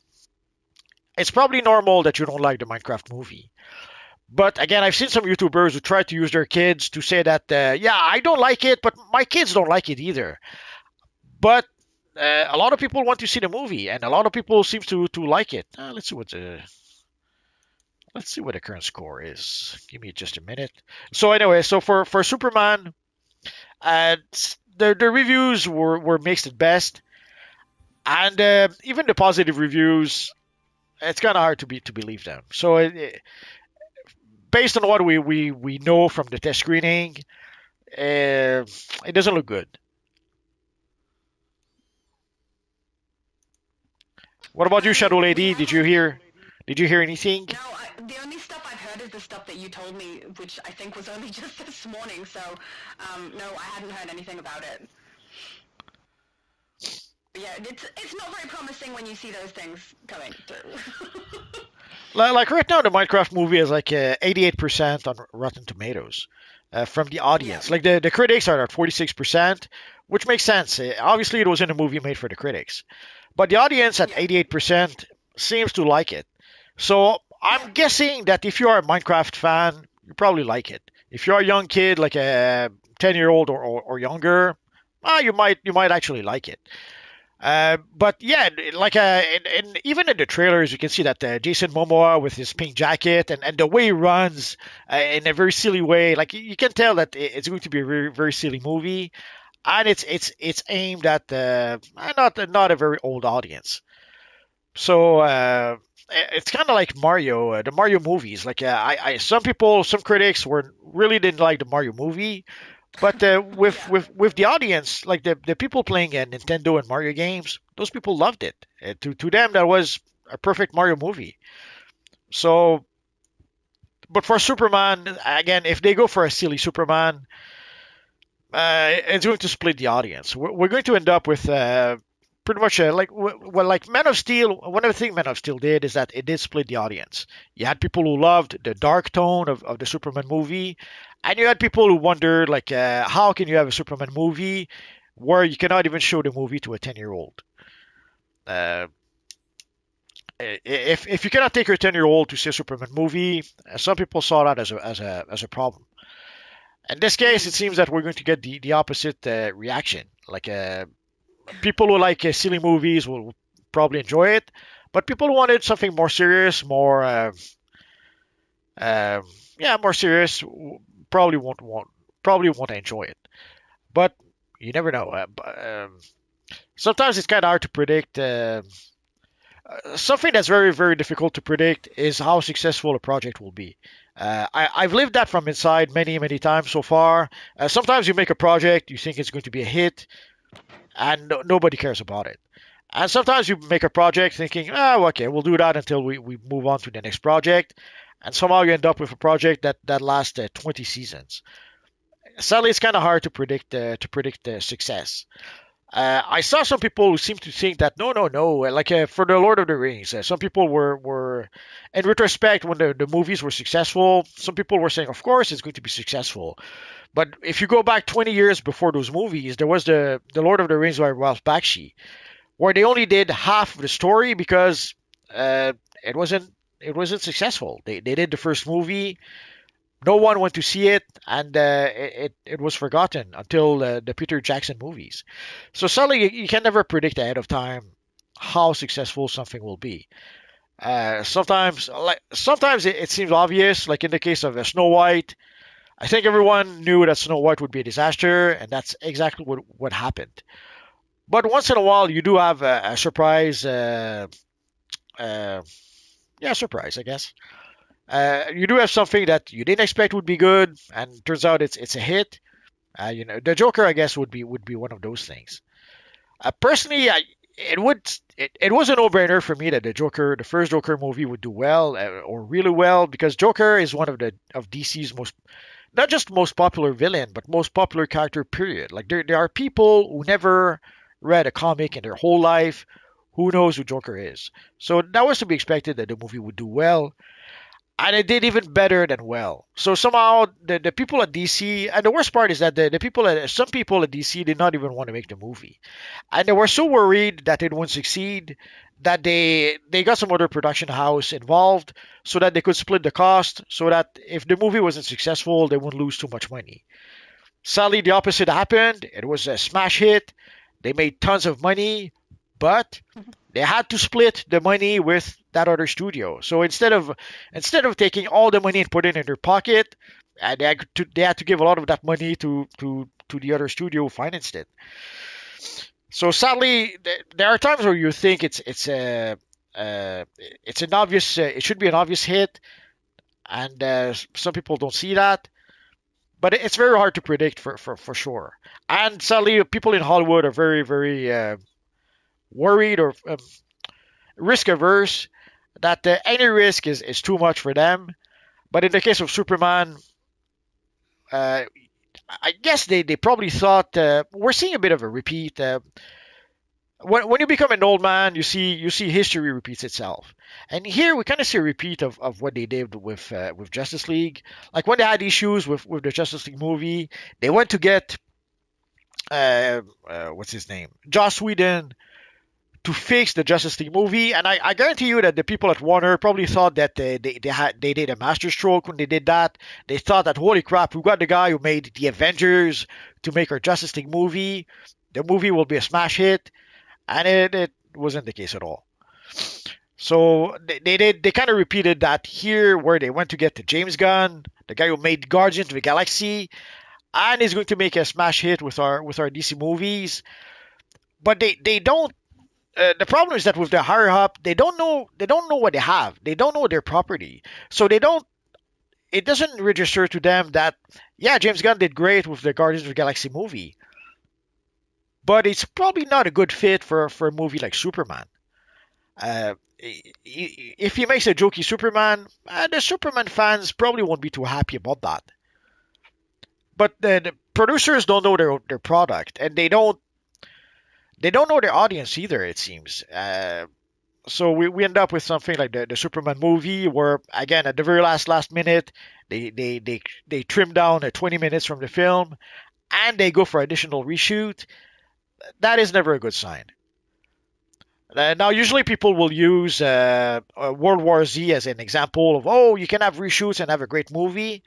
it's probably normal that you don't like the Minecraft movie. But again, I've seen some YouTubers who try to use their kids to say that, yeah, I don't like it, but my kids don't like it either. But a lot of people want to see the movie, and a lot of people seem to like it. Let's see what the current score is. Give me just a minute. So anyway, so for Superman, the reviews were mixed at best, and even the positive reviews, it's kind of hard to believe them. So based on what we know from the test screening, it doesn't look good. What about you, Shadow Lady? Did you hear anything? No, the only stuff I've heard is the stuff that you told me, which I think was only just this morning. So, no, I hadn't heard anything about it. But yeah, it's not very promising when you see those things coming through. Like right now, the Minecraft movie is like 88% on Rotten Tomatoes from the audience. Like the critics are at 46%, which makes sense. Obviously, it was in a movie made for the critics, but the audience at 88% seems to like it. So I'm guessing that if you are a Minecraft fan, you probably like it. If you're a young kid, like a 10-year-old or younger, you might actually like it. But yeah, like even in the trailers, you can see that Jason Momoa with his pink jacket and the way he runs in a very silly way, like you can tell that it's going to be a very very silly movie, and it's aimed at not a very old audience. So it's kind of like Mario, the Mario movies. Like some critics were really didn't like the Mario movie, but with the audience, like the people playing Nintendo and Mario games, those people loved it. To them, that was a perfect Mario movie. So, but for Superman, again, if they go for a silly Superman, it's going to split the audience. We're going to end up with pretty much like Man of Steel. One of the things Man of Steel did is that it did split the audience. You had people who loved the dark tone of the Superman movie, and you had people who wondered like, how can you have a Superman movie where you cannot even show the movie to a 10-year-old? Uh, if you cannot take your 10-year-old to see a Superman movie, some people saw that as a problem. In this case, it seems that we're going to get the opposite reaction. Like people who like silly movies will probably enjoy it, but people who wanted something more serious, uh, yeah, more serious, probably won't enjoy it. But you never know. Sometimes it's kind of hard to predict. Something that's very difficult to predict is how successful a project will be. I've lived that from inside many times so far. Sometimes you make a project, you think it's going to be a hit, and nobody cares about it. And sometimes you make a project thinking, oh, okay, we'll do that until we move on to the next project. And somehow you end up with a project that lasts 20 seasons. Sadly, it's kind of hard to predict success. I saw some people who seem to think that no, like for the Lord of the Rings, some people were in retrospect when the movies were successful. Some people were saying, of course, it's going to be successful. But if you go back 20 years before those movies, there was the Lord of the Rings by Ralph Bakshi, where they only did half of the story because uh, it wasn't successful. They did the first movie, no one went to see it, and it was forgotten until the Peter Jackson movies. So sadly, you can never predict ahead of time how successful something will be. Sometimes it seems obvious, like in the case of Snow White. I think everyone knew that Snow White would be a disaster, and that's exactly what happened. But once in a while, you do have a surprise. Uh, yeah, surprise, I guess. You do have something that you didn't expect would be good, and turns out it's a hit. The Joker, I guess, would be one of those things. Personally, it was a no-brainer for me that the first Joker movie, would do well or really well because Joker is one of DC's most not just most popular villain, but most popular character. Period. Like there are people who never read a comic in their whole life who knows who Joker is. So that was to be expected that the movie would do well, and it did even better than well. So somehow the people at DC, and the worst part is that the people at some people at DC did not even want to make the movie, and they were so worried that it wouldn't succeed that they got some other production house involved so that they could split the cost, so that if the movie wasn't successful, they wouldn't lose too much money. Sadly, the opposite happened. It was a smash hit. They made tons of money, but they had to split the money with that other studio. So instead of taking all the money and put it in their pocket, they had to give a lot of that money to the other studio who financed it. So sadly, there are times where you think it's an obvious it should be an obvious hit, and some people don't see that. But it's very hard to predict for sure. And sadly, people in Hollywood are very worried or risk averse, that any risk is too much for them. But in the case of Superman, uh, I guess they probably thought we're seeing a bit of a repeat. When you become an old man, you see history repeats itself, and here we kind of see a repeat of what they did with Justice League. Like when they had issues with the Justice League movie, they went to get what's his name, Joss Whedon, to fix the Justice League movie, and I guarantee you that the people at Warner probably thought that they did a masterstroke when they did that. They thought that, holy crap, we got the guy who made the Avengers to make our Justice League movie. The movie will be a smash hit, and it wasn't the case at all. So they kind of repeated that here, where they went to get the James Gunn, the guy who made Guardians of the Galaxy, and is going to make a smash hit with our DC movies. But they don't. The problem is that with the higher up, they don't know what they have. They don't know their property, so they don't. It doesn't register to them that, yeah, James Gunn did great with the Guardians of the Galaxy movie, but it's probably not a good fit for a movie like Superman. If he makes a jokey Superman, the Superman fans probably won't be too happy about that. But the producers don't know their product, and they don't know their audience either. It seems. So we end up with something like the Superman movie, where again at the very last minute they trim down 20 minutes from the film, and they go for additional reshoot. That is never a good sign. Now, usually people will use World War Z as an example of, oh, you can have reshoots and have a great movie.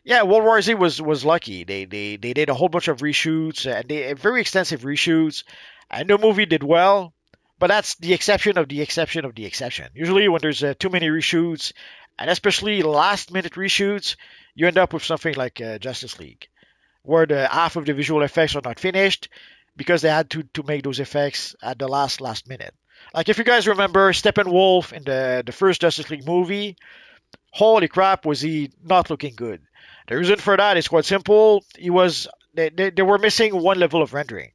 Yeah, World War Z was lucky. They did a whole bunch of reshoots and they very extensive reshoots, and the movie did well. But that's the exception of the exception of the exception. Usually, when there's too many reshoots, and especially last minute reshoots, you end up with something like Justice League, where the half of the visual effects are not finished because they had to make those effects at the last minute. Like if you guys remember Steppenwolf in the first Justice League movie, holy crap, was he not looking good? The reason for that is quite simple. He was they were missing one level of rendering.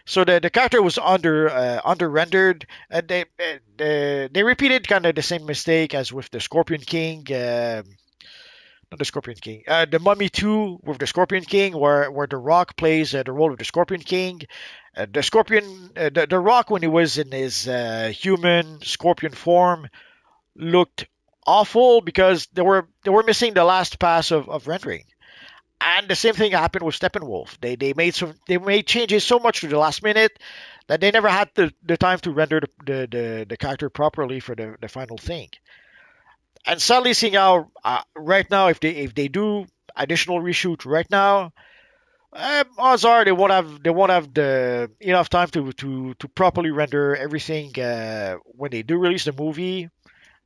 So the character was under rendered, and they repeated kind of the same mistake as with the Scorpion King, not the Scorpion King, the Mummy 2 with the Scorpion King, where the Rock plays the role of the Scorpion King. The Rock, when he was in his human Scorpion form, looked awful because they were missing the last pass of rendering. And the same thing happened with Steppenwolf. They made changes so much to the last minute that they never had the time to render the character properly for the final thing. And sadly, seeing how right now, if they do additional reshoot right now, odds are they won't have the enough time to properly render everything when they do release the movie.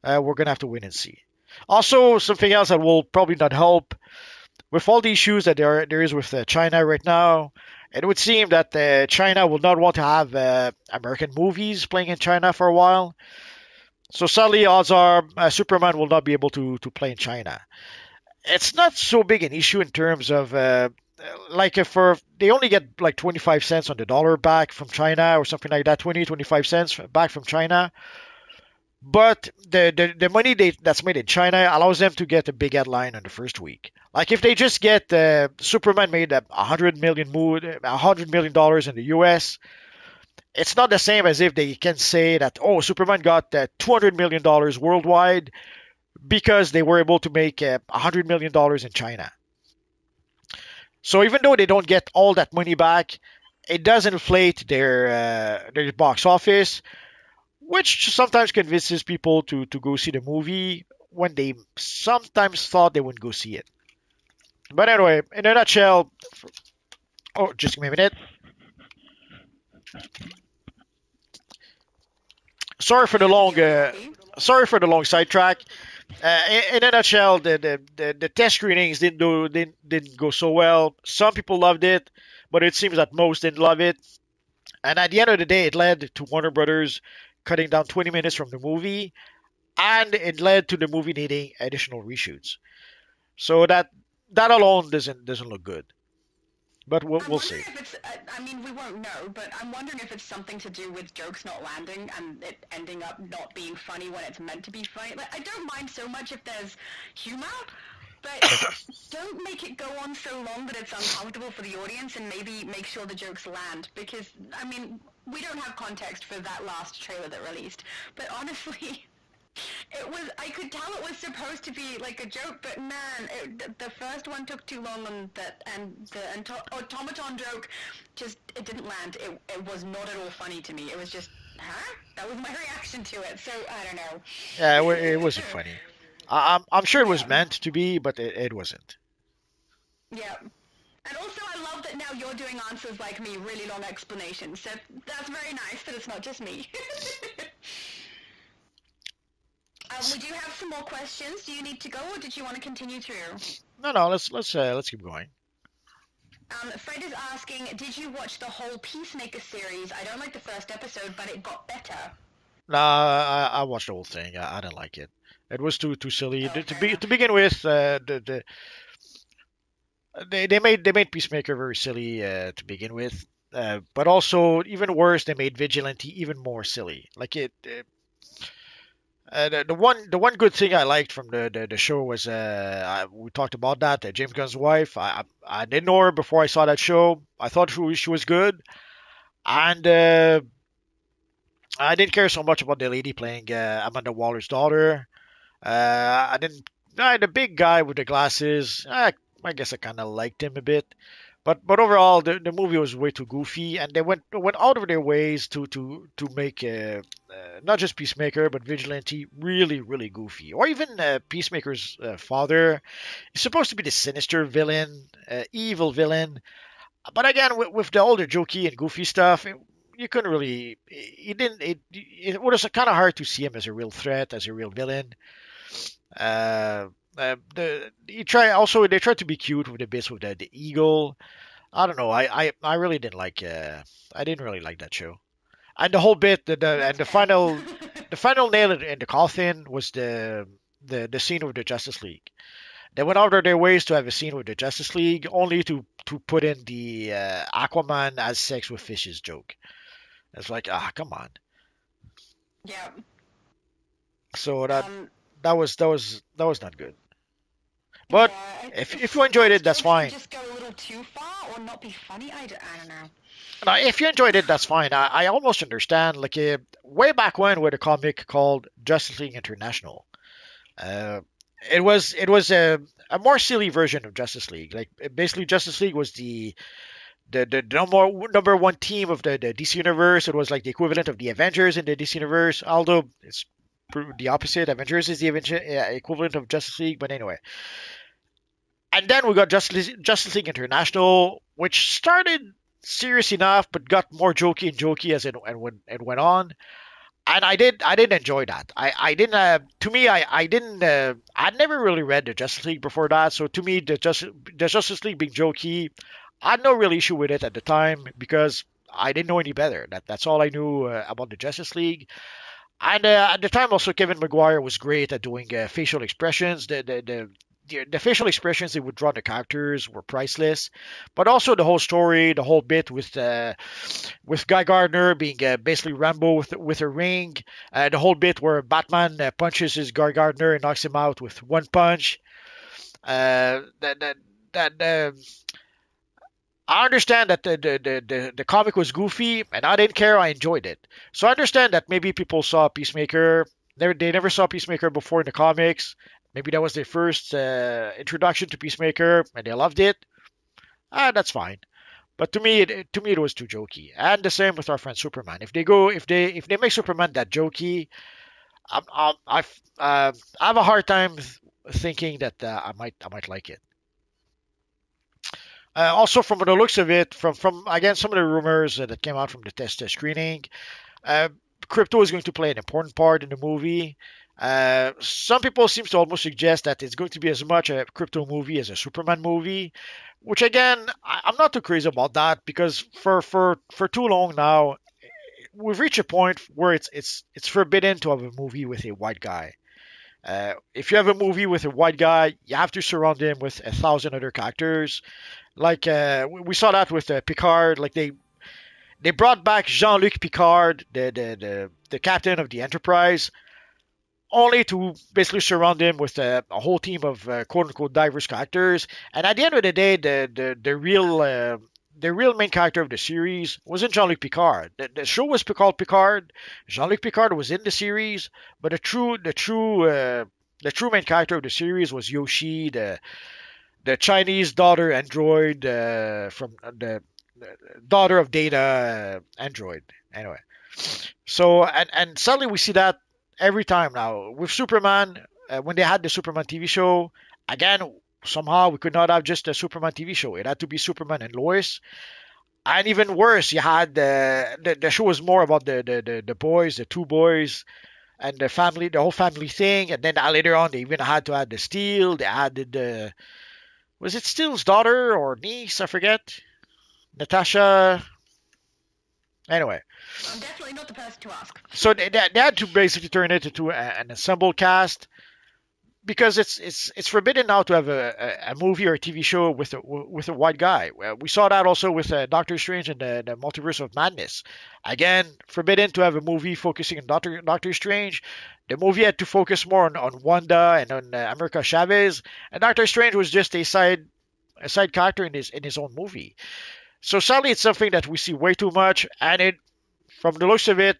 We're gonna have to wait and see. Also, something else that will probably not help with all the issues that there is with China right now. It would seem that China will not want to have American movies playing in China for a while. So sadly, odds are Superman will not be able to play in China. It's not so big an issue in terms of like if for they only get like 25 cents on the dollar back from China or something like that, 25 cents back from China. But the money that's made in China allows them to get a big headline on the first week. Like if they just get Superman made $100 million in the U.S., it's not the same as if they can say that, oh, Superman got $200 million worldwide because they were able to make $100 million in China. So even though they don't get all that money back, it does inflate their box office, which sometimes convinces people to go see the movie when they sometimes thought they wouldn't go see it. But anyway, in a nutshell, oh, just give me a minute. Sorry for the long, sorry for the long sidetrack. In a nutshell, the test screenings didn't go so well. Some people loved it, but it seems that most didn't love it. And at the end of the day, it led to Warner Brothers cutting down 20 minutes from the movie, and it led to the movie needing additional reshoots. So that alone doesn't look good. But we'll see. If it's, I mean, we won't know, but I'm wondering if it's something to do with jokes not landing and it ending up not being funny when it's meant to be funny. Like, I don't mind so much if there's humor, but don't make it go on so long that it's uncomfortable for the audience, and maybe make sure the jokes land. Because, I mean, we don't have context for that last trailer that released, but honestly, I could tell it was supposed to be like a joke, but man, the first one took too long, and the automaton joke it didn't land. It was not at all funny to me. It was just, huh? That was my reaction to it. So I don't know. Yeah, it wasn't funny. I'm sure it was meant to be, but it wasn't. Yeah. And also, I love that now you're doing answers like me, really long explanations. So that's very nice that it's not just me. We do have some more questions. Do you need to go, or did you want to continue through? No. Let's keep going. Fred is asking, did you watch the whole Peacemaker series? I don't like the first episode, but it got better. Nah, I watched the whole thing. I didn't like it. It was too silly. Oh, To begin with, they made Peacemaker very silly to begin with. But also even worse, they made Vigilante even more silly. Like the one good thing I liked from the show was we talked about that James Gunn's wife. I didn't know her before I saw that show. I thought she was good, and I didn't care so much about the lady playing Amanda Waller's daughter. I didn't. The big guy with the glasses. I guess I kind of liked him a bit. But overall, the movie was way too goofy, and they went out of their ways to make not just Peacemaker, but Vigilante, really, really goofy. Or even Peacemaker's father is supposed to be the sinister villain, evil villain. But again, with the older jokey and goofy stuff, you couldn't really. He didn't. It was kind of hard to see him as a real threat, as a real villain. They tried to be cute with the bits with the eagle. I don't know. I really didn't like. I didn't really like that show. And the whole bit, and the final nail in the coffin was the scene with the Justice League. They went out of their ways to have a scene with the Justice League, only to put in the Aquaman has sex with fishes joke. It's like, come on. Yeah. So that was not good. But if you enjoyed it, that's fine. Just go a little too far or not be funny. I don't know. Now, if you enjoyed it, that's fine. I almost understand. Like way back when, with a comic called Justice League International. Uh, it was a more silly version of Justice League. Like basically, Justice League was the number one team of the DC universe. It was like the equivalent of the Avengers in the DC universe, although it's the opposite. Avengers is the equivalent of Justice League, but anyway. And then we got Justice League International, which started serious enough, but got more jokey and jokey as it went on. And I did enjoy that. I didn't to me I didn't I'd never really read the Justice League before that, so to me the Justice League being jokey, I had no real issue with it at the time because I didn't know any better. That's all I knew about the Justice League. And at the time, also Kevin Maguire was great at doing facial expressions. The facial expressions they would draw the characters were priceless, but also the whole story, the whole bit with Guy Gardner being basically Rambo with a ring, the whole bit where Batman punches his Guy Gardner and knocks him out with one punch. That I understand that the comic was goofy, and I didn't care. I enjoyed it. So I understand that maybe people saw Peacemaker. They never saw Peacemaker before in the comics. Maybe that was their first introduction to Peacemaker, and they loved it. That's fine. But to me, it was too jokey. And the same with our friend Superman. If they make Superman that jokey, I have a hard time thinking that I might like it. Also, from the looks of it, from again some of the rumors that came out from the test screening, uh, crypto is going to play an important part in the movie. Some people seem to almost suggest that it's going to be as much a crypto movie as a Superman movie, which again I'm not too crazy about that because for too long now we've reached a point where it's forbidden to have a movie with a white guy. If you have a movie with a white guy, you have to surround him with 1,000 other characters. Like we saw that with Picard. Like they brought back Jean-Luc Picard, the captain of the Enterprise, only to basically surround him with a whole team of quote unquote diverse characters. And at the end of the day, the real main character of the series wasn't Jean-Luc Picard. The show was called Picard. Jean-Luc Picard was in the series, but the true main character of the series was Yoshi, the Chinese daughter android from the daughter of Data android. Anyway, so and suddenly we see that every time now with Superman when they had the Superman TV show again. Somehow we could not have just a Superman TV show. It had to be Superman and Lois. And even worse, you had the show was more about the boys, the two boys, and the family, the whole family thing. And then later on, they even had to add the Steel. They added was it Steele's daughter or niece? I forget. Natasha. Anyway, I'm definitely not the person to ask. so they had to basically turn it into an ensemble cast because it's forbidden now to have a movie or a TV show with a white guy. We saw that also with Doctor Strange and the Multiverse of Madness. Again, forbidden to have a movie focusing on Doctor Strange. The movie had to focus more on Wanda and on America Chavez, and Doctor Strange was just a side character in his own movie. So sadly, it's something that we see way too much, and from the looks of it,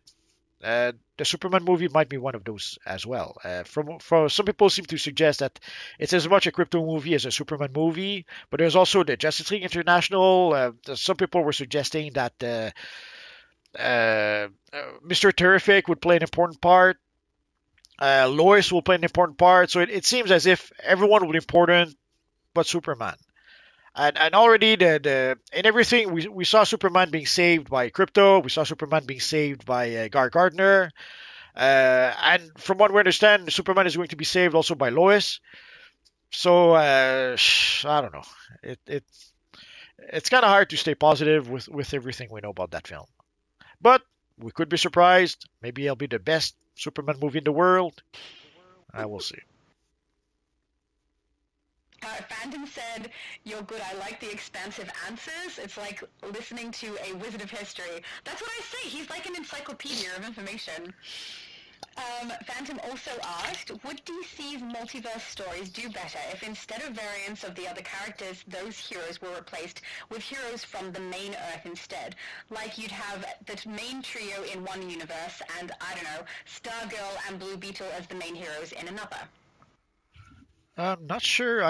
the Superman movie might be one of those as well. From some people seem to suggest that it's as much a crypto movie as a Superman movie, but there's also the Justice League International. Some people were suggesting that Mr. Terrific would play an important part. Lois will play an important part. So it seems as if everyone would be important but Superman. And already the in everything we saw Superman being saved by Crypto. We saw Superman being saved by Gar Gardner. And from what we understand, Superman is going to be saved also by Lois. So I don't know. It it's kind of hard to stay positive with everything we know about that film. But we could be surprised. Maybe it'll be the best Superman movie in the world. I will see. Phantom said, "You're good. I like the expansive answers. It's like listening to a wizard of history." That's what I say. He's like an encyclopedia of information. Phantom also asked, would DC's multiverse stories do better if instead of variants of the other characters, those heroes were replaced with heroes from the main Earth instead? Like you'd have the main trio in one universe and, I don't know, Stargirl and Blue Beetle as the main heroes in another. I'm not sure.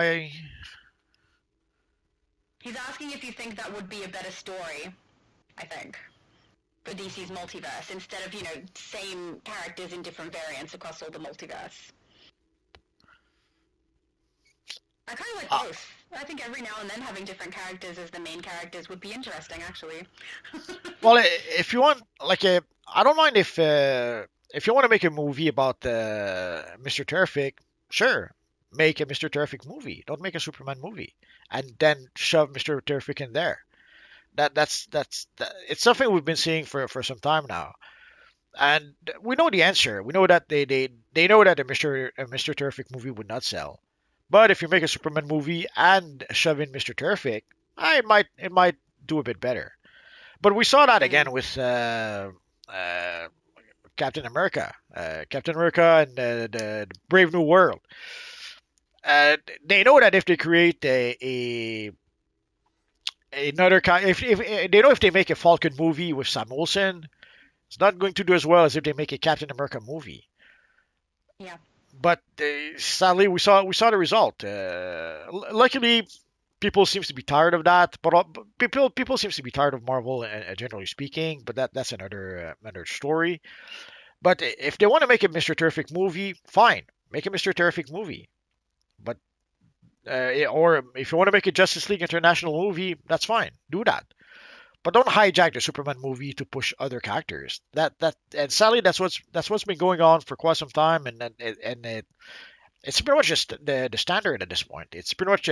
He's asking if you think that would be a better story, I think, for DC's multiverse, instead of, same characters in different variants across all the multiverse. I kind of like both. I think every now and then having different characters as the main characters would be interesting, actually. Well, if you want, I don't mind if you want to make a movie about Mr. Terrific, sure, make a Mr. Terrific movie. Don't make a Superman movie, and then shove Mr. Terrific in there. It's something we've been seeing for some time now, and we know the answer. We know that they know that a Mr. Terrific movie would not sell. But if you make a Superman movie and shove in Mr. Terrific, it might do a bit better. But we saw that again with uh, Captain America, and the Brave New World. They know that if they create another if they know if they make a Falcon movie with Sam Wilson, it's not going to do as well as if they make a Captain America movie. Yeah. But sadly, we saw the result. Luckily, people seems to be tired of that. But people seems to be tired of Marvel, generally speaking. But that's another story. But if they want to make a Mr. Terrific movie, fine, make a Mr. Terrific movie. But or if you want to make a Justice League International movie, that's fine, do that. But don't hijack the Superman movie to push other characters. And sadly, that's what's been going on for quite some time, it's pretty much just the standard at this point. It's pretty much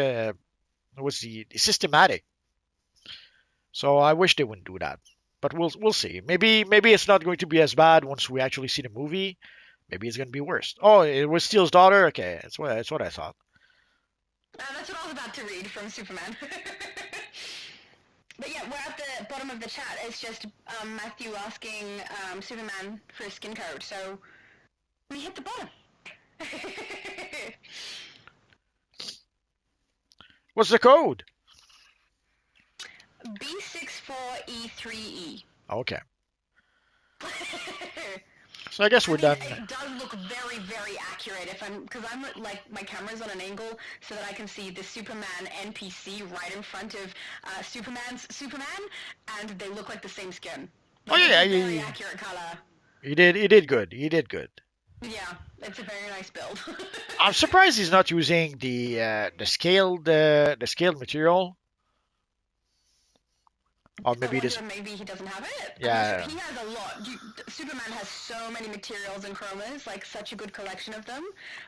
what's the systematic. So I wish they wouldn't do that. But we'll see. Maybe it's not going to be as bad once we actually see the movie. Maybe it's going to be worse. Oh, it was Steele's daughter. Okay, that's what I thought. That's what I was about to read from Superman. But yeah, we're at the bottom of the chat. It's just Matthew asking Superman for his skin code. So we hit the bottom. What's the code? B64E3E. Okay. So I guess we're done. It does look very, very accurate because I'm like my camera's on an angle so that I can see the Superman NPC right in front of Superman's Superman, and they look like the same skin. Like, Oh yeah, it's a very accurate color. He did good. He did good. Yeah, it's a very nice build. I'm surprised he's not using the scaled material. Or maybe this. Maybe he doesn't have it. Yeah. He has a lot. Superman has so many materials and chromas, like such a good collection of them.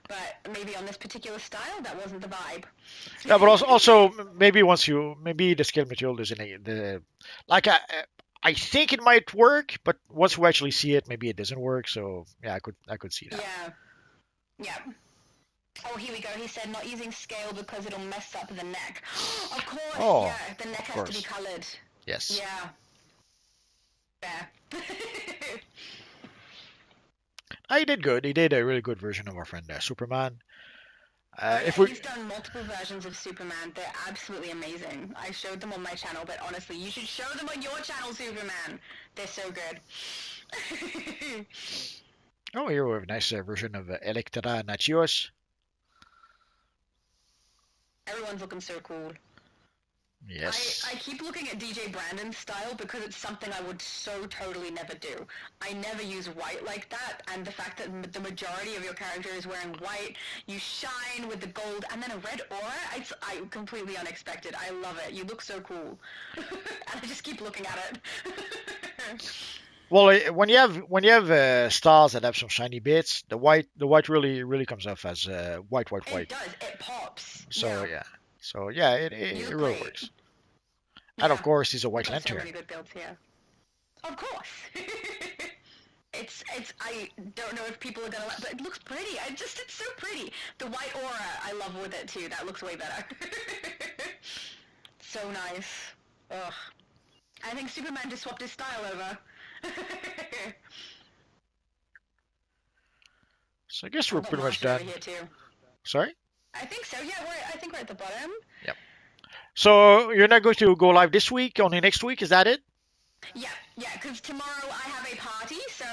But maybe on this particular style, that wasn't the vibe. Yeah, but also maybe maybe the scaled material doesn't like I think it might work, but once we actually see it, maybe it doesn't work. So yeah, I could see that. Yeah. Oh, here we go. He said not using scale because it'll mess up the neck. Of course, yeah. The neck has to be colored. Yes. Yeah. Yeah. He did good. He did a really good version of our friend Superman. He's done multiple versions of Superman. They're absolutely amazing. I showed them on my channel, but honestly, you should show them on your channel, Superman. They're so good. Oh, here we have a nice version of Electra Nachios. Everyone's looking so cool. Yes. I keep looking at DJ Brandon's style because it's something I would so totally never do. I never use white like that, and the fact that the majority of your character is wearing white, you shine with the gold, and then a red aura, I completely unexpected. I love it. You look so cool. And I just keep looking at it. Well, when you have stars that have some shiny bits, the white really comes off as white white It white. does. It pops. So Yeah. yeah, it You it look really great. works. And of Yeah. course, he's a We've white got so many lantern. good builds here. Of course. It's I don't know if people are gonna like, but it looks pretty. It's so pretty. The white aura I love with it too. That looks way better. So nice. Ugh. I think Superman just swapped his style over. So I guess we're I've got pretty much Marshall over done. here too. Sorry? I think so. Yeah, I think we're at the bottom. Yep. So you're not going to go live this week, only next week, is that it? Yeah, because tomorrow I have a party, so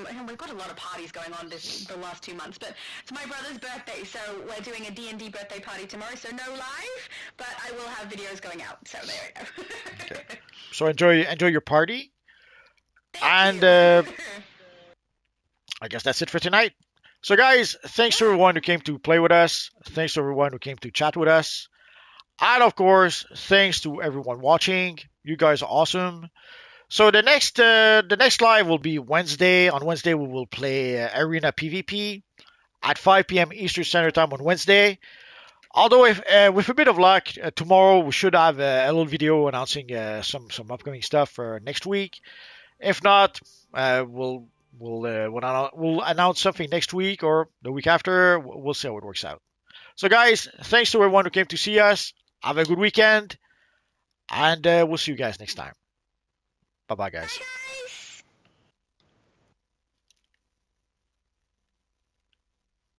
and we've got a lot of parties going on the last 2 months, but it's my brother's birthday, so we're doing a D&D birthday party tomorrow, so no live, but I will have videos going out, so there we go. Okay. So enjoy your party. Thank And you. I guess that's it for tonight. So guys, thanks to everyone who came to play with us. Thanks to everyone who came to chat with us. And of course, thanks to everyone watching. You guys are awesome. So the next live will be Wednesday. On Wednesday we will play Arena PvP at 5 p.m. Eastern Standard Time on Wednesday. Although if with a bit of luck, tomorrow we should have a little video announcing some upcoming stuff for next week. If not, we'll announce something next week or the week after. We'll see how it works out. So guys, thanks to everyone who came to see us. Have a good weekend, and we'll see you guys next time. Bye bye, guys. Bye, guys.